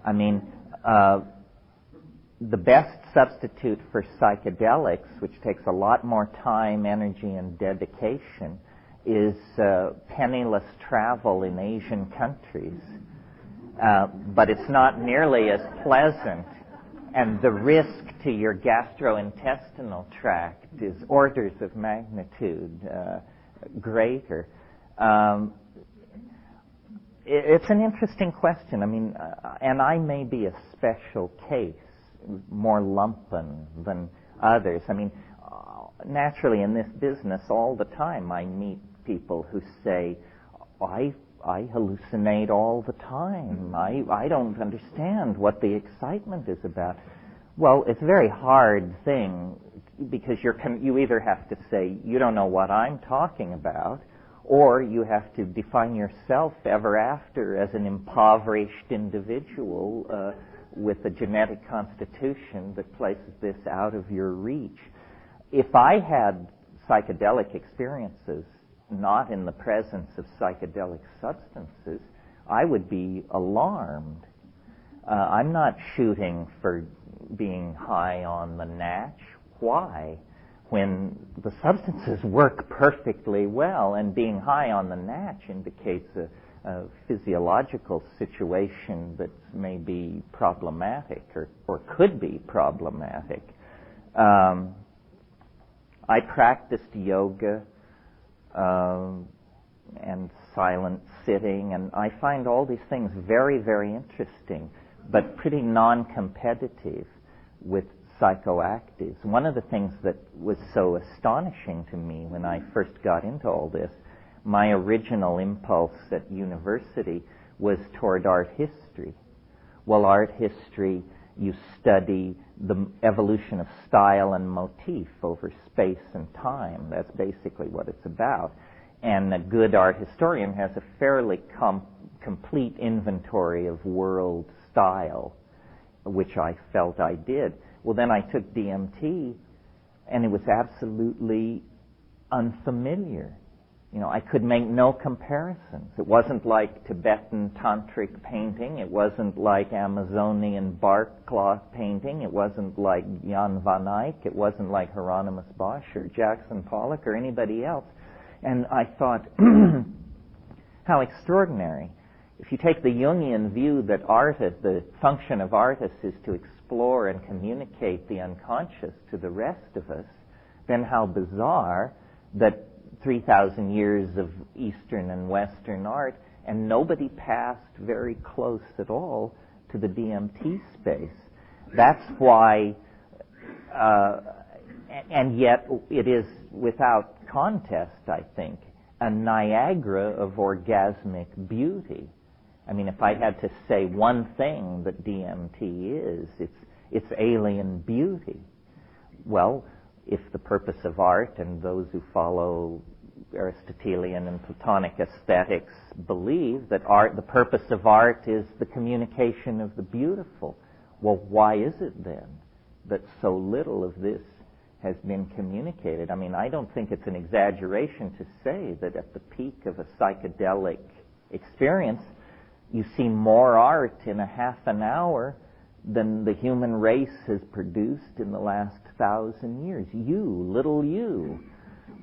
I mean, the best substitute for psychedelics, which takes a lot more time, energy, and dedication, is penniless travel in Asian countries. But it's not nearly as pleasant, and the risk to your gastrointestinal tract is orders of magnitude greater. It's an interesting question. I mean, and I may be a special case, more lumpen than others. I mean, naturally in this business all the time I meet people who say, I hallucinate all the time. I don't understand what the excitement is about. Well, it's a very hard thing, because you either have to say, you don't know what I'm talking about, or you have to define yourself ever after as an impoverished individual with a genetic constitution that places this out of your reach. If I had psychedelic experiences not in the presence of psychedelic substances, I would be alarmed. I'm not shooting for being high on the natch. Why? When the substances work perfectly well, and being high on the natch indicates a physiological situation that may be problematic or could be problematic. I practiced yoga and silent sitting, and I find all these things very, very interesting, but pretty non-competitive with psychoactives. One of the things that was so astonishing to me when I first got into all this, my original impulse at university was toward art history. Well, art history, you study the evolution of style and motif over space and time. That's basically what it's about. and a good art historian has a fairly complete inventory of world style, which I felt I did. Well, then I took DMT, and it was absolutely unfamiliar. You know, I could make no comparisons. It wasn't like Tibetan tantric painting. It wasn't like Amazonian bark cloth painting. It wasn't like Jan van Eyck. It wasn't like Hieronymus Bosch or Jackson Pollock or anybody else. And I thought, how extraordinary. If you take the Jungian view that the function of artists is to explore and communicate the unconscious to the rest of us, then how bizarre that 3,000 years of Eastern and Western art, and nobody passed very close at all to the DMT space. That's why, and yet it is without contest, I think, a Niagara of orgasmic beauty. I mean, if I had to say one thing that DMT is, it's alien beauty. Well, if the purpose of art, and those who follow Aristotelian and Platonic aesthetics believe that the purpose of art is the communication of the beautiful, well, why is it then that so little of this has been communicated? I mean, I don't think it's an exaggeration to say that at the peak of a psychedelic experience, you see more art in a half an hour than the human race has produced in the last 1,000 years. Little you.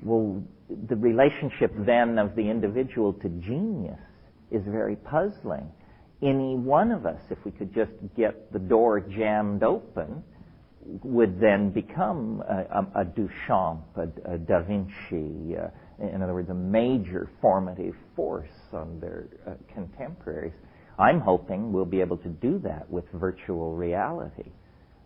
Well, the relationship then of the individual to genius is very puzzling. Any one of us, if we could just get the door jammed open, would then become a Duchamp, a Da Vinci, in other words, a major formative force on their contemporaries. I'm hoping we'll be able to do that with virtual reality.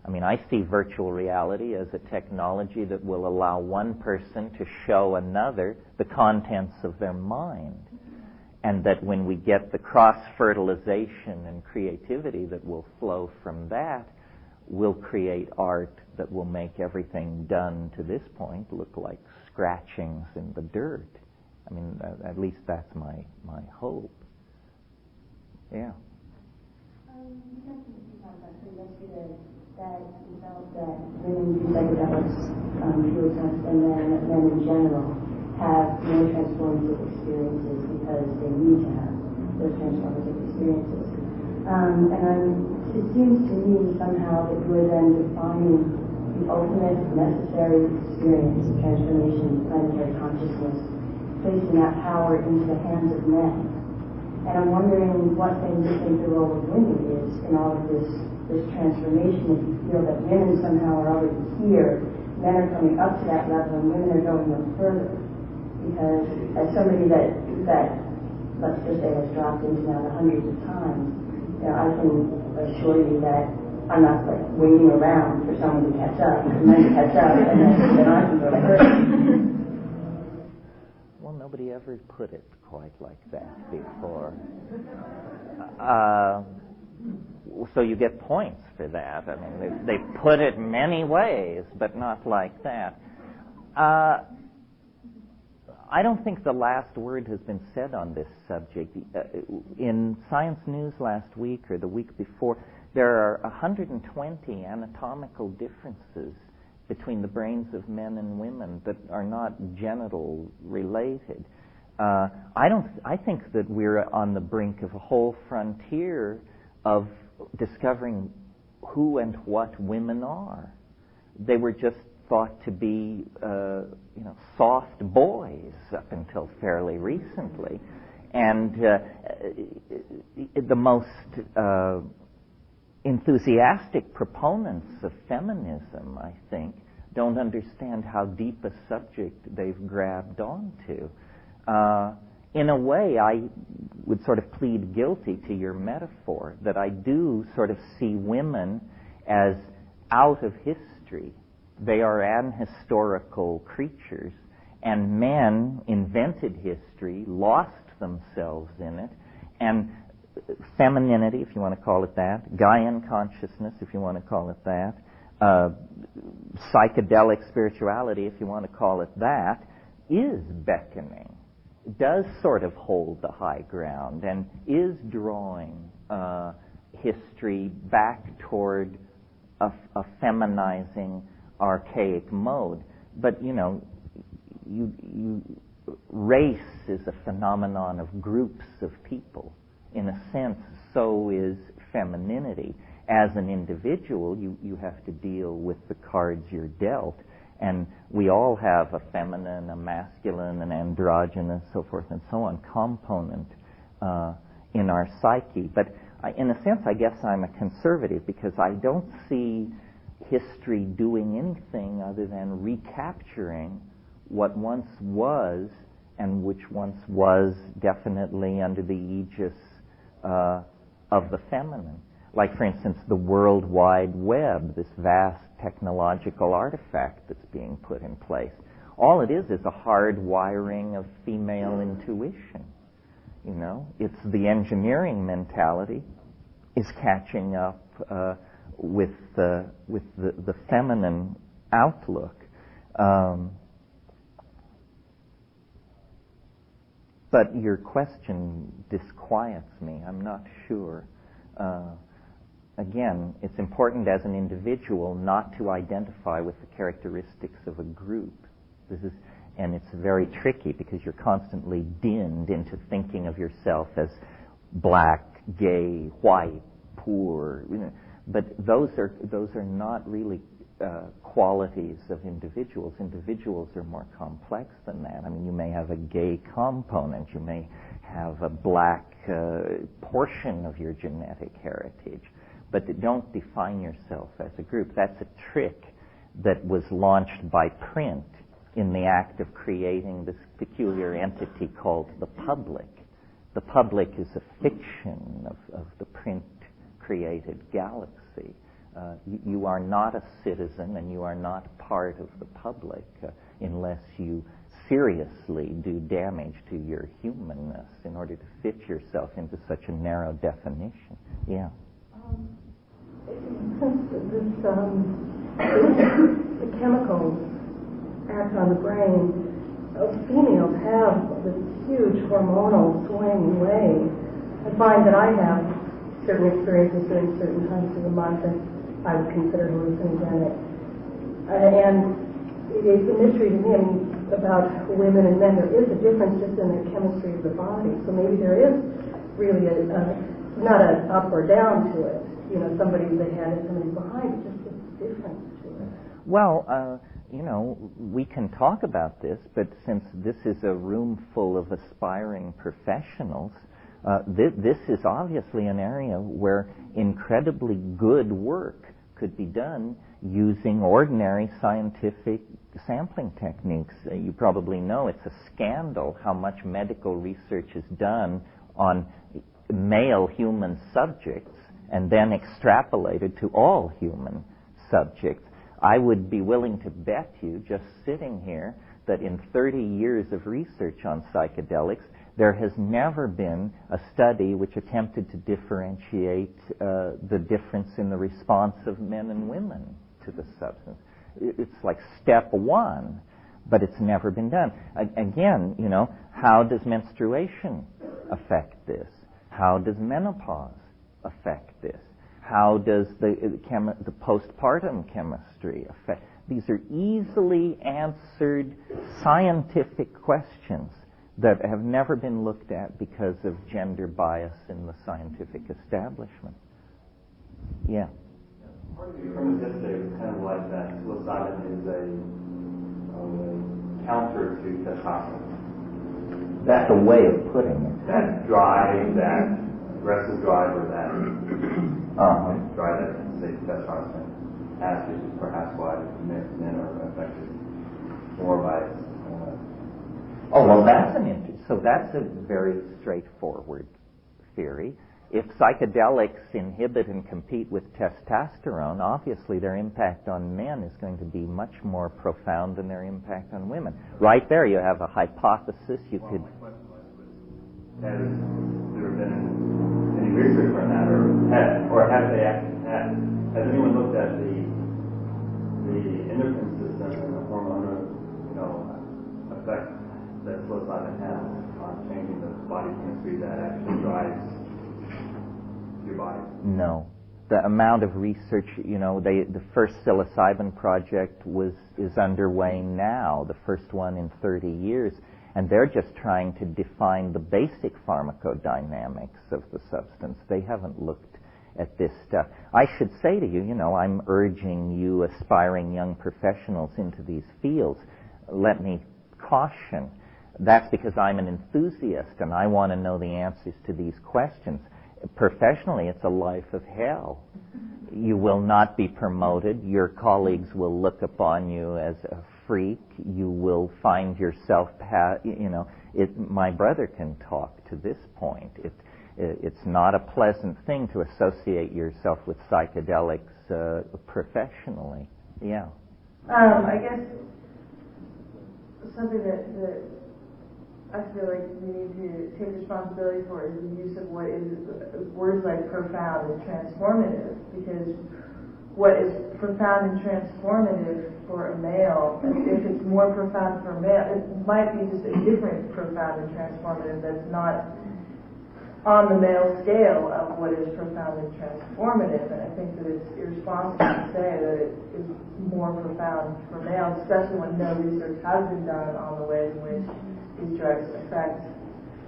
I mean, I see virtual reality as a technology that will allow one person to show another the contents of their mind. And that when we get the cross-fertilization and creativity that will flow from that, we'll create art that will make everything done to this point look like scratchings in the dirt. I mean, at least that's my hope. Yeah. You mentioned a few times actually yesterday that you felt that women do psychedelics fewer times than men in general have more transformative experiences because they need to have those transformative experiences. It seems to me somehow that we're then defining the ultimate necessary experience of transformation, planetary consciousness, placing that power into the hands of men. And I'm wondering what then you think the role of women is in all of this transformation. If you feel that women somehow are already here, men are coming up to that level, and women are going no further. Because as somebody that let's just say has dropped into now the hundreds of times, you know, I can assure you that I'm not like waiting around for someone to catch up, and then to catch up, and then I can go to her. Well, nobody ever put it quite like that before. So you get points for that. I mean, they put it many ways, but not like that. I don't think the last word has been said on this subject. In Science News last week or the week before, there are 120 anatomical differences between the brains of men and women that are not genital related. I think that we're on the brink of a whole frontier of discovering who and what women are. They were just thought to be, soft boys up until fairly recently, and the most enthusiastic proponents of feminism, I think, don't understand how deep a subject they've grabbed onto. In a way, I would sort of plead guilty to your metaphor that I do sort of see women as out of history. They are ahistorical creatures, and men invented history, lost themselves in it, and femininity, if you want to call it that, Gaian consciousness, if you want to call it that, psychedelic spirituality, if you want to call it that, is beckoning. does sort of hold the high ground and is drawing history back toward a feminizing, archaic mode. But, race is a phenomenon of groups of people. In a sense, so is femininity. As an individual, you have to deal with the cards you're dealt. And we all have a feminine, a masculine, an androgynous, so forth and so on, component in our psyche. But in a sense, I guess I'm a conservative because I don't see history doing anything other than recapturing what once was, and which once was definitely under the aegis of the feminine. Like, for instance, the World Wide Web, this vast technological artifact that's being put in place. All it is a hard wiring of female intuition. It's the engineering mentality is catching up with the feminine outlook. But your question disquiets me. I'm not sure. Again, it's important as an individual not to identify with the characteristics of a group. And it's very tricky because you're constantly dinned into thinking of yourself as black, gay, white, poor. But those are not really qualities of individuals. Individuals are more complex than that. I mean, you may have a gay component. You may have a black portion of your genetic heritage. But don't define yourself as a group. That's a trick that was launched by print in the act of creating this peculiar entity called the public. The public is a fiction of the print-created galaxy. You are not a citizen and you are not part of the public unless you seriously do damage to your humanness in order to fit yourself into such a narrow definition. Yeah. Since the chemicals act on the brain, females have this huge hormonal swing way. I find that I have certain experiences during certain times of the month that I would consider hallucinogenic. And it's a mystery to me, about women and men. There is a difference just in the chemistry of the body. So maybe there is really not an up or down to it. Somebody's ahead and somebody's behind. It's just a difference to it. Well, we can talk about this, but since this is a room full of aspiring professionals, this is obviously an area where incredibly good work could be done using ordinary scientific sampling techniques. You probably know it's a scandal how much medical research is done on male human subjects and then extrapolated to all human subjects. I would be willing to bet you, just sitting here, that in 30 years of research on psychedelics, there has never been a study which attempted to differentiate the difference in the response of men and women to the substance. It's like step one, but it's never been done. Again, how does menstruation affect this? How does menopause affect this? How does the postpartum chemistry affect? These are easily answered scientific questions that have never been looked at because of gender bias in the scientific establishment. Yeah. Part of the premise yesterday was kind of like that psilocybin is a counter to testosterone. That's a way of putting it. That drive, that aggressive drive, or that drive that, say, testosterone has, which is perhaps why men are affected more by it. That's a very straightforward theory. If psychedelics inhibit and compete with testosterone, obviously their impact on men is going to be much more profound than their impact on women. Right there, you have a hypothesis. You could. Has there been any research on that, or have they actually had? Has anyone looked at the endocrine system and the hormonal, effect that psilocybin has on changing the body chemistry that actually drives your body? No. The amount of research, the first psilocybin project is underway now, the first one in 30 years, and they're just trying to define the basic pharmacodynamics of the substance. They haven't looked at this stuff. I should say to you, I'm urging you aspiring young professionals into these fields. Let me caution, that's because I'm an enthusiast and I want to know the answers to these questions. Professionally, it's a life of hell. You will not be promoted. Your colleagues will look upon you as a freak. You will find yourself, my brother can talk to this point. It's not a pleasant thing to associate yourself with psychedelics professionally. Yeah. I guess something that I feel like we need to take responsibility for is the use of what is words like profound and transformative, because what is profound and transformative for a male, if it's more profound for a male, it might be just a different profound and transformative that's not on the male scale of what is profound and transformative. And I think that it's irresponsible to say that it is more profound for males, especially when no research has been done on the ways in which these drugs affect.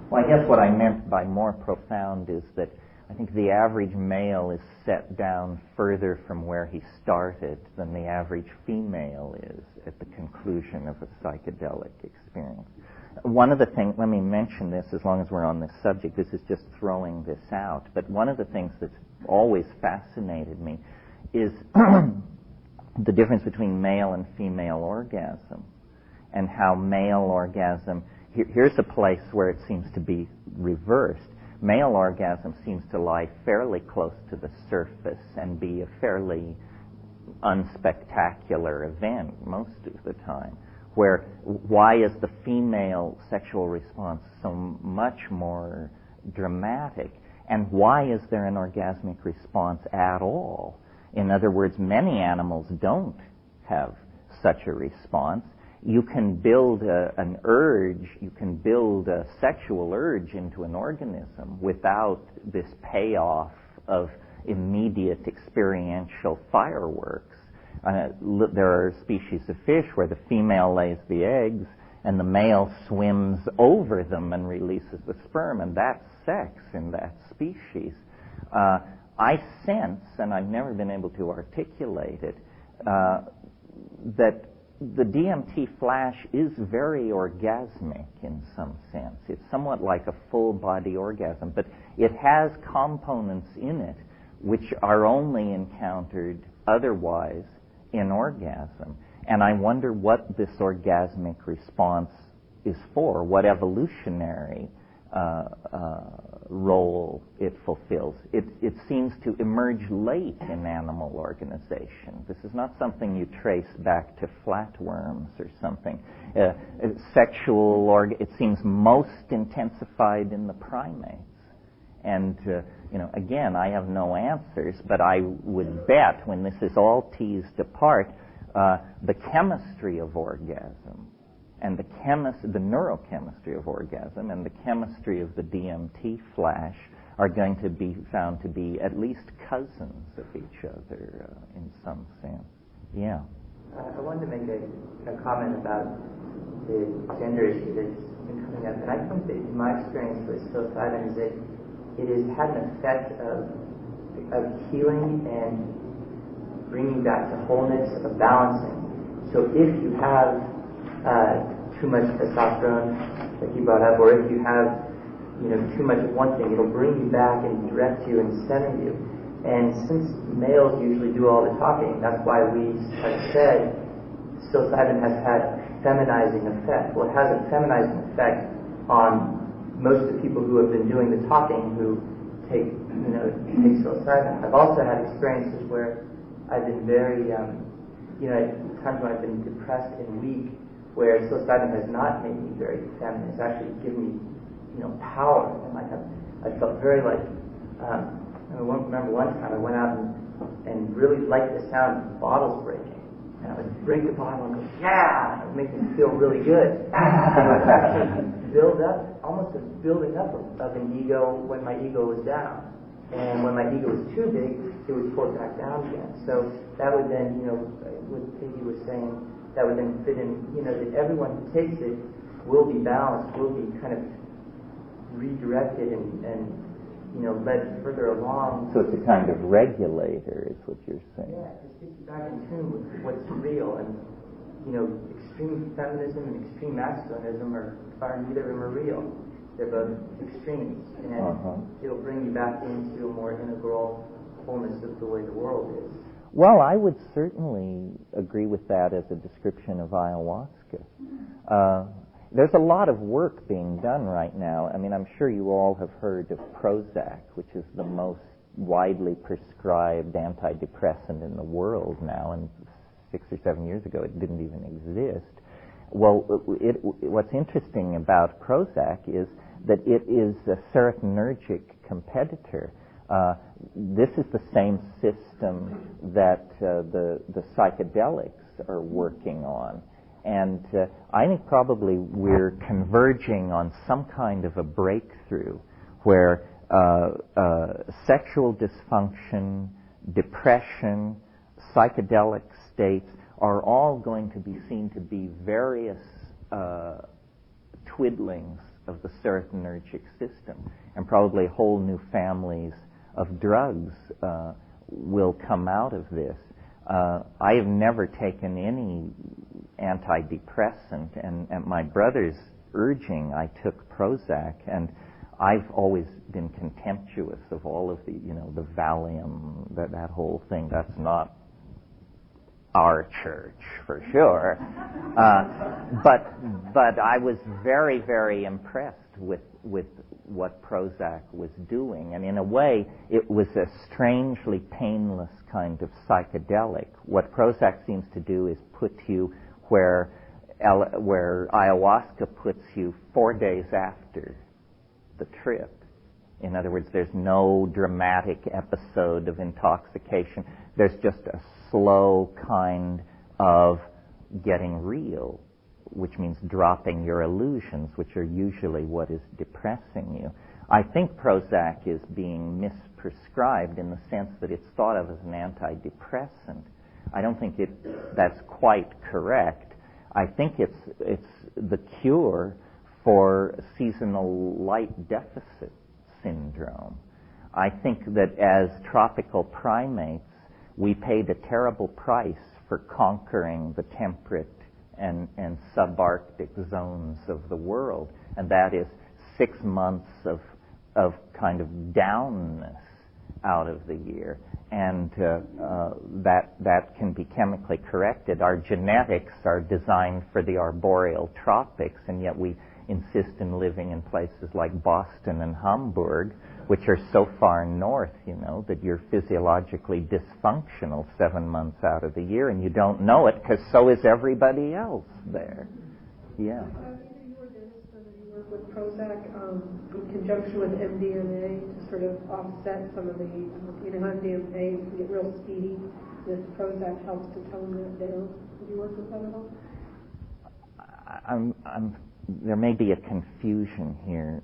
Well, I guess what I meant by more profound is that I think the average male is set down further from where he started than the average female is at the conclusion of a psychedelic experience. One of the things, let me mention this as long as we're on this subject, this is just throwing this out, but one of the things that's always fascinated me is the difference between male and female orgasm, and how male orgasm, here's a place where it seems to be reversed. Male orgasm seems to lie fairly close to the surface and be a fairly unspectacular event most of the time. Why is the female sexual response so much more dramatic? And why is there an orgasmic response at all? In other words, many animals don't have such a response. You can build an urge, you can build a sexual urge into an organism without this payoff of immediate experiential fireworks. There are species of fish where the female lays the eggs and the male swims over them and releases the sperm, and that's sex in that species. I sense, and I've never been able to articulate it, that the DMT flash is very orgasmic in some sense. It's somewhat like a full-body orgasm, but it has components in it which are only encountered otherwise in orgasm. And I wonder what this orgasmic response is for, what evolutionary role it fulfills. It seems to emerge late in animal organization. This is not something you trace back to flatworms or something. It seems most intensified in the primates. And, again, I have no answers, but I would bet when this is all teased apart, the chemistry of orgasm and the neurochemistry of orgasm and the chemistry of the DMT flash are going to be found to be at least cousins of each other in some sense. Yeah. I wanted to make a comment about the gender issue that's been coming up. And I think that in my experience with psilocybin is that it has had an effect of healing and bringing back to wholeness, of balancing. So if you have too much testosterone, like you brought up, or if you have too much of one thing, it'll bring you back and direct you and center you. And since males usually do all the talking, that's why we have said psilocybin has had feminizing effect. Well, it has a feminizing effect on most of the people who have been doing the talking who take psilocybin. I've also had experiences where I've been very, at times when I've been depressed and weak, where psilocybin has not made me very feminine. It's actually given me, power. And I felt very like, I remember one time I went out and really liked the sound of bottles breaking. And I was break the bottle and go, yeah, it makes me feel really good. Build up, almost a building up of an ego when my ego was down. And when my ego was too big, it would pour back down again. So that would then, what Peggy was saying, that would then fit in, that everyone who takes it will be balanced, will be kind of redirected and led further along. So it's a kind of regulator, is what you're saying. Yeah, it gets you back in tune with what's real. And, extreme feminism and extreme masculinism neither of them are real. They're both extremes. And it'll bring you back into a more integral wholeness of the way the world is. Well, I would certainly agree with that as a description of ayahuasca. There's a lot of work being done right now. I mean, I'm sure you all have heard of Prozac, which is the most widely prescribed antidepressant in the world now, and 6 or 7 years ago it didn't even exist. Well, what's interesting about Prozac is that it is a serotonergic competitor. This is the same system that the psychedelics are working on. And I think probably we're converging on some kind of a breakthrough where sexual dysfunction, depression, psychedelic states are all going to be seen to be various twiddlings of the serotonergic system. And probably whole new families of drugs will come out of this. I have never taken any antidepressant, and at my brother's urging, I took Prozac, and I've always been contemptuous of all of the, the Valium, that whole thing. That's not our church, for sure. But I was very, very impressed with what Prozac was doing. And in a way, it was a strangely painless kind of psychedelic. What Prozac seems to do is put you where ayahuasca puts you 4 days after the trip. In other words, there's no dramatic episode of intoxication. There's just a slow kind of getting real, which means dropping your illusions, which are usually what is depressing you. I think Prozac is being misprescribed in the sense that it's thought of as an antidepressant. I don't think that's quite correct. I think it's the cure for seasonal light deficit syndrome. I think that as tropical primates, we paid a terrible price for conquering the temperate and subarctic zones of the world, and that is 6 months of kind of downness out of the year, and that can be chemically corrected. Our genetics are designed for the arboreal tropics, and yet we insist in living in places like Boston and Hamburg, which are so far north, that you're physiologically dysfunctional 7 months out of the year, and you don't know it because so is everybody else there. Yeah. You or Dennis, you work with Prozac in conjunction with MDMA to sort of offset some of the, MDMA can get real speedy. This Prozac helps to tone that down. Have you worked with that at all? There may be a confusion here.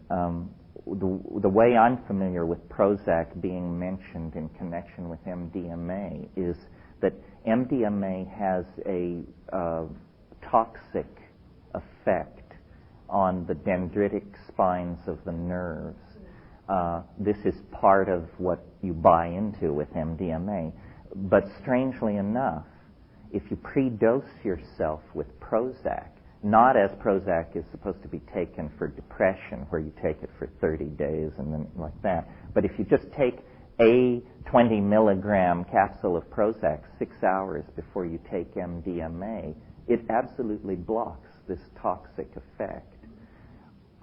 The way I'm familiar with Prozac being mentioned in connection with MDMA is that MDMA has a toxic effect on the dendritic spines of the nerves. This is part of what you buy into with MDMA. But strangely enough, if you pre-dose yourself with Prozac, not as Prozac is supposed to be taken for depression, where you take it for 30 days and then like that. But if you just take a 20 milligram capsule of Prozac 6 hours before you take MDMA, it absolutely blocks this toxic effect.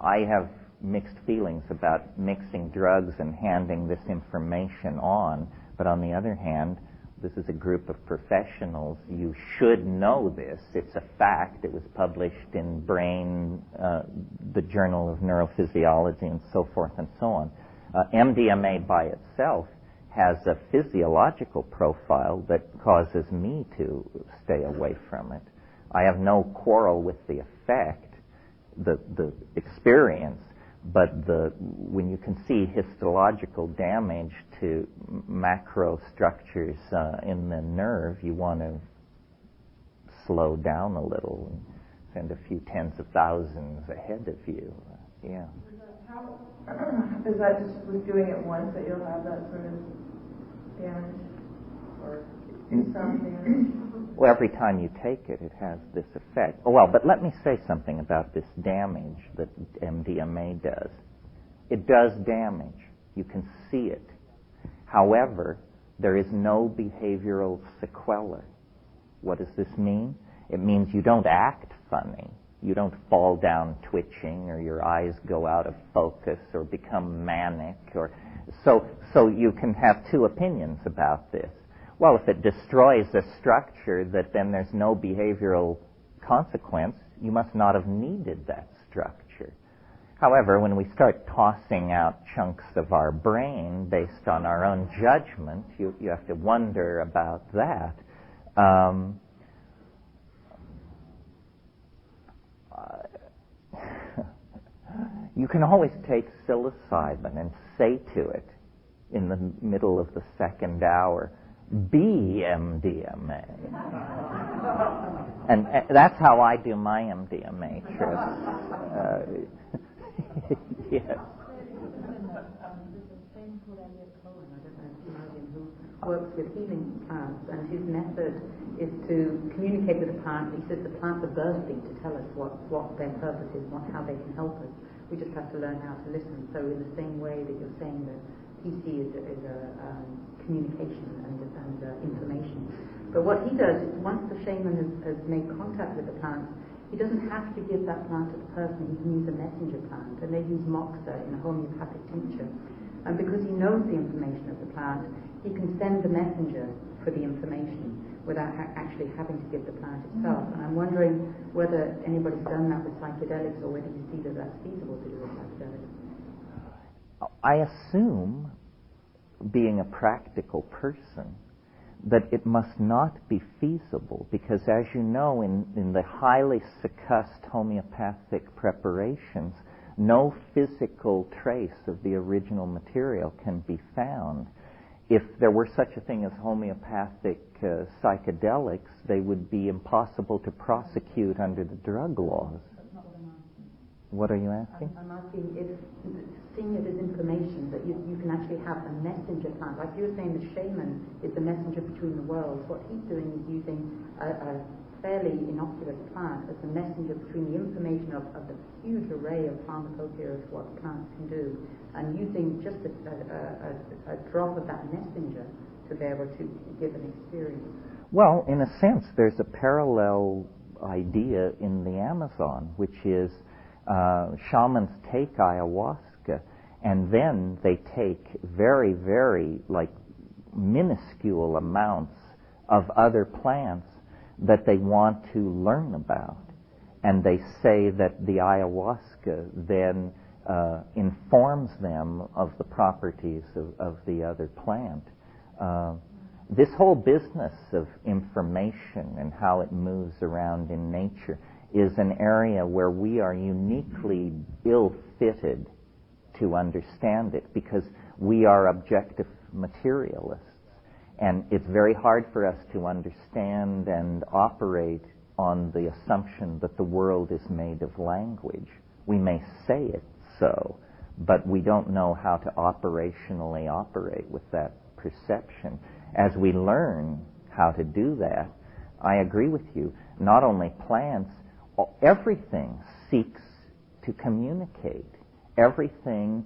I have mixed feelings about mixing drugs and handing this information on, but on the other hand, this is a group of professionals. You should know this. It's a fact. It was published in Brain, the Journal of Neurophysiology, and so forth and so on. MDMA by itself has a physiological profile that causes me to stay away from it. I have no quarrel with the effect, the experience, but when you can see histological damage to macro structures in the nerve, you want to slow down a little and send a few tens of thousands ahead of you. Yeah. Is that just with doing it once that you'll have that sort of damage, or some damage? Well, every time you take it, it has this effect. Oh, well, but let me say something about this damage that MDMA does. It does damage. You can see it. However, there is no behavioral sequelae. What does this mean? It means you don't act funny. You don't fall down twitching, or your eyes go out of focus, or become manic, or so you can have two opinions about this. Well, if it destroys a structure that then there's no behavioral consequence, you must not have needed that structure. However, when we start tossing out chunks of our brain based on our own judgment, you have to wonder about that. You can always take psilocybin and say to it in the middle of the second hour, be MDMA. And that's how I do my MDMA trips. Yes. Works with healing plants, and his method is to communicate with the plant. He says the plants are bursting to tell us what their purpose is, how they can help us. We just have to learn how to listen. So in the same way that you're saying that PC is a communication and information. But what he does is once the shaman has made contact with the plant, he doesn't have to give that plant to the person. He can use a messenger plant, and they use moxa in a homeopathic tincture. And because he knows the information of the plant, he can send the messenger for the information without actually having to give the plant itself. And I'm wondering whether anybody's done that with psychedelics, or whether you see that that's feasible to do with psychedelics. I assume, being a practical person, that it must not be feasible, because as you know, in the highly succussed homeopathic preparations, no physical trace of the original material can be found. If there were such a thing as homeopathic psychedelics, they would be impossible to prosecute under the drug laws. That's not what I'm asking. What are you asking? I'm asking if seeing it as information, that you can actually have a messenger plant. Like you were saying, the shaman is the messenger between the worlds. What he's doing is using a fairly innocuous plant as the messenger between the information of the huge array of pharmacopoeia of what plants can do, and using just a drop of that messenger to be able to give an experience. Well, in a sense, there's a parallel idea in the Amazon, which is shamans take ayahuasca, and then they take very, very, minuscule amounts of other plants that they want to learn about. And they say that the ayahuasca then informs them of the properties of the other plant. This whole business of information and how it moves around in nature is an area where we are uniquely ill-fitted to understand it, because we are objective materialists. And it's very hard for us to understand and operate on the assumption that the world is made of language. We may say it so, but we don't know how to operationally operate with that perception. As we learn how to do that, I agree with you. Not only plants, everything seeks to communicate. Everything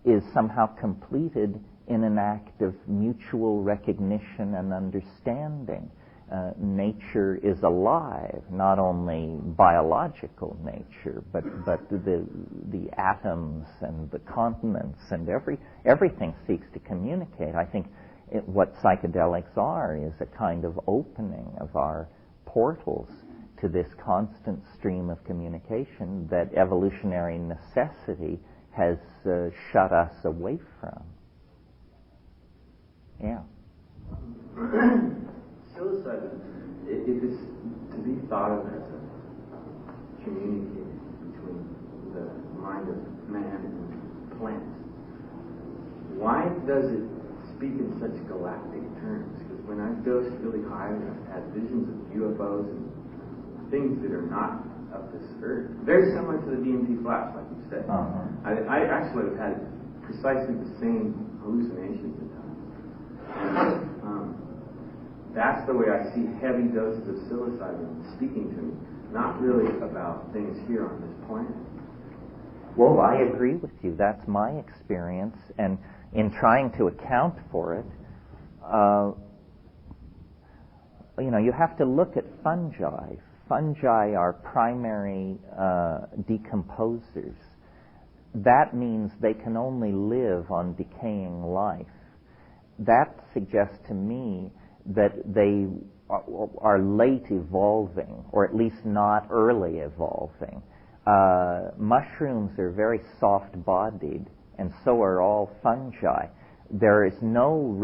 is somehow completed in an act of mutual recognition and understanding. Nature is alive, not only biological nature, but the atoms and the continents, and everything seeks to communicate. I think what psychedelics are is a kind of opening of our portals to this constant stream of communication that evolutionary necessity has shut us away from. Yeah. Psilocybin, it is to be thought of as a communicator between the mind of man and plants. Why does it speak in such galactic terms? Because when I've dosed really high, I've had visions of UFOs and things that are not of this earth. Very similar to the DMT flash, like you said. I actually have had precisely the same hallucinations at times. And, that's the way I see heavy doses of psilocybin speaking to me, not really about things here on this planet. Well, I agree with you. That's my experience. And in trying to account for it, you have to look at fungi. Fungi are primary decomposers. That means they can only live on decaying life. That suggests to me that they are late evolving, or at least not early evolving. Mushrooms are very soft-bodied, and so are all fungi. There is no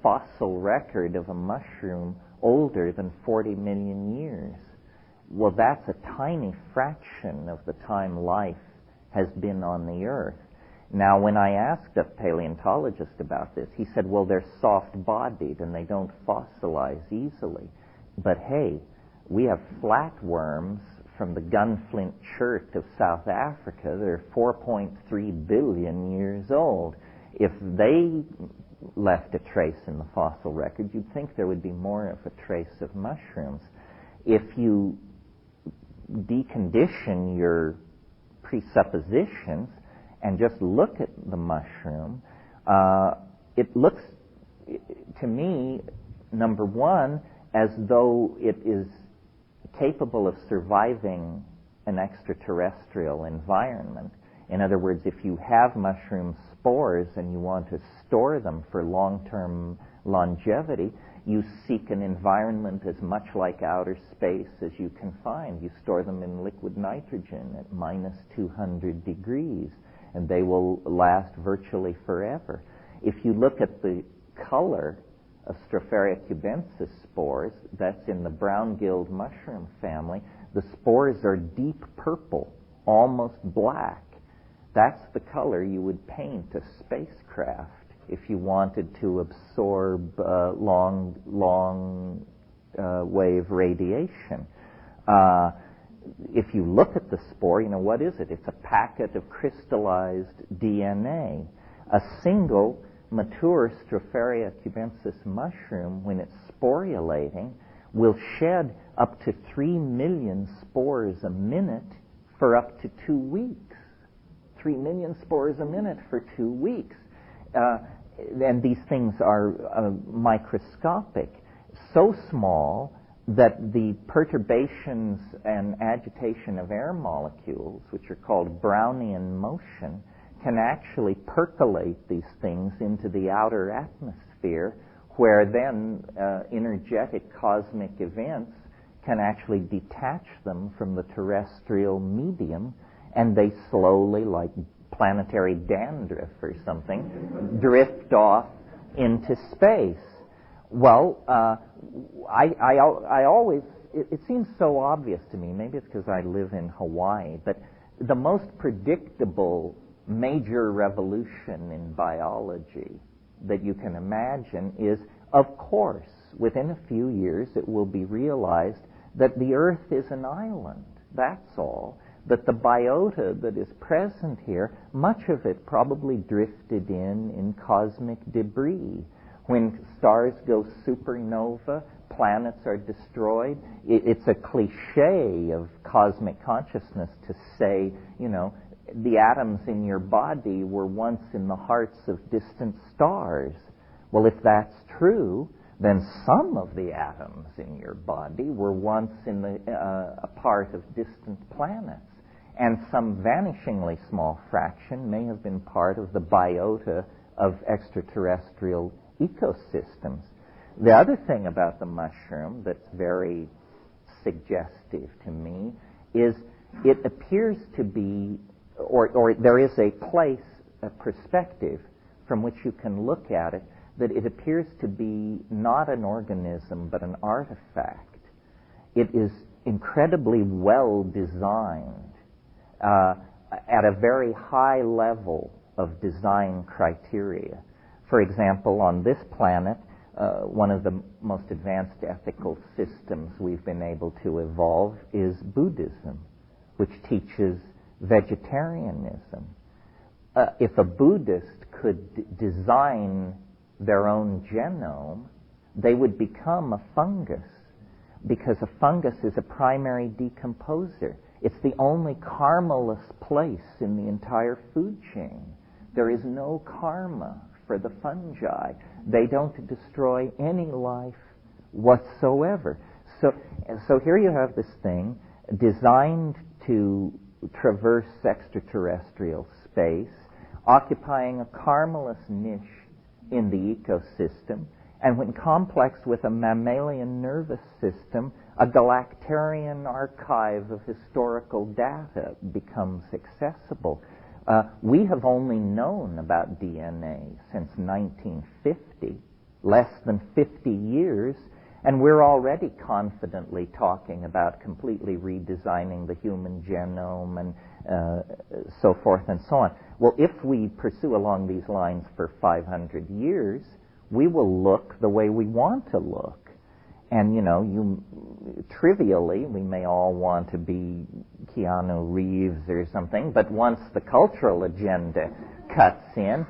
fossil record of a mushroom older than 40 million years. Well, that's a tiny fraction of the time life has been on the earth. Now, when I asked a paleontologist about this, he said, well, they're soft-bodied and they don't fossilize easily. But hey, we have flatworms from the gunflint chert of South Africa that are 4.3 billion years old. If they left a trace in the fossil record, you'd think there would be more of a trace of mushrooms. If you decondition your presuppositions and just look at the mushroom, it looks to me, number one, as though it is capable of surviving an extraterrestrial environment. In other words, if you have mushroom spores and you want to store them for long-term longevity, you seek an environment as much like outer space as you can find. You store them in liquid nitrogen at minus 200 degrees, and they will last virtually forever. If you look at the color of Stropharia cubensis spores, that's in the brown-gilled mushroom family, the spores are deep purple, almost black. That's the color you would paint a spacecraft if you wanted to absorb long wave radiation. If you look at the spore, what is it? It's a packet of crystallized DNA. A single mature Stropharia cubensis mushroom, when it's sporulating, will shed up to 3 million spores a minute for up to 2 weeks. 3 million spores a minute for 2 weeks. And these things are microscopic, so small that the perturbations and agitation of air molecules, which are called Brownian motion, can actually percolate these things into the outer atmosphere, where then energetic cosmic events can actually detach them from the terrestrial medium, and they slowly, like planetary dandruff or something, drift off into space. Well, I always, it seems so obvious to me, maybe it's because I live in Hawaii, but the most predictable major revolution in biology that you can imagine is, of course, within a few years it will be realized that the Earth is an island. That's all. That the biota that is present here, much of it probably drifted in cosmic debris. When stars go supernova, planets are destroyed. It's a cliche of cosmic consciousness to say, the atoms in your body were once in the hearts of distant stars. Well, if that's true, then some of the atoms in your body were once in a part of distant planets. And some vanishingly small fraction may have been part of the biota of extraterrestrial ecosystems. The other thing about the mushroom that's very suggestive to me is it appears to be, or there is a place, a perspective from which you can look at it that it appears to be not an organism but an artifact. It is incredibly well designed at a very high level of design criteria. For example, on this planet, one of the most advanced ethical systems we've been able to evolve is Buddhism, which teaches vegetarianism. If a Buddhist could design their own genome, they would become a fungus, because a fungus is a primary decomposer. It's the only karmaless place in the entire food chain. There is no karma for the fungi. They don't destroy any life whatsoever. So here you have this thing designed to traverse extraterrestrial space, occupying a karmaless niche in the ecosystem, and when complexed with a mammalian nervous system, a galactarian archive of historical data becomes accessible. We have only known about DNA since 1950, less than 50 years, and we're already confidently talking about completely redesigning the human genome and so forth and so on. Well, if we pursue along these lines for 500 years, we will look the way we want to look. And, trivially, we may all want to be Keanu Reeves or something, but once the cultural agenda cuts in,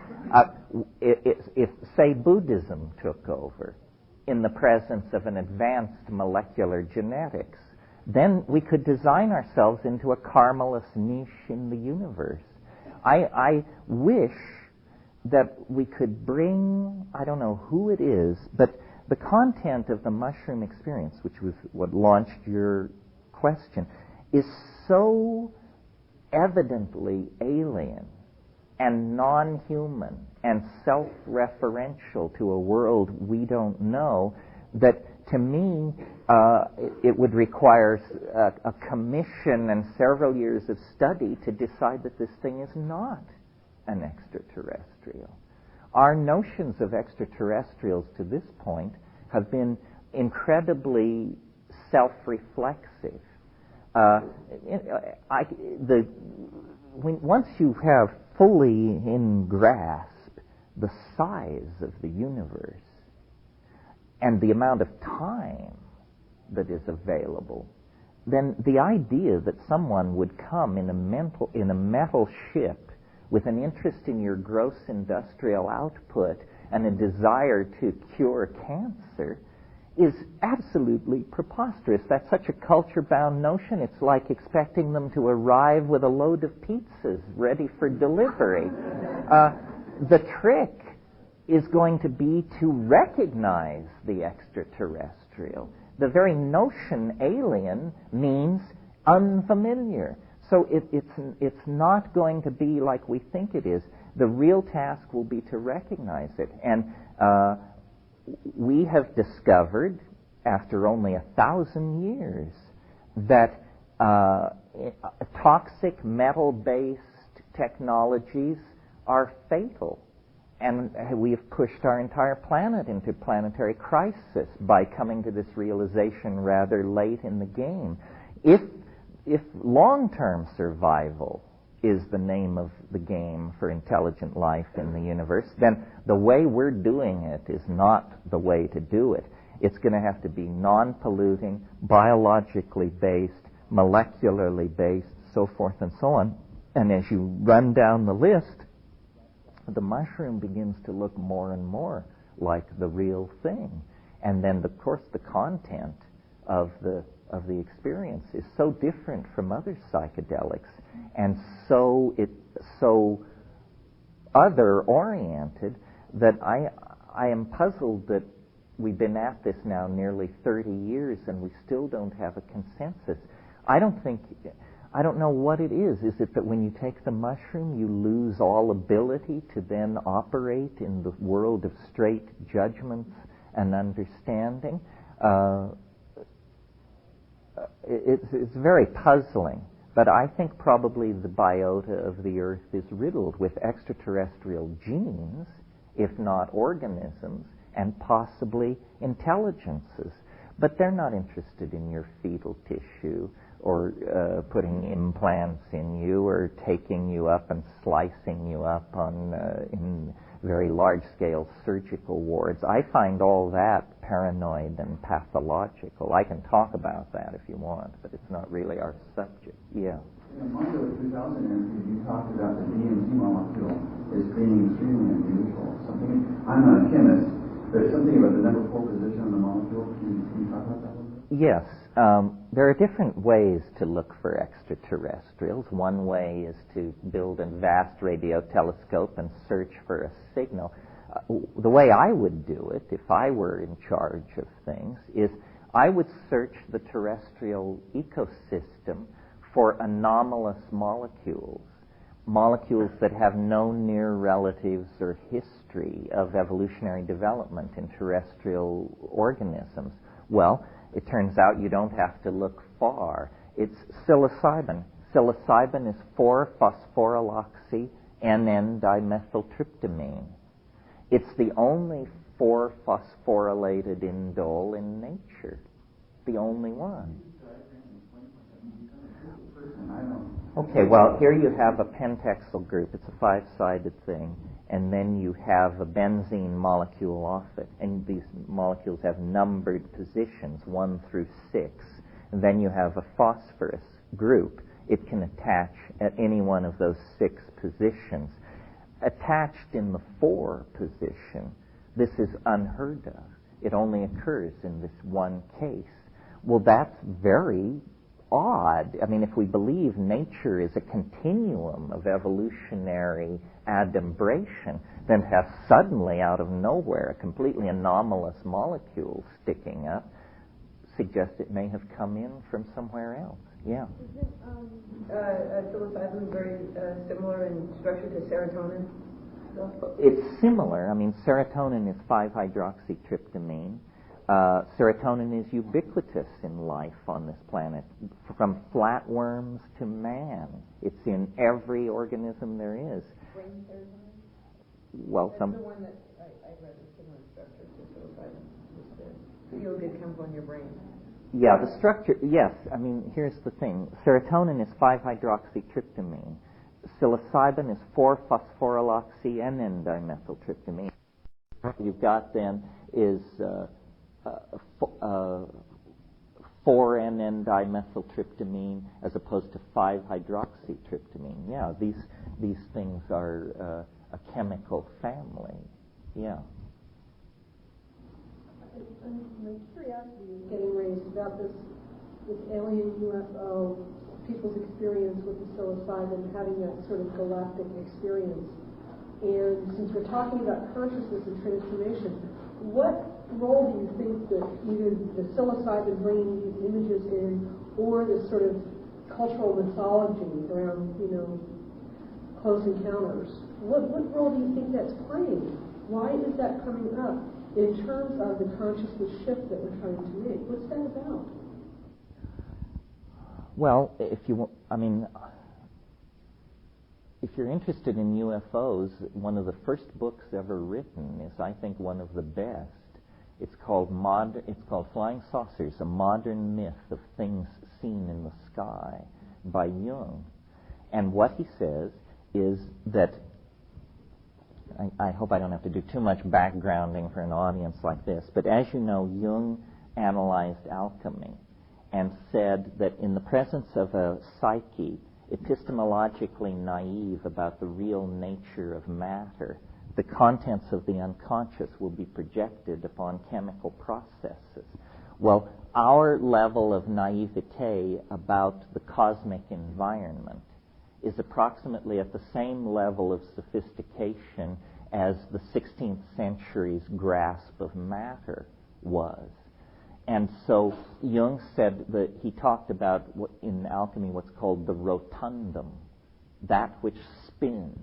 if, say, Buddhism took over in the presence of an advanced molecular genetics, then we could design ourselves into a karmaless niche in the universe. I wish that we could bring, I don't know who it is, but the content of the mushroom experience, which was what launched your question, is so evidently alien and non-human and self-referential to a world we don't know that, to me, it would require a commission and several years of study to decide that this thing is not an extraterrestrial. Our notions of extraterrestrials to this point have been incredibly self-reflexive. Once you have fully in grasp the size of the universe and the amount of time that is available, then the idea that someone would come in a metal ship with an interest in your gross industrial output and a desire to cure cancer is absolutely preposterous. That's such a culture-bound notion. It's like expecting them to arrive with a load of pizzas ready for delivery. The trick is going to be to recognize the extraterrestrial. The very notion alien means unfamiliar. So it's not going to be like we think it is. The real task will be to recognize it. And we have discovered, after only 1,000 years, that toxic metal-based technologies are fatal. And we have pushed our entire planet into planetary crisis by coming to this realization rather late in the game. If long-term survival is the name of the game for intelligent life in the universe, then the way we're doing it is not the way to do it. It's going to have to be non-polluting, biologically based, molecularly based, so forth and so on. And as you run down the list, the mushroom begins to look more and more like the real thing. And then, of course, the content of the experience is so different from other psychedelics and so other-oriented that I am puzzled that we've been at this now nearly 30 years and we still don't have a consensus. I don't know what it is. Is it that when you take the mushroom, you lose all ability to then operate in the world of straight judgments and understanding? It's very puzzling, but I think probably the biota of the Earth is riddled with extraterrestrial genes if not organisms, and possibly intelligences. But they're not interested in your fetal tissue or putting implants in you or taking you up and slicing you up in very large-scale surgical wards. I find all that paranoid and pathological. I can talk about that if you want, but it's not really our subject. Yeah. In the Mondo 2000 interview, you talked about the DMT molecule as being extremely unusual. I'm not a chemist. There's something about the number 4 position on the molecule. Can you talk about that a little bit? Yes. There are different ways to look for extraterrestrials. One way is to build a vast radio telescope and search for a signal. The way I would do it, if I were in charge of things, is I would search the terrestrial ecosystem for anomalous molecules that have no near relatives or history of evolutionary development in terrestrial organisms. Well, it turns out you don't have to look far. It's psilocybin. Psilocybin is 4-phosphoryloxy NN-dimethyltryptamine. It's the only 4-phosphorylated indole in nature. The only one. Okay, well, here you have a pentexyl group. It's a 5-sided thing. And then you have a benzene molecule off it. And these molecules have numbered positions, 1 through 6. And then you have a phosphorus group. It can attach at any one of those 6 positions. Attached in the 4 position, this is unheard of. It only occurs in this one case. Well, that's very odd. I mean, if we believe nature is a continuum of evolutionary adumbration, then to have suddenly, out of nowhere, a completely anomalous molecule sticking up suggests it may have come in from somewhere else. Yeah. Psilocybin very similar in structure to serotonin? It's similar. I mean, serotonin is 5-hydroxytryptamine. Serotonin is ubiquitous in life on this planet, from flatworms to man. It's in every organism there is. Brain serotonin? Well, That's the one that I read is similar structure to psilocybin. The feel-good comes on your brain. Yeah, the structure, yes. I mean, here's the thing. Serotonin is 5-hydroxytryptamine. Psilocybin is 4-phosphoryloxy NN-dimethyltryptamine. You've got then is 4-NN-dimethyltryptamine as opposed to 5-hydroxytryptamine. Yeah, these things are a chemical family. Yeah. My curiosity is getting raised about this alien UFO, people's experience with the psilocybin, having that sort of galactic experience. And since we're talking about consciousness and transformation, what role do you think that either the psilocybin bringing these images in, or this sort of cultural mythology around, close encounters, what role do you think that's playing? Why is that coming up in terms of the consciousness shift that we're trying to make? What's that about? Well, if you're interested in UFOs, one of the first books ever written is, I think, one of the best. It's called Flying Saucers, A Modern Myth of Things Seen in the Sky by Jung. And what he says is that, I hope I don't have to do too much backgrounding for an audience like this, but as you know, Jung analyzed alchemy and said that in the presence of a psyche epistemologically naive about the real nature of matter, the contents of the unconscious will be projected upon chemical processes. Well, our level of naivete about the cosmic environment is approximately at the same level of sophistication as the 16th century's grasp of matter was. And so Jung said that he talked about in alchemy what's called the rotundum, that which spins.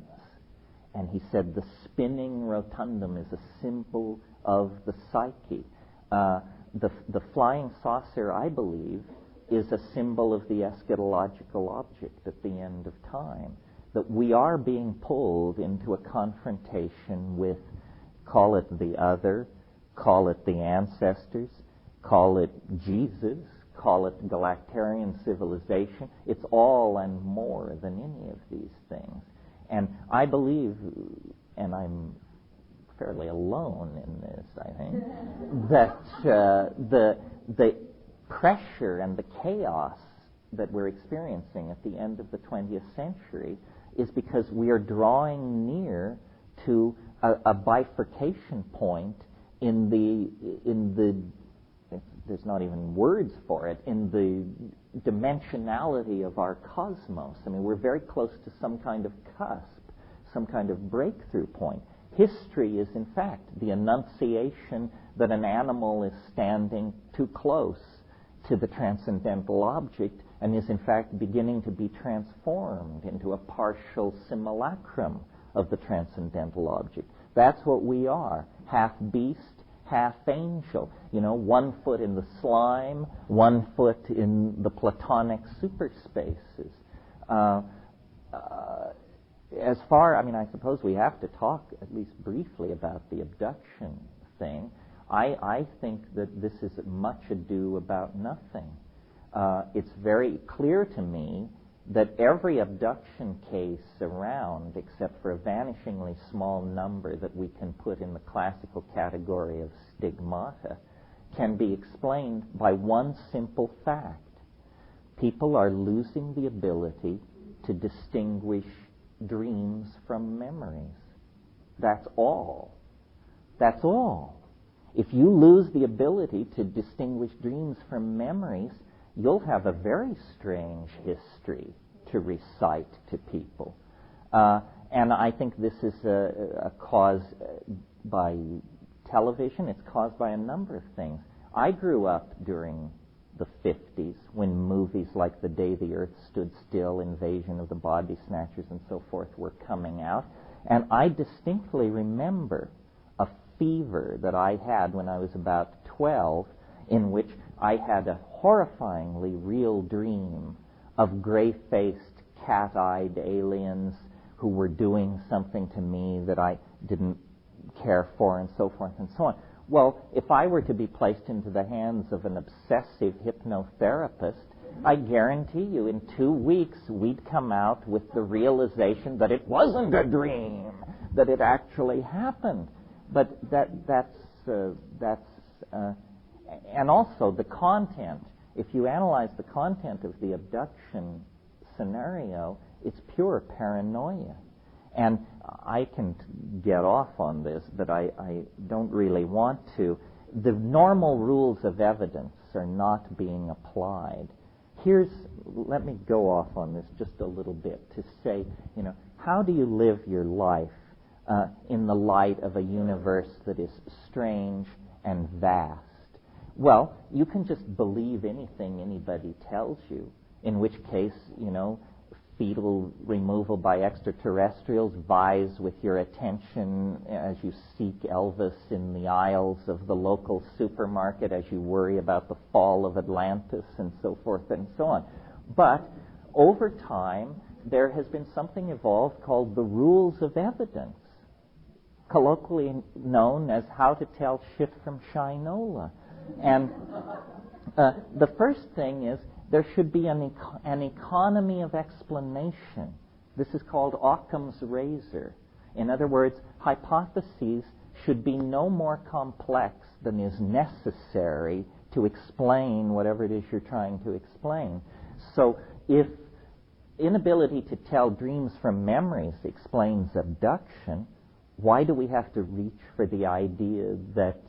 And he said the spinning rotundum is a symbol of the psyche. The flying saucer, I believe, is a symbol of the eschatological object at the end of time. That we are being pulled into a confrontation with call it the other, call it the ancestors, call it Jesus, call it galactarian civilization. It's all and more than any of these things. And I believe, and I'm fairly alone in this, I think, that the pressure and the chaos that we're experiencing at the end of the 20th century is because we are drawing near to a bifurcation point in the there's not even words for it, in the dimensionality of our cosmos. I mean, we're very close to some kind of cusp, some kind of breakthrough point. History is, in fact, the annunciation that an animal is standing too close to the transcendental object and is, in fact, beginning to be transformed into a partial simulacrum of the transcendental object. That's what we are, half beast, half angel. You know, 1 foot in the slime, 1 foot in the Platonic superspaces. I suppose we have to talk at least briefly about the abduction thing. I think that this is much ado about nothing. It's very clear to me that every abduction case around, except for a vanishingly small number that we can put in the classical category of stigmata, can be explained by one simple fact. People are losing the ability to distinguish dreams from memories. That's all. That's all. If you lose the ability to distinguish dreams from memories, you'll have a very strange history to recite to people. And I think this is a cause by television. It's caused by a number of things. I grew up during the 50s when movies like The Day the Earth Stood Still, Invasion of the Body Snatchers, and so forth were coming out. And I distinctly remember a fever that I had when I was about 12, in which I had a horrifyingly real dream of gray-faced, cat-eyed aliens who were doing something to me that I didn't care for, and so forth and so on. Well, if I were to be placed into the hands of an obsessive hypnotherapist, I guarantee you in 2 weeks we'd come out with the realization that it wasn't a dream, that it actually happened. But that's and also the content. If you analyze the content of the abduction scenario, it's pure paranoia. And I can get off on this, but I don't really want to. The normal rules of evidence are not being applied. Let me go off on this just a little bit to say, how do you live your life in the light of a universe that is strange and vast? Well, you can just believe anything anybody tells you, in which case, fetal removal by extraterrestrials vies with your attention as you seek Elvis in the aisles of the local supermarket, as you worry about the fall of Atlantis, and so forth and so on. But over time, there has been something evolved called the rules of evidence, colloquially known as how to tell shit from shinola. And the first thing is there should be an economy of explanation. This is called Occam's razor. In other words, hypotheses should be no more complex than is necessary to explain whatever it is you're trying to explain. So if inability to tell dreams from memories explains abduction, why do we have to reach for the idea that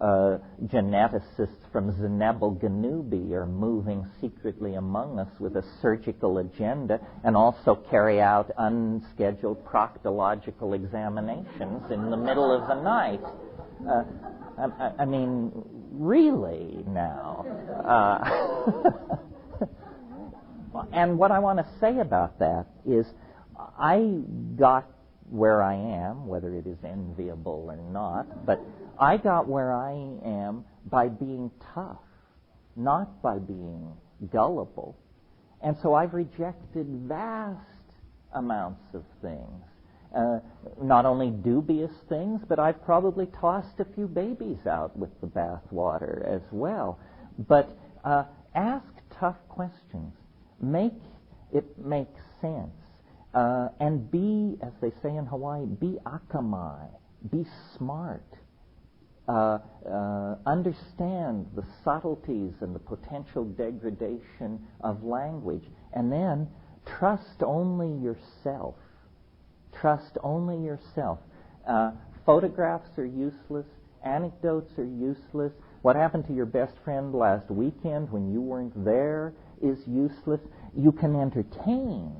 geneticists from Zenebel Ganubi are moving secretly among us with a surgical agenda and also carry out unscheduled proctological examinations in the middle of the night? I mean, really now. And what I want to say about that is I got where I am, whether it is enviable or not, but I got where I am by being tough, not by being gullible. And so I've rejected vast amounts of things. not only dubious things, but I've probably tossed a few babies out with the bathwater as well. But ask tough questions. Make it make sense. And be, as they say in Hawaii, be akamai. Be smart. Understand the subtleties and the potential degradation of language. And then trust only yourself. Trust only yourself. Photographs are useless. Anecdotes are useless. What happened to your best friend last weekend when you weren't there is useless. You can entertain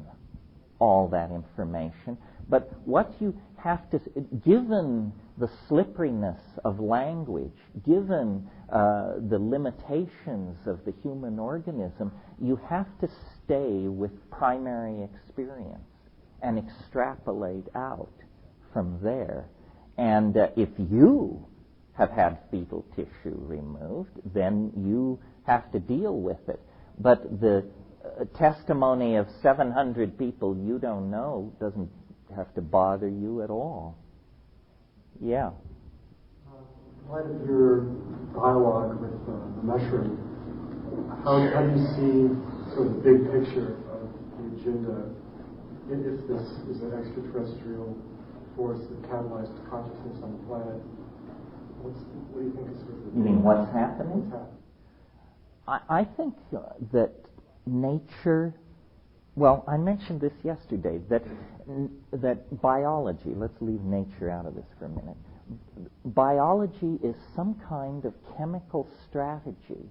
all that information, but what you have to, given the slipperiness of language, given the limitations of the human organism, you have to stay with primary experience and extrapolate out from there. And if you have had fetal tissue removed, then you have to deal with it. But the testimony of 700 people you don't know doesn't have to bother you at all. Yeah. In light of your dialogue with the mushroom, how do you see sort of the big picture of the agenda? If this is an extraterrestrial force that catalyzed consciousness on the planet, what do you think is sort of the... You mean what's happening? What's happening? I think that nature, well, I mentioned this yesterday, that biology, let's leave nature out of this for a minute, biology is some kind of chemical strategy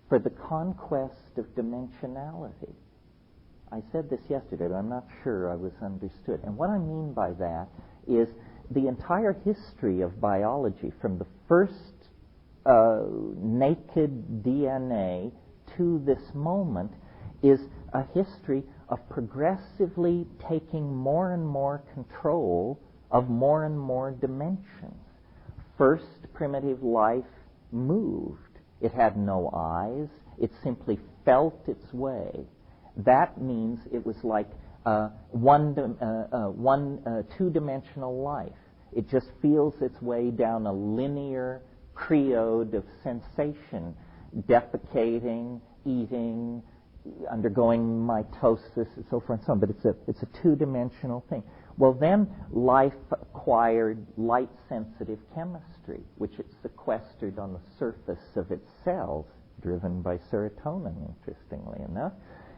for the conquest of dimensionality. I said this yesterday, but I'm not sure I was understood. And what I mean by that is the entire history of biology, from the first naked DNA to this moment, is a history of progressively taking more and more control of more and more dimensions. First, primitive life moved. It had no eyes. It simply felt its way. That means it was like two-dimensional life. It just feels its way down a linear creode of sensation, defecating, eating, undergoing mitosis, and so forth and so on. But it's a two-dimensional thing. Well, then life acquired light-sensitive chemistry, which it sequestered on the surface of its cells, driven by serotonin, interestingly enough.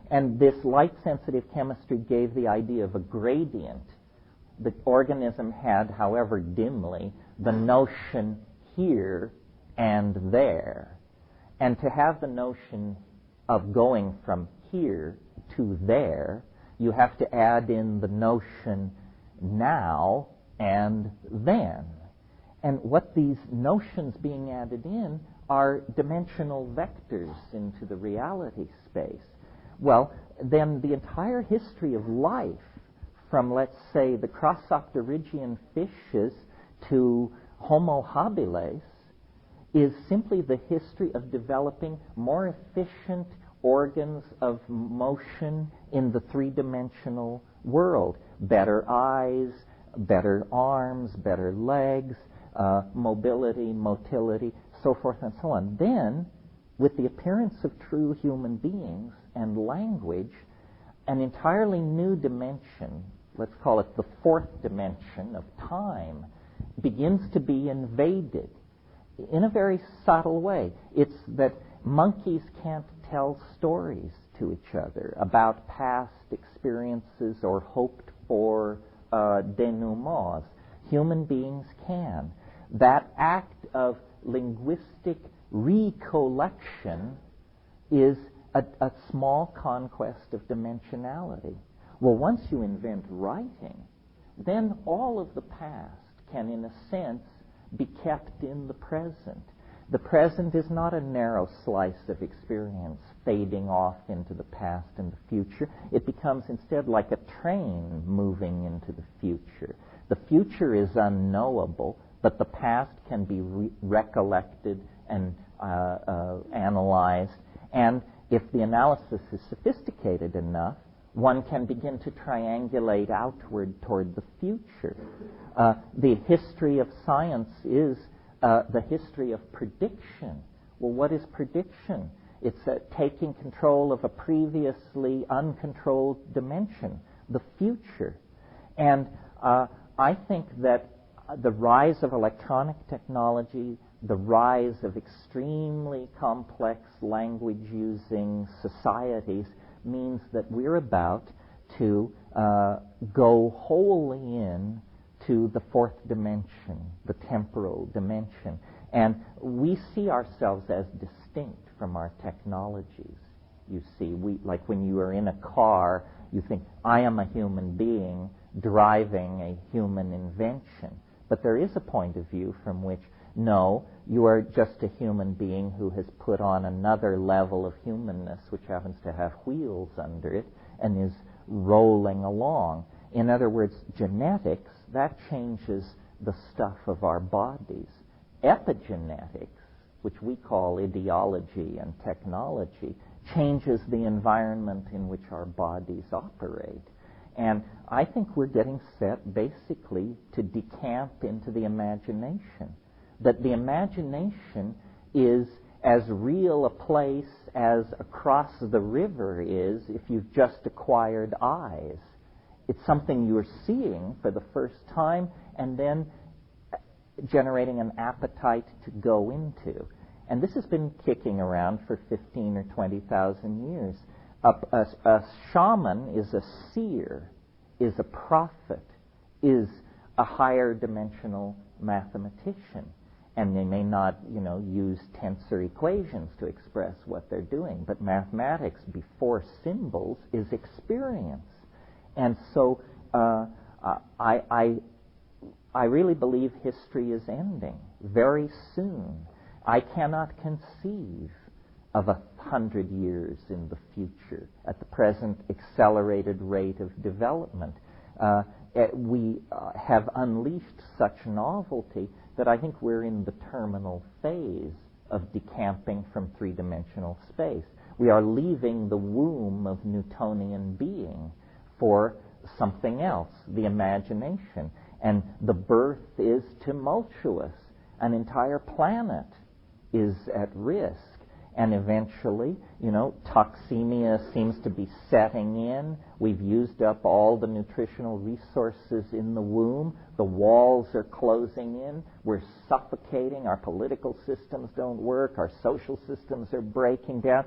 And this light-sensitive chemistry gave the idea of a gradient. The organism had, however dimly, the notion here and there. And to have the notion of going from here to there, you have to add in the notion now and then. And what these notions being added in are dimensional vectors into the reality space. Well, then the entire history of life, from, let's say, the Crossopterygian fishes to Homo habilis, is simply the history of developing more efficient organs of motion in the three-dimensional world. Better eyes, better arms, better legs, mobility, motility, so forth and so on. Then, with the appearance of true human beings and language, an entirely new dimension, let's call it the fourth dimension of time, begins to be invaded in a very subtle way. It's that monkeys can't tell stories to each other about past experiences or hoped for denouements. Human beings can. That act of linguistic recollection is a small conquest of dimensionality. Well, once you invent writing, then all of the past can, in a sense, be kept in the present. The present is not a narrow slice of experience fading off into the past and the future. It becomes instead like a train moving into the future. The future is unknowable, but the past can be recollected and analyzed. And if the analysis is sophisticated enough, one can begin to triangulate outward toward the future. The history of science is the history of prediction. Well, what is prediction? It's taking control of a previously uncontrolled dimension, the future. And I think that the rise of electronic technology, the rise of extremely complex language-using societies means that we're about to go wholly in to the fourth dimension, the temporal dimension. And we see ourselves as distinct from our technologies. You see, like when you are in a car, you think, I am a human being driving a human invention. But there is a point of view from which, no, you are just a human being who has put on another level of humanness, which happens to have wheels under it, and is rolling along. In other words, genetics, that changes the stuff of our bodies. Epigenetics, which we call ideology and technology, changes the environment in which our bodies operate. And I think we're getting set basically to decamp into the imagination. That the imagination is as real a place as across the river is if you've just acquired eyes. It's something you're seeing for the first time and then generating an appetite to go into. And this has been kicking around for 15 or 20,000 years. A shaman is a seer, is a prophet, is a higher dimensional mathematician. And they may not, use tensor equations to express what they're doing, but mathematics before symbols is experience. And so I really believe history is ending very soon. I cannot conceive of 100 years in the future at the present accelerated rate of development. We have unleashed such novelty that I think we're in the terminal phase of decamping from three-dimensional space. We are leaving the womb of Newtonian being for something else, the imagination. And the birth is tumultuous. An entire planet is at risk. And eventually, toxemia seems to be setting in. We've used up all the nutritional resources in the womb. The walls are closing in. We're suffocating. Our political systems don't work. Our social systems are breaking down.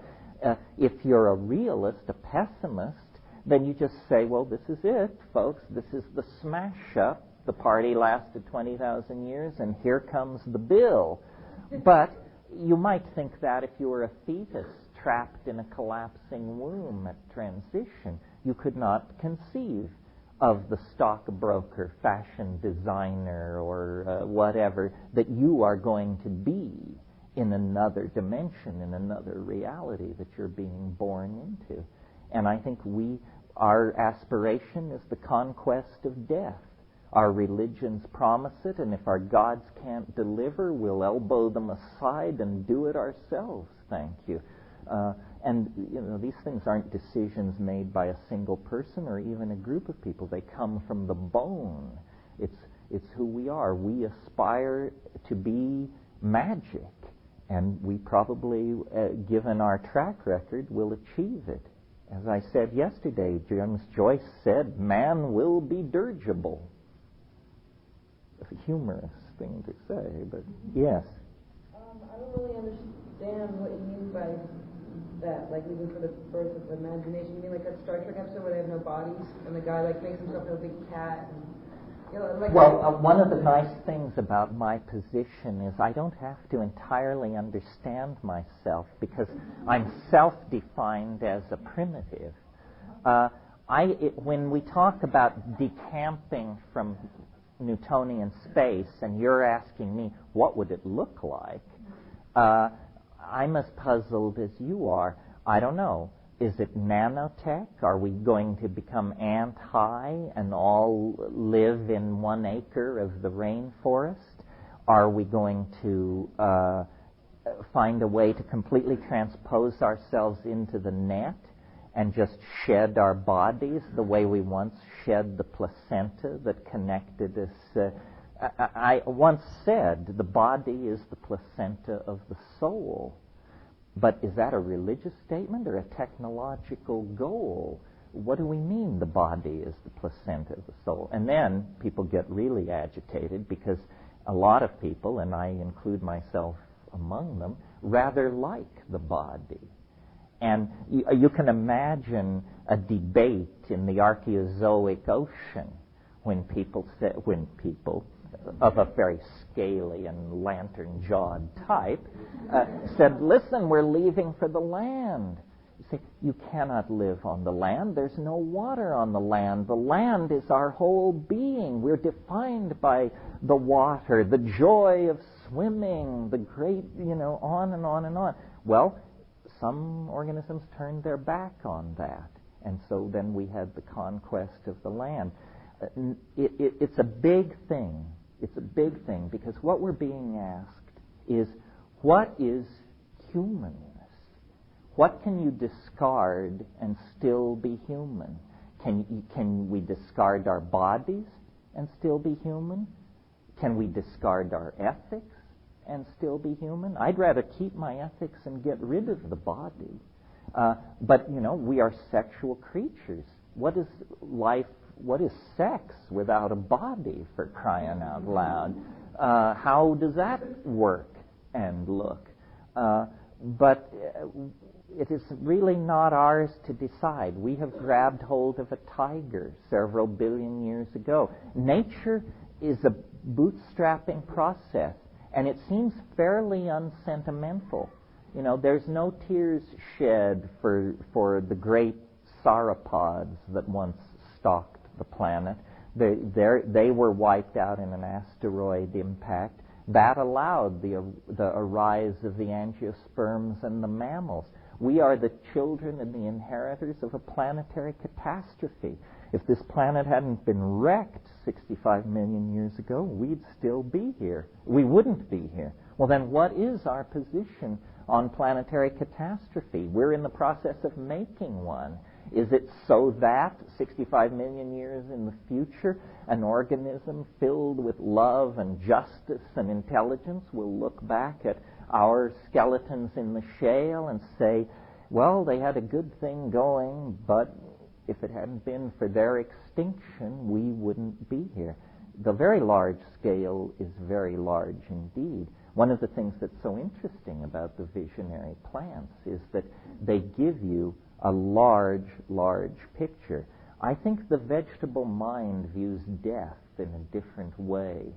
If you're a realist, a pessimist, then you just say, well, this is it, folks. This is the smash up. The party lasted 20,000 years, and here comes the bill. But you might think that if you were a fetus trapped in a collapsing womb at transition, you could not conceive of the stockbroker, fashion designer, or whatever, that you are going to be in another dimension, in another reality that you're being born into. And I think our aspiration is the conquest of death. Our religions promise it, and if our gods can't deliver, we'll elbow them aside and do it ourselves, thank you. And these things aren't decisions made by a single person or even a group of people. They come from the bone. It's who we are. We aspire to be magic, and we probably, given our track record, will achieve it. As I said yesterday, James Joyce said, man will be dirigible. A humorous thing to say, but yes. I don't really understand what you mean by that, like even for the birth of the imagination. You mean like that Star Trek episode where they have no bodies and the guy makes himself into a big cat? And, one of the nice things about my position is I don't have to entirely understand myself because I'm self-defined as a primitive. When we talk about decamping from Newtonian space, and you're asking me, what would it look like? I'm as puzzled as you are. I don't know. Is it nanotech? Are we going to become ant-high and all live in 1 acre of the rainforest? Are we going to find a way to completely transpose ourselves into the net and just shed our bodies the way we once shed the placenta that connected us. I once said the body is the placenta of the soul. But is that a religious statement or a technological goal? What do we mean the body is the placenta of the soul? And then people get really agitated because a lot of people, and I include myself among them, rather like the body. And you can imagine a debate in the Archaeozoic ocean when people of a very scaly and lantern-jawed type said, listen, we're leaving for the land. You say, you cannot live on the land. There's no water on the land. The land is our whole being. We're defined by the water, the joy of swimming, the great, on and on and on. Well, some organisms turned their back on that. And so then we had the conquest of the land. It's a big thing. It's a big thing because what we're being asked is, what is humanness? What can you discard and still be human? Can we discard our bodies and still be human? Can we discard our ethics and still be human? I'd rather keep my ethics and get rid of the body. But, we are sexual creatures. What is life? What is sex without a body, for crying out loud? How does that work and look? But it is really not ours to decide. We have grabbed hold of a tiger several billion years ago. Nature is a bootstrapping process, and it seems fairly unsentimental. There's no tears shed for the great sauropods that once stalked the planet. They were wiped out in an asteroid impact. That allowed the arise of the angiosperms and the mammals. We are the children and the inheritors of a planetary catastrophe. If this planet hadn't been wrecked 65 million years ago, we'd still be here. We wouldn't be here. Well, then what is our position on planetary catastrophe? We're in the process of making one. Is it so that 65 million years in the future, an organism filled with love and justice and intelligence will look back at our skeletons in the shale and say, well, they had a good thing going, but if it hadn't been for their extinction, we wouldn't be here. The very large scale is very large indeed. One of the things that's so interesting about the visionary plants is that they give you a large, large picture. I think the vegetable mind views death in a different way.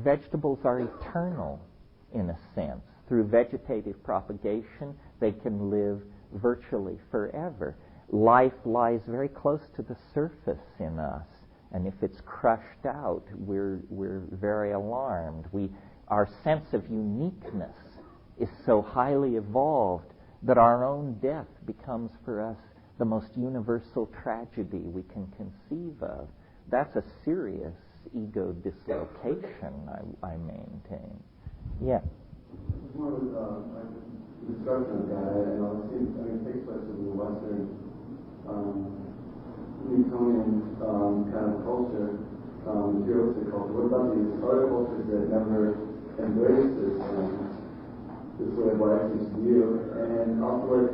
Vegetables are eternal in a sense. Through vegetative propagation, they can live virtually forever. Life lies very close to the surface in us, and if it's crushed out, we're very alarmed. Our sense of uniqueness is so highly evolved that our own death becomes for us the most universal tragedy we can conceive of. That's a serious ego dislocation, I maintain. Yeah. One of the discussion of that, it takes place in the Western Newtonian kind of culture, materialistic culture. What about these other cultures that never embrace this way of life, this view, and also like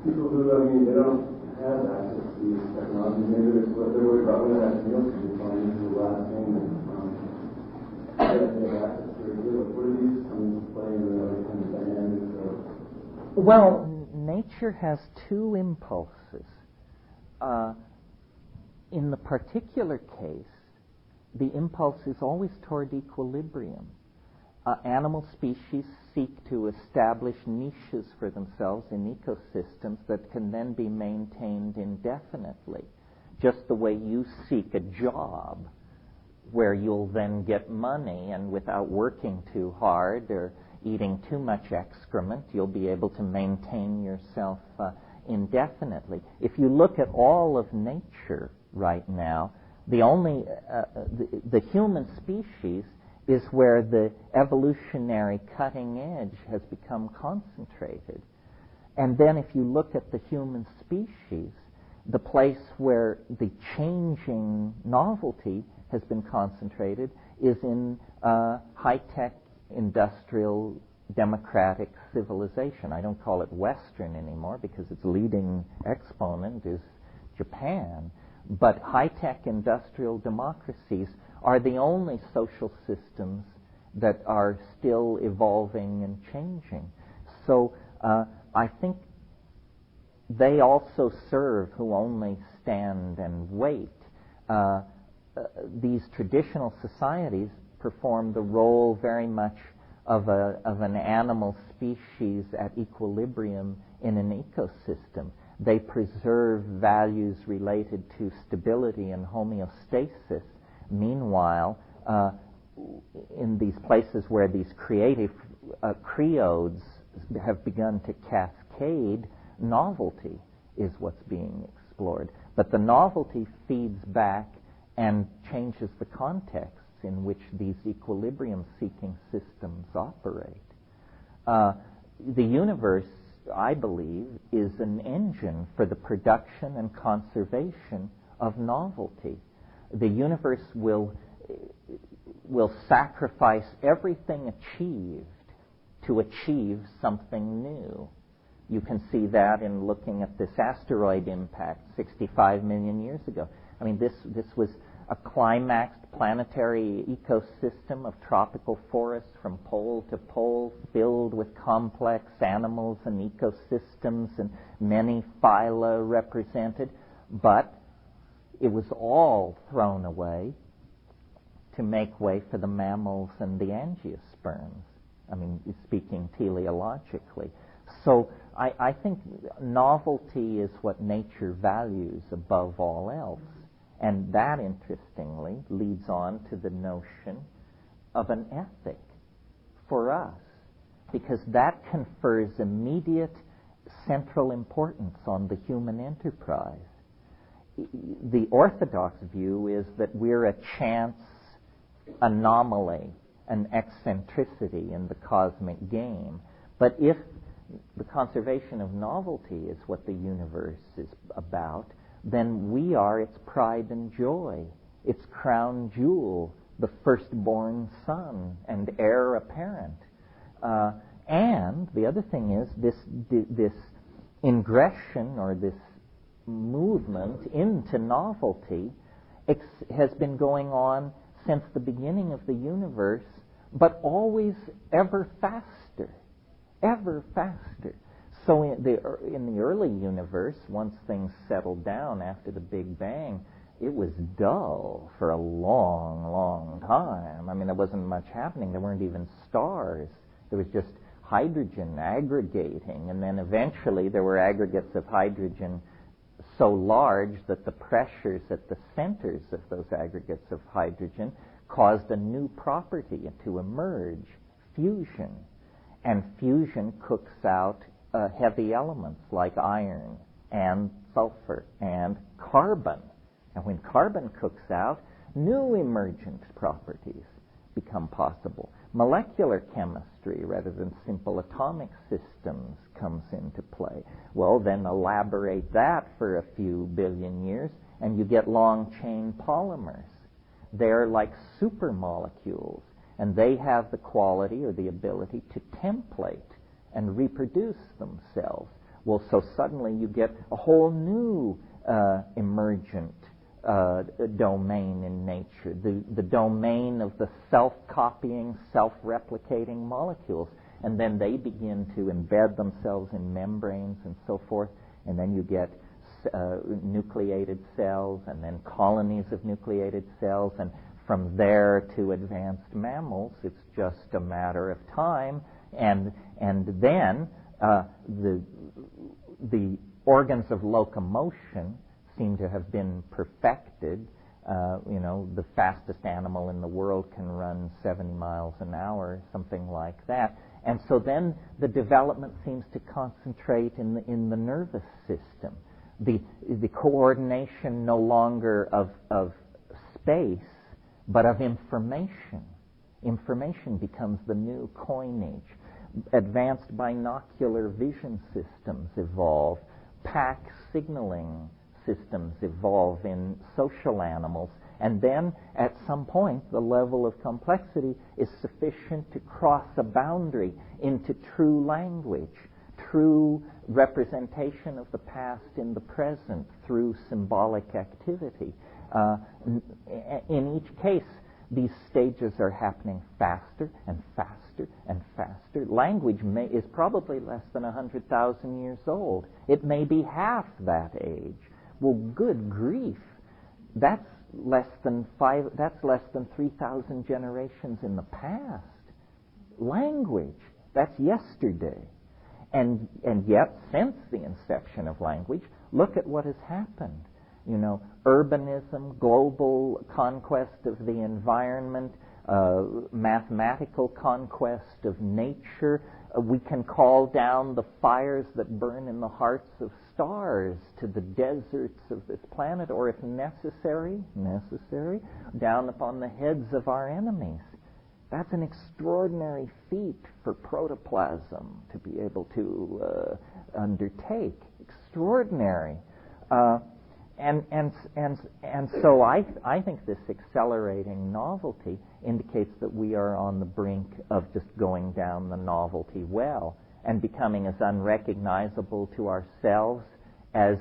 people who, they don't have access to these technologies. Maybe they're worried about whether that meals can be fine. This is the last thing that they have access to. What are these coming to play in the other kind of dynamics of? Well, nature has two impulses. In the particular case, the impulse is always toward equilibrium. Animal species seek to establish niches for themselves in ecosystems that can then be maintained indefinitely, just the way you seek a job where you'll then get money, and without working too hard or eating too much excrement, you'll be able to maintain yourself indefinitely. If you look at all of nature right now, the human species is where the evolutionary cutting edge has become concentrated. And then if you look at the human species, the place where the changing novelty has been concentrated is in high-tech industrial democratic civilization. I don't call it Western anymore because its leading exponent is Japan. But high-tech industrial democracies are the only social systems that are still evolving and changing. So I think they also serve who only stand and wait. These traditional societies perform the role very much of an animal species at equilibrium in an ecosystem. They preserve values related to stability and homeostasis. Meanwhile, in these places where these creative creodes have begun to cascade, novelty is what's being explored. But the novelty feeds back and changes the contexts in which these equilibrium-seeking systems operate. The universe, I believe, is an engine for the production and conservation of novelty. The universe will sacrifice everything achieved to achieve something new. You can see that in looking at this asteroid impact 65 million years ago. I mean, this was a climaxed planetary ecosystem of tropical forests from pole to pole, filled with complex animals and ecosystems and many phyla represented, but it was all thrown away to make way for the mammals and the angiosperms. I mean, speaking teleologically. So I think novelty is what nature values above all else. And that, interestingly, leads on to the notion of an ethic for us, because that confers immediate central importance on the human enterprise. The orthodox view is that we're a chance anomaly, an eccentricity in the cosmic game. But if the conservation of novelty is what the universe is about, then we are its pride and joy, its crown jewel, the firstborn son and heir apparent. And the other thing is this ingression or this movement into novelty has been going on since the beginning of the universe, but always ever faster, ever faster. So in the early universe, once things settled down after the Big Bang, it was dull for a long, long time. I mean, there wasn't much happening. There weren't even stars. There was just hydrogen aggregating, and then eventually there were aggregates of hydrogen so large that the pressures at the centers of those aggregates of hydrogen caused a new property to emerge, fusion. And fusion cooks out heavy elements like iron and sulfur and carbon. And when carbon cooks out, new emergent properties become possible. Molecular chemistry, rather than simple atomic systems, comes into play. Well, then elaborate that for a few billion years, and you get long-chain polymers. They're like supermolecules, and they have the quality or the ability to template and reproduce themselves. Well, so suddenly you get a whole new emergent domain in nature, the domain of the self-copying, self-replicating molecules. And then they begin to embed themselves in membranes and so forth, and then you get nucleated cells, and then colonies of nucleated cells, and from there to advanced mammals, it's just a matter of time. And then the organs of locomotion seem to have been perfected. The fastest animal in the world can run 70 miles an hour, something like that. And so then the development seems to concentrate in the nervous system. The coordination no longer of space, but of information. Information becomes the new coinage. advanced binocular vision systems evolve, pack signaling systems evolve in social animals, and then at some point the level of complexity is sufficient to cross a boundary into true language, true representation of the past in the present through symbolic activity. In each case, these stages are happening faster and faster and faster. Language is probably less than 100,000 years old. It may be half that age. Well, good grief, that's less than 3,000 generations in the past. Language, that's yesterday. And yet, since the inception of language, look at what has happened. You know, urbanism, global conquest of the environment, mathematical conquest of nature. We can call down the fires that burn in the hearts of stars to the deserts of this planet, or if necessary, down upon the heads of our enemies. That's an extraordinary feat for protoplasm to be able to undertake. Extraordinary. And so I think this accelerating novelty indicates that we are on the brink of just going down the novelty well and becoming as unrecognizable to ourselves as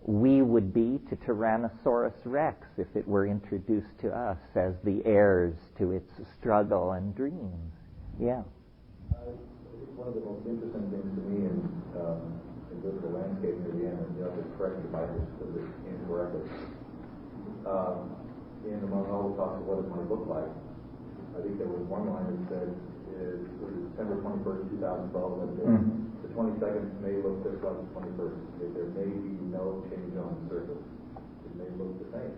we would be to Tyrannosaurus rex if it were introduced to us as the heirs to its struggle and dreams. Yeah. One of the most interesting things to me in the landscape near the end, and just correct me if I understood this incorrectly. In among all the talks of what it might look like, I think there was one line that said, it was December 21st, 2012, and the 22nd may look just like the 21st. There may be no change on the surface. It may look the same.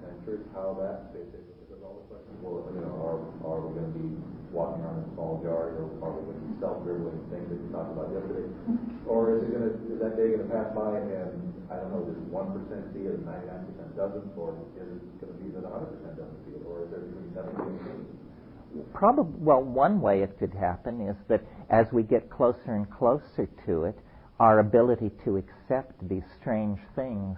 And I'm curious how that fits in, because all the questions were, are we going to be walking around in a small jar, or are we going to be self-dribbling things that we talked about yesterday? Or is that day going to pass by and, I don't know, does 1% see it and 99% doesn't, or is it going to be that 100% doesn't see it, or is there between 70 and 80? Well, one way it could happen is that as we get closer and closer to it, our ability to accept these strange things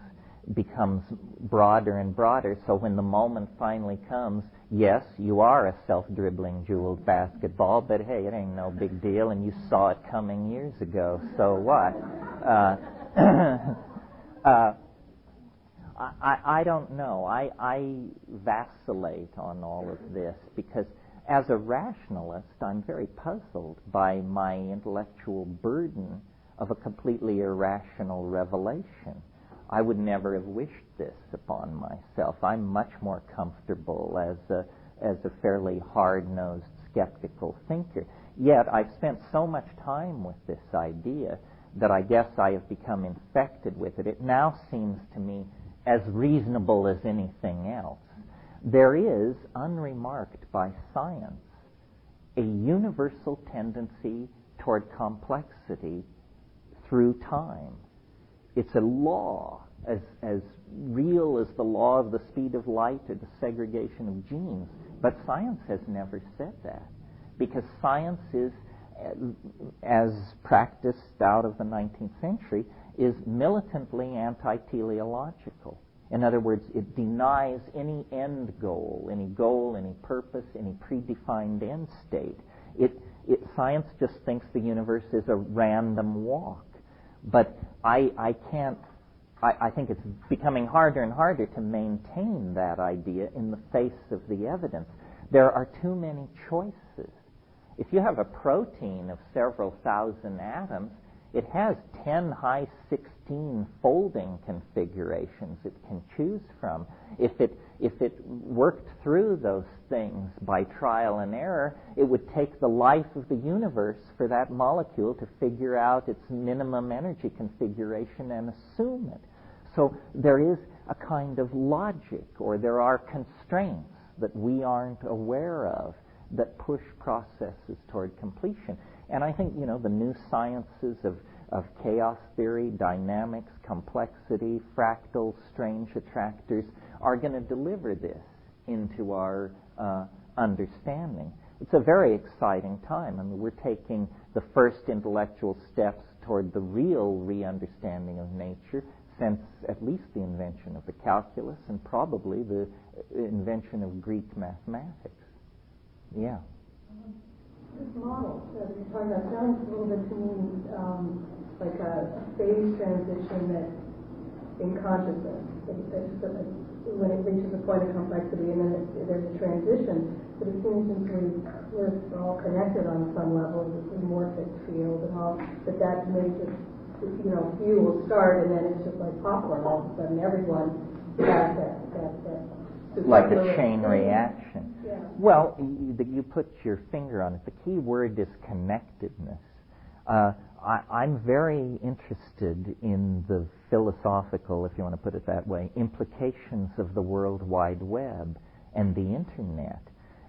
becomes broader and broader. So when the moment finally comes, yes, you are a self-dribbling jeweled basketball, but hey, it ain't no big deal, and you saw it coming years ago. So what? I don't know. I vacillate on all of this because as a rationalist, I'm very puzzled by my intellectual burden of a completely irrational revelation. I would never have wished this upon myself. I'm much more comfortable as a fairly hard-nosed, skeptical thinker. Yet I've spent so much time with this idea that I guess I have become infected with it. It now seems to me as reasonable as anything else. There is, unremarked by science, a universal tendency toward complexity through time. It's a law, as real as the law of the speed of light or the segregation of genes. But science has never said that, because science is, as practiced out of the 19th century, is militantly anti-teleological. In other words, it denies any end goal, any purpose, any predefined end state. Science just thinks the universe is a random walk. But I think it's becoming harder and harder to maintain that idea in the face of the evidence. There are too many choices. If you have a protein of several thousand atoms, it has 10 high 16 folding configurations it can choose from. If it worked through those things by trial and error, it would take the life of the universe for that molecule to figure out its minimum energy configuration and assume it. So there is a kind of logic, or there are constraints that we aren't aware of that push processes toward completion. And I think, the new sciences of chaos theory, dynamics, complexity, fractals, strange attractors are going to deliver this into our understanding. it's a very exciting time. I mean, we're taking the first intellectual steps toward the real re-understanding of nature since at least the invention of the calculus and probably the invention of Greek mathematics. Yeah. This model that you're talking about sounds a little bit to me like a phase transition that in consciousness, when it reaches a point of complexity and then there's a transition. But it seems since we're all connected on some level, this morphic field and all, that makes it, few will start and then it's just like popcorn. All of a sudden, everyone has that like a chain reaction. Yeah. Well, you put your finger on it. The key word is connectedness. I'm very interested in the philosophical, if you want to put it that way, implications of the World Wide Web and the Internet.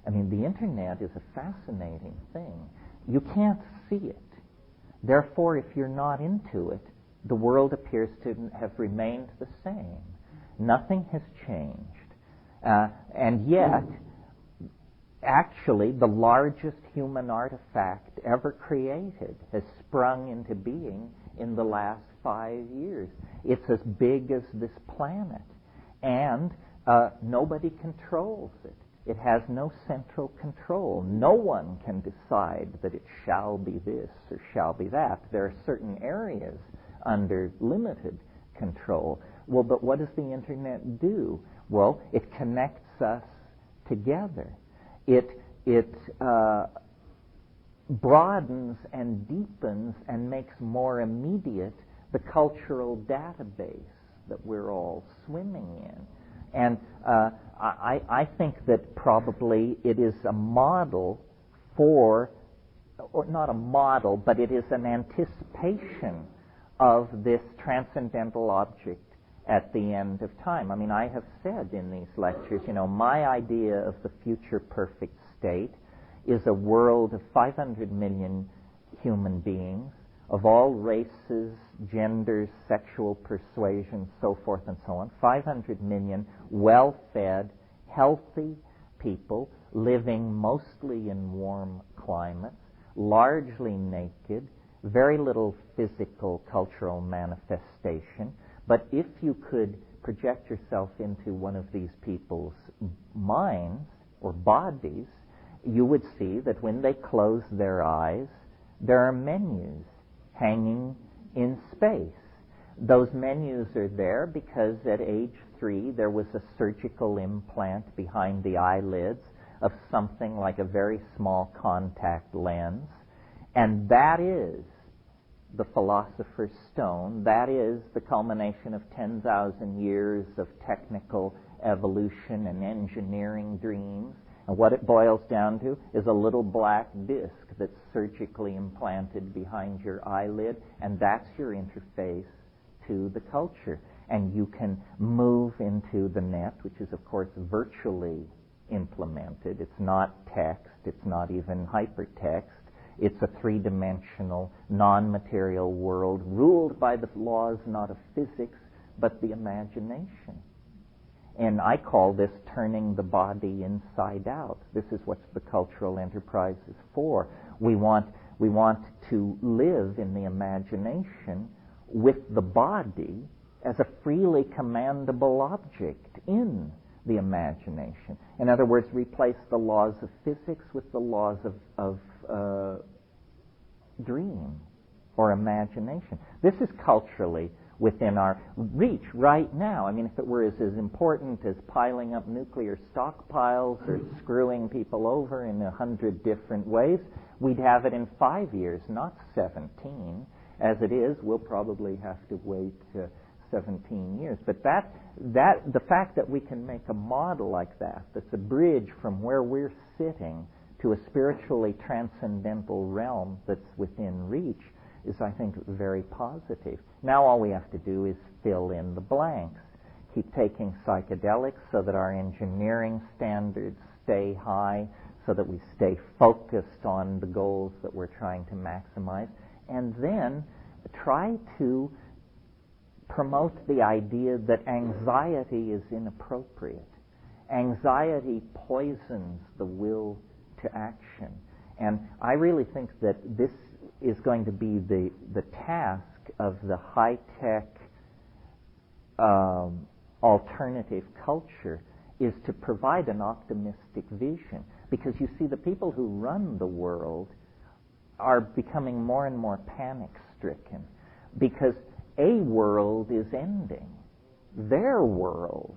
I mean, the Internet is a fascinating thing. You can't see it. Therefore, if you're not into it, the world appears to have remained the same. Nothing has changed. And yet, actually, the largest human artifact ever created has sprung into being in the last 5 years. It's as big as this planet. And nobody controls it. It has no central control. No one can decide that it shall be this or shall be that. There are certain areas under limited control. Well, but what does the Internet do? Well, it connects us together. It broadens and deepens and makes more immediate the cultural database that we're all swimming in. And I think that probably it is a model for, or not a model, but it is an anticipation of this transcendental object at the end of time. I mean, I have said in these lectures, my idea of the future perfect state is a world of 500 million human beings of all races, genders, sexual persuasions, so forth and so on. 500 million well-fed, healthy people living mostly in warm climates, largely naked, very little physical cultural manifestation. But if you could project yourself into one of these people's minds or bodies, you would see that when they close their eyes, there are menus hanging in space. Those menus are there because at age 3 there was a surgical implant behind the eyelids of something like a very small contact lens, and that is the philosopher's stone. That is the culmination of 10,000 years of technical evolution and engineering dreams. And what it boils down to is a little black disc that's surgically implanted behind your eyelid, and that's your interface to the culture. And you can move into the net, which is, of course, virtually implemented. It's not text. It's not even hypertext. It's a three-dimensional, non-material world ruled by the laws not of physics, but the imagination. And I call this turning the body inside out. This is what the cultural enterprise is for. We want to live in the imagination with the body as a freely commandable object in the imagination. In other words, replace the laws of physics with the laws of dream or imagination. This is culturally within our reach right now. I mean, if it were as important as piling up nuclear stockpiles or screwing people over in 100 different ways, we'd have it in 5 years, not 17. As it is, we'll probably have to wait 17 years. But the fact that we can make a model like that's a bridge from where we're sitting to a spiritually transcendental realm that's within reach is, I think, very positive. Now all we have to do is fill in the blanks. Keep taking psychedelics so that our engineering standards stay high, so that we stay focused on the goals that we're trying to maximize, and then try to promote the idea that anxiety is inappropriate. Anxiety poisons the will to action. And I really think that this is going to be the task of the high-tech alternative culture, is to provide an optimistic vision. Because you see, the people who run the world are becoming more and more panic-stricken, because a world is ending. Their world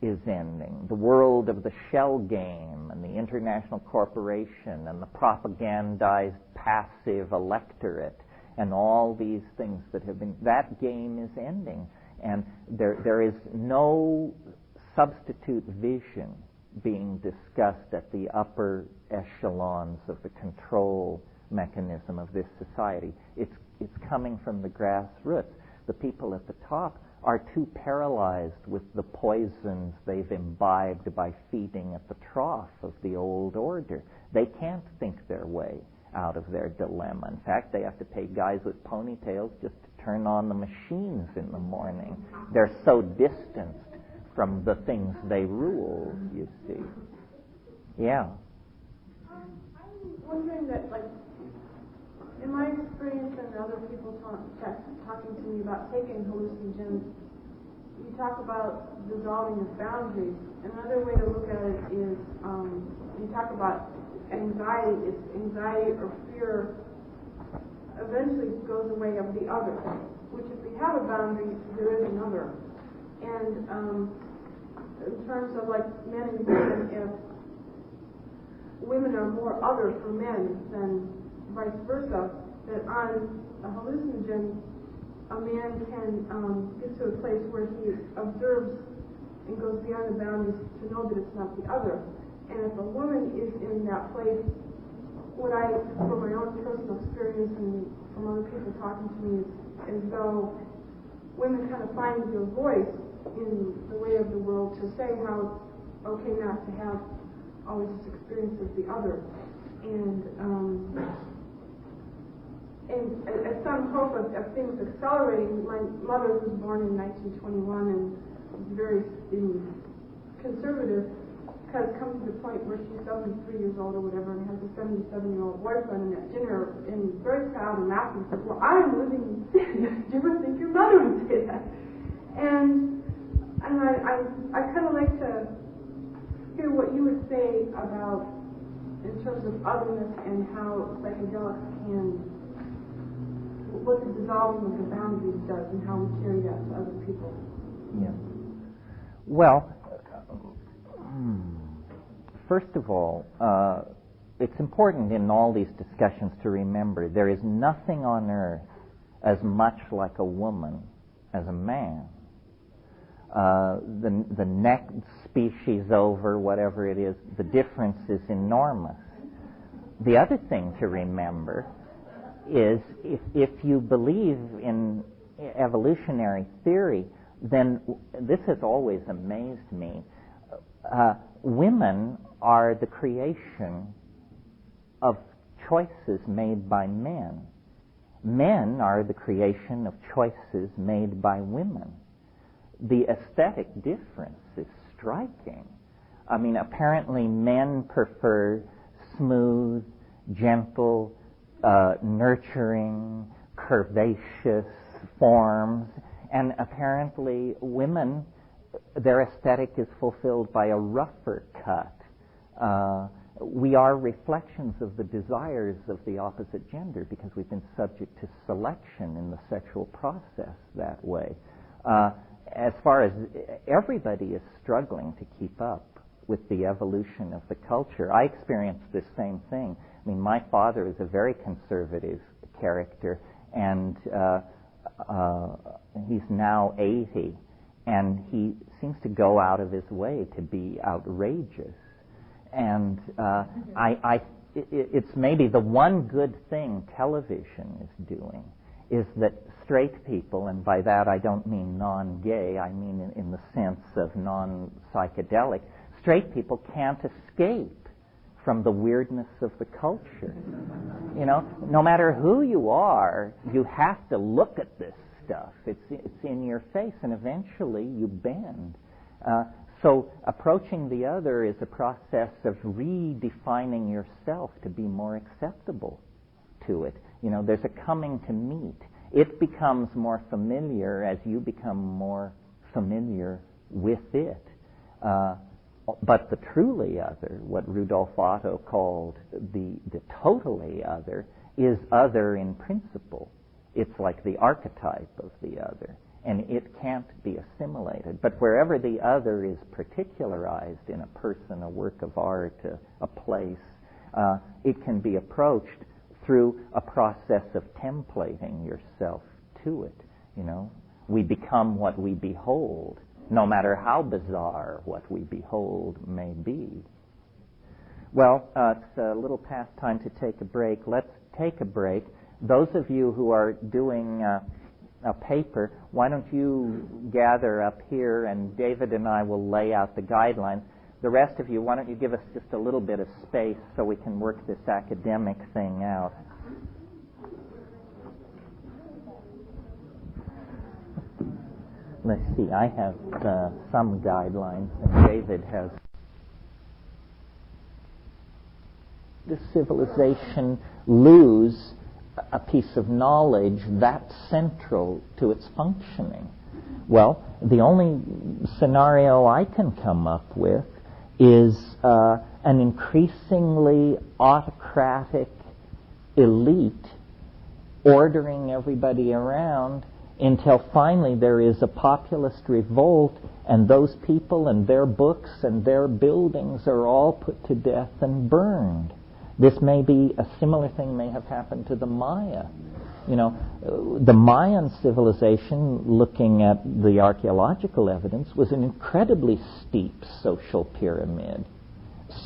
is ending. The world of the shell game and the international corporation and the propagandized passive electorate and all these things that have been, that game is ending. And there is no substitute vision being discussed at the upper echelons of the control mechanism of this society. It's coming from the grassroots. The people at the top are too paralyzed with the poisons they've imbibed by feeding at the trough of the old order. They can't think their way out of their dilemma. In fact, they have to pay guys with ponytails just to turn on the machines in the morning. They're so distanced from the things they rule, you see. Yeah. I'm wondering that, like, in my experience and other people talking to me about taking hallucinogens, you talk about dissolving of boundaries. Another way to look at it is you talk about anxiety. It's anxiety or fear eventually goes away of the other, which if we have a boundary, there is another. And in terms of like men and women, if women are more other for men than vice versa, that on a hallucinogen, a man can get to a place where he observes and goes beyond the boundaries to know that it's not the other. And if a woman is in that place, what I, from my own personal experience and from other people talking to me, is as though women kind of find their voice in the way of the world to say how it's okay not to have always this experience of the other. And at some hope of things accelerating, my mother was born in 1921 and was very conservative, has come to the point where she's 73 years old or whatever and has a 77-year-old boyfriend, and at dinner, and very proud and laughing, says, "Well, I'm living in sin. Do you ever think your mother would say that?" And I kind of like to hear what you would say about, in terms of otherness and how psychedelics can, what the dissolving of the boundaries does and how we carry that to other people. Yeah. Well, first of all, it's important in all these discussions to remember there is nothing on earth as much like a woman as a man. The next species over, whatever it is, the difference is enormous. The other thing to remember is if you believe in evolutionary theory, then this has always amazed me. Women are the creation of choices made by men. Men are the creation of choices made by women. The aesthetic difference is striking. I mean, apparently men prefer smooth, gentle, nurturing, curvaceous forms, and apparently women, their aesthetic is fulfilled by a rougher cut. We are reflections of the desires of the opposite gender because we've been subject to selection in the sexual process that way. As far as everybody is struggling to keep up with the evolution of the culture, I experienced this same thing. I mean, my father is a very conservative character, and he's now 80, and he seems to go out of his way to be outrageous. And it's maybe the one good thing television is doing is that straight people, and by that I don't mean non-gay, I mean in the sense of non-psychedelic, straight people can't escape from the weirdness of the culture. You know, no matter who you are, you have to look at this stuff. It's in your face, and eventually you bend. So approaching the other is a process of redefining yourself to be more acceptable to it. There's a coming to meet. It becomes more familiar as you become more familiar with it. But the truly other, what Rudolf Otto called the totally other, is other in principle. It's like the archetype of the other, and it can't be assimilated. But wherever the other is particularized in a person, a work of art, a place, it can be approached through a process of templating yourself to it. We become what we behold, no matter how bizarre what we behold may be. Well, it's a little past time to take a break. Let's take a break. Those of you who are doing a paper, why don't you gather up here, and David and I will lay out the guidelines. The rest of you, why don't you give us just a little bit of space so we can work this academic thing out. Let's see, I have some guidelines, and David has. Does civilization lose a piece of knowledge that's central to its functioning? Well, the only scenario I can come up with is an increasingly autocratic elite ordering everybody around until finally there is a populist revolt, and those people and their books and their buildings are all put to death and burned. This may be a similar thing may have happened to the Maya. The Mayan civilization, looking at the archaeological evidence, was an incredibly steep social pyramid.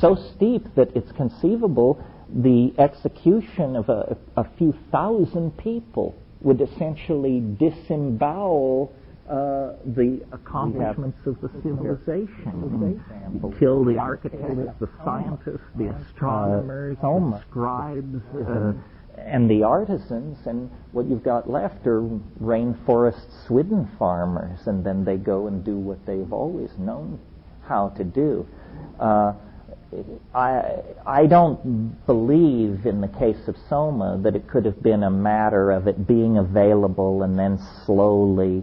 So steep that it's conceivable the execution of a few thousand people would essentially disembowel the accomplishments of the civilization. Kill the architects, the scientists, the astronomers, the scribes, and the artisans, and what you've got left are rainforest swidden farmers, and then they go and do what they've always known how to do. I don't believe in the case of Soma that it could have been a matter of it being available and then slowly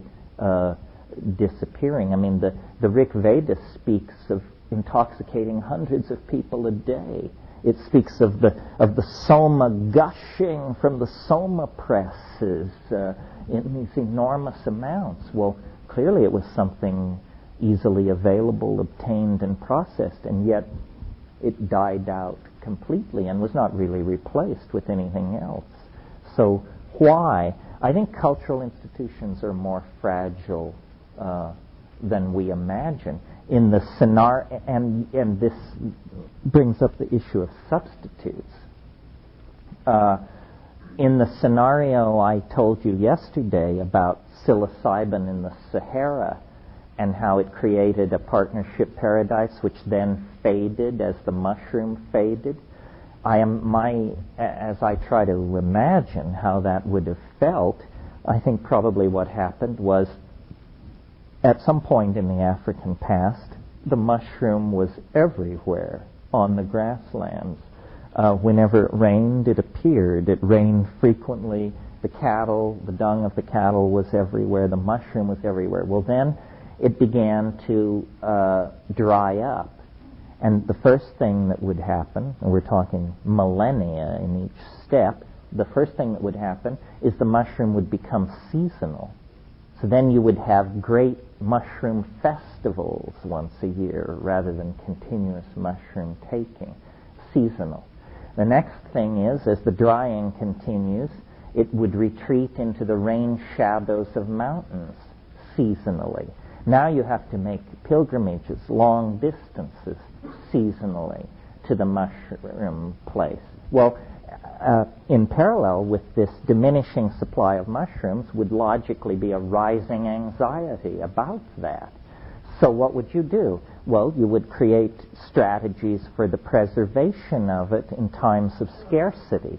disappearing. I mean, the Rig Veda speaks of intoxicating hundreds of people a day. It speaks of the Soma gushing from the Soma presses in these enormous amounts. Well, clearly it was something easily available, obtained, and processed, and yet it died out completely and was not really replaced with anything else. So why? I think cultural institutions are more fragile than we imagine. In the scenario, and this brings up the issue of substitutes. In the scenario I told you yesterday about psilocybin in the Sahara and how it created a partnership paradise which then faded as the mushroom faded, as I try to imagine how that would have felt, I think probably what happened was at some point in the African past, the mushroom was everywhere on the grasslands. Whenever it rained, it appeared. It rained frequently. The dung of the cattle was everywhere. The mushroom was everywhere. Well, then it began to dry up. And the first thing that would happen, and we're talking millennia in each step, the first thing that would happen is the mushroom would become seasonal. So then you would have great mushroom festivals once a year rather than continuous mushroom taking, seasonal. The next thing is, as the drying continues, it would retreat into the rain shadows of mountains seasonally. Now you have to make pilgrimages, long distances, seasonally to the mushroom place. Well, in parallel with this diminishing supply of mushrooms would logically be a rising anxiety about that. So what would you do? Well, you would create strategies for the preservation of it in times of scarcity.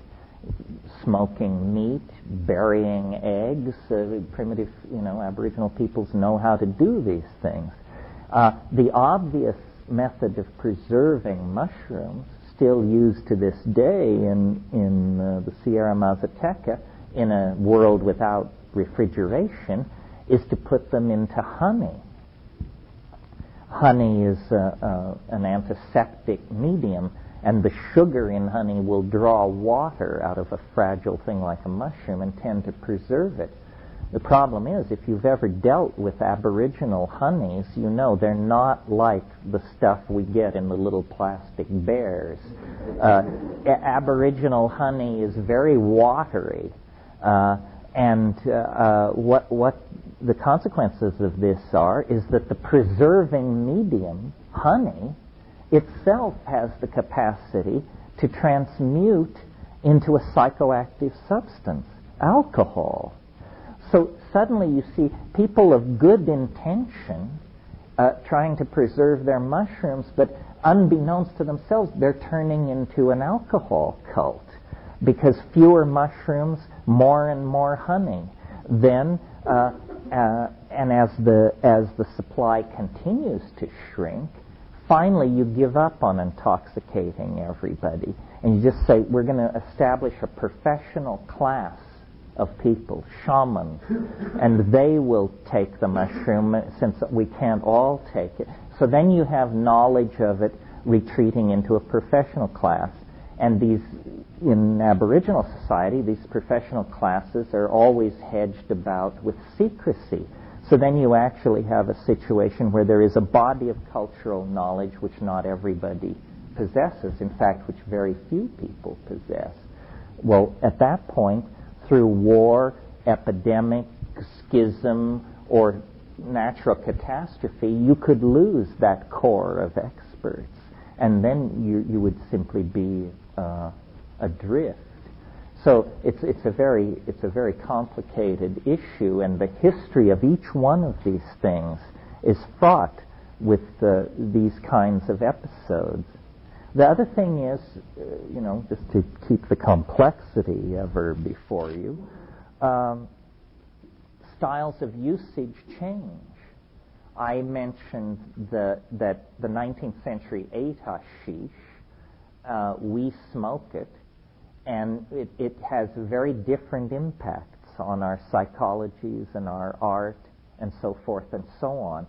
Smoking meat, burying eggs. Primitive, Aboriginal peoples know how to do these things. The obvious method of preserving mushrooms, still used to this day in the Sierra Mazateca, in a world without refrigeration, is to put them into honey. Honey is an antiseptic medium, and the sugar in honey will draw water out of a fragile thing like a mushroom and tend to preserve it. The problem is, if you've ever dealt with aboriginal honeys, you know they're not like the stuff we get in the little plastic bears. Aboriginal honey is very watery, and what the consequences of this is that the preserving medium, honey, itself has the capacity to transmute into a psychoactive substance, alcohol. So suddenly you see people of good intention trying to preserve their mushrooms, but unbeknownst to themselves, they're turning into an alcohol cult, because fewer mushrooms, more and more honey. Then, and as the supply continues to shrink, finally you give up on intoxicating everybody, and you just say, we're going to establish a professional class of people, shamans, and they will take the mushroom since we can't all take it. So then you have knowledge of it retreating into a professional class. And these, in Aboriginal society, these professional classes are always hedged about with secrecy. So then you actually have a situation where there is a body of cultural knowledge which not everybody possesses, in fact, which very few people possess. Well, at that point, through war, epidemic, schism, or natural catastrophe, you could lose that core of experts, and then you would simply be adrift. So it's a very complicated issue, and the history of each one of these things is fraught with these kinds of episodes. The other thing is, just to keep the complexity ever before you, styles of usage change. I mentioned that the 19th century ate hashish. We smoke it, and it has very different impacts on our psychologies and our art and so forth and so on.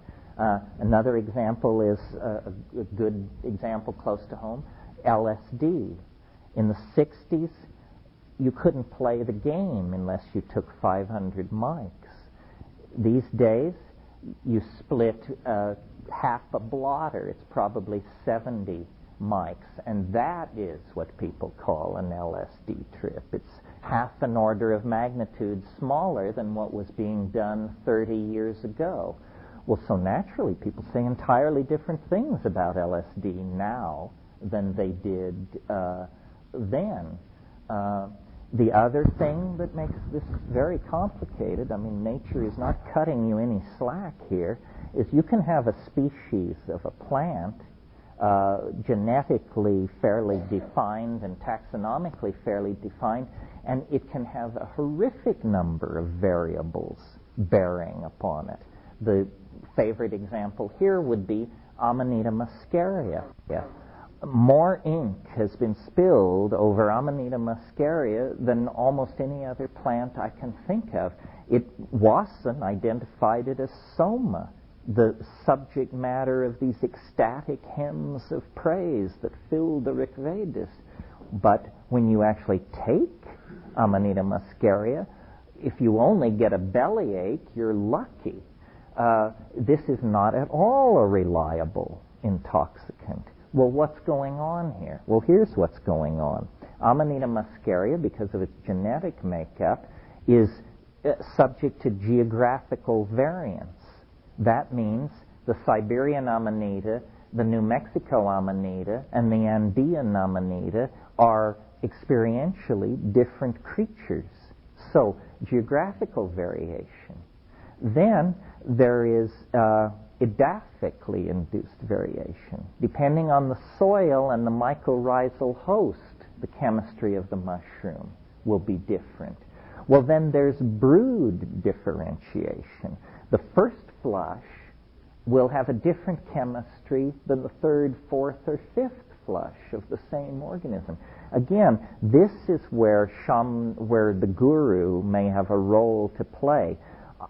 Another example is a good example close to home, LSD. In the 60s, you couldn't play the game unless you took 500 mics. These days, you split half a blotter. It's probably 70 mics, and that is what people call an LSD trip. It's half an order of magnitude smaller than what was being done 30 years ago. Well, so naturally, people say entirely different things about LSD now than they did then. The other thing that makes this very complicated, nature is not cutting you any slack here, is you can have a species of a plant genetically fairly defined and taxonomically fairly defined, and it can have a horrific number of variables bearing upon it. The favorite example here would be Amanita muscaria. More ink has been spilled over Amanita muscaria than almost any other plant I can think of. Wasson identified it as soma, the subject matter of these ecstatic hymns of praise that filled the Rig Vedas. But when you actually take Amanita muscaria, if you only get a bellyache, you're lucky. This is not at all a reliable intoxicant. Well, what's going on here? Well, here's what's going on. Amanita muscaria, because of its genetic makeup, is subject to geographical variance. That means the Siberian Amanita, the New Mexico Amanita, and the Andean Amanita are experientially different creatures. So, geographical variation. Then there is edaphically induced variation. Depending on the soil and the mycorrhizal host, the chemistry of the mushroom will be different. Well, then there's brood differentiation. The first flush will have a different chemistry than the third, fourth, or fifth flush of the same organism. Again, this is where the guru may have a role to play.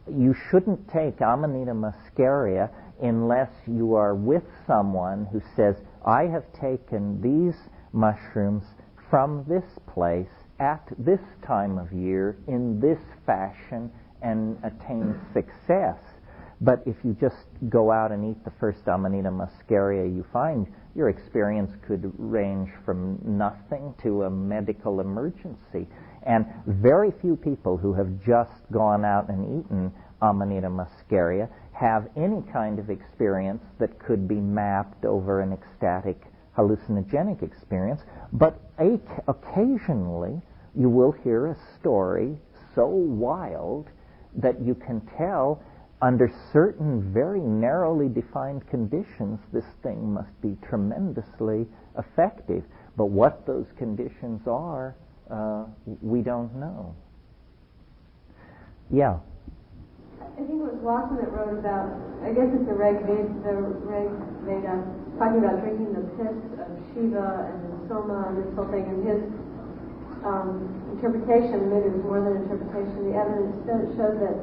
You shouldn't take Amanita muscaria unless you are with someone who says, I have taken these mushrooms from this place at this time of year in this fashion and attain success. But if you just go out and eat the first Amanita muscaria you find, your experience could range from nothing to a medical emergency. And very few people who have just gone out and eaten Amanita muscaria have any kind of experience that could be mapped over an ecstatic hallucinogenic experience. But occasionally you will hear a story so wild that you can tell under certain very narrowly defined conditions this thing must be tremendously effective. But what those conditions are, we don't know. Yeah. I think it was Watson that wrote about, I guess it's the Rig Veda, talking about drinking the piss of Shiva and the Soma and this whole thing, and his interpretation, maybe it was more than interpretation, the evidence showed that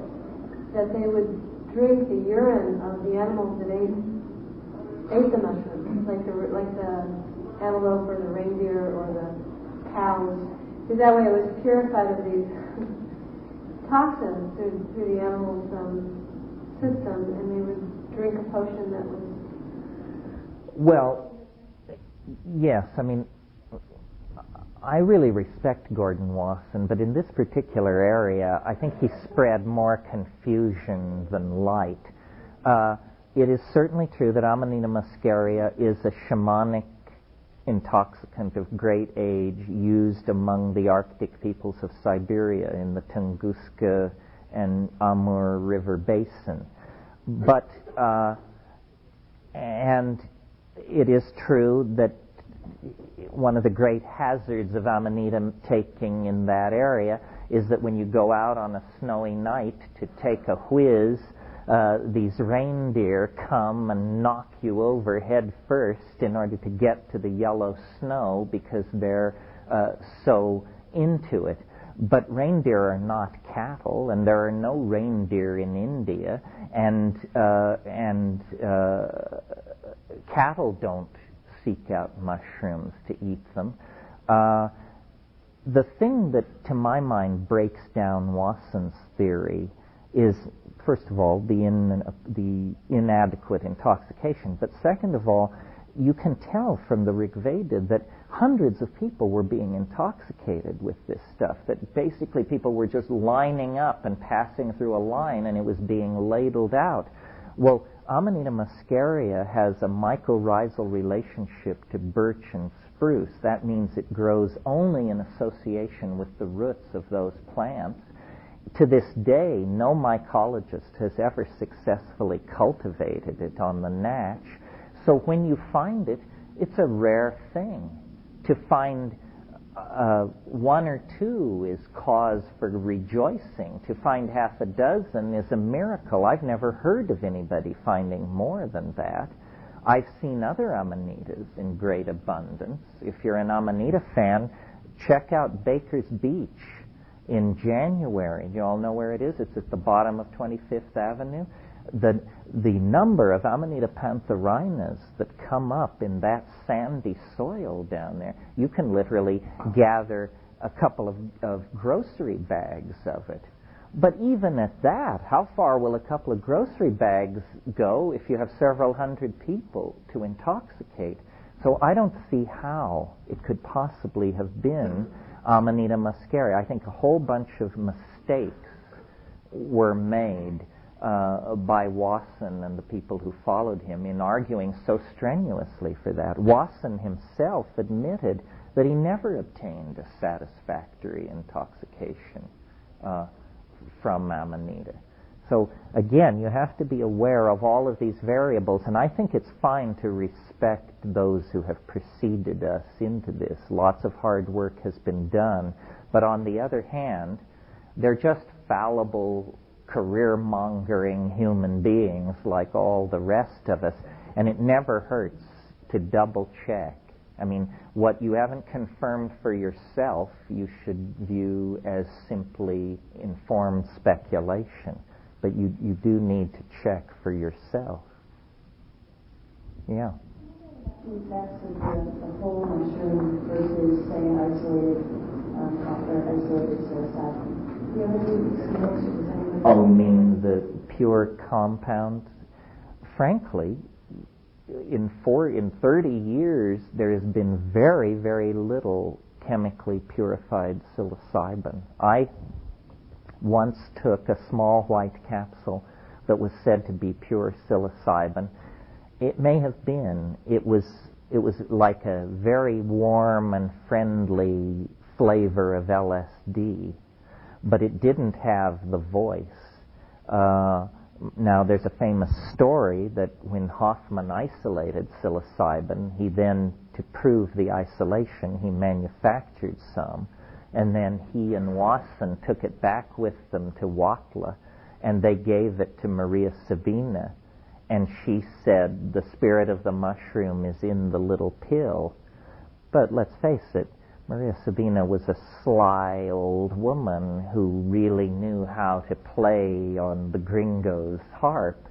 they would drink the urine of the animals that ate the mushrooms, like the antelope or the reindeer or the cows, because that way it was purified of these toxins through the animal's system, and they would drink a potion that was... Well, yes, I mean, I really respect Gordon Wasson, but in this particular area, I think he spread more confusion than light. It is certainly true that Amanita muscaria is a shamanic intoxicant of great age used among the Arctic peoples of Siberia in the Tunguska and Amur River basin. But, and it is true that one of the great hazards of Amanita taking in that area is that when you go out on a snowy night to take a whiz, these reindeer come and knock you over head first in order to get to the yellow snow because they're so into it. But reindeer are not cattle, and there are no reindeer in India, and cattle don't seek out mushrooms to eat them. The thing that, to my mind, breaks down Wasson's theory is, first of all, the inadequate intoxication. But second of all, you can tell from the Rig Veda that hundreds of people were being intoxicated with this stuff, that basically people were just lining up and passing through a line and it was being ladled out. Well, Amanita muscaria has a mycorrhizal relationship to birch and spruce. That means it grows only in association with the roots of those plants. To this day, no mycologist has ever successfully cultivated it on the natch. So when you find it, it's a rare thing. To find one or two is cause for rejoicing. To find half a dozen is a miracle. I've never heard of anybody finding more than that. I've seen other Amanitas in great abundance. If you're an Amanita fan, check out Baker's Beach in January. You all know where it is? It's at the bottom of 25th Avenue. The number of Amanita pantherines that come up in that sandy soil down there, you can literally gather a couple of grocery bags of it. But even at that, how far will a couple of grocery bags go if you have several hundred people to intoxicate? So I don't see how it could possibly have been Amanita muscaria. I think a whole bunch of mistakes were made by Wasson and the people who followed him in arguing so strenuously for that. Wasson himself admitted that he never obtained a satisfactory intoxication from Amanita. So again, you have to be aware of all of these variables, and I think it's fine to respect those who have preceded us into this. Lots of hard work has been done, but on the other hand, they're just fallible career-mongering human beings like all the rest of us, and it never hurts to double-check. I mean, what you haven't confirmed for yourself, you should view as simply informed speculation. But you do need to check for yourself. Yeah. Back to the whole mushroom versus, say, an isolated copper, isolated psilocybin. Do you have any experience with any? Oh, meaning the pure compound? Frankly, in 30 years, there has been very, very little chemically purified psilocybin. I once took a small white capsule that was said to be pure psilocybin. It may have been. It was like a very warm and friendly flavor of LSD, but it didn't have the voice. Now, there's a famous story that when Hoffman isolated psilocybin, he then, to prove the isolation, he manufactured some, and then he and Wasson took it back with them to Huautla, and they gave it to Maria Sabina, and she said, the spirit of the mushroom is in the little pill. But let's face it, Maria Sabina was a sly old woman who really knew how to play on the gringo's harp.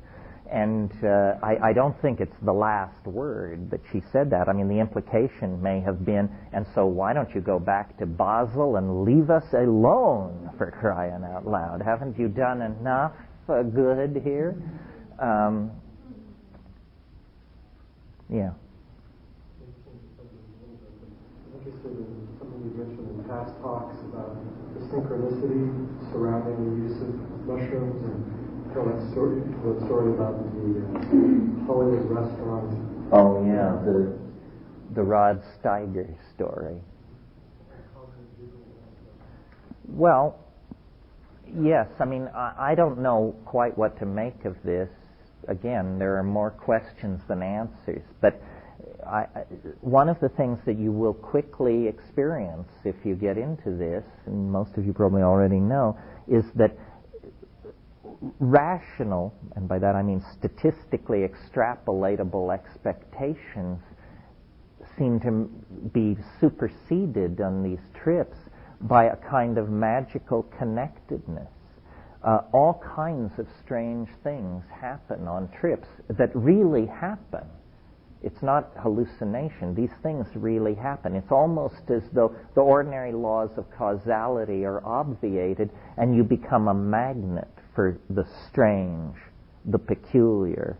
And I don't think it's the last word that she said that. I mean, the implication may have been, and so why don't you go back to Basel and leave us alone, for crying out loud? Haven't you done enough good here? Yeah. Interested in something you mentioned in past talks about the synchronicity surrounding the use of mushrooms, and tell that story about the Hollywood restaurant. Oh yeah, the Rod Steiger story. Well, yes. I mean, I don't know quite what to make of this. Again, there are more questions than answers, but one of the things that you will quickly experience if you get into this, and most of you probably already know, is that rational, and by that I mean statistically extrapolatable expectations seem to be superseded on these trips by a kind of magical connectedness. All kinds of strange things happen on trips that really happen. It's not hallucination. These things really happen. It's almost as though the ordinary laws of causality are obviated and you become a magnet for the strange, the peculiar.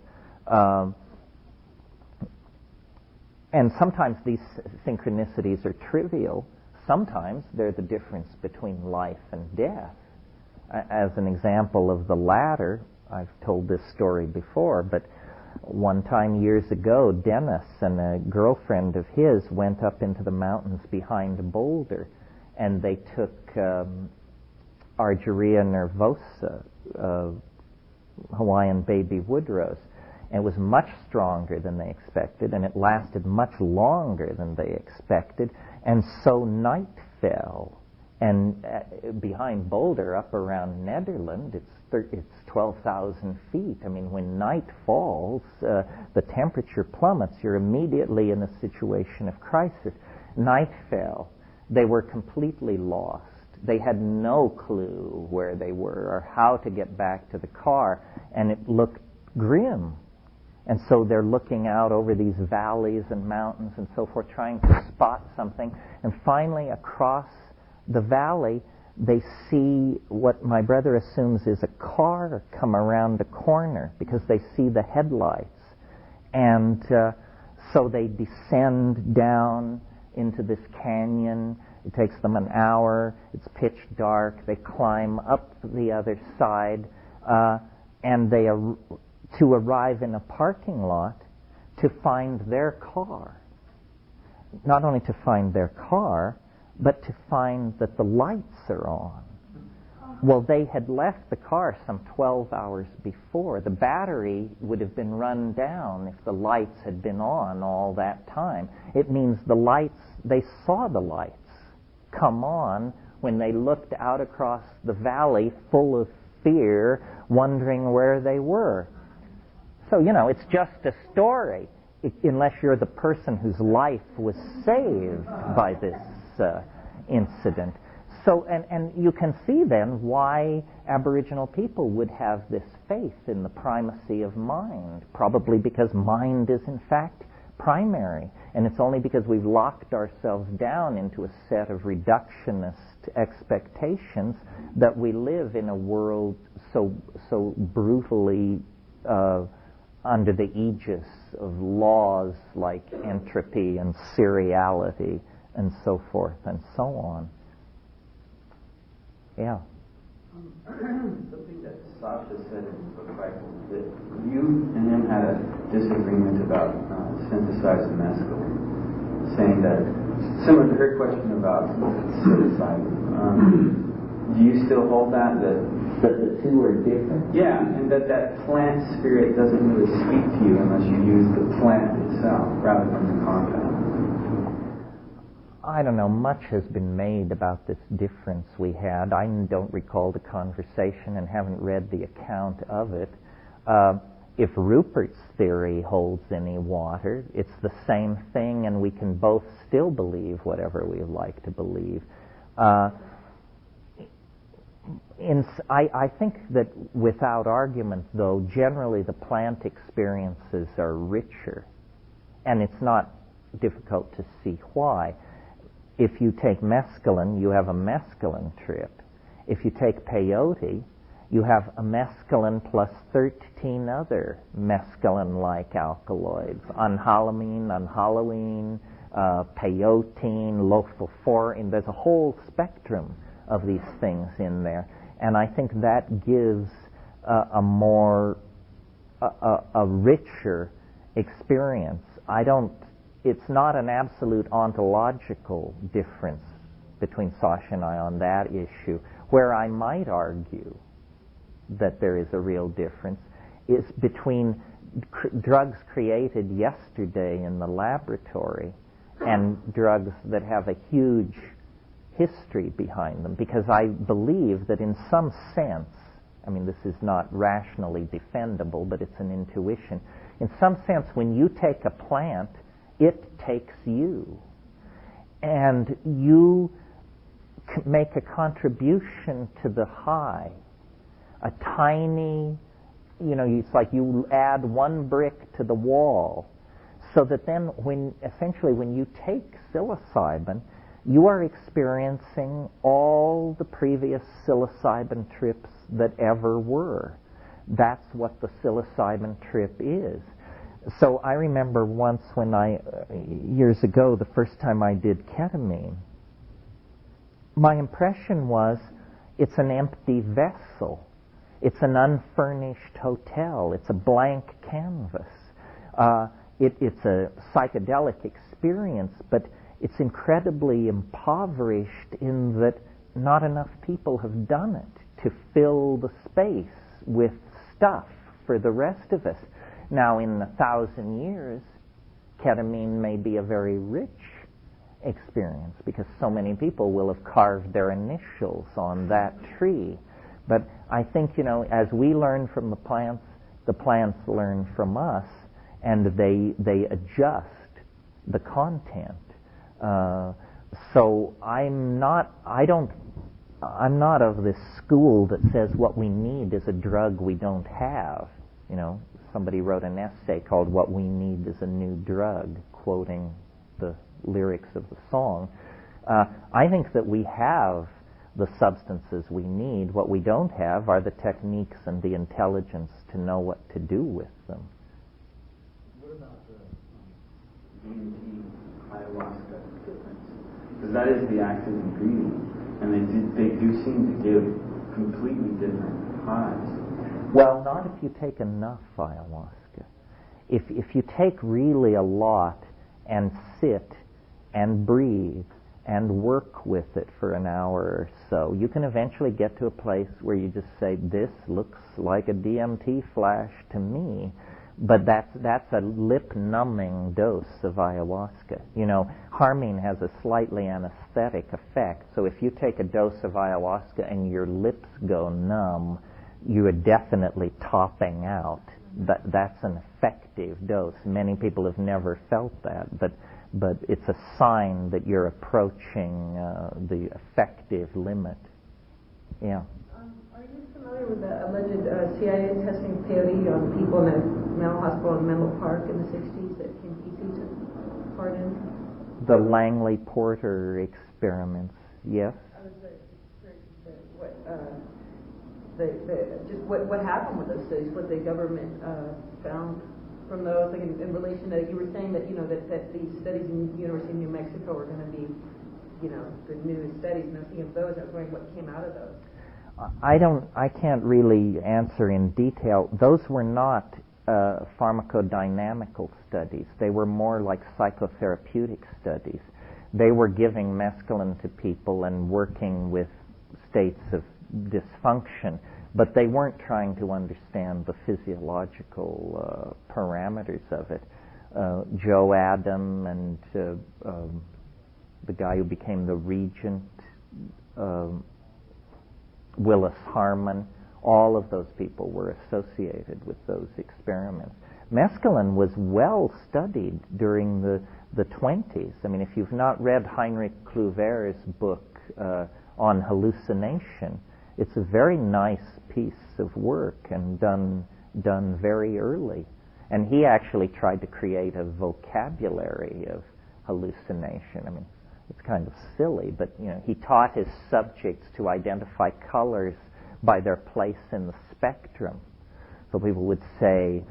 And sometimes these synchronicities are trivial. Sometimes they're the difference between life and death. As an example of the latter, I've told this story before, but one time years ago, Dennis and a girlfriend of his went up into the mountains behind Boulder, and they took Argyria nervosa, Hawaiian baby wood rose, and it was much stronger than they expected, and it lasted much longer than they expected, and so night fell. And behind Boulder, up around Nederland, it's 12,000 feet. I mean, when night falls, the temperature plummets. You're immediately in a situation of crisis. Night fell. They were completely lost. They had no clue where they were or how to get back to the car, and it looked grim. And so they're looking out over these valleys and mountains and so forth, trying to spot something. And finally, across the valley, they see what my brother assumes is a car come around the corner because they see the headlights. And so they descend down into this canyon. It takes them an hour. It's pitch dark. They climb up the other side, and they to arrive in a parking lot to find their car. Not only to find their car, but to find that the lights are on. Well, they had left the car some 12 hours before. The battery would have been run down if the lights had been on all that time. It means the lights, they saw the lights come on when they looked out across the valley full of fear, wondering where they were. So, it's just a story, unless you're the person whose life was saved by this incident. So, and you can see then why Aboriginal people would have this faith in the primacy of mind, probably because mind is in fact primary, and it's only because we've locked ourselves down into a set of reductionist expectations that we live in a world so brutally under the aegis of laws like entropy and seriality and so forth and so on. Yeah. Something that Sasha said in the book, right, that you and him had a disagreement about synthesized mescaline, saying that, similar to her question about psilocybin, do you still hold that the two are different? Yeah, and that plant spirit doesn't really speak to you unless you use the plant itself rather than the compound? I don't know, much has been made about this difference we had. I don't recall the conversation and haven't read the account of it. If Rupert's theory holds any water, it's the same thing, and we can both still believe whatever we like to believe. I think that without argument, though, generally the plant experiences are richer, and it's not difficult to see why. If you take mescaline, you have a mescaline trip. If you take peyote, you have a mescaline plus 13 other mescaline-like alkaloids. Unhaloamine, peyote, lophophorine. There's a whole spectrum of these things in there. And I think that gives a richer experience. It's not an absolute ontological difference between Sasha and I on that issue. Where I might argue that there is a real difference is between drugs created yesterday in the laboratory and drugs that have a huge history behind them. Because I believe that in some sense, I mean, this is not rationally defendable, but it's an intuition. In some sense, when you take a plant, it takes you. And you make a contribution to the high. A tiny, it's like you add one brick to the wall. So that then when you take psilocybin, you are experiencing all the previous psilocybin trips that ever were. That's what the psilocybin trip is. So I remember once when years ago, the first time I did ketamine, my impression was it's an empty vessel. It's an unfurnished hotel. It's a blank canvas. It's a psychedelic experience, but it's incredibly impoverished in that not enough people have done it to fill the space with stuff for the rest of us. Now, in 1,000 years, ketamine may be a very rich experience because so many people will have carved their initials on that tree. But I think, as we learn from the plants learn from us, and they adjust the content. So I'm not of this school that says what we need is a drug we don't have. Somebody wrote an essay called "What We Need Is a New Drug," quoting the lyrics of the song. I think that we have the substances we need. What we don't have are the techniques and the intelligence to know what to do with them. What about the DMT ayahuasca difference? Because that is the active ingredient, and they do seem to give completely different highs. Well, not if you take enough ayahuasca. If you take really a lot and sit and breathe and work with it for an hour or so, you can eventually get to a place where you just say, this looks like a DMT flash to me. But that's a lip-numbing dose of ayahuasca. Harmine has a slightly anesthetic effect. So if you take a dose of ayahuasca and your lips go numb, you are definitely topping out. That's an effective dose. Many people have never felt that, but it's a sign that you're approaching the effective limit. Yeah. Are you familiar with the alleged CIA testing of peyote on people in a mental hospital in Menlo Park in the 60s that King Kesey took part in? The Langley Porter experiments, yes. What happened with those studies? What the government found from those, like in relation to, you were saying that that these studies in the University of New Mexico are going to be, the new studies. And I was thinking of those. I was wondering what came out of those. I can't really answer in detail. Those were not pharmacodynamical studies. They were more like psychotherapeutic studies. They were giving mescaline to people and working with states of dysfunction, but they weren't trying to understand the physiological parameters of it. Joe Adam and the guy who became the regent, Willis Harman, all of those people were associated with those experiments. Mescaline was well studied during the 20s. I mean, if you've not read Heinrich Kluwer's book on hallucination, it's a very nice piece of work and done very early. And he actually tried to create a vocabulary of hallucination. I mean, it's kind of silly, but he taught his subjects to identify colors by their place in the spectrum. So people would say,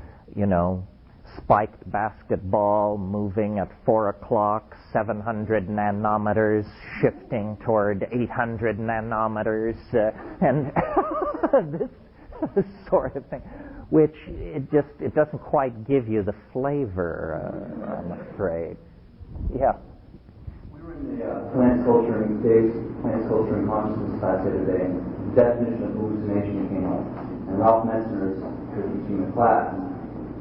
spiked basketball moving at 4 o'clock, 700 nanometers, shifting toward 800 nanometers, and this sort of thing, which it doesn't quite give you the flavor, I'm afraid. Yeah. We were in the plant culture and consciousness class the other day. The definition of hallucination came up, and Ralph Metzner is teaching the class.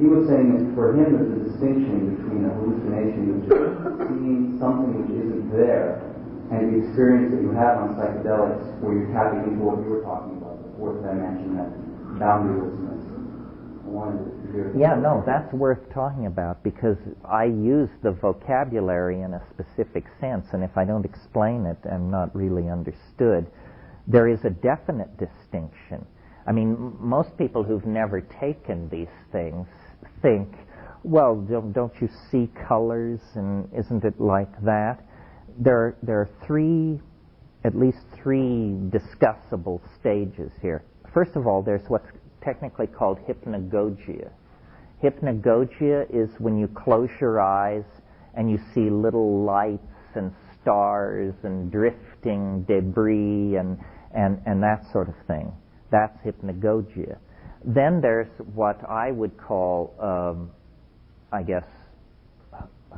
He was saying that for him there's a distinction between a hallucination, which is seeing something which isn't there, and the experience that you have on psychedelics where you're tapping into what you were talking about, the fourth dimension, that boundarylessness. I wanted to hear. Yeah, no, that's worth talking about because I use the vocabulary in a specific sense, and if I don't explain it, I'm not really understood. There is a definite distinction. I mean, most people who've never taken these things think, well, don't you see colors, and isn't it like that? There are at least three discussable stages here. First of all, there's what's technically called hypnagogia. Hypnagogia is when you close your eyes and you see little lights and stars and drifting debris and that sort of thing. That's hypnagogia. Then there's what I would call,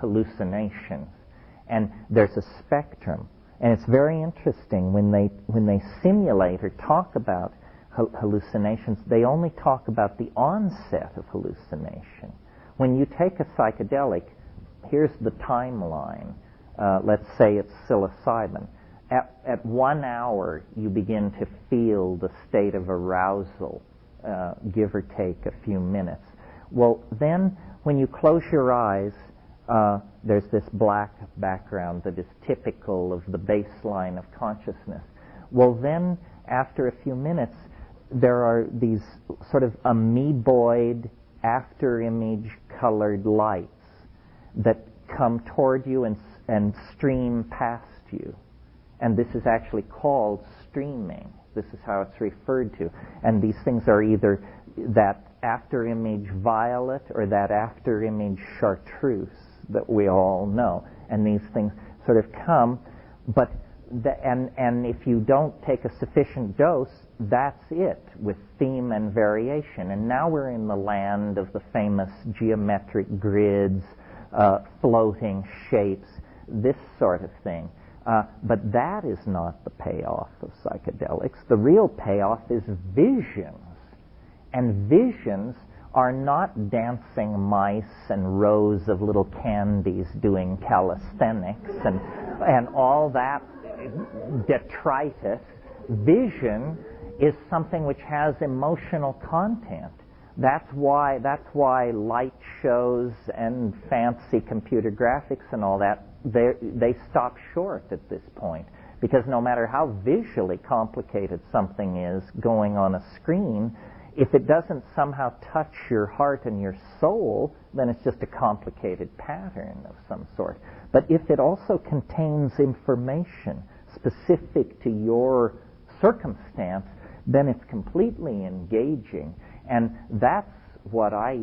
hallucinations. And there's a spectrum. And it's very interesting when they simulate or talk about hallucinations, they only talk about the onset of hallucination. When you take a psychedelic, here's the timeline. Let's say it's psilocybin. At 1 hour, you begin to feel the state of arousal, give or take a few minutes. Well, then, when you close your eyes, there's this black background that is typical of the baseline of consciousness. Well, then, after a few minutes, there are these sort of amoeboid, after-image colored lights that come toward you and stream past you. And this is actually called streaming. This is how it's referred to. And these things are either that after-image violet or that after-image chartreuse that we all know. And these things sort of come, but and if you don't take a sufficient dose, that's it, with theme and variation. And now we're in the land of the famous geometric grids, floating shapes, this sort of thing. But that is not the payoff of psychedelics. The real payoff is visions. And visions are not dancing mice and rows of little candies doing calisthenics and all that detritus. Vision is something which has emotional content. That's why light shows and fancy computer graphics and all that, they stop short at this point. Because no matter how visually complicated something is going on a screen, if it doesn't somehow touch your heart and your soul, then it's just a complicated pattern of some sort. But if it also contains information specific to your circumstance, then it's completely engaging. And that's what I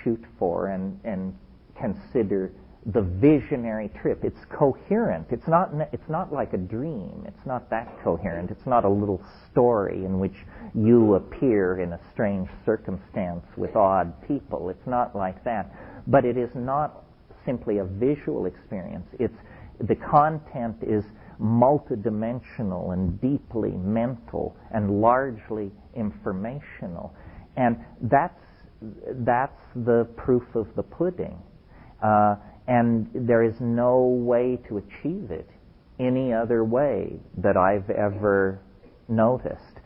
shoot for and consider the visionary trip. It's coherent. It's not like a dream. It's not that coherent. It's not a little story in which you appear in a strange circumstance with odd people. It's not like that. But it is not simply a visual experience. The content is multidimensional and deeply mental and largely informational. And that's the proof of the pudding. And there is no way to achieve it any other way that I've ever noticed.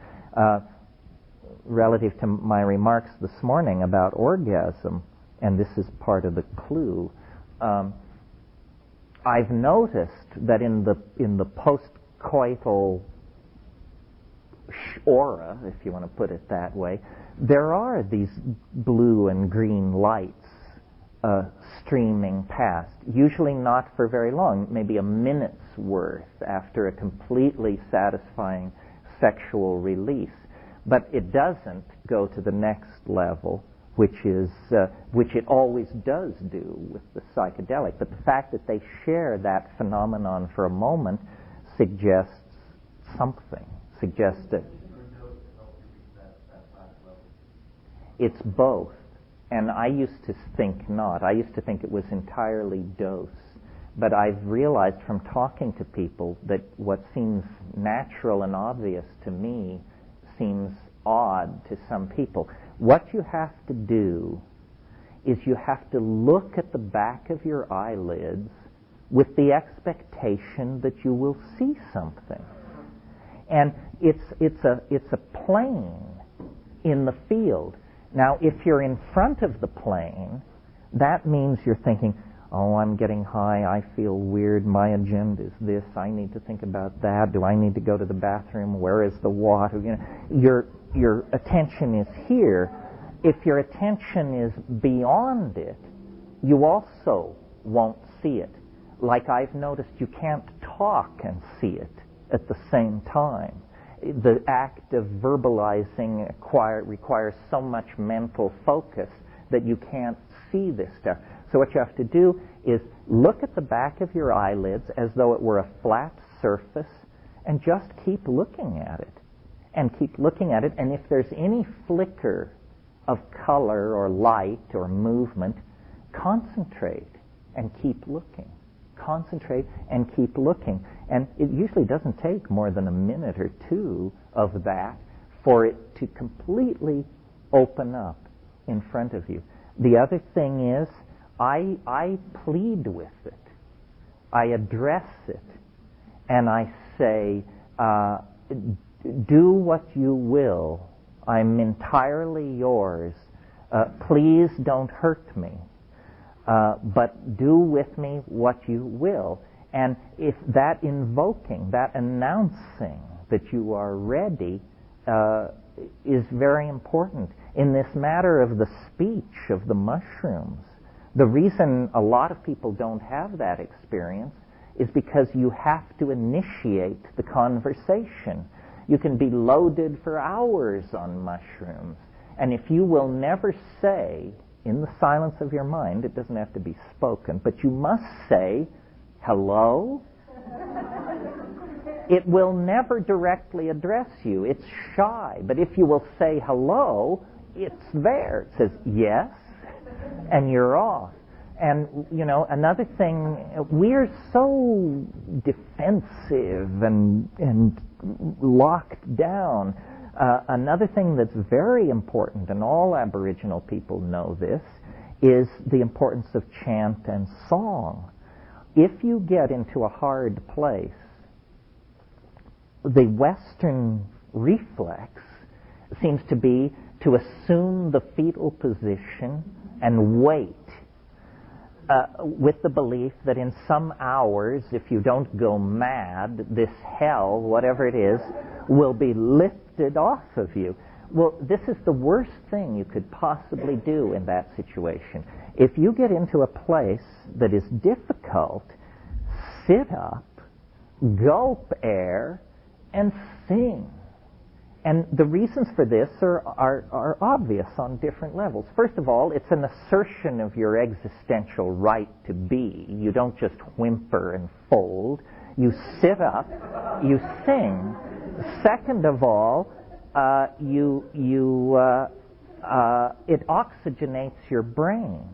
Relative to my remarks this morning about orgasm, and this is part of the clue, I've noticed that in the post-coital aura, if you want to put it that way, there are these blue and green lights streaming past, usually not for very long, maybe a minute's worth after a completely satisfying sexual release. But it doesn't go to the next level, which it always does do with the psychedelic. But the fact that they share that phenomenon for a moment suggests something, suggests that it's both. And I used to think not. I used to think it was entirely dose. But I've realized from talking to people that what seems natural and obvious to me seems odd to some people. What you have to do is you have to look at the back of your eyelids with the expectation that you will see something. And it's a plane in the field. Now, if you're in front of the plane, that means you're thinking, oh, I'm getting high, I feel weird, my agenda is this, I need to think about that, do I need to go to the bathroom, where is the water? You know, your attention is here. If your attention is beyond it, you also won't see it. Like I've noticed, you can't talk and see it at the same time. The act of verbalizing requires so much mental focus that you can't see this stuff. So what you have to do is look at the back of your eyelids as though it were a flat surface and just keep looking at it. And keep looking at it, and if there's any flicker of color or light or movement, concentrate and keep looking. Concentrate and keep looking. And it usually doesn't take more than a minute or two of that for it to completely open up in front of you. The other thing is, I plead with it. I address it. And I say, do what you will. I'm entirely yours. Please don't hurt me. But do with me what you will. And if that invoking, that announcing that you are ready is very important. In this matter of the speech of the mushrooms, the reason a lot of people don't have that experience is because you have to initiate the conversation. You can be loaded for hours on mushrooms, and if you will never say, in the silence of your mind, it doesn't have to be spoken, but you must say, hello? It will never directly address you. It's shy. But if you will say hello, it's there. It says yes, and you're off. And, you know, another thing, we're so defensive and locked down. Another thing that's very important, and all Aboriginal people know this, is the importance of chant and song. If you get into a hard place, the Western reflex seems to be to assume the fetal position and wait, with the belief that in some hours, if you don't go mad, this hell, whatever it is, will be lifted off of you. Well, this is the worst thing you could possibly do in that situation. If you get into a place that is difficult, sit up, gulp air, and sing. And the reasons for this are obvious on different levels. First of all, it's an assertion of your existential right to be. You don't just whimper and fold. You sit up, you sing. Second of all, it oxygenates your brain.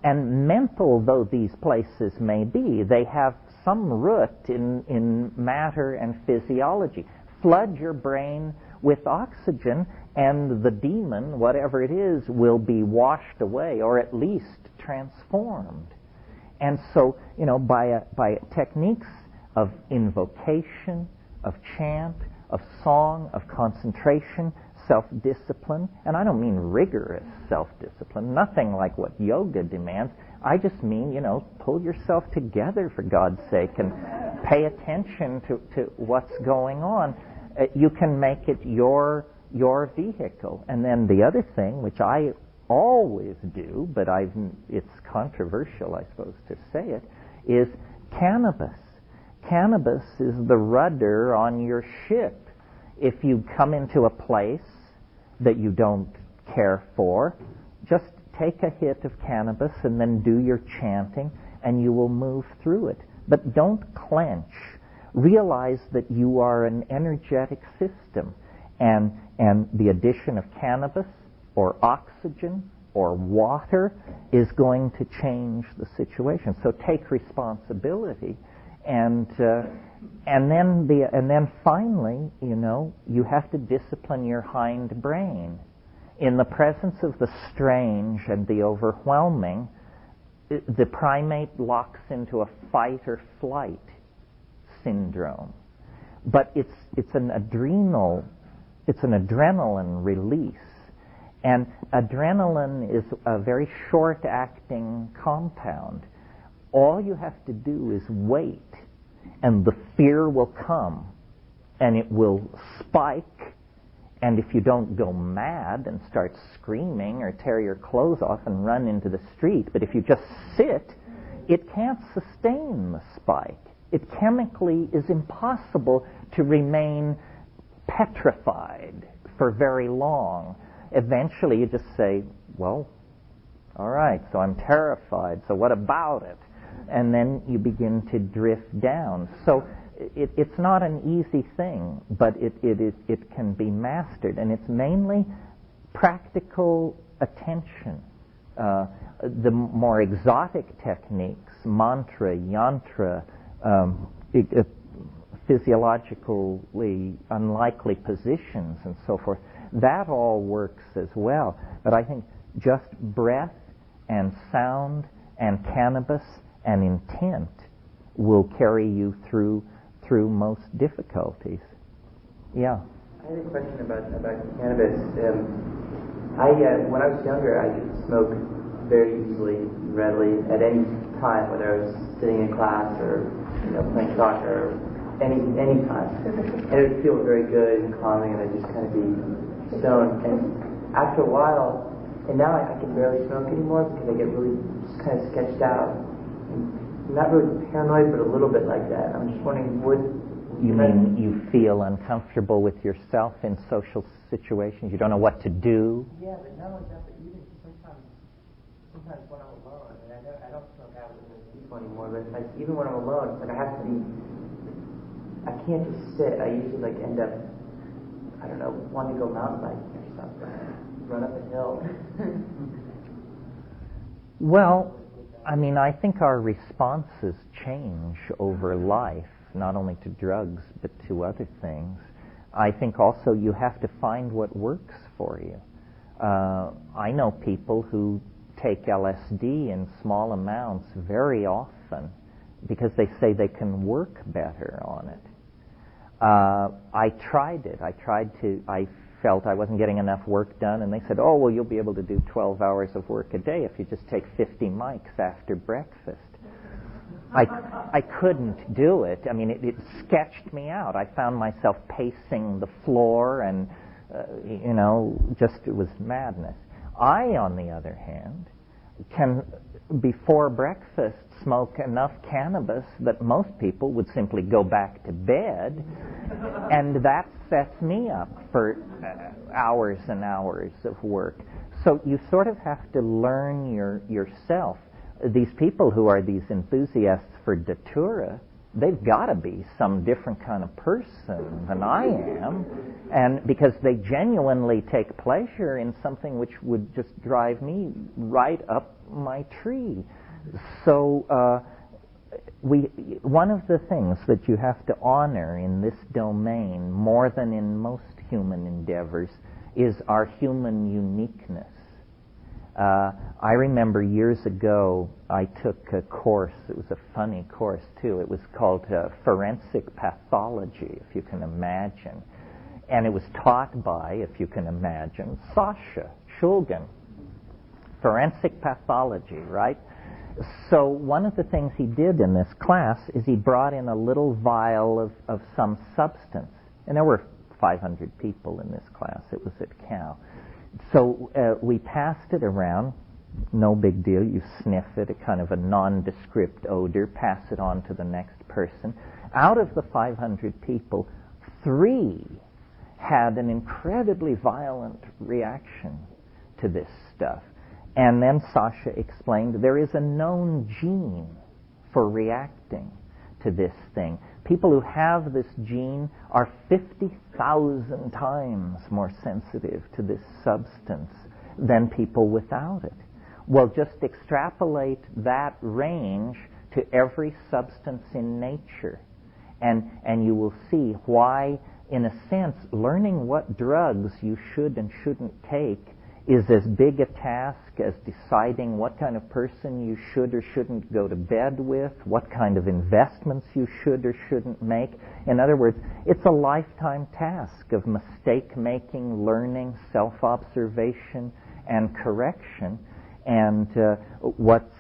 And mental though these places may be, they have some root in matter and physiology. Flood your brain with oxygen, and the demon, whatever it is, will be washed away, or at least transformed. And so, by techniques of invocation, of chant, of song, of concentration, self-discipline, and I don't mean rigorous self-discipline, nothing like what yoga demands. I just mean, pull yourself together, for God's sake, and pay attention to what's going on. You can make it your vehicle. And then the other thing, which I always do, but it's controversial, I suppose, to say it, is cannabis. Cannabis is the rudder on your ship. If you come into a place that you don't care for, just take a hit of cannabis and then do your chanting, and you will move through it. But don't clench. Realize that you are an energetic system, and the addition of cannabis or oxygen or water is going to change the situation. So take responsibility, and then finally, you have to discipline your hind brain. In the presence of the strange and the overwhelming, the primate locks into a fight or flight syndrome. But it's an adrenaline release. And adrenaline is a very short-acting compound. All you have to do is wait, and the fear will come, and it will spike, and if you don't go mad and start screaming or tear your clothes off and run into the street, but if you just sit, it can't sustain the spike. It chemically is impossible to remain petrified for very long. Eventually you just say, well, all right, so I'm terrified, so what about it? And then you begin to drift down. So it's not an easy thing, but it can be mastered, and it's mainly practical attention. The more exotic techniques, mantra, yantra, physiologically unlikely positions and so forth, that all works as well. But I think just breath and sound and cannabis and intent will carry you through most difficulties. Yeah. I had a question about cannabis. When I was younger, I could smoke very easily, readily, at any time, whether I was sitting in class or playing soccer, any time. And it would feel very good and calming, and I'd just kind of be stoned. And after a while, and now I can barely smoke anymore because I get really just kind of sketched out. I'm not really paranoid, but a little bit like that. I'm just wondering, You mean you feel uncomfortable with yourself in social situations? You don't know what to do? Yeah, but not only that, but even sometimes when I'm alone, and I don't smoke out with people anymore, but like even when I'm alone, like I can't just sit. I usually end up, I don't know, wanting to go mountain biking or something, run up a hill. Well, I think our responses change over life, not only to drugs, but to other things. I think also you have to find what works for you. I know people who take LSD in small amounts very often because they say they can work better on it. I tried it. I felt I wasn't getting enough work done, and they said, oh, well, you'll be able to do 12 hours of work a day if you just take 50 mics after breakfast. I couldn't do it. I mean, it sketched me out. I found myself pacing the floor and, just it was madness. I, on the other hand, can, before breakfast, smoke enough cannabis that most people would simply go back to bed, and that sets me up for hours and hours of work. So you sort of have to learn yourself. These people who are these enthusiasts for datura, they've got to be some different kind of person than I am, and because they genuinely take pleasure in something which would just drive me right up my tree. So one of the things that you have to honor in this domain, more than in most human endeavors, is our human uniqueness. I remember years ago I took a course. It was a funny course too. It was called Forensic Pathology, if you can imagine. And it was taught by, if you can imagine, Sasha Shulgin. Forensic Pathology, right? So one of the things he did in this class is he brought in a little vial of some substance. And there were 500 people in this class. It was at Cal. So we passed it around. No big deal. You sniff it, a kind of a nondescript odor, pass it on to the next person. Out of the 500 people, 3 had an incredibly violent reaction to this stuff. And then Sasha explained there is a known gene for reacting to this thing. People who have this gene are 50,000 times more sensitive to this substance than people without it. Well, just extrapolate that range to every substance in nature, and you will see why, in a sense, learning what drugs you should and shouldn't take is as big a task as deciding what kind of person you should or shouldn't go to bed with, what kind of investments you should or shouldn't make. In other words, it's a lifetime task of mistake-making, learning, self-observation, and correction. And what's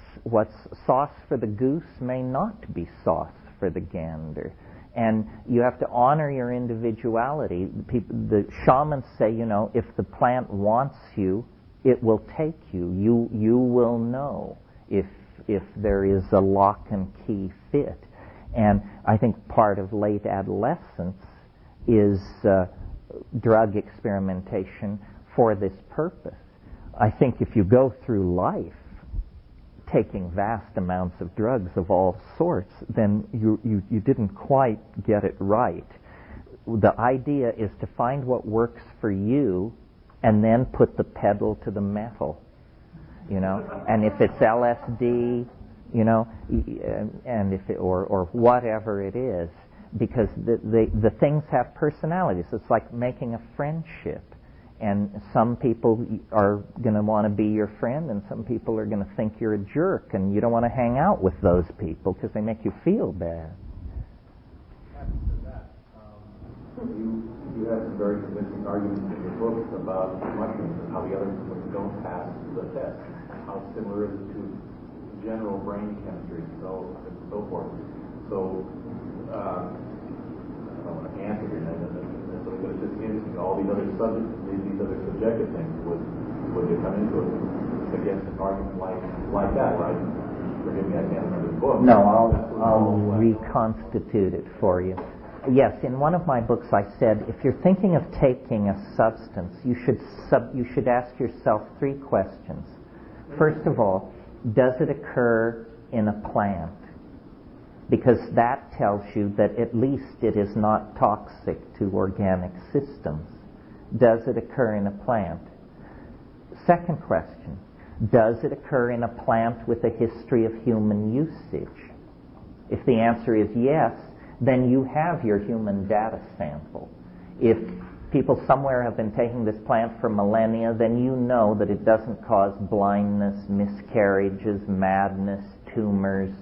sauce for the goose may not be sauce for the gander. And you have to honor your individuality. The shamans say, if the plant wants you, it will take you. You will know if there is a lock and key fit. And I think part of late adolescence is drug experimentation for this purpose. I think if you go through life taking vast amounts of drugs of all sorts, then you didn't quite get it right. The idea is to find what works for you and then put the pedal to the metal, And if it's LSD, and if it, or whatever it is, because the things have personalities. It's like making a friendship. And some people are going to want to be your friend, and some people are going to think you're a jerk, and you don't want to hang out with those people because they make you feel bad. You have some very convincing arguments in your book about mushrooms and how the other ones don't pass the test. How similar is it to general brain chemistry, so forth. So, I don't want to answer your name, but it's just interesting. All these other subjects, these other subjective things would come into it against an argument like that, right? Forgive me, I can't remember the book. No, I'll reconstitute it for you. Yes, in one of my books I said, if you're thinking of taking a substance, you should ask yourself 3 questions. First of all, does it occur in a plant? Because that tells you that at least it is not toxic to organic systems. Does it occur in a plant? Second question, does it occur in a plant with a history of human usage? If the answer is yes, then you have your human data sample. If people somewhere have been taking this plant for millennia, then you know that it doesn't cause blindness, miscarriages, madness, tumors,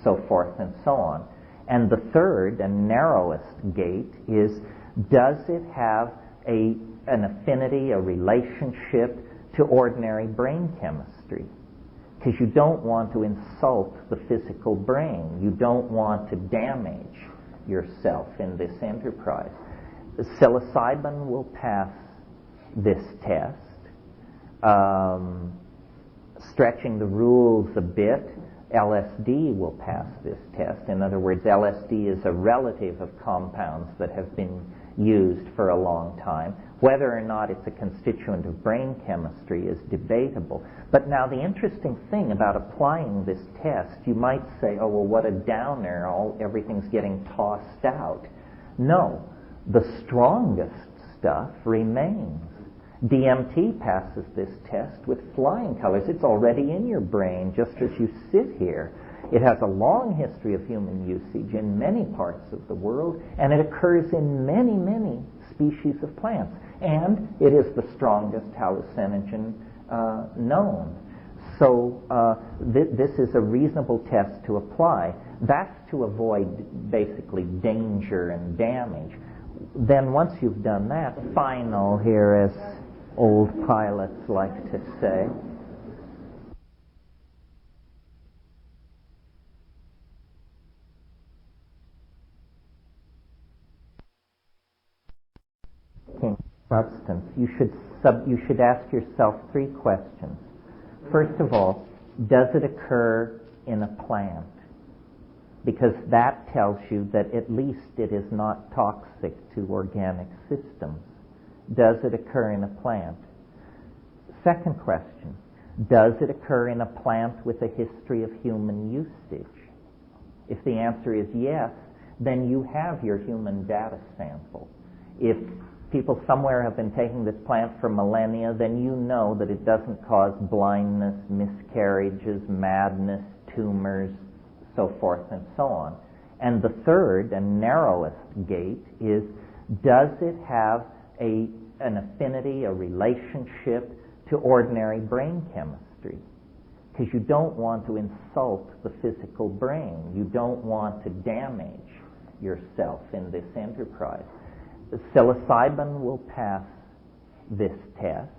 so forth and so on. And the third and narrowest gate is, does it have an affinity, a relationship to ordinary brain chemistry? Because you don't want to insult the physical brain. You don't want to damage yourself in this enterprise. Psilocybin will pass this test. Stretching the rules a bit, LSD will pass this test. In other words, LSD is a relative of compounds that have been used for a long time. Whether or not it's a constituent of brain chemistry is debatable. But now the interesting thing about applying this test, you might say, oh, well, what a downer, everything's getting tossed out. No, the strongest stuff remains. DMT passes this test with flying colors. It's already in your brain just as you sit here. It has a long history of human usage in many parts of the world, and it occurs in many, many species of plants. And it is the strongest hallucinogen known. So this is a reasonable test to apply. That's to avoid basically danger and damage. Then once you've done that, final here, as old pilots like to say, substance. You should ask yourself 3 questions. First of all, does it occur in a plant? Because that tells you that at least it is not toxic to organic systems. Does it occur in a plant? Second question, does it occur in a plant with a history of human usage? If the answer is yes, then you have your human data sample. If people somewhere have been taking this plant for millennia, then you know that it doesn't cause blindness, miscarriages, madness, tumors, so forth and so on. And the third and narrowest gate is, does it have an affinity, a relationship to ordinary brain chemistry? Because you don't want to insult the physical brain. You don't want to damage yourself in this enterprise. Psilocybin will pass this test.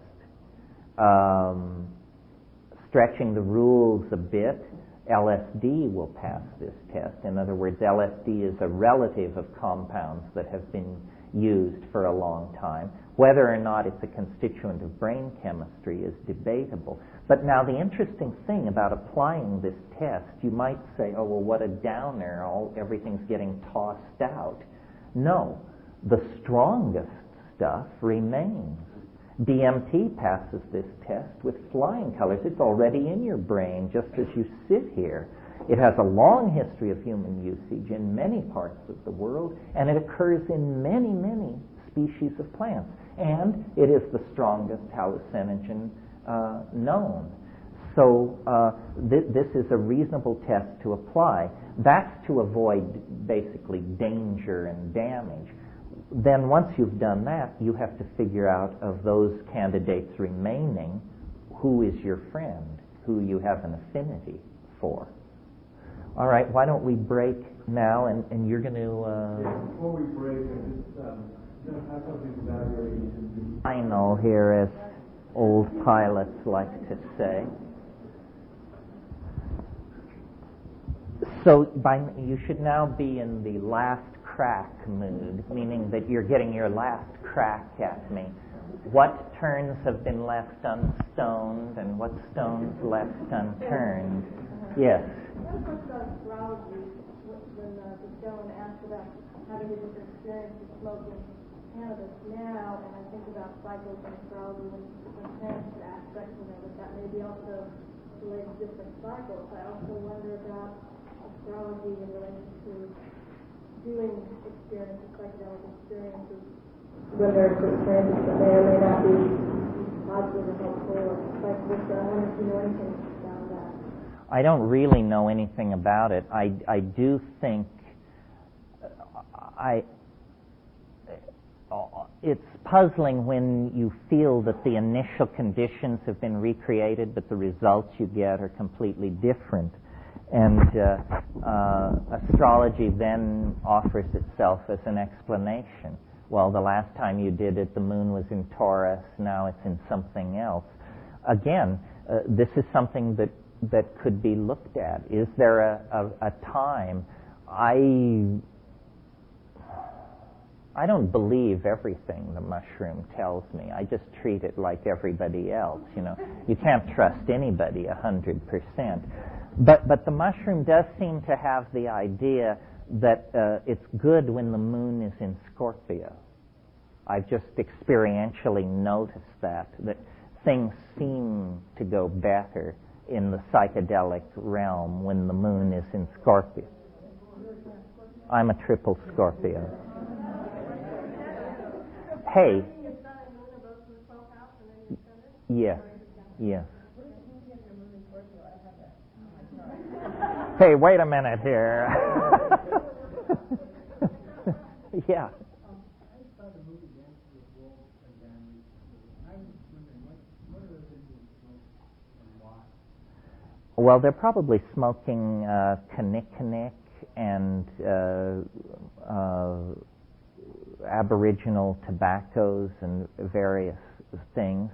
Stretching the rules a bit, LSD will pass this test. In other words, LSD is a relative of compounds that have been used for a long time. Whether or not it's a constituent of brain chemistry is debatable. But now the interesting thing about applying this test, you might say, oh, well, what a downer, everything's getting tossed out. No, the strongest stuff remains. DMT passes this test with flying colors. It's already in your brain just as you sit here. It has a long history of human usage in many parts of the world, and it occurs in many, many species of plants. And it is the strongest hallucinogen known. So this is a reasonable test to apply. That's to avoid basically danger and damage. Then once you've done that, you have to figure out, of those candidates remaining, who is your friend, who you have an affinity for. All right, why don't we break now, and you're going to... Before we break, I just have something about your agency. Final here, as old pilots like to say. So you should now be in the last crack mood, meaning that you're getting your last crack at me. What turns have been left unstoned, and what stones left unturned? Yes. I have a question about astrology. When the gentleman asked about having a different experience with smoking cannabis now, and I think about cycles and astrology and different planets aspects of it, that may be also related to different cycles. I also wonder about astrology in relation to doing experiences, psychedelic experiences, when there are experiences that may or may not be positive or helpful or vice versa. I wonder if you know anything about that. I don't really know anything about it. I do think it's puzzling when you feel that the initial conditions have been recreated, but the results you get are completely different. And astrology then offers itself as an explanation. Well, the last time you did it, the moon was in Taurus, now it's in something else. Again, this is something that could be looked at. Is there a time? I don't believe everything the mushroom tells me. I just treat it like everybody else. You can't trust anybody 100%. But the mushroom does seem to have the idea that it's good when the moon is in Scorpio. I've just experientially noticed that things seem to go better in the psychedelic realm when the moon is in Scorpio. I'm a triple Scorpio. Hey. Yes. Yes. Hey, wait a minute here. Yeah. Well, they're probably smoking kinnick and aboriginal tobaccos and various things.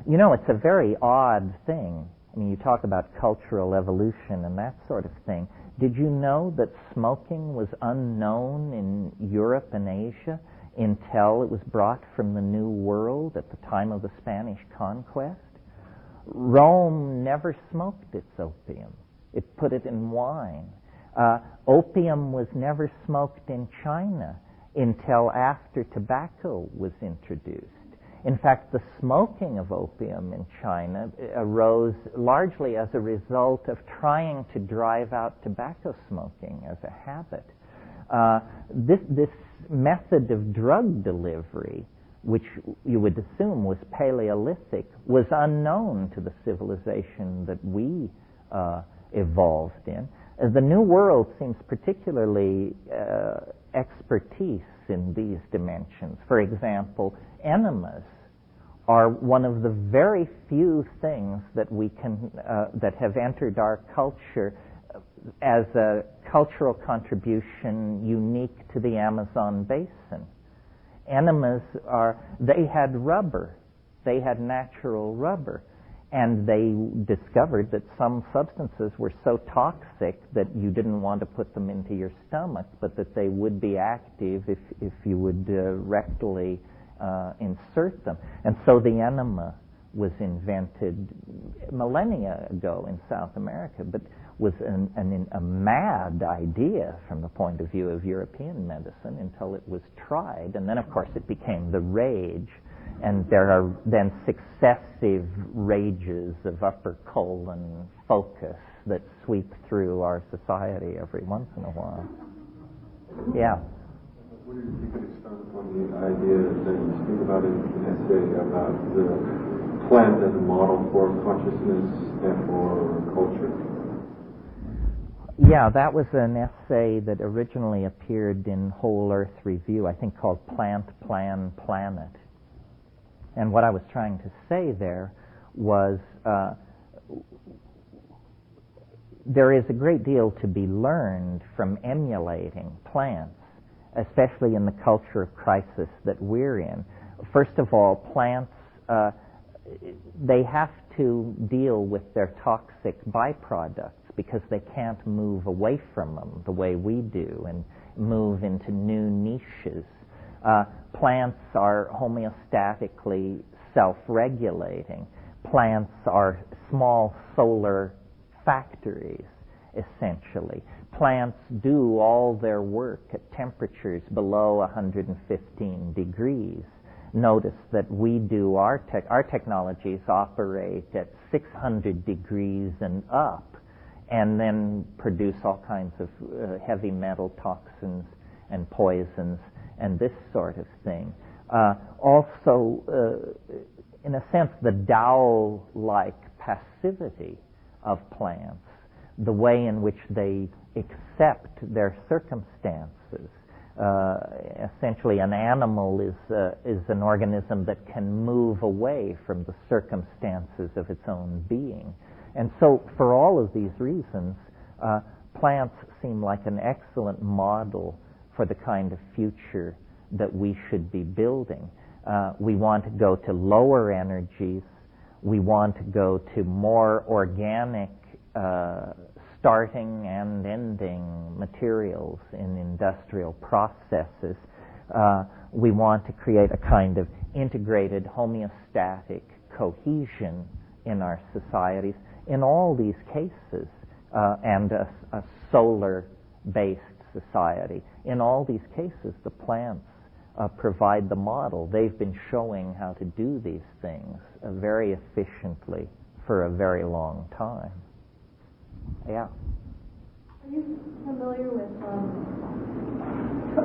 It's a very odd thing. I mean, you talk about cultural evolution and that sort of thing. Did you know that smoking was unknown in Europe and Asia until it was brought from the New World at the time of the Spanish conquest? Rome never smoked its opium. It put it in wine. Opium was never smoked in China until after tobacco was introduced. In fact, the smoking of opium in China arose largely as a result of trying to drive out tobacco smoking as a habit. This method of drug delivery, which you would assume was Paleolithic, was unknown to the civilization that we evolved in. The New World seems particularly expertise in these dimensions. For example, enemas are one of the very few things that we can that have entered our culture as a cultural contribution unique to the Amazon basin. Enemas they had rubber, they had natural rubber, and they discovered that some substances were so toxic that you didn't want to put them into your stomach, but that they would be active if you would rectally insert them. And so the enema was invented millennia ago in South America, but was a mad idea from the point of view of European medicine until it was tried. And then, of course, it became the rage. And there are then successive rages of upper colon focus that sweep through our society every once in a while. Yeah. I wonder if you could expand upon the idea that you speak about in an essay about the plant as a model for consciousness and for culture. Yeah, that was an essay that originally appeared in Whole Earth Review, I think called Plant, Plan, Planet. And what I was trying to say there was there is a great deal to be learned from emulating plants, especially in the culture of crisis that we're in. First of all, plants, they have to deal with their toxic byproducts because they can't move away from them the way we do and move into new niches. Plants are homeostatically self-regulating. Plants are small solar factories, essentially. Plants do all their work at temperatures below 115 degrees. Notice that we do our technologies operate at 600 degrees and up, and then produce all kinds of heavy metal toxins and poisons and this sort of thing. Also, in a sense, the Tao-like passivity of plants, the way in which they accept their circumstances. Essentially, an animal is an organism that can move away from the circumstances of its own being. And so, for all of these reasons, Plants seem like an excellent model for the kind of future that we should be building. We want to go to lower energies. We want to go to more organic starting and ending materials in industrial processes. We want to create a kind of integrated homeostatic cohesion in our societies. In all these cases, and a solar-based society, in all these cases, the plants provide the model. They've been showing how to do these things very efficiently for a very long time. Yeah. Are you familiar with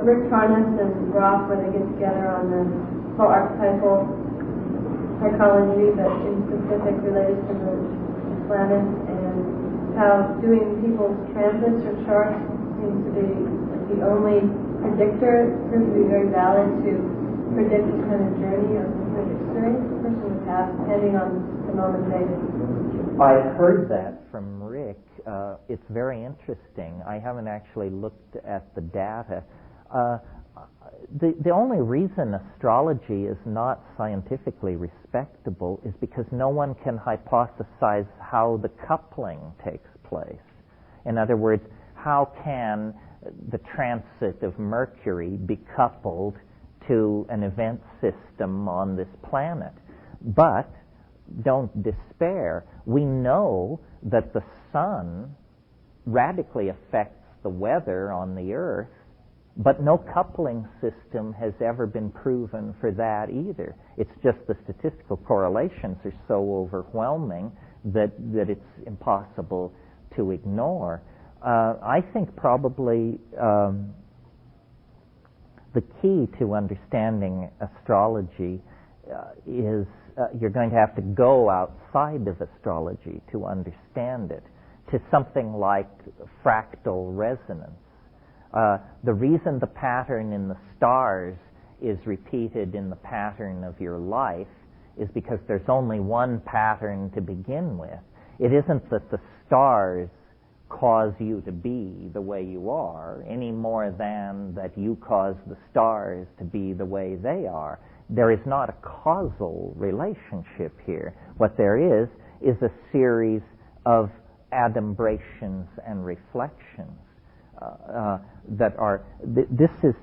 Rick Tarnas and Roth, where they get together on the whole archetypal psychology, but in specific related to the planets, and how doing people's transits or charts seems to be the only predictor? It proves to be very valid to predict the kind of journey or the experience the person would have, depending on the moment they did. I heard that from Rick. It's very interesting. I haven't actually looked at the data. The only reason astrology is not scientifically respectable is because no one can hypothesize how the coupling takes place. In other words, how can the transit of Mercury be coupled to an event system on this planet? But don't despair. We know that the sun radically affects the weather on the Earth, but no coupling system has ever been proven for that either. It's just the statistical correlations are so overwhelming that it's impossible to ignore. I think probably the key to understanding astrology is you're going to have to go outside of astrology to understand it, to something like fractal resonance. The reason the pattern in the stars is repeated in the pattern of your life is because there's only one pattern to begin with. It isn't that the stars cause you to be the way you are any more than that you cause the stars to be the way they are. There is not a causal relationship here. What there is a series of adumbrations and reflections that are. This is,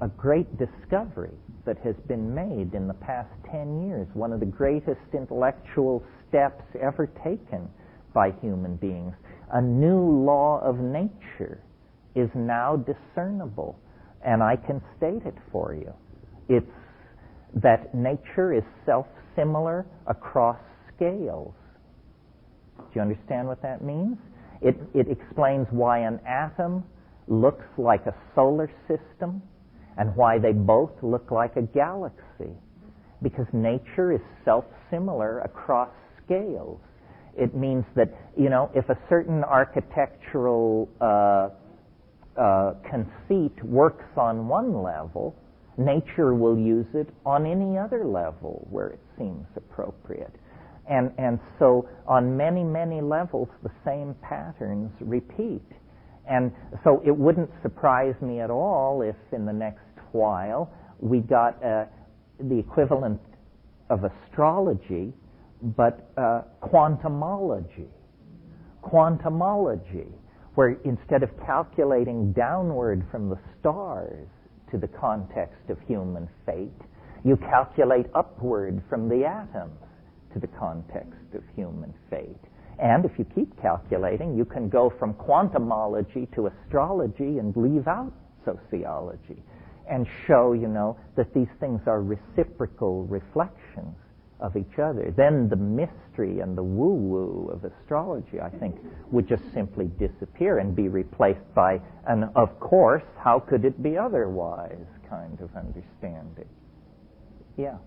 a great discovery that has been made in the past 10 years. One of the greatest intellectual steps ever taken by human beings. A new law of nature is now discernible, and I can state it for you. It's that nature is self-similar across scales. Do you understand what that means? It explains why an atom looks like a solar system and why they both look like a galaxy. Because nature is self-similar across scales. It means that, if a certain architectural conceit works on one level, nature will use it on any other level where it seems appropriate. And so on many, many levels, the same patterns repeat. And so it wouldn't surprise me at all if in the next while we got the equivalent of astrology, but quantumology. Quantumology, where instead of calculating downward from the stars to the context of human fate, you calculate upward from the atoms to the context of human fate. And if you keep calculating, you can go from quantumology to astrology and leave out sociology and show, that these things are reciprocal reflections of each other. Then the mystery and the woo-woo of astrology, I think, would just simply disappear and be replaced by an, of course, how could it be otherwise kind of understanding. Yeah.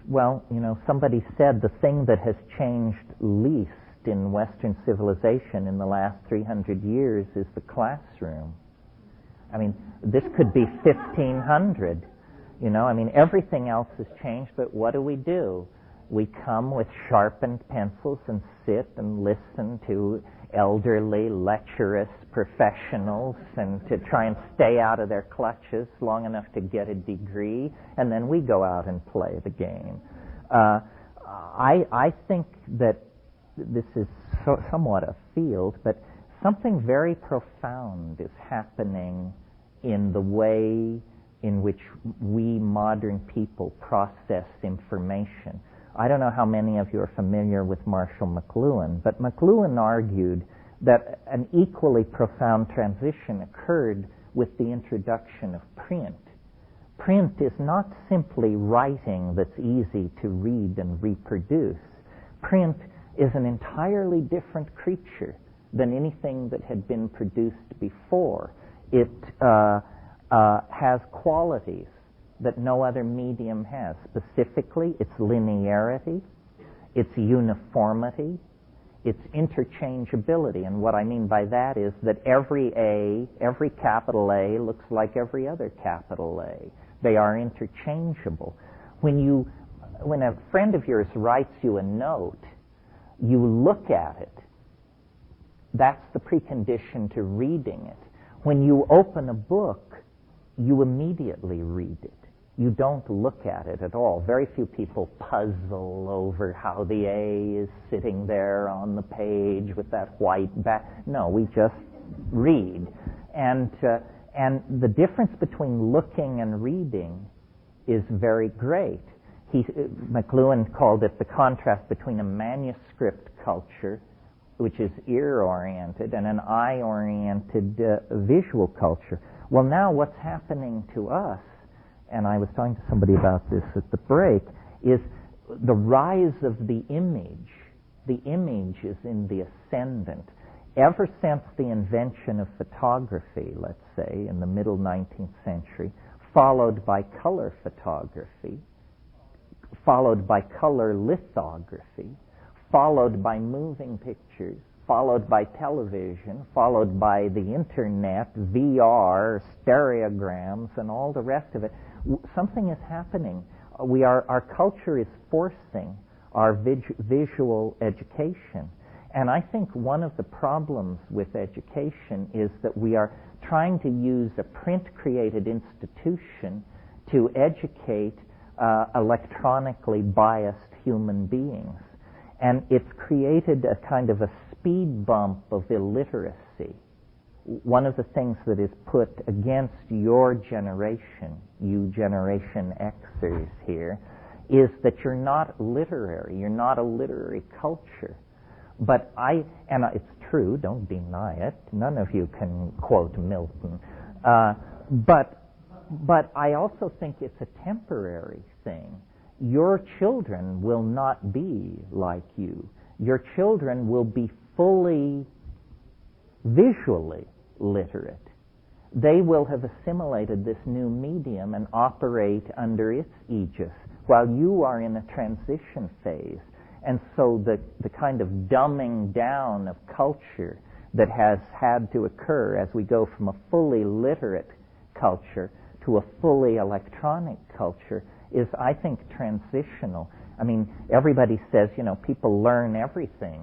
Well, somebody said the thing that has changed least in Western civilization in the last 300 years is the classroom. I mean, this could be 1500. You know, I mean, everything else has changed, but what do? We come with sharpened pencils and sit and listen to elderly, lecherous professionals and to try and stay out of their clutches long enough to get a degree, and then we go out and play the game. I think that this is somewhat a field, but something very profound is happening in the way in which we modern people process information. I don't know how many of you are familiar with Marshall McLuhan, but McLuhan argued that an equally profound transition occurred with the introduction of print. Print is not simply writing that's easy to read and reproduce. Print is an entirely different creature than anything that had been produced before. It has qualities that no other medium has. Specifically, its linearity, its uniformity, its interchangeability. And what I mean by that is that every capital A looks like every other capital A. They are interchangeable. When a friend of yours writes you a note, you look at it. That's the precondition to reading it. When you open a book, you immediately read it. You don't look at it at all. Very few people puzzle over how the A is sitting there on the page with that white back. No, we just read. And the difference between looking and reading is very great. McLuhan called it the contrast between a manuscript culture, which is ear-oriented, and an eye-oriented visual culture. Well, now what's happening to us, and I was talking to somebody about this at the break, is the rise of the image. The image is in the ascendant. Ever since the invention of photography, let's say, in the middle 19th century, followed by color photography, followed by color lithography, followed by moving pictures, followed by television, followed by the internet, VR, stereograms, and all the rest of it. Something is happening. Our culture is forcing our visual education. And I think one of the problems with education is that we are trying to use a print-created institution to educate electronically biased human beings. And it's created a kind of a speed bump of illiteracy. One of the things that is put against your generation, you Generation Xers here, is that you're not literary. You're not a literary culture. But and it's true, don't deny it. None of you can quote Milton. But I also think it's a temporary thing. Your children will not be like you. Your children will be fully visually literate. They will have assimilated this new medium and operate under its aegis, while you are in a transition phase. And so the kind of dumbing down of culture that has had to occur as we go from a fully literate culture to a fully electronic culture is, I think, transitional. I mean, everybody says, people learn everything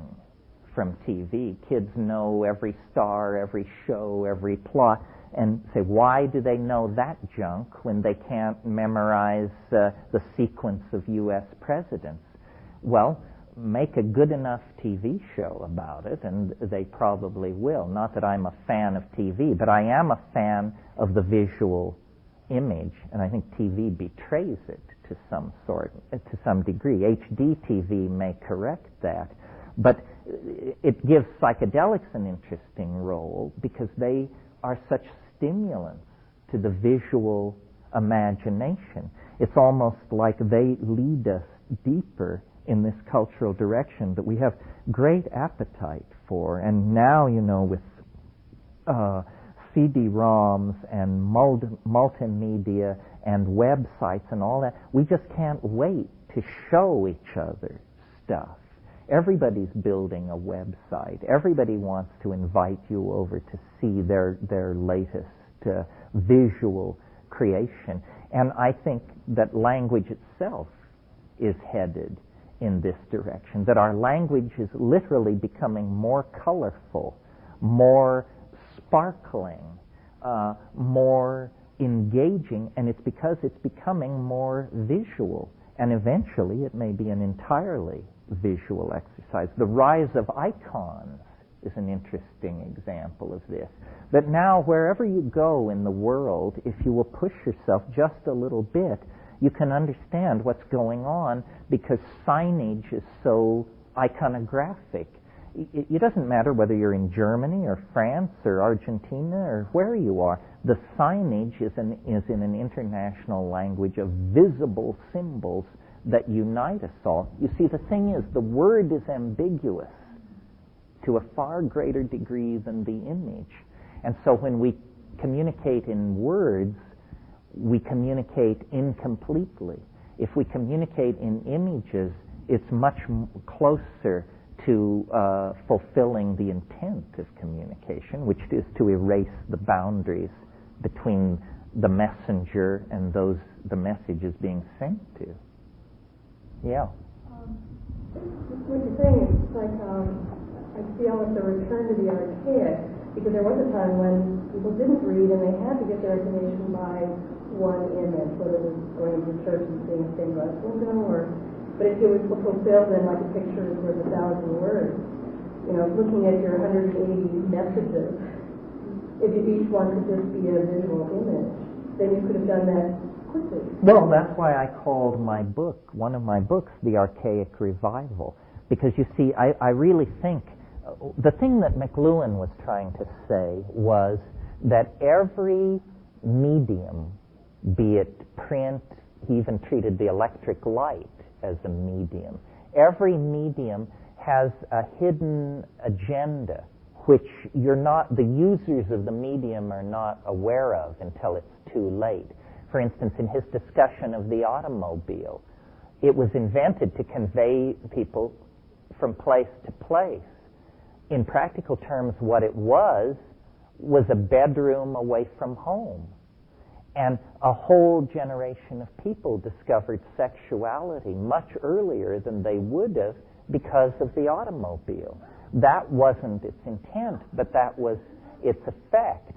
from TV. Kids know every star, every show, every plot, and say, why do they know that junk when they can't memorize the sequence of U.S. presidents? Well, make a good enough TV show about it, and they probably will. Not that I'm a fan of TV, but I am a fan of the visual image, and I think TV betrays it to some degree. HD TV may correct that, but it gives psychedelics an interesting role because they are such stimulants to the visual imagination. It's almost like they lead us deeper in this cultural direction that we have great appetite for. And now, with CD-ROMs and multimedia and websites and all that, we just can't wait to show each other stuff. Everybody's building a website. Everybody wants to invite you over to see their latest visual creation. And I think that language itself is headed in this direction, that our language is literally becoming more colorful, more sparkling, more engaging, and it's because it's becoming more visual. And eventually it may be an entirely visual exercise. The rise of icons is an interesting example of this. That now wherever you go in the world, if you will push yourself just a little bit, you can understand what's going on because signage is so iconographic. It doesn't matter whether you're in Germany or France or Argentina or where you are. The signage is in an international language of visible symbols that unite us all. You see, the thing is, the word is ambiguous to a far greater degree than the image. And so when we communicate in words, we communicate incompletely. If we communicate in images, it's much closer to fulfilling the intent of communication, which is to erase the boundaries between the messenger and those the message is being sent to. Yeah. What you're saying is like I feel it's a return to the archaic, because there was a time when people didn't read and they had to get their information by one image, whether it was going to church and seeing a stained glass window, but if it was fulfilled then like a picture is worth 1,000 words. You know, looking at your 180 messages, if each one could just be a visual image, then you could have done that quickly. Well, that's why I called my book, one of my books, The Archaic Revival. Because you see, I really think the thing that McLuhan was trying to say was that every medium, be it print, he even treated the electric light as a medium. Every medium has a hidden agenda which the users of the medium are not aware of until it's too late. For instance, in his discussion of the automobile, it was invented to convey people from place to place. In practical terms, what it was a bedroom away from home. And a whole generation of people discovered sexuality much earlier than they would have because of the automobile. That wasn't its intent, but that was its effect.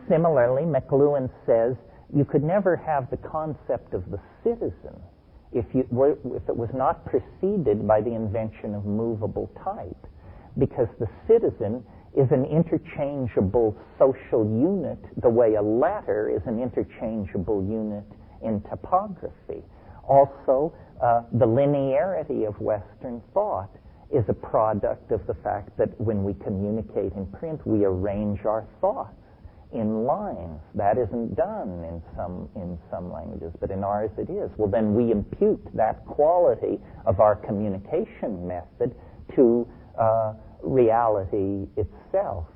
Similarly, McLuhan says you could never have the concept of the citizen if it was not preceded by the invention of movable type, because the citizen is an interchangeable social unit the way a letter is an interchangeable unit in typography. Also, the linearity of Western thought is a product of the fact that when we communicate in print, we arrange our thoughts in lines. That isn't done in some languages, but in ours it is. Well, then we impute that quality of our communication method to reality itself.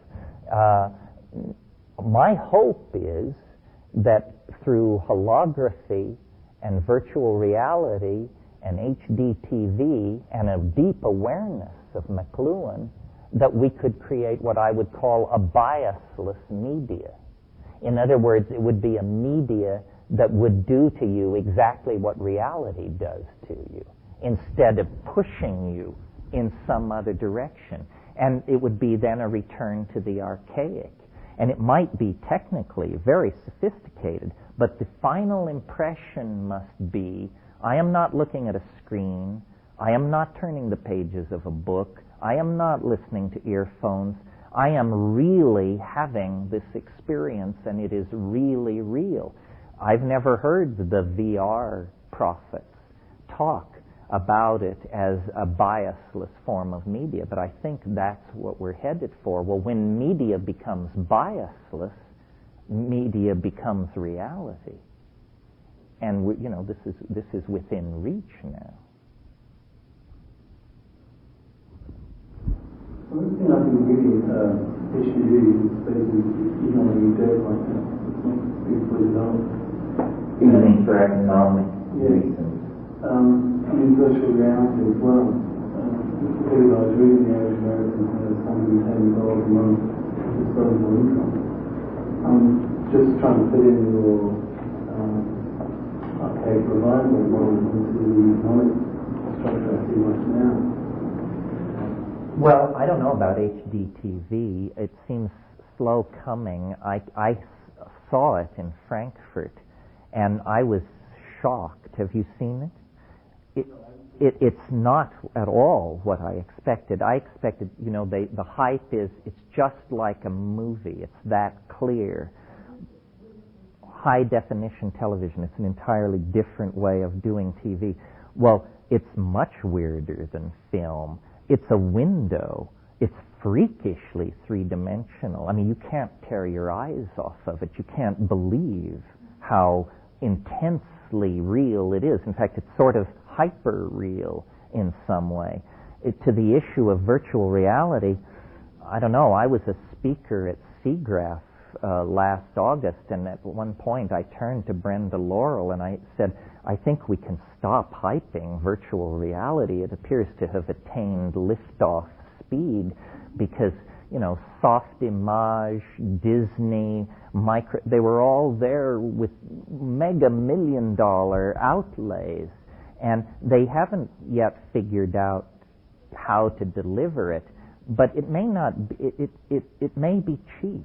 My hope is that through holography and virtual reality and HD TV and a deep awareness of McLuhan, that we could create what I would call a biasless media. In other words, it would be a media that would do to you exactly what reality does to you, instead of pushing you in some other direction. And it would be then a return to the archaic. And it might be technically very sophisticated, but the final impression must be, I am not looking at a screen, I am not turning the pages of a book, I am not listening to earphones, I am really having this experience and it is really real. I've never heard the VR prophets talk about it as a biasless form of media, but I think that's what we're headed for. Well, when media becomes biasless, media becomes reality. And this is within reach now. One thing I can give you, HPV, is basically emailing you dead like that. People don't. Emailing for economic reasons. Virtual reality as well. Particularly I was reading the average American has $110 a month disposable income. just trying to fit in your archaic revival model into the economic structure I see right now. Well, I don't know about HDTV. It seems slow coming. I saw it in Frankfurt, and I was shocked. Have you seen it? It's not at all what I expected. I expected, the hype is, it's just like a movie. It's that clear. High definition television. It's an entirely different way of doing TV. Well, it's much weirder than film. It's a window. It's freakishly three-dimensional. I mean, you can't tear your eyes off of it. You can't believe how intensely real it is. In fact, it's sort of hyper-real in some way. To the issue of virtual reality, I don't know, I was a speaker at SIGGRAPH last August, and at one point I turned to Brenda Laurel and I said, I think we can stop hyping virtual reality. It appears to have attained liftoff speed because, Soft Image, Disney, they were all there with mega $1 million outlays, and they haven't yet figured out how to deliver it. But it may not be, it may be cheap.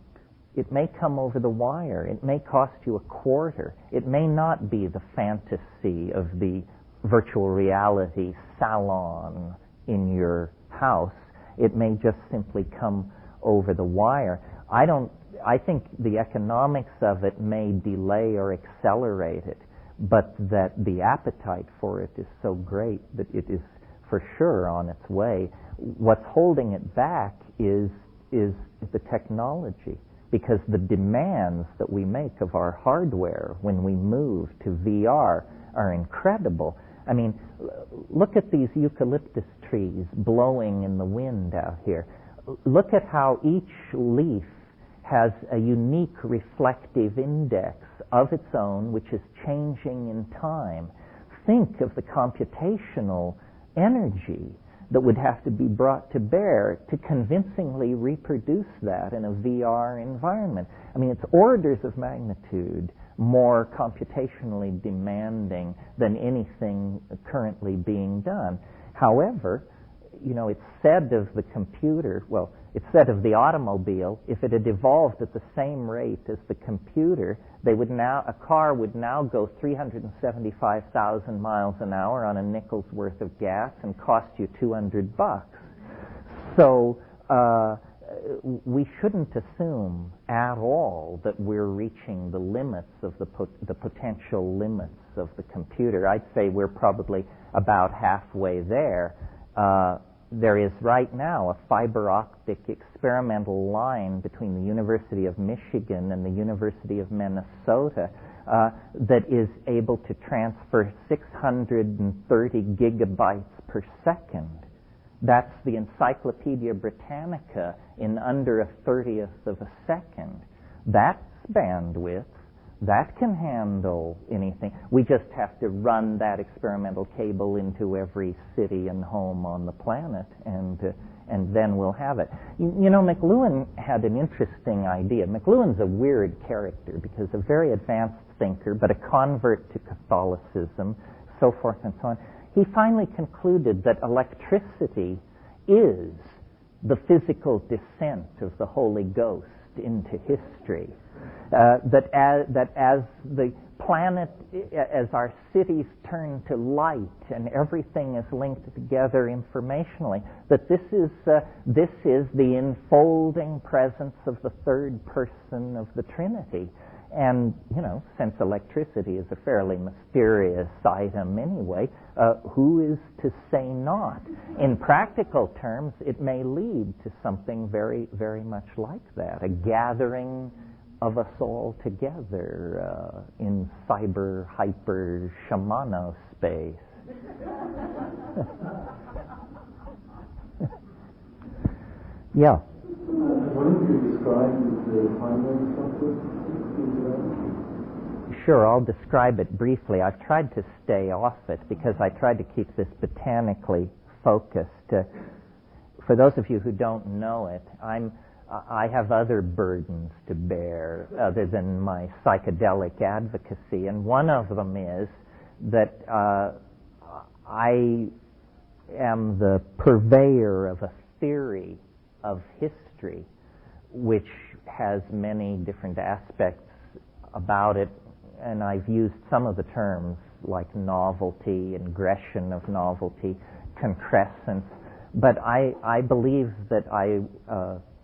It may come over the wire. It may cost you a quarter. It may not be the fantasy of the virtual reality salon in your house. It may just simply come over the wire. I think the economics of it may delay or accelerate it, but that the appetite for it is so great that it is for sure on its way. What's holding it back is the technology, because the demands that we make of our hardware when we move to VR are incredible. I mean, look at these eucalyptus trees blowing in the wind out here. Look at how each leaf has a unique reflective index of its own, which is changing in time. Think of the computational energy that would have to be brought to bear to convincingly reproduce that in a VR environment. I mean, it's orders of magnitude more computationally demanding than anything currently being done. However, it's said of the computer, well, it's said of the automobile, if it had evolved at the same rate as the computer, a car would now go 375,000 miles an hour on a nickel's worth of gas and cost you $200. So we shouldn't assume at all that we're reaching the limits of the potential limits of the computer. I'd say we're probably about halfway there. There is right now a fiber optic experimental line between the University of Michigan and the University of Minnesota that is able to transfer 630 gigabytes per second. That's the Encyclopedia Britannica in under 1/30th of a second. That's bandwidth. That can handle anything. We just have to run that experimental cable into every city and home on the planet, and then we'll have it. McLuhan had an interesting idea. McLuhan's a weird character because a very advanced thinker, but a convert to Catholicism, so forth and so on. He finally concluded that electricity is the physical descent of the Holy Ghost into history. That as the planet, as our cities turn to light and everything is linked together informationally, that this is the enfolding presence of the third person of the Trinity. And, since electricity is a fairly mysterious item anyway, who is to say not? In practical terms, it may lead to something very, very much like that, a gathering of us all together in cyber, hyper, shamano space. Yeah. What do you describe the primary structure? Sure, I'll describe it briefly. I've tried to stay off it because I tried to keep this botanically focused. For those of you who don't know it, I'm I have other burdens to bear other than my psychedelic advocacy, and one of them is that I am the purveyor of a theory of history which has many different aspects about it, and I've used some of the terms like novelty, ingression of novelty, concrescence, but I believe that I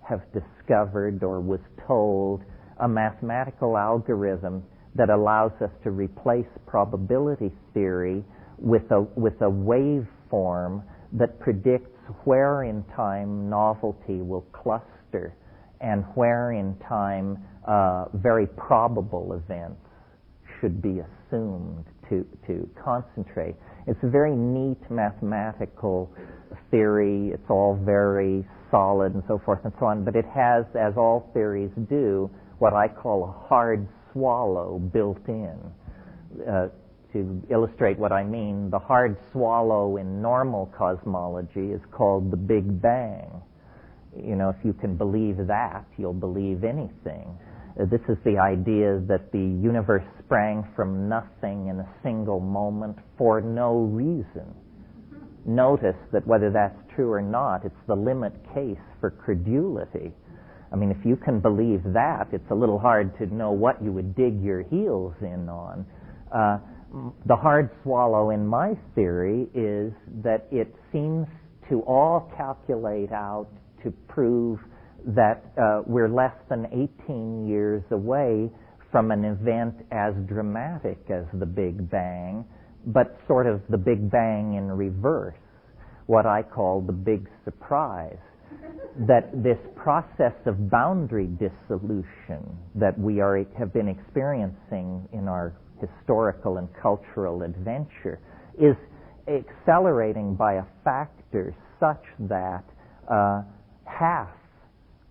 have discovered or was told a mathematical algorithm that allows us to replace probability theory with a waveform that predicts where in time novelty will cluster and where in time very probable events should be assumed to concentrate. It's a very neat mathematical theory. It's all very solid and so forth and so on, but it has, as all theories do, what I call a hard swallow built in. To illustrate what I mean, the hard swallow in normal cosmology is called the Big Bang. You know, if you can believe that, you'll believe anything. This is the idea that the universe sprang from nothing in a single moment for no reason. Notice that whether that's true or not, it's the limit case for credulity. I mean, if you can believe that, it's a little hard to know what you would dig your heels in on. The hard swallow in my theory is that it seems to all calculate out to prove that we're less than 18 years away from an event as dramatic as the Big Bang, but sort of the Big Bang in reverse, what I call the big surprise. That this process of boundary dissolution that we have been experiencing in our historical and cultural adventure is accelerating by a factor such that half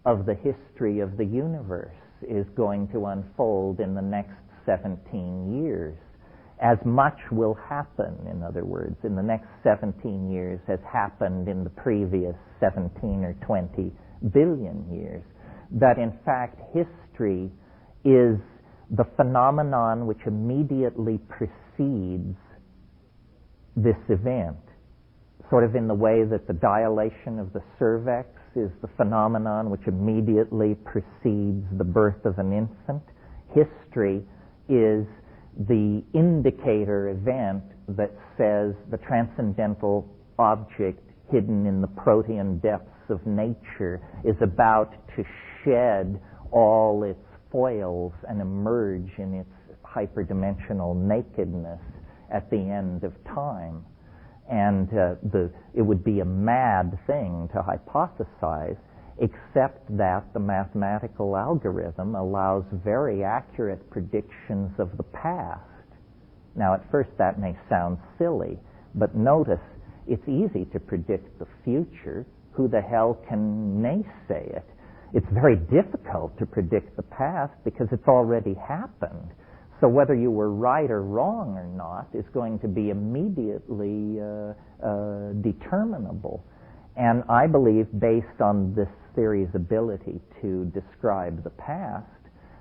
of the history of the universe is going to unfold in the next 17 years. As much will happen, in other words, in the next 17 years has happened in the previous 17 or 20 billion years. That in fact history is the phenomenon which immediately precedes this event, sort of in the way that the dilation of the cervix is the phenomenon which immediately precedes the birth of an infant. History is the indicator event that says the transcendental object hidden in the protean depths of nature is about to shed all its foils and emerge in its hyperdimensional nakedness at the end of time. And it would be a mad thing to hypothesize, except that the mathematical algorithm allows very accurate predictions of the past. Now, at first that may sound silly, but notice it's easy to predict the future. Who the hell can naysay it? It's very difficult to predict the past because it's already happened. So whether you were right or wrong or not is going to be immediately determinable. And I believe, based on this theory's ability to describe the past,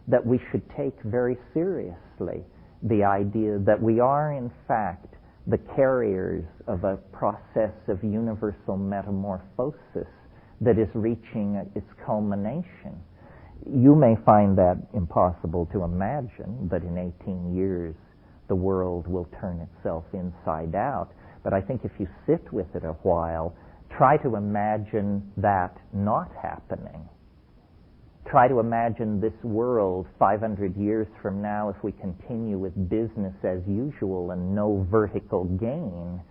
that we should take very seriously the idea that we are, in fact, the carriers of a process of universal metamorphosis that is reaching its culmination. You may find that impossible to imagine, that in 18 years the world will turn itself inside out. But I think if you sit with it a while, try to imagine that not happening. Try to imagine this world 500 years from now, if we continue with business as usual and no vertical gain.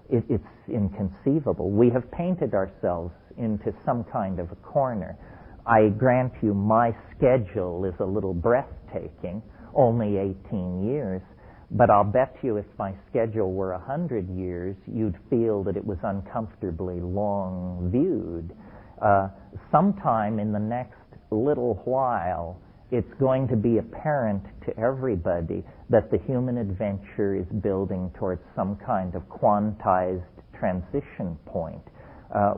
It's inconceivable. We have painted ourselves into some kind of a corner. I grant you my schedule is a little breathtaking, only 18 years, but I'll bet you if my schedule were 100 years, you'd feel that it was uncomfortably long viewed. Sometime in the next little while, it's going to be apparent to everybody that the human adventure is building towards some kind of quantized transition point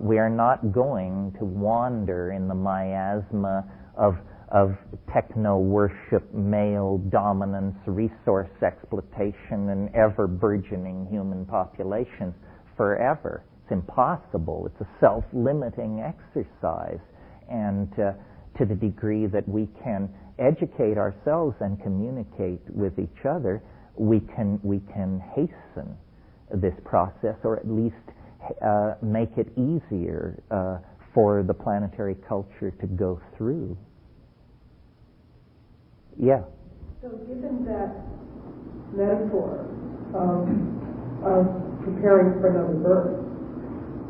We are not going to wander in the miasma of techno-worship, male dominance, resource exploitation, and ever-burgeoning human populations forever. It's impossible. It's a self-limiting exercise. And to the degree that we can educate ourselves and communicate with each other, we can hasten this process, or at least make it easier for the planetary culture to go through. Yeah. So given that metaphor of preparing for another birth,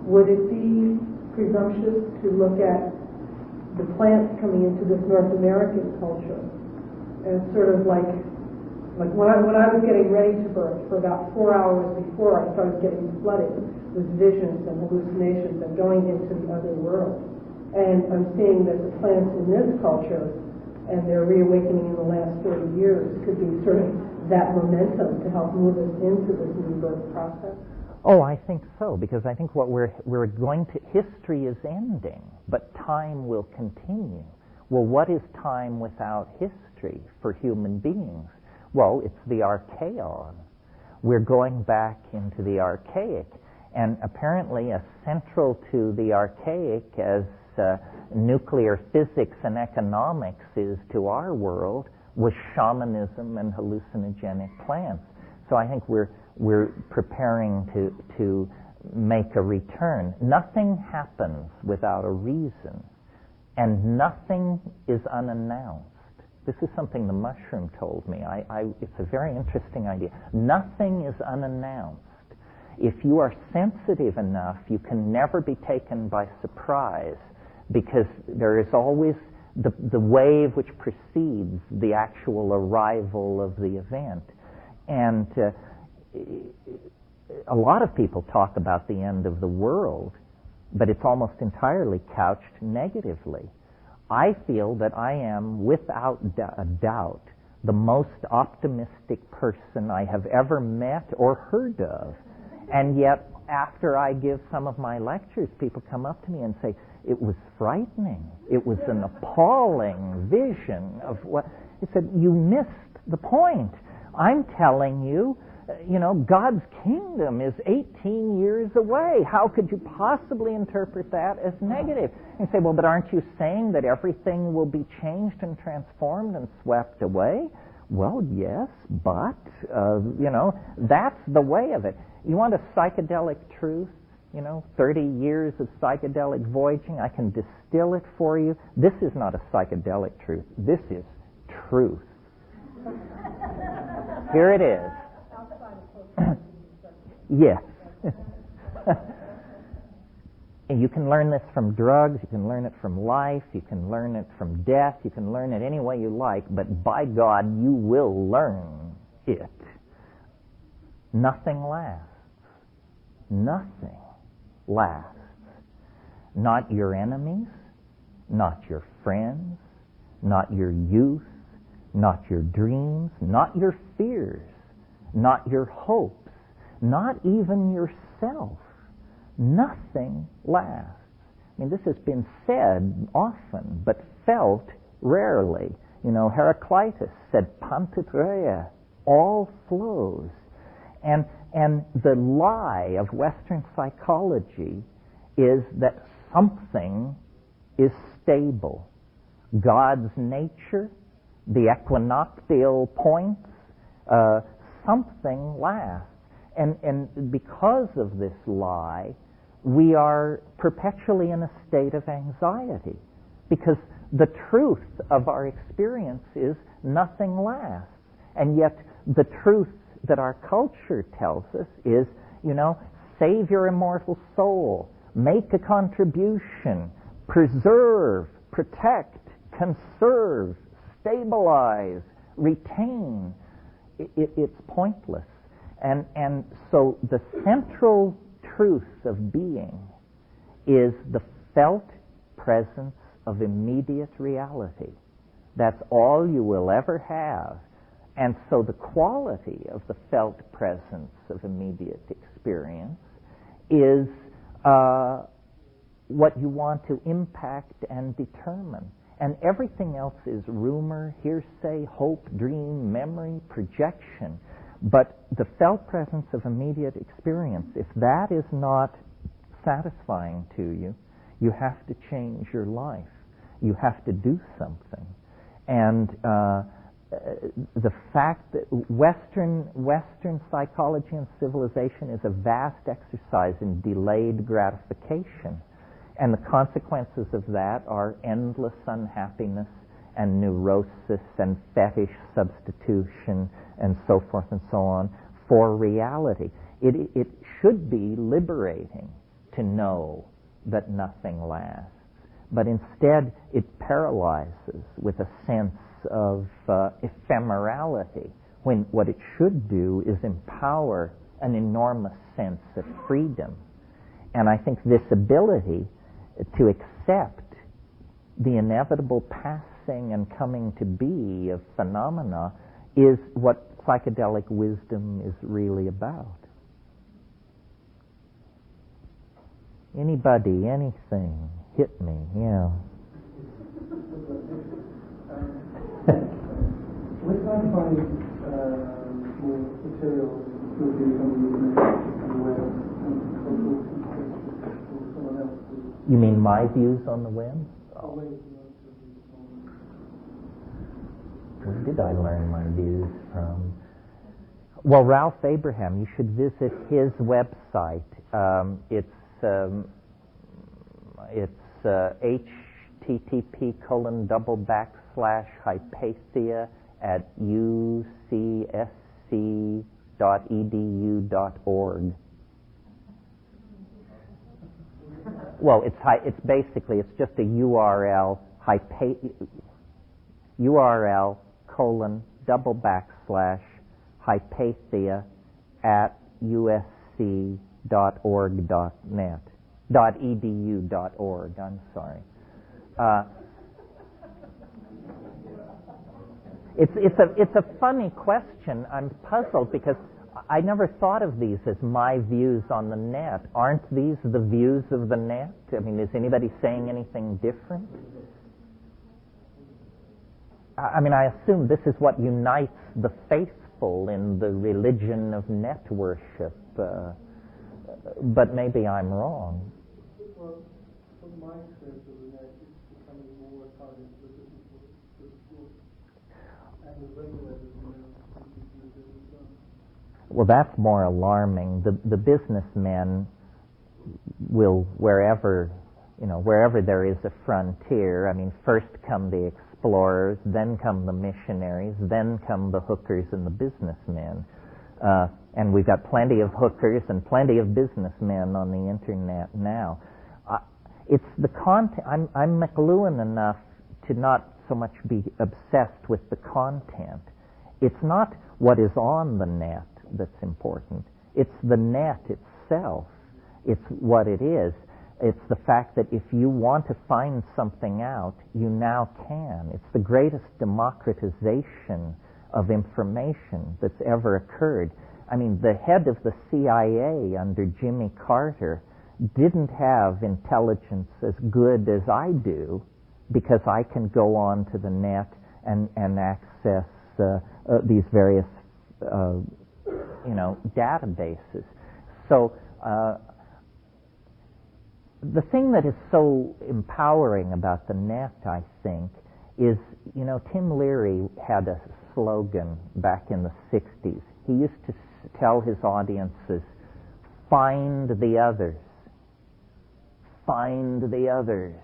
would it be presumptuous to look at the plants coming into this North American culture as sort of like when I was getting ready to birth, for about 4 hours before, I started getting flooded with visions and hallucinations and going into the other world. And I'm seeing that the plants in this culture and their reawakening in the last 30 years could be sort of that momentum to help move us into this new birth process. Oh, I think so, because I think what we're going to, history is ending, but time will continue. Well, what is time without history for human beings? Well, it's the archaeon. We're going back into the archaic, and apparently as central to the archaic as nuclear physics and economics is to our world was shamanism and hallucinogenic plants. So I think we're preparing to make a return. Nothing happens without a reason, and nothing is unannounced. This is something the mushroom told me. It's a very interesting idea. Nothing is unannounced. If you are sensitive enough, you can never be taken by surprise, because there is always the wave which precedes the actual arrival of the event. And a lot of people talk about the end of the world, but it's almost entirely couched negatively. I feel that I am, without a doubt, the most optimistic person I have ever met or heard of. And yet, after I give some of my lectures, people come up to me and say, it was frightening. It was an appalling vision of what... He said, you missed the point. I'm telling you, God's kingdom is 18 years away. How could you possibly interpret that as negative? And you say, well, but aren't you saying that everything will be changed and transformed and swept away? Well, yes, but, that's the way of it. You want a psychedelic truth? 30 years of psychedelic voyaging, I can distill it for you. This is not a psychedelic truth. This is truth. Here it is. Yes. And you can learn this from drugs, you can learn it from life, you can learn it from death, you can learn it any way you like, but by God, you will learn it. Nothing lasts. Nothing lasts. Not your enemies, not your friends, not your youth, not your dreams, not your fears, not your hopes, not even yourself. Nothing lasts. I mean, this has been said often, but felt rarely. Heraclitus said, Pantitreia, all flows. And the lie of Western psychology is that something is stable. God's nature, the equinoctial points, something lasts. And because of this lie, we are perpetually in a state of anxiety, because the truth of our experience is nothing lasts. And yet the truth that our culture tells us is, save your immortal soul, make a contribution, preserve, protect, conserve, stabilize, retain. It's pointless. And so the central truth of being is the felt presence of immediate reality. That's all you will ever have. And so the quality of the felt presence of immediate experience is what you want to impact and determine. And everything else is rumor, hearsay, hope, dream, memory, projection. But the felt presence of immediate experience, if that is not satisfying to you, you have to change your life. You have to do something. And the fact that Western psychology and civilization is a vast exercise in delayed gratification. And the consequences of that are endless unhappiness and neurosis and fetish substitution and so forth and so on for reality. It should be liberating to know that nothing lasts. But instead, it paralyzes with a sense of ephemerality, when what it should do is empower an enormous sense of freedom. And I think this ability to accept the inevitable passing and coming to be of phenomena is what psychedelic wisdom is really about. Anybody, anything, hit me, yeah. Where can I find more material reviewed on the web and someone else? You mean my views on the web? Oh. Where did I learn my views from? Well, Ralph Abraham, you should visit his website. It's http://hypatia@ucsc.edu.org. Well, it's basically just a URL, URL://hypatia@usc.org.net. .edu.org, I'm sorry. It's a funny question. I'm puzzled because I never thought of these as my views on the net. Aren't these the views of the net? I mean, is anybody saying anything different? I mean, I assume this is what unites the faithful in the religion of net worship, but maybe I'm wrong. Well, from my experience of the net, it's becoming more targeted to the business and the regulators, Well, that's more alarming. The businessmen will, wherever there is a frontier, I mean, first come the explorers, then come the missionaries, then come the hookers and the businessmen. And we've got plenty of hookers and plenty of businessmen on the internet now. It's the content. I'm McLuhan enough to not so much be obsessed with the content. It's not what is on the net that's important. It's the net itself. It's what it is. It's the fact that if you want to find something out, you now can. It's the greatest democratization of information that's ever occurred. I mean, the head of the CIA under Jimmy Carter didn't have intelligence as good as I do because I can go on to the net and access these various databases. So the thing that is so empowering about the net, I think, is, Tim Leary had a slogan back in the 60s. He used to tell his audiences, find the others. Find the others.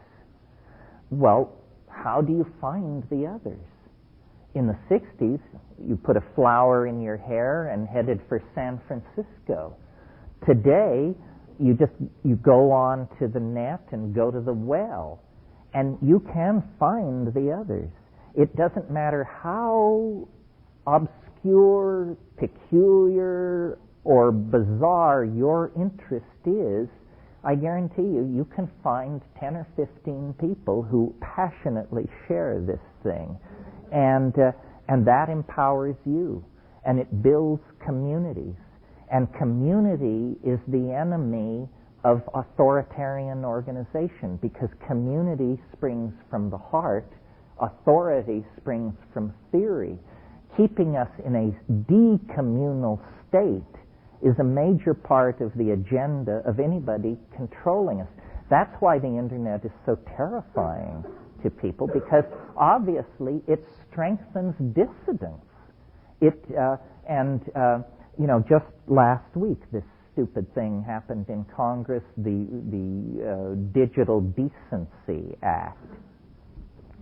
Well, how do you find the others? In the 60s, you put a flower in your hair and headed for San Francisco. Today, you go on to the net and go to the well, and you can find the others. It doesn't matter how obscure, peculiar, or bizarre your interest is, I guarantee you can find 10 or 15 people who passionately share this thing. And that empowers you. And it builds communities. And community is the enemy of authoritarian organization, because community springs from the heart, authority springs from theory. Keeping us in a decommunal state is a major part of the agenda of anybody controlling us. That's why the internet is so terrifying to people, because obviously it strengthens dissidence. Just last week, this stupid thing happened in Congress, the Digital Decency Act.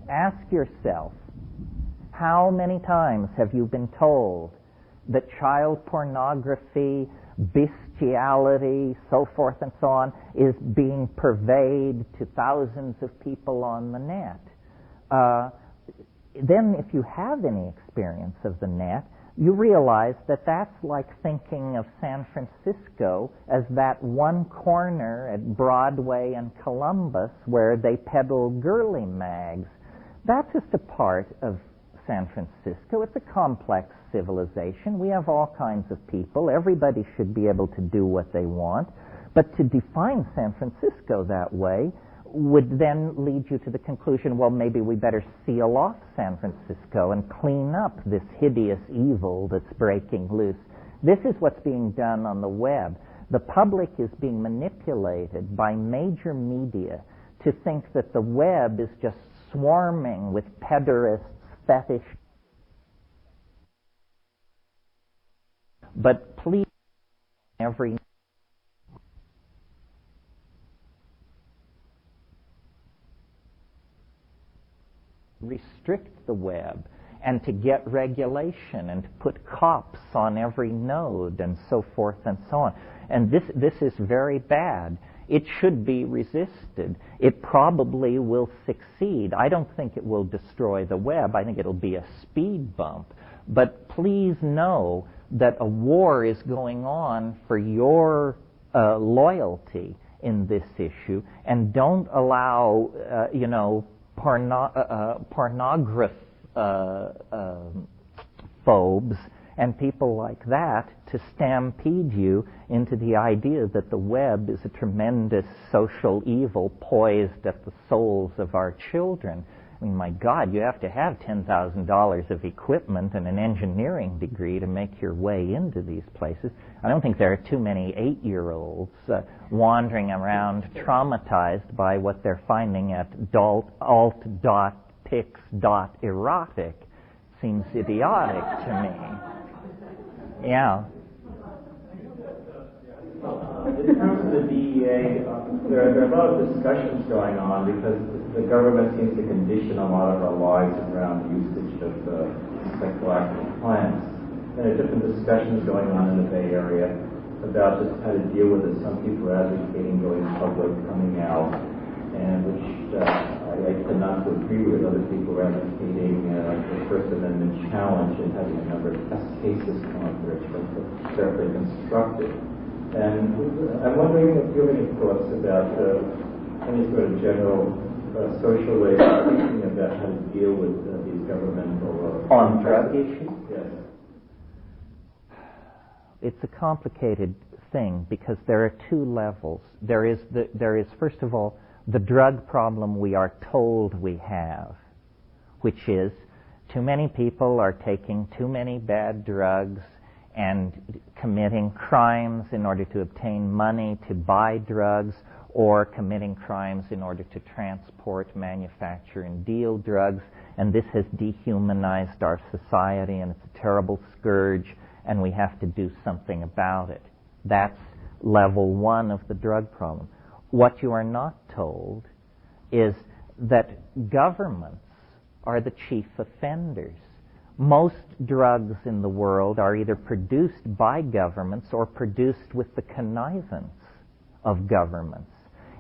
Ask yourself, how many times have you been told that child pornography, bestiality, so forth and so on, is being purveyed to thousands of people on the net? Then if you have any experience of the net, you realize that that's like thinking of San Francisco as that one corner at Broadway and Columbus where they peddle girly mags. That's just a part of San Francisco. It's a complex civilization. We have all kinds of people. Everybody should be able to do what they want. But to define San Francisco that way would then lead you to the conclusion, well, maybe we better seal off San Francisco and clean up this hideous evil that's breaking loose. This is what's being done on the web. The public is being manipulated by major media to think that the web is just swarming with pederasts, fetish. But please, every restrict the web and to get regulation and to put cops on every node and so forth and so on. And this is very bad. It should be resisted. It probably will succeed. I don't think it will destroy the web. I think it'll be a speed bump. But please know that a war is going on for your loyalty in this issue, and don't allow, pornographobes and people like that to stampede you into the idea that the web is a tremendous social evil poised at the souls of our children. I mean, my God, you have to have $10,000 of equipment and an engineering degree to make your way into these places. I don't think there are too many 8-year-olds wandering around traumatized by what they're finding at alt.pix.erotic. Seems idiotic to me. Yeah. In terms of the DEA, there are a lot of discussions going on because the government seems to condition a lot of our lives around the usage of psychoactive plants. And there are different discussions going on in the Bay Area about just how to deal with it. Some people are advocating going public, coming out, and which I tend not to agree with. Other people are advocating the First Amendment challenge and having a number of test cases come up which are carefully constructed. And I'm wondering if you have any thoughts about any sort of general social way of thinking about how to deal with these governmental... On drug issues? Yes. It's a complicated thing because there are two levels. There is, first of all, the drug problem we are told we have, which is too many people are taking too many bad drugs and committing crimes in order to obtain money to buy drugs, or committing crimes in order to transport, manufacture, and deal drugs. And this has dehumanized our society, and it's a terrible scourge, and we have to do something about it. That's level one of the drug problem. What you are not told is that governments are the chief offenders. Most drugs in the world are either produced by governments or produced with the connivance of governments.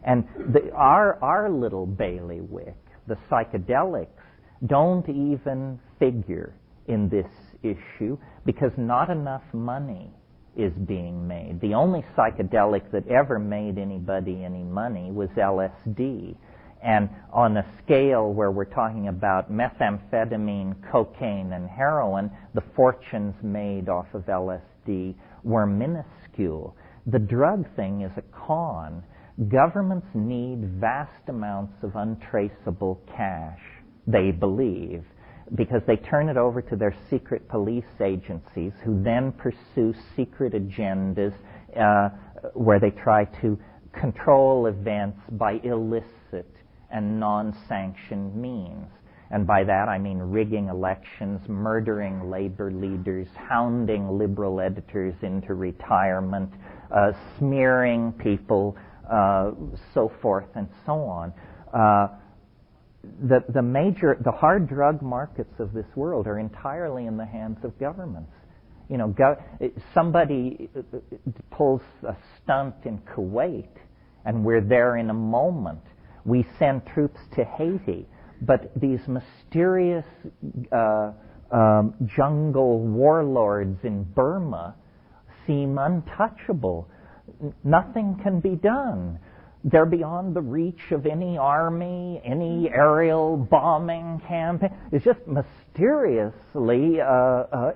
And our little bailiwick, the psychedelics, don't even figure in this issue because not enough money is being made. The only psychedelic that ever made anybody any money was LSD. And on a scale where we're talking about methamphetamine, cocaine, and heroin, the fortunes made off of LSD were minuscule. The drug thing is a con. Governments need vast amounts of untraceable cash, they believe, because they turn it over to their secret police agencies, who then pursue secret agendas where they try to control events by illicit and non-sanctioned means. And by that I mean rigging elections, murdering labor leaders, hounding liberal editors into retirement, smearing people, so forth and so on. The hard drug markets of this world are entirely in the hands of governments. You know, somebody pulls a stunt in Kuwait, and we're there in a moment. We send troops to Haiti, but these mysterious jungle warlords in Burma seem untouchable. Nothing can be done. They're beyond the reach of any army, any aerial bombing campaign. It's just mysteriously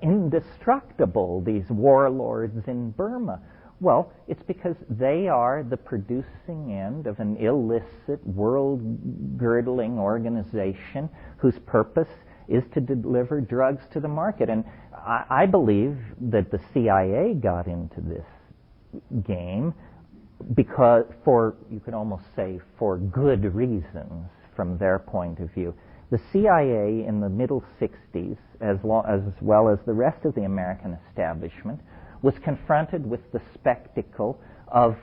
indestructible, these warlords in Burma. Well, it's because they are the producing end of an illicit, world-girdling organization whose purpose is to deliver drugs to the market. And I believe that the CIA got into this game because, you could almost say, for good reasons from their point of view. The CIA in the middle 60s, as well as the rest of the American establishment, was confronted with the spectacle of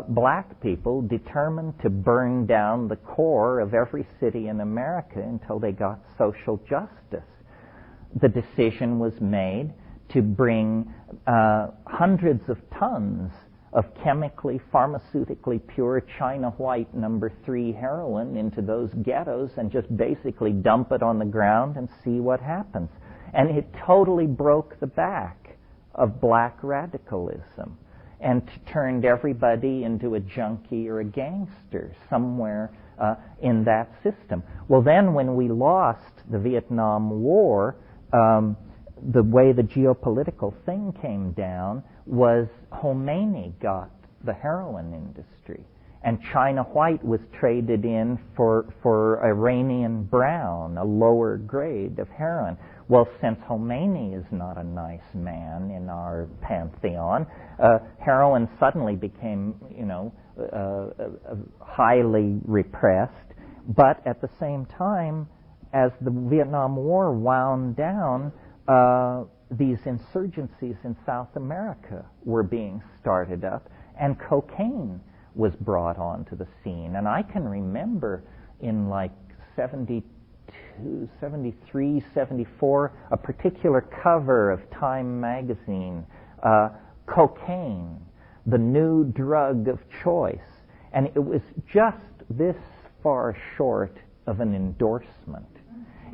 black people determined to burn down the core of every city in America until they got social justice. The decision was made to bring hundreds of tons of chemically, pharmaceutically pure China White number 3 heroin into those ghettos and just basically dump it on the ground and see what happens. And it totally broke the back of black radicalism and turned everybody into a junkie or a gangster somewhere in that system. Well, then when we lost the Vietnam War, the way the geopolitical thing came down was Khomeini got the heroin industry, and China White was traded in for Iranian brown, a lower grade of heroin. Well, since Khomeini is not a nice man in our pantheon, heroin suddenly became, highly repressed. But at the same time, as the Vietnam War wound down, these insurgencies in South America were being started up, and cocaine was brought onto the scene. And I can remember in like 72, 73, 74, a particular cover of Time magazine, cocaine, the new drug of choice. And it was just this far short of an endorsement.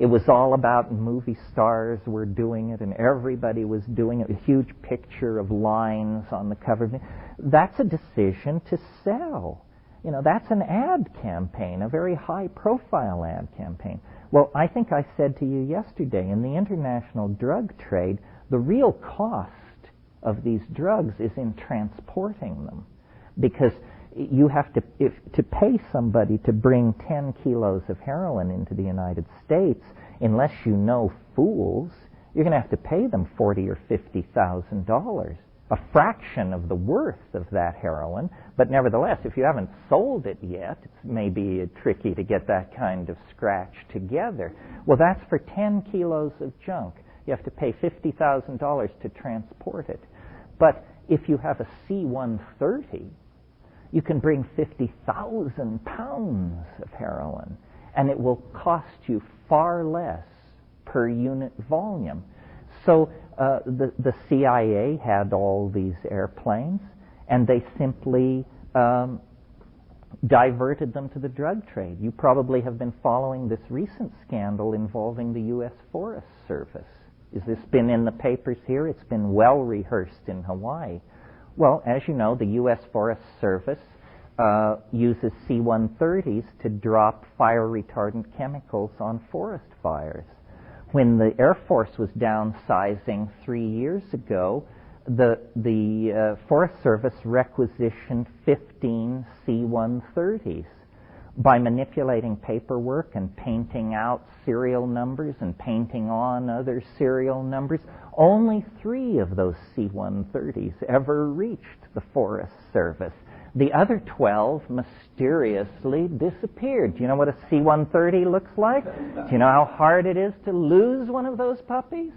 It was all about movie stars were doing it, and everybody was doing it. A huge picture of lines on the cover. That's a decision to sell. That's an ad campaign, a very high-profile ad campaign. Well, I think I said to you yesterday, in the international drug trade, the real cost of these drugs is in transporting them, because you have to pay somebody to bring 10 kilos of heroin into the United States. Unless you know fools, you're going to have to pay them $40,000 or $50,000, a fraction of the worth of that heroin. But nevertheless, if you haven't sold it yet, it's maybe tricky to get that kind of scratch together. Well, that's for 10 kilos of junk. You have to pay $50,000 to transport it. But if you have a C-130, you can bring 50,000 pounds of heroin, and it will cost you far less per unit volume. So the CIA had all these airplanes, and they simply diverted them to the drug trade. You probably have been following this recent scandal involving the U.S. Forest Service. Has this been in the papers here? It's been well rehearsed in Hawaii. Well, as you know, the U.S. Forest Service uses C-130s to drop fire-retardant chemicals on forest fires. When the Air Force was downsizing 3 years ago, the Forest Service requisitioned 15 C-130s. By manipulating paperwork and painting out serial numbers and painting on other serial numbers, only 3 of those C-130s ever reached the Forest Service. The other 12 mysteriously disappeared. Do you know what a C-130 looks like? Do you know how hard it is to lose one of those puppies?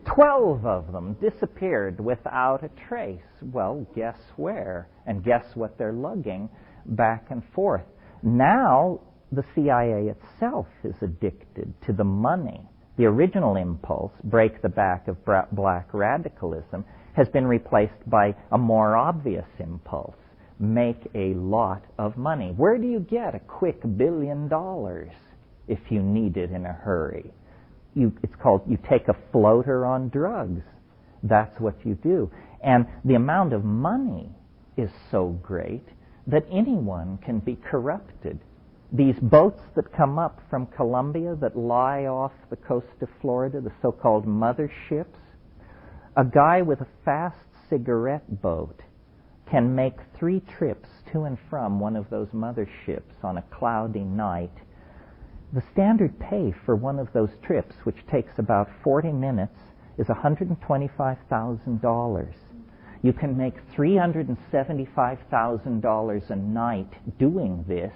12 of them disappeared without a trace. Well, guess where? And guess what they're lugging back and forth? Now, the CIA itself is addicted to the money. The original impulse, break the back of black radicalism, has been replaced by a more obvious impulse, make a lot of money. Where do you get a quick $1 billion if you need it in a hurry? It's called, you take a floater on drugs. That's what you do. And the amount of money is so great that anyone can be corrupted. These boats that come up from Colombia that lie off the coast of Florida, the so-called motherships, a guy with a fast cigarette boat can make 3 trips to and from one of those motherships on a cloudy night. The standard pay for one of those trips, which takes about 40 minutes, is $125,000. You can make $375,000 a night doing this,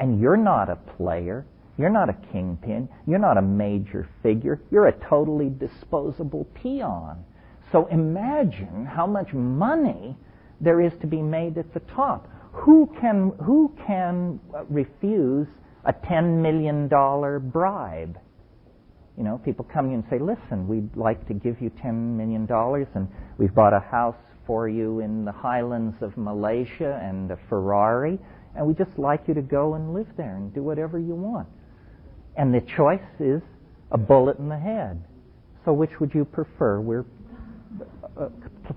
and you're not a player, you're not a kingpin, you're not a major figure, you're a totally disposable peon. So imagine how much money there is to be made at the top. Who can refuse a $10 million bribe? You know, people come to you and say, listen, we'd like to give you $10 million, and we've bought a house for you in the highlands of Malaysia and a Ferrari, and we'd just like you to go and live there and do whatever you want. And the choice is a bullet in the head. So which would you prefer? We're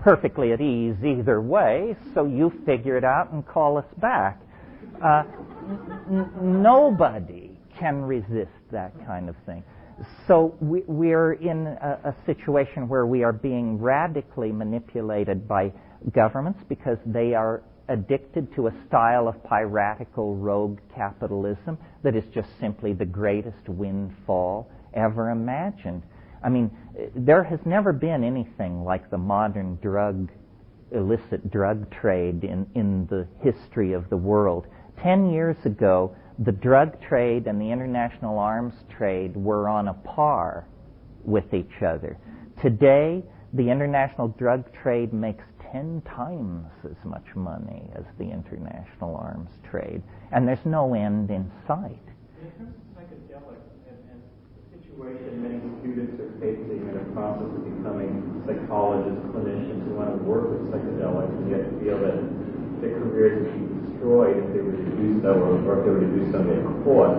perfectly at ease either way, so you figure it out and call us back. Nobody can resist that kind of thing. So we're in a situation where we are being radically manipulated by governments because they are addicted to a style of piratical rogue capitalism that is just simply the greatest windfall ever imagined. I mean, there has never been anything like the modern illicit drug trade in the history of the world. 10 years ago, the drug trade and the international arms trade were on a par with each other. Today, the international drug trade makes 10 times as much money as the international arms trade, and there's no end in sight. In terms of psychedelics and the situation, many students are facing in a process of becoming psychologists, clinicians who want to work with psychedelics, and yet feel that their careers would be destroyed if they were to do so, or if they were to do so in court.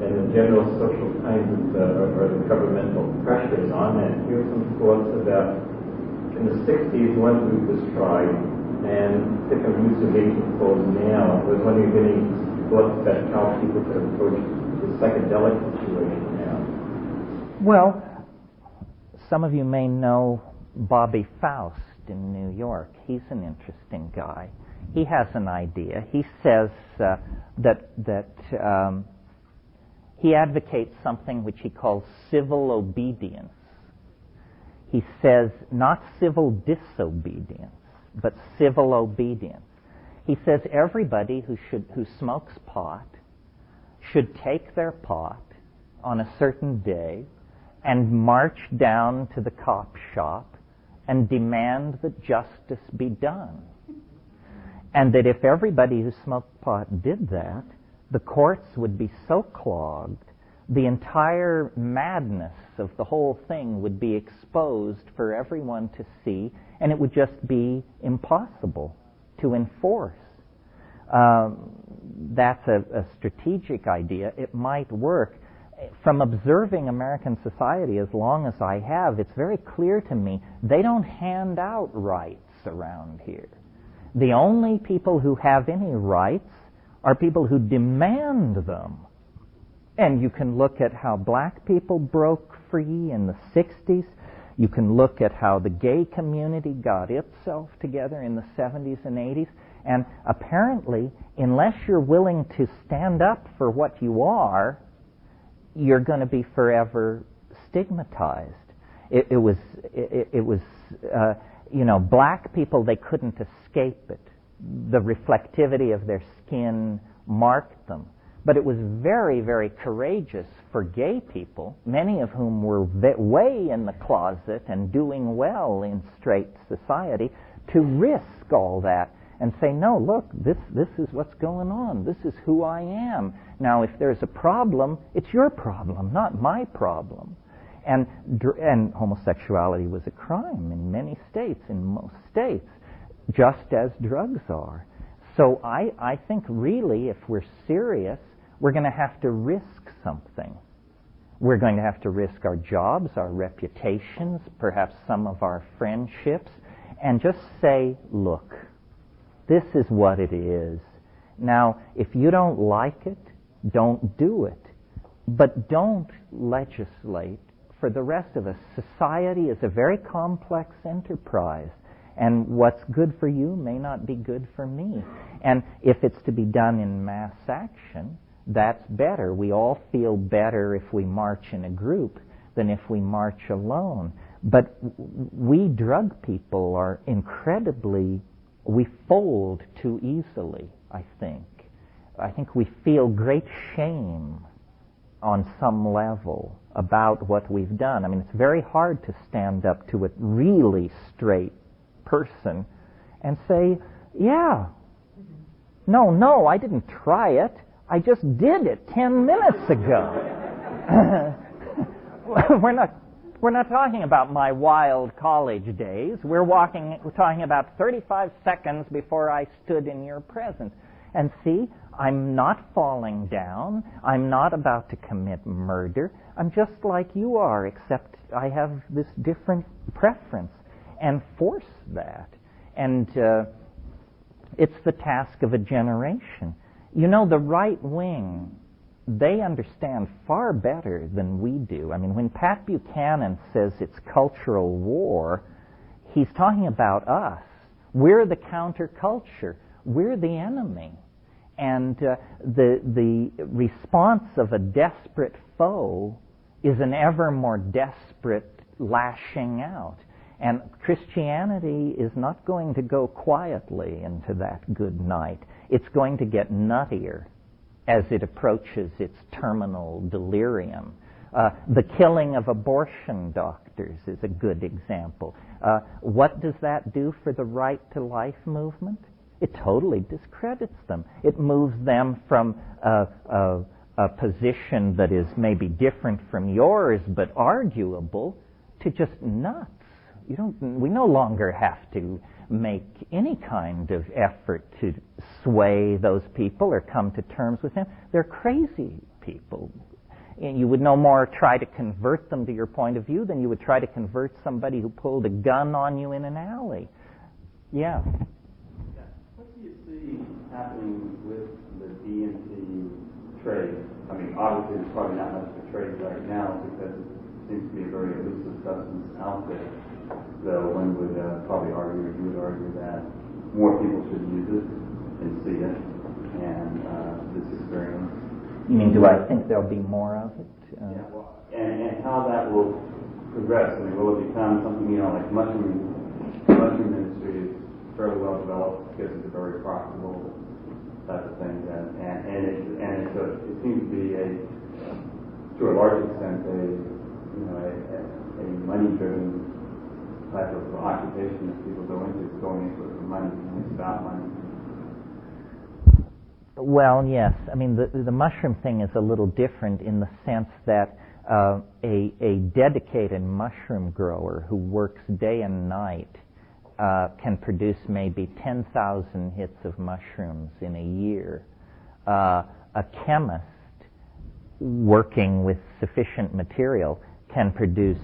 And the general social kinds of, or the governmental pressures on that. Here's some thoughts about, in the 60s, one group was tried, and different routes are being proposed now. I was wondering if any thoughts about how people could approach the psychedelic situation now. Well, some of you may know Bobby Faust in New York. He's an interesting guy. He has an idea. He says that he advocates something which he calls civil obedience. He says not civil disobedience, but civil obedience. He says everybody who smokes pot should take their pot on a certain day and march down to the cop shop and demand that justice be done. And that if everybody who smoked pot did that, the courts would be so clogged, the entire madness of the whole thing would be exposed for everyone to see, and it would just be impossible to enforce. That's a strategic idea. It might work. From observing American society as long as I have, it's very clear to me they don't hand out rights around here. The only people who have any rights are people who demand them. And you can look at how black people broke free in the 60s. You can look at how the gay community got itself together in the 70s and 80s, and apparently, unless you're willing to stand up for what you are, you're going to be forever stigmatized. It was black people, they couldn't escape it. The reflectivity of their skin marked them. But it was very, very courageous for gay people, many of whom were way in the closet and doing well in straight society, to risk all that and say, no, look, this is what's going on. This is who I am. Now, if there's a problem, it's your problem, not my problem. And homosexuality was a crime in many states, in most states, just as drugs are. So I think really, if we're serious, we're going to have to risk something. We're going to have to risk our jobs, our reputations, perhaps some of our friendships, and just say, look, this is what it is. Now, if you don't like it, don't do it. But don't legislate for the rest of us. Society is a very complex enterprise, and what's good for you may not be good for me. And if it's to be done in mass action, that's better. We all feel better if we march in a group than if we march alone. But we drug people are we fold too easily, I think. I think we feel great shame on some level about what we've done. I mean, it's very hard to stand up to a really straight person and say, yeah, no, I didn't try it. I just did it 10 minutes ago. We're not talking about my wild college days. We're talking about 35 seconds before I stood in your presence. And see, I'm not falling down. I'm not about to commit murder. I'm just like you are, except I have this different preference. And force that. And it's the task of a generation. You know, the right wing, they understand far better than we do. I mean, when Pat Buchanan says it's cultural war, he's talking about us. We're the counterculture. We're the enemy. And the response of a desperate foe is an ever more desperate lashing out. And Christianity is not going to go quietly into that good night. It's going to get nuttier as it approaches its terminal delirium. The killing of abortion doctors is a good example. What does that do for the right to life movement? It totally discredits them. It moves them from a position that is maybe different from yours but arguable to just nuts. We no longer have to make any kind of effort to sway those people or come to terms with them. They're crazy people. And you would no more try to convert them to your point of view than you would try to convert somebody who pulled a gun on you in an alley. Yeah. What do you see happening with the DMT trade? I mean, obviously there's probably not much of a trade right now because it seems to be a very elusive substance out there. So one would probably argue, or you would argue, that more people should use it and see it and this experience. You mean, do I think there'll be more of it? And how that will progress. I mean, will it become something, like mushroom industry is fairly well developed because it's a very profitable type of thing, it seems to be to a large extent a money-driven type of occupation that people go into. It's going into it for money, and it's about money. Well, yes. I mean, the mushroom thing is a little different in the sense that a dedicated mushroom grower who works day and night can produce maybe 10,000 hits of mushrooms in a year. A chemist working with sufficient material can produce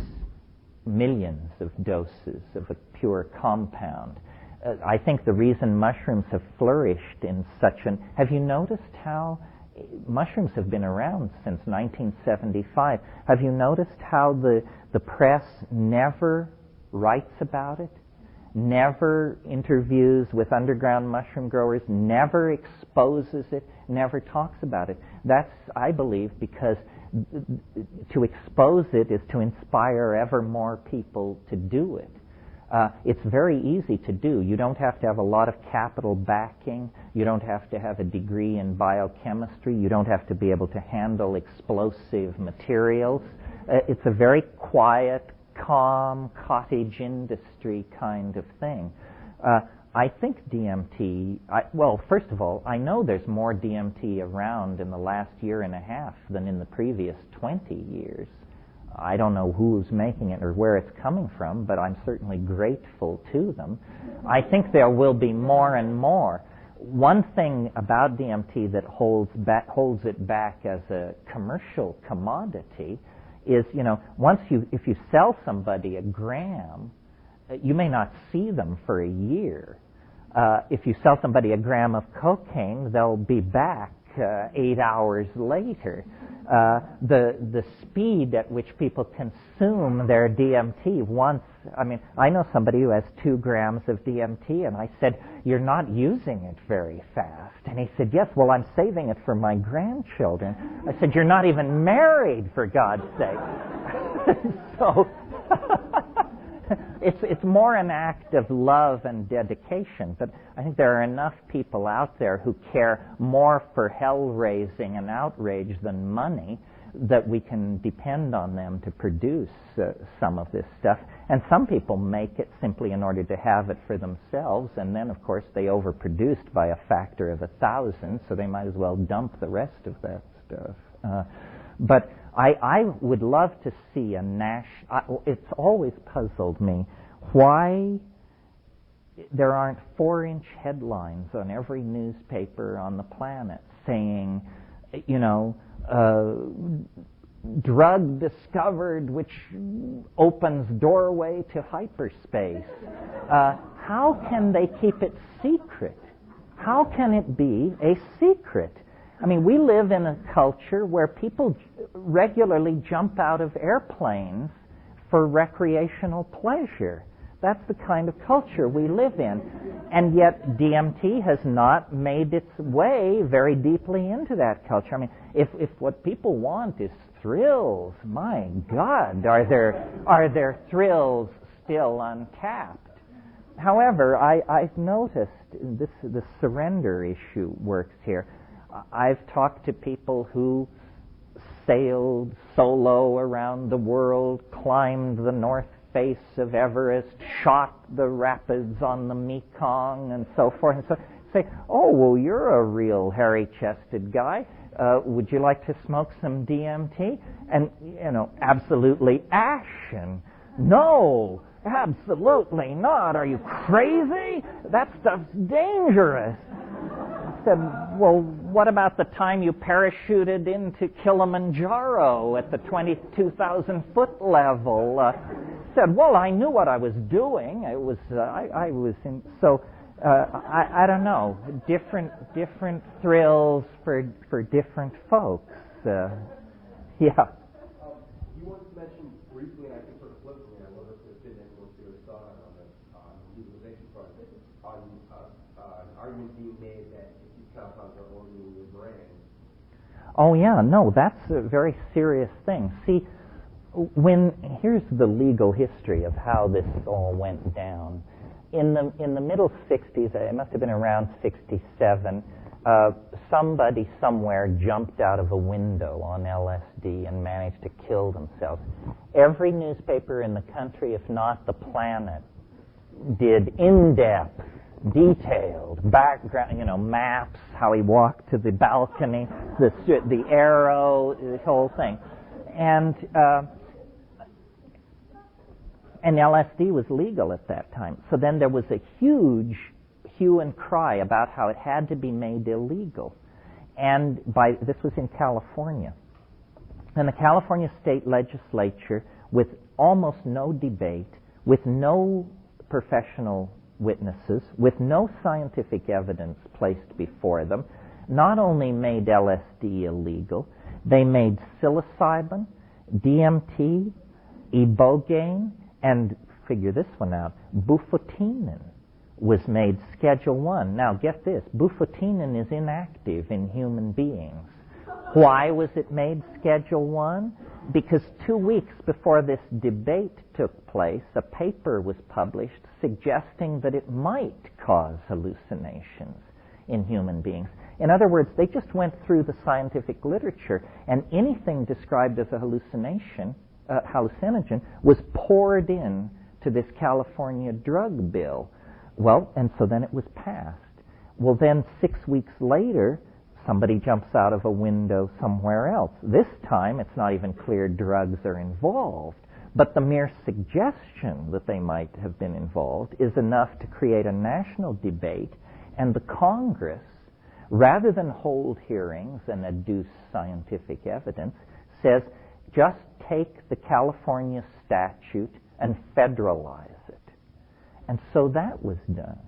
millions of doses of a pure compound. I think the reason mushrooms have flourished in such have you noticed how mushrooms have been around since 1975. Have you noticed how the press never writes about it, never interviews with underground mushroom growers, never exposes it, never talks about it? That's, I believe, because to expose it is to inspire ever more people to do it. It's very easy to do. You don't have to have a lot of capital backing. You don't have to have a degree in biochemistry. You don't have to be able to handle explosive materials. It's a very quiet, calm, cottage industry kind of thing. I think DMT, well, first of all, I know there's more DMT around in the last year and a half than in the previous 20 years. I don't know who's making it or where it's coming from, but I'm certainly grateful to them. I think there will be more and more. One thing about DMT that holds it back as a commercial commodity is, if you sell somebody a gram, you may not see them for a year. If you sell somebody a gram of cocaine, they'll be back 8 hours later. The speed at which people consume their DMT I know somebody who has 2 grams of DMT, and I said, "You're not using it very fast." And he said, "Yes, well, I'm saving it for my grandchildren." I said, "You're not even married, for God's sake." So it's more an act of love and dedication, but I think there are enough people out there who care more for hell-raising and outrage than money that we can depend on them to produce some of this stuff. And some people make it simply in order to have it for themselves, and then, of course, they overproduced by a factor of 1,000, so they might as well dump the rest of that stuff. But I would love to see a national... It's always puzzled me why there aren't 4-inch headlines on every newspaper on the planet saying, drug discovered which opens doorway to hyperspace. How can they keep it secret? How can it be a secret? I mean, we live in a culture where people regularly jump out of airplanes for recreational pleasure. That's the kind of culture we live in. And yet DMT has not made its way very deeply into that culture. I mean, if what people want is thrills, my God, are there thrills still untapped? However, I've noticed the surrender issue works here. I've talked to people who sailed solo around the world, climbed the north face of Everest, shot the rapids on the Mekong, and so forth. And so say, "Oh, well, you're a real hairy-chested guy. Would you like to smoke some DMT?" And, absolutely ashen. "No, absolutely not. Are you crazy? That stuff's dangerous." I said, "Well, what about the time you parachuted into Kilimanjaro at the 22,000-foot level?" Said, "Well, I knew what I was doing. It was I was in." So I don't know. Different thrills for different folks. Yeah. You once mentioned briefly, and I think sort of flippantly, I wonder if there's been any more serious thought on the legalization front, on an argument being made that if these compounds are already in your brain. Oh yeah, no, that's a very serious thing. See, here's the legal history of how this all went down. In the middle 60s, it must have been around 67, somebody somewhere jumped out of a window on LSD and managed to kill themselves. Every newspaper in the country, if not the planet, did in-depth, detailed background, maps, how he walked to the balcony, the arrow, the whole thing. And LSD was legal at that time. So then there was a huge hue and cry about how it had to be made illegal. And this was in California. And the California state legislature, with almost no debate, with no professional witnesses, with no scientific evidence placed before them, not only made LSD illegal, they made psilocybin, DMT, ibogaine, and figure this one out, bufotenin was made Schedule 1. Now get this, bufotenin is inactive in human beings. Why was it made Schedule 1? Because 2 weeks before this debate took place, a paper was published suggesting that it might cause hallucinations in human beings. In other words, they just went through the scientific literature, and anything described as a hallucination, hallucinogen, was poured in to this California drug bill. Well, and so then it was passed. Well, then 6 weeks later, somebody jumps out of a window somewhere else. This time, it's not even clear drugs are involved, but the mere suggestion that they might have been involved is enough to create a national debate, and the Congress, rather than hold hearings and adduce scientific evidence, says just take the California statute and federalize it. And so that was done.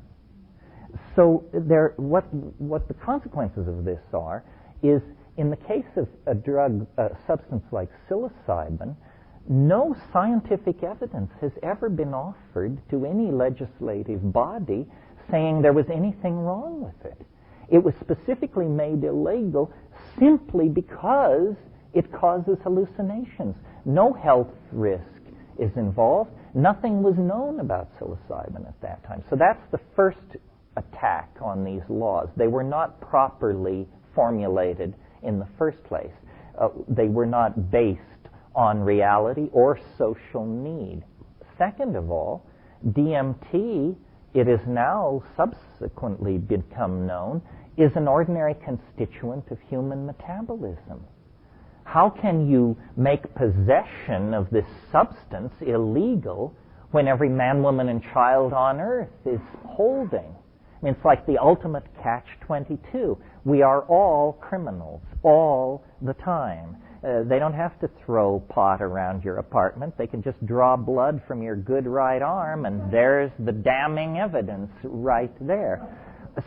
So what the consequences of this are is, in the case of a substance like psilocybin, no scientific evidence has ever been offered to any legislative body saying there was anything wrong with it. It was specifically made illegal simply because it causes hallucinations. No health risk is involved. Nothing was known about psilocybin at that time. So that's the first attack on these laws. They were not properly formulated in the first place. They were not based on reality or social need. Second of all, DMT, it is now subsequently become known, is an ordinary constituent of human metabolism. How can you make possession of this substance illegal when every man, woman, and child on earth is holding? I mean, it's like the ultimate catch-22. We are all criminals, all the time. They don't have to throw pot around your apartment. They can just draw blood from your good right arm, and there's the damning evidence right there.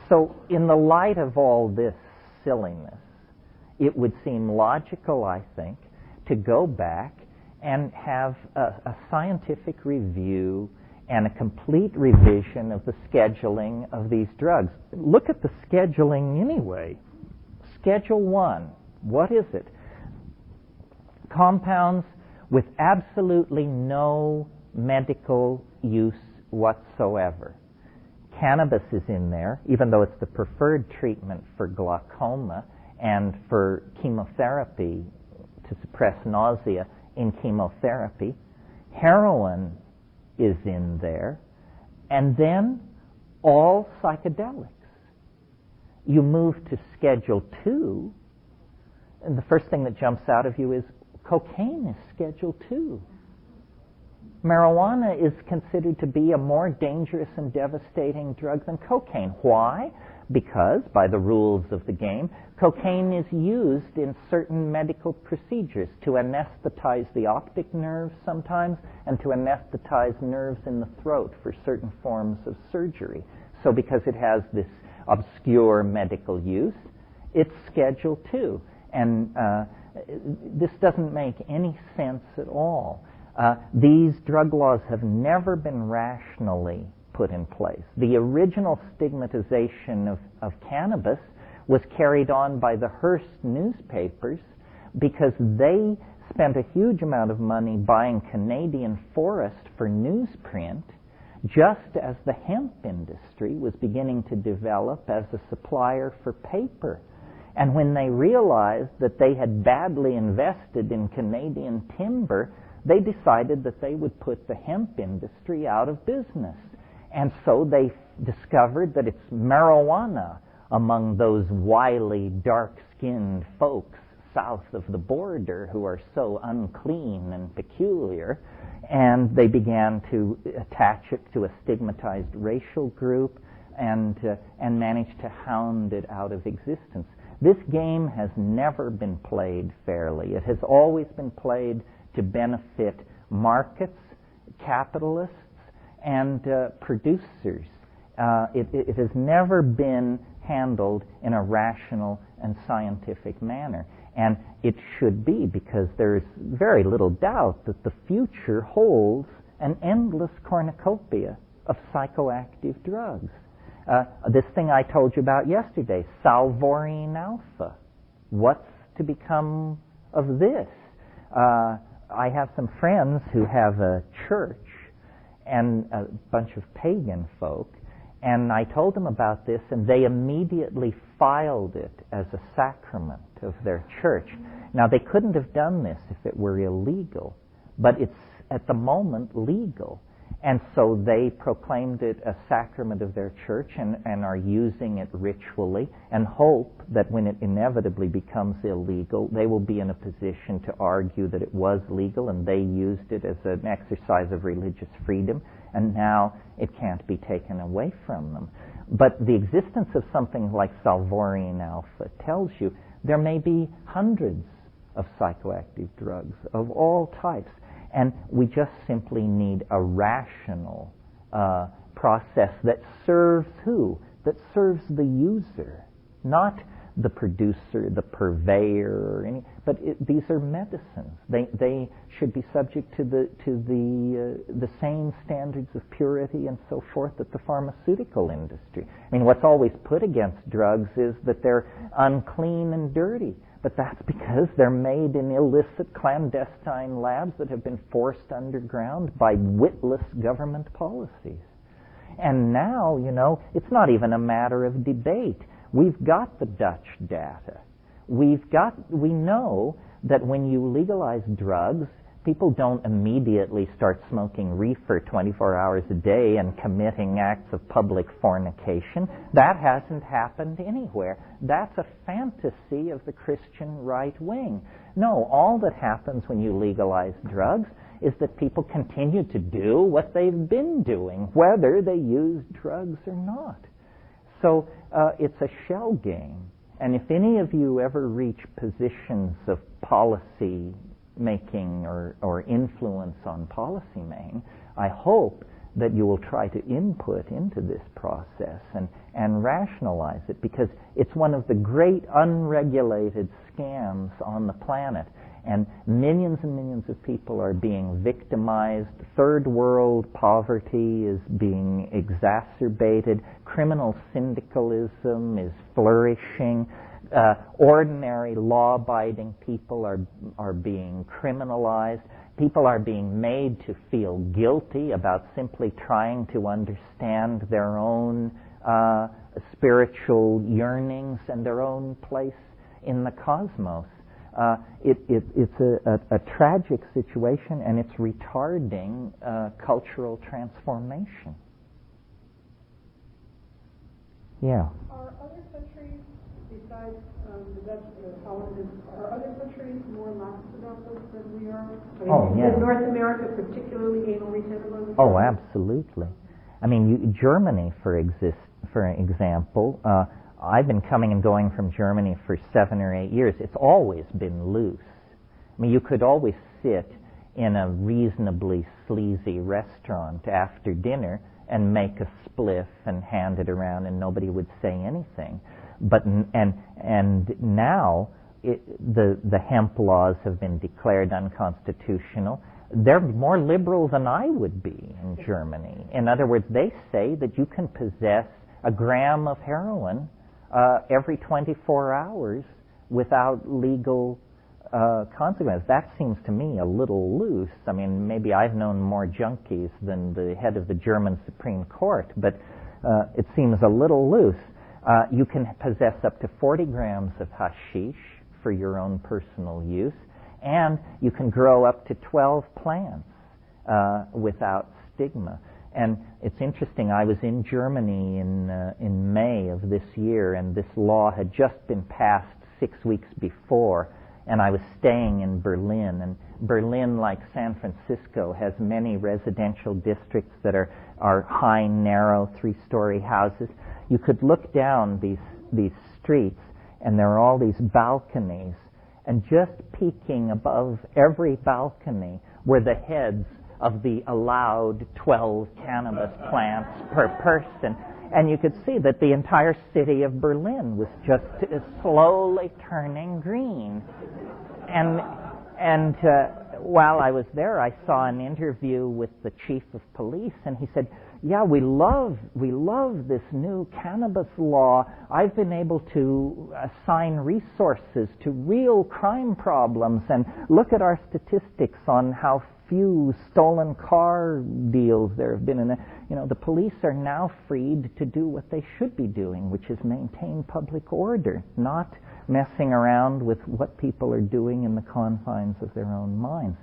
So in the light of all this silliness, it would seem logical, I think, to go back and have a scientific review and a complete revision of the scheduling of these drugs. Look at the scheduling anyway. Schedule 1, what is it? Compounds with absolutely no medical use whatsoever. Cannabis is in there, even though it's the preferred treatment for glaucoma and for chemotherapy to suppress nausea in chemotherapy. Heroin is in there. And then all psychedelics. You move to Schedule 2, and the first thing that jumps out of you is cocaine is Schedule 2. Marijuana is considered to be a more dangerous and devastating drug than cocaine. Why? Because, by the rules of the game, cocaine is used in certain medical procedures to anesthetize the optic nerve sometimes and to anesthetize nerves in the throat for certain forms of surgery. So because it has this obscure medical use, it's Schedule 2. And this doesn't make any sense at all. These drug laws have never been rationally put in place. The original stigmatization of cannabis was carried on by the Hearst newspapers because they spent a huge amount of money buying Canadian forest for newsprint, just as the hemp industry was beginning to develop as a supplier for paper. And when they realized that they had badly invested in Canadian timber, they decided that they would put the hemp industry out of business. And so they discovered that it's marijuana among those wily, dark-skinned folks south of the border who are so unclean and peculiar. And they began to attach it to a stigmatized racial group and managed to hound it out of existence. This game has never been played fairly. It has always been played to benefit markets, capitalists, and producers. It has never been handled in a rational and scientific manner. And it should be, because there's very little doubt that the future holds an endless cornucopia of psychoactive drugs. This thing I told you about yesterday, salvorine alpha. What's to become of this? I have some friends who have a church and a bunch of pagan folk, and I told them about this, and they immediately filed it as a sacrament of their church. Now, they couldn't have done this if it were illegal, but it's at the moment legal. And so they proclaimed it a sacrament of their church and are using it ritually, and hope that when it inevitably becomes illegal, they will be in a position to argue that it was legal and they used it as an exercise of religious freedom, and now it can't be taken away from them. But the existence of something like salvorine alpha tells you there may be hundreds of psychoactive drugs of all types. And we just simply need a rational process that serves who? That serves the user, not the producer, the purveyor, or any. But these are medicines. They should be subject to the same standards of purity and so forth that the pharmaceutical industry. I mean, what's always put against drugs is that they're unclean and dirty. But that's because they're made in illicit, clandestine labs that have been forced underground by witless government policies. And now, it's not even a matter of debate. We've got the Dutch data. We know that when you legalize drugs, people don't immediately start smoking reefer 24 hours a day and committing acts of public fornication. That hasn't happened anywhere. That's a fantasy of the Christian right wing. No, all that happens when you legalize drugs is that people continue to do what they've been doing, whether they use drugs or not. So it's a shell game. And if any of you ever reach positions of policy making or influence on policy making, I hope that you will try to input into this process and rationalize it, because it's one of the great unregulated scams on the planet. And millions and millions of people are being victimized. Third world poverty is being exacerbated. Criminal syndicalism is flourishing. Ordinary law-abiding people are being criminalized. People are being made to feel guilty about simply trying to understand their own spiritual yearnings and their own place in the cosmos. It's a tragic situation, and it's retarding cultural transformation. Yeah. Are other countries, besides the Dutch, Holland, are other countries more lax about this than we are? Yeah. Is North America particularly anal retentive? Oh, absolutely. I mean, Germany, for example, I've been coming and going from Germany for 7 or 8 years. It's always been loose. I mean, you could always sit in a reasonably sleazy restaurant after dinner and make a spliff and hand it around, and nobody would say anything. But and now the hemp laws have been declared unconstitutional. They're more liberal than I would be in Germany. In other words, they say that you can possess a gram of heroin every 24 hours without legal consequences. That seems to me a little loose. I mean, maybe I've known more junkies than the head of the German Supreme Court, but it seems a little loose. You can possess up to 40 grams of hashish for your own personal use, and you can grow up to 12 plants without stigma. And it's interesting, I was in Germany in May of this year, and this law had just been passed 6 weeks before, and I was staying in Berlin. And Berlin, like San Francisco, has many residential districts that are high, narrow, 3-story houses. You could look down these streets, and there are all these balconies, and just peeking above every balcony were the heads of the allowed 12 cannabis plants per person. And you could see that the entire city of Berlin was just slowly turning green. And while I was there, I saw an interview with the chief of police, and he said, yeah, we love this new cannabis law. I've been able to assign resources to real crime problems, and look at our statistics on how few stolen car deals there have been. And the police are now freed to do what they should be doing, which is maintain public order, not messing around with what people are doing in the confines of their own minds.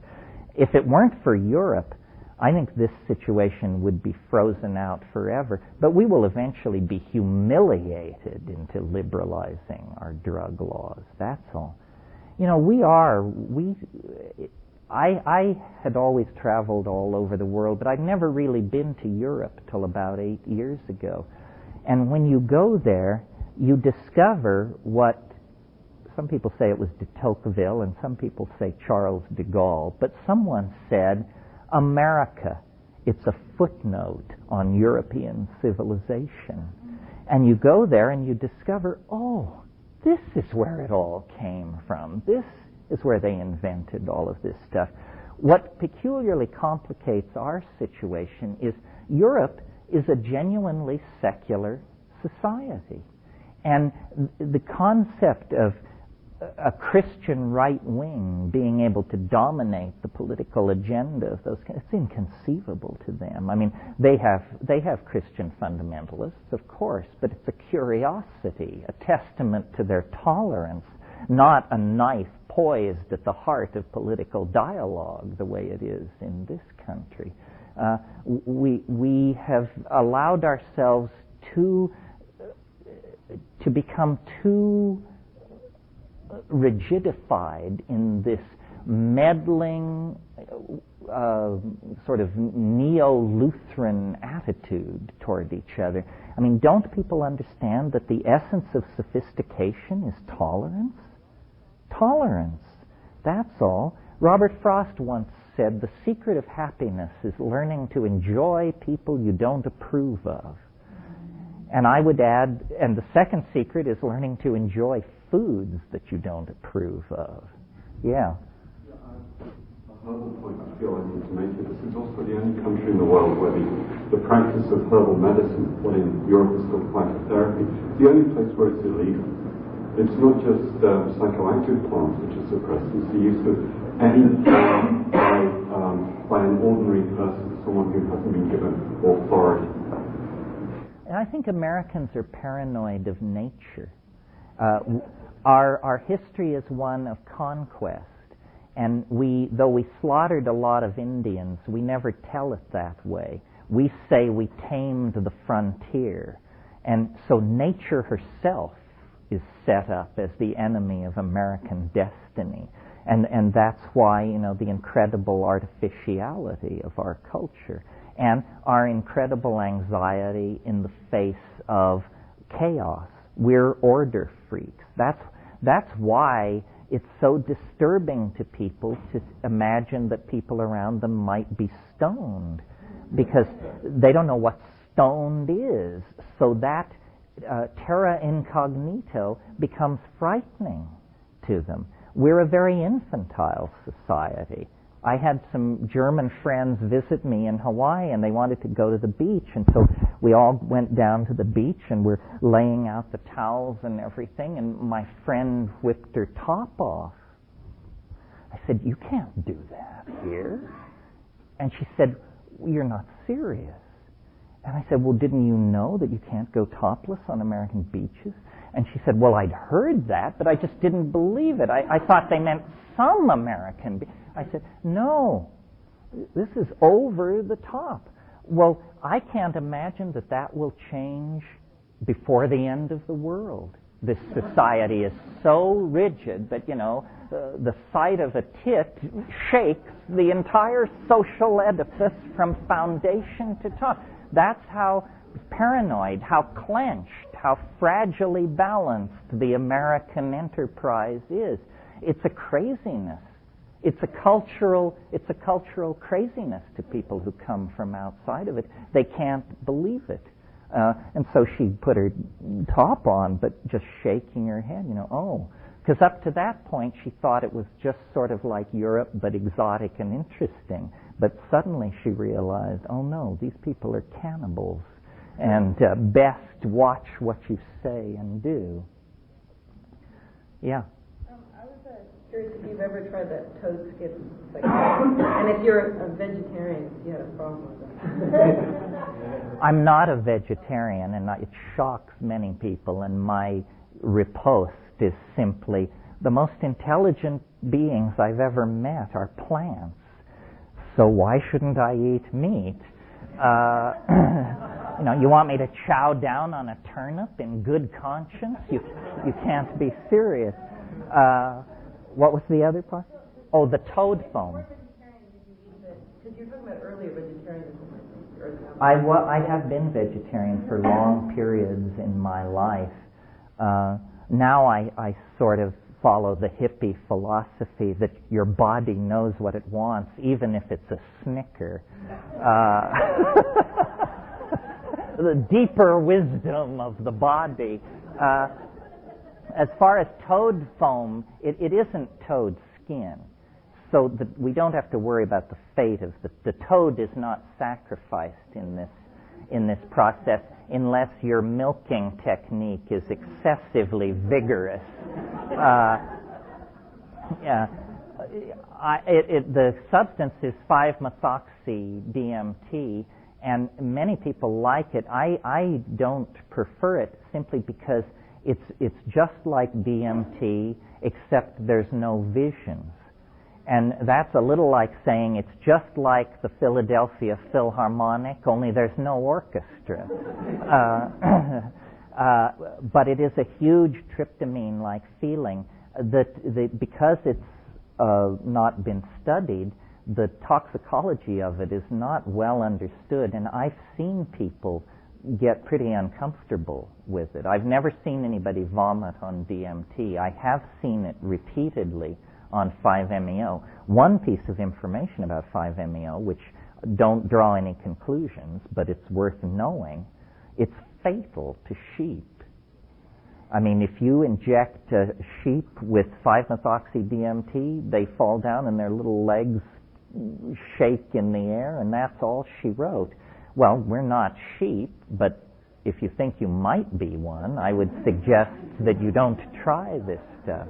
If it weren't for Europe, I think this situation would be frozen out forever. But we will eventually be humiliated into liberalizing our drug laws. That's all. I had always traveled all over the world, but I'd never really been to Europe till about 8 years ago. And when you go there, you discover what some people say it was de Tocqueville, and some people say Charles de Gaulle, but someone said, America, it's a footnote on European civilization. And you go there and you discover, oh, this is where it all came from. This is where they invented all of this stuff. What peculiarly complicates our situation is Europe is a genuinely secular society. And the concept of a Christian right wing being able to dominate the political agenda of those, it's inconceivable to them. I mean, they have Christian fundamentalists, of course, but it's a curiosity, a testament to their tolerance, not a knife poised at the heart of political dialogue the way it is in this country. We have allowed ourselves to become too rigidified in this meddling sort of neo-Lutheran attitude toward each other. I mean, don't people understand that the essence of sophistication is tolerance? Tolerance. That's all. Robert Frost once said, the secret of happiness is learning to enjoy people you don't approve of. And I would add, and the second secret is learning to enjoy foods that you don't approve of. Yeah. Another point I feel I need to make is this is also the only country in the world where the practice of herbal medicine, what in Europe is called phytotherapy, is the only place where it's illegal. It's not just psychoactive plants which are suppressed, it's the use of any plant by an ordinary person, someone who hasn't been given authority. And I think Americans are paranoid of nature. Our history is one of conquest, and though we slaughtered a lot of Indians, we never tell it that way. We say we tamed the frontier, and so nature herself is set up as the enemy of American destiny, and that's why the incredible artificiality of our culture and our incredible anxiety in the face of chaos. We're order freaks. That's why it's so disturbing to people to imagine that people around them might be stoned, because they don't know what stoned is. So that terra incognito becomes frightening to them. We're a very infantile society. I had some German friends visit me in Hawaii, and they wanted to go to the beach, and so we all went down to the beach, and we're laying out the towels and everything, and my friend whipped her top off. I said, you can't do that here. And she said, you're not serious. And I said, well, didn't you know that you can't go topless on American beaches? And she said, well, I'd heard that, but I just didn't believe it. I thought they meant some American beaches. I said, no, this is over the top. Well, I can't imagine that will change before the end of the world. This society is so rigid that, the sight of a tit shakes the entire social edifice from foundation to top. That's how paranoid, how clenched, how fragilely balanced the American enterprise is. It's a craziness. it's a cultural craziness to people who come from outside of it. They can't believe it. And so she put her top on, but just shaking her head, because up to that point she thought it was just sort of like Europe, but exotic and interesting. But suddenly she realized, oh no, these people are cannibals, and best watch what you say and do. Yeah. I was curious if you've ever tried that toad skin thing, and if you're a vegetarian, if you had a problem with that. I'm not a vegetarian, and it shocks many people, and my riposte is simply, the most intelligent beings I've ever met are plants, so why shouldn't I eat meat? You want me to chow down on a turnip in good conscience? You can't be serious. What was the other part? Oh, the toad foam. Because you were talking about earlier vegetarianism, I have been vegetarian for long periods in my life. Now I sort of follow the hippie philosophy that your body knows what it wants, even if it's a Snicker. The deeper wisdom of the body. As far as toad foam, it isn't toad skin. So we don't have to worry about the fate of the toad is not sacrificed in this process unless your milking technique is excessively vigorous. The substance is 5-methoxy-DMT, and many people like it. I don't prefer it simply because it's just like DMT, except there's no visions. And that's a little like saying it's just like the Philadelphia Philharmonic, only there's no orchestra. But it is a huge tryptamine-like feeling because it's not been studied, the toxicology of it is not well understood, and I've seen people get pretty uncomfortable with it. I've never seen anybody vomit on DMT. I have seen it repeatedly on 5-MeO. One piece of information about 5-MeO, which don't draw any conclusions, but it's worth knowing, it's fatal to sheep. I mean, if you inject sheep with 5-methoxy-DMT, they fall down and their little legs shake in the air, and that's all she wrote. Well, we're not sheep, but if you think you might be one, I would suggest that you don't try this stuff.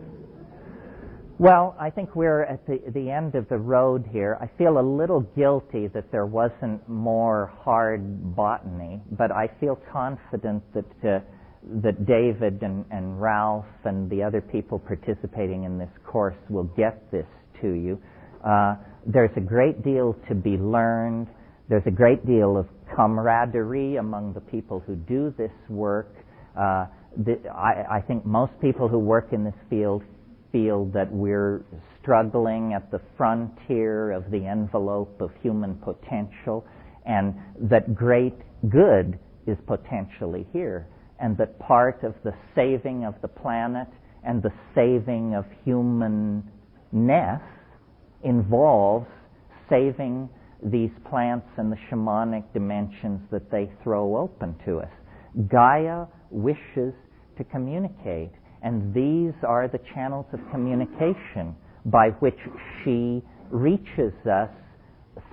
Well, I think we're at the end of the road here. I feel a little guilty that there wasn't more hard botany, but I feel confident that David and Ralph and the other people participating in this course will get this to you. There's a great deal to be learned. There's a great deal of camaraderie among the people who do this work. I think most people who work in this field feel that we're struggling at the frontier of the envelope of human potential, and that great good is potentially here, and that part of the saving of the planet and the saving of humanness involves saving these plants and the shamanic dimensions that they throw open to us. Gaia wishes to communicate, and these are the channels of communication by which she reaches us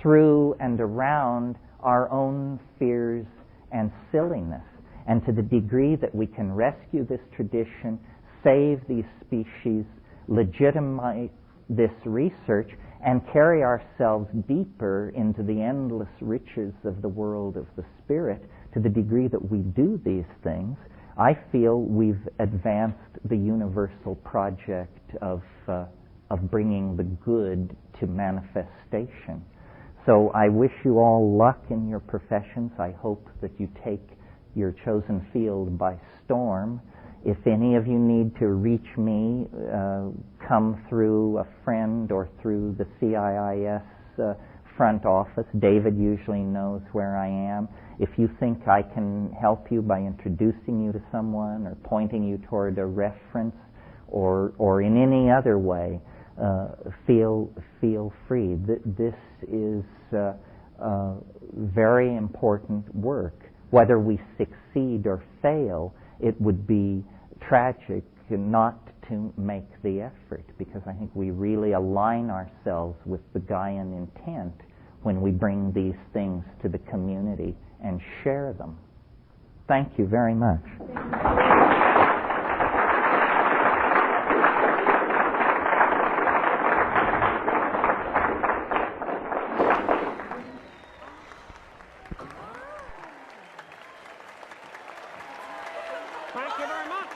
through and around our own fears and silliness. And to the degree that we can rescue this tradition, save these species, legitimize this research, and carry ourselves deeper into the endless riches of the world of the spirit, to the degree that we do these things, I feel we've advanced the universal project of bringing the good to manifestation. So I wish you all luck in your professions. I hope that you take your chosen field by storm. If any of you need to reach me, come through a friend or through the CIIS front office. David usually knows where I am. If you think I can help you by introducing you to someone or pointing you toward a reference or in any other way, feel free. This is very important work. Whether we succeed or fail, it would be tragic not to make the effort, because I think we really align ourselves with the Gaian intent when we bring these things to the community and share them. Thank you very much. Thank you very much.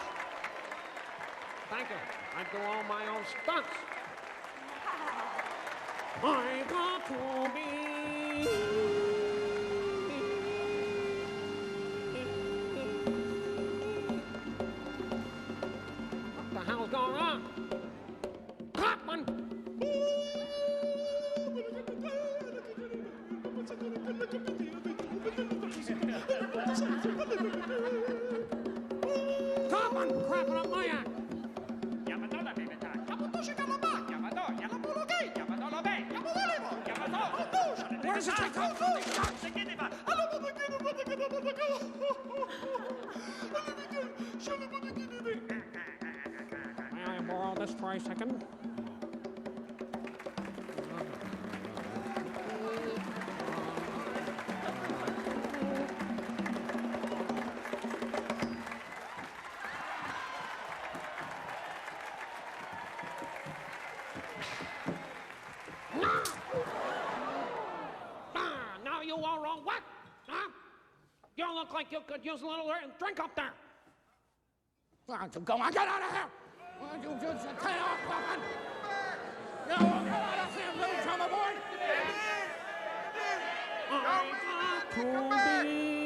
Thank you. I do all my own stunts. I got to be. What the hell's going on? Clapman! Clapman, crapping up my act. Where's the take off? May I borrow this for a second? Now you all wrong. What? Huh? You look like you could use a little drink up there. Why don't you go on? Get out of here! Why don't you just take off, woman? You won't get out of here, little drummer boy! I got to be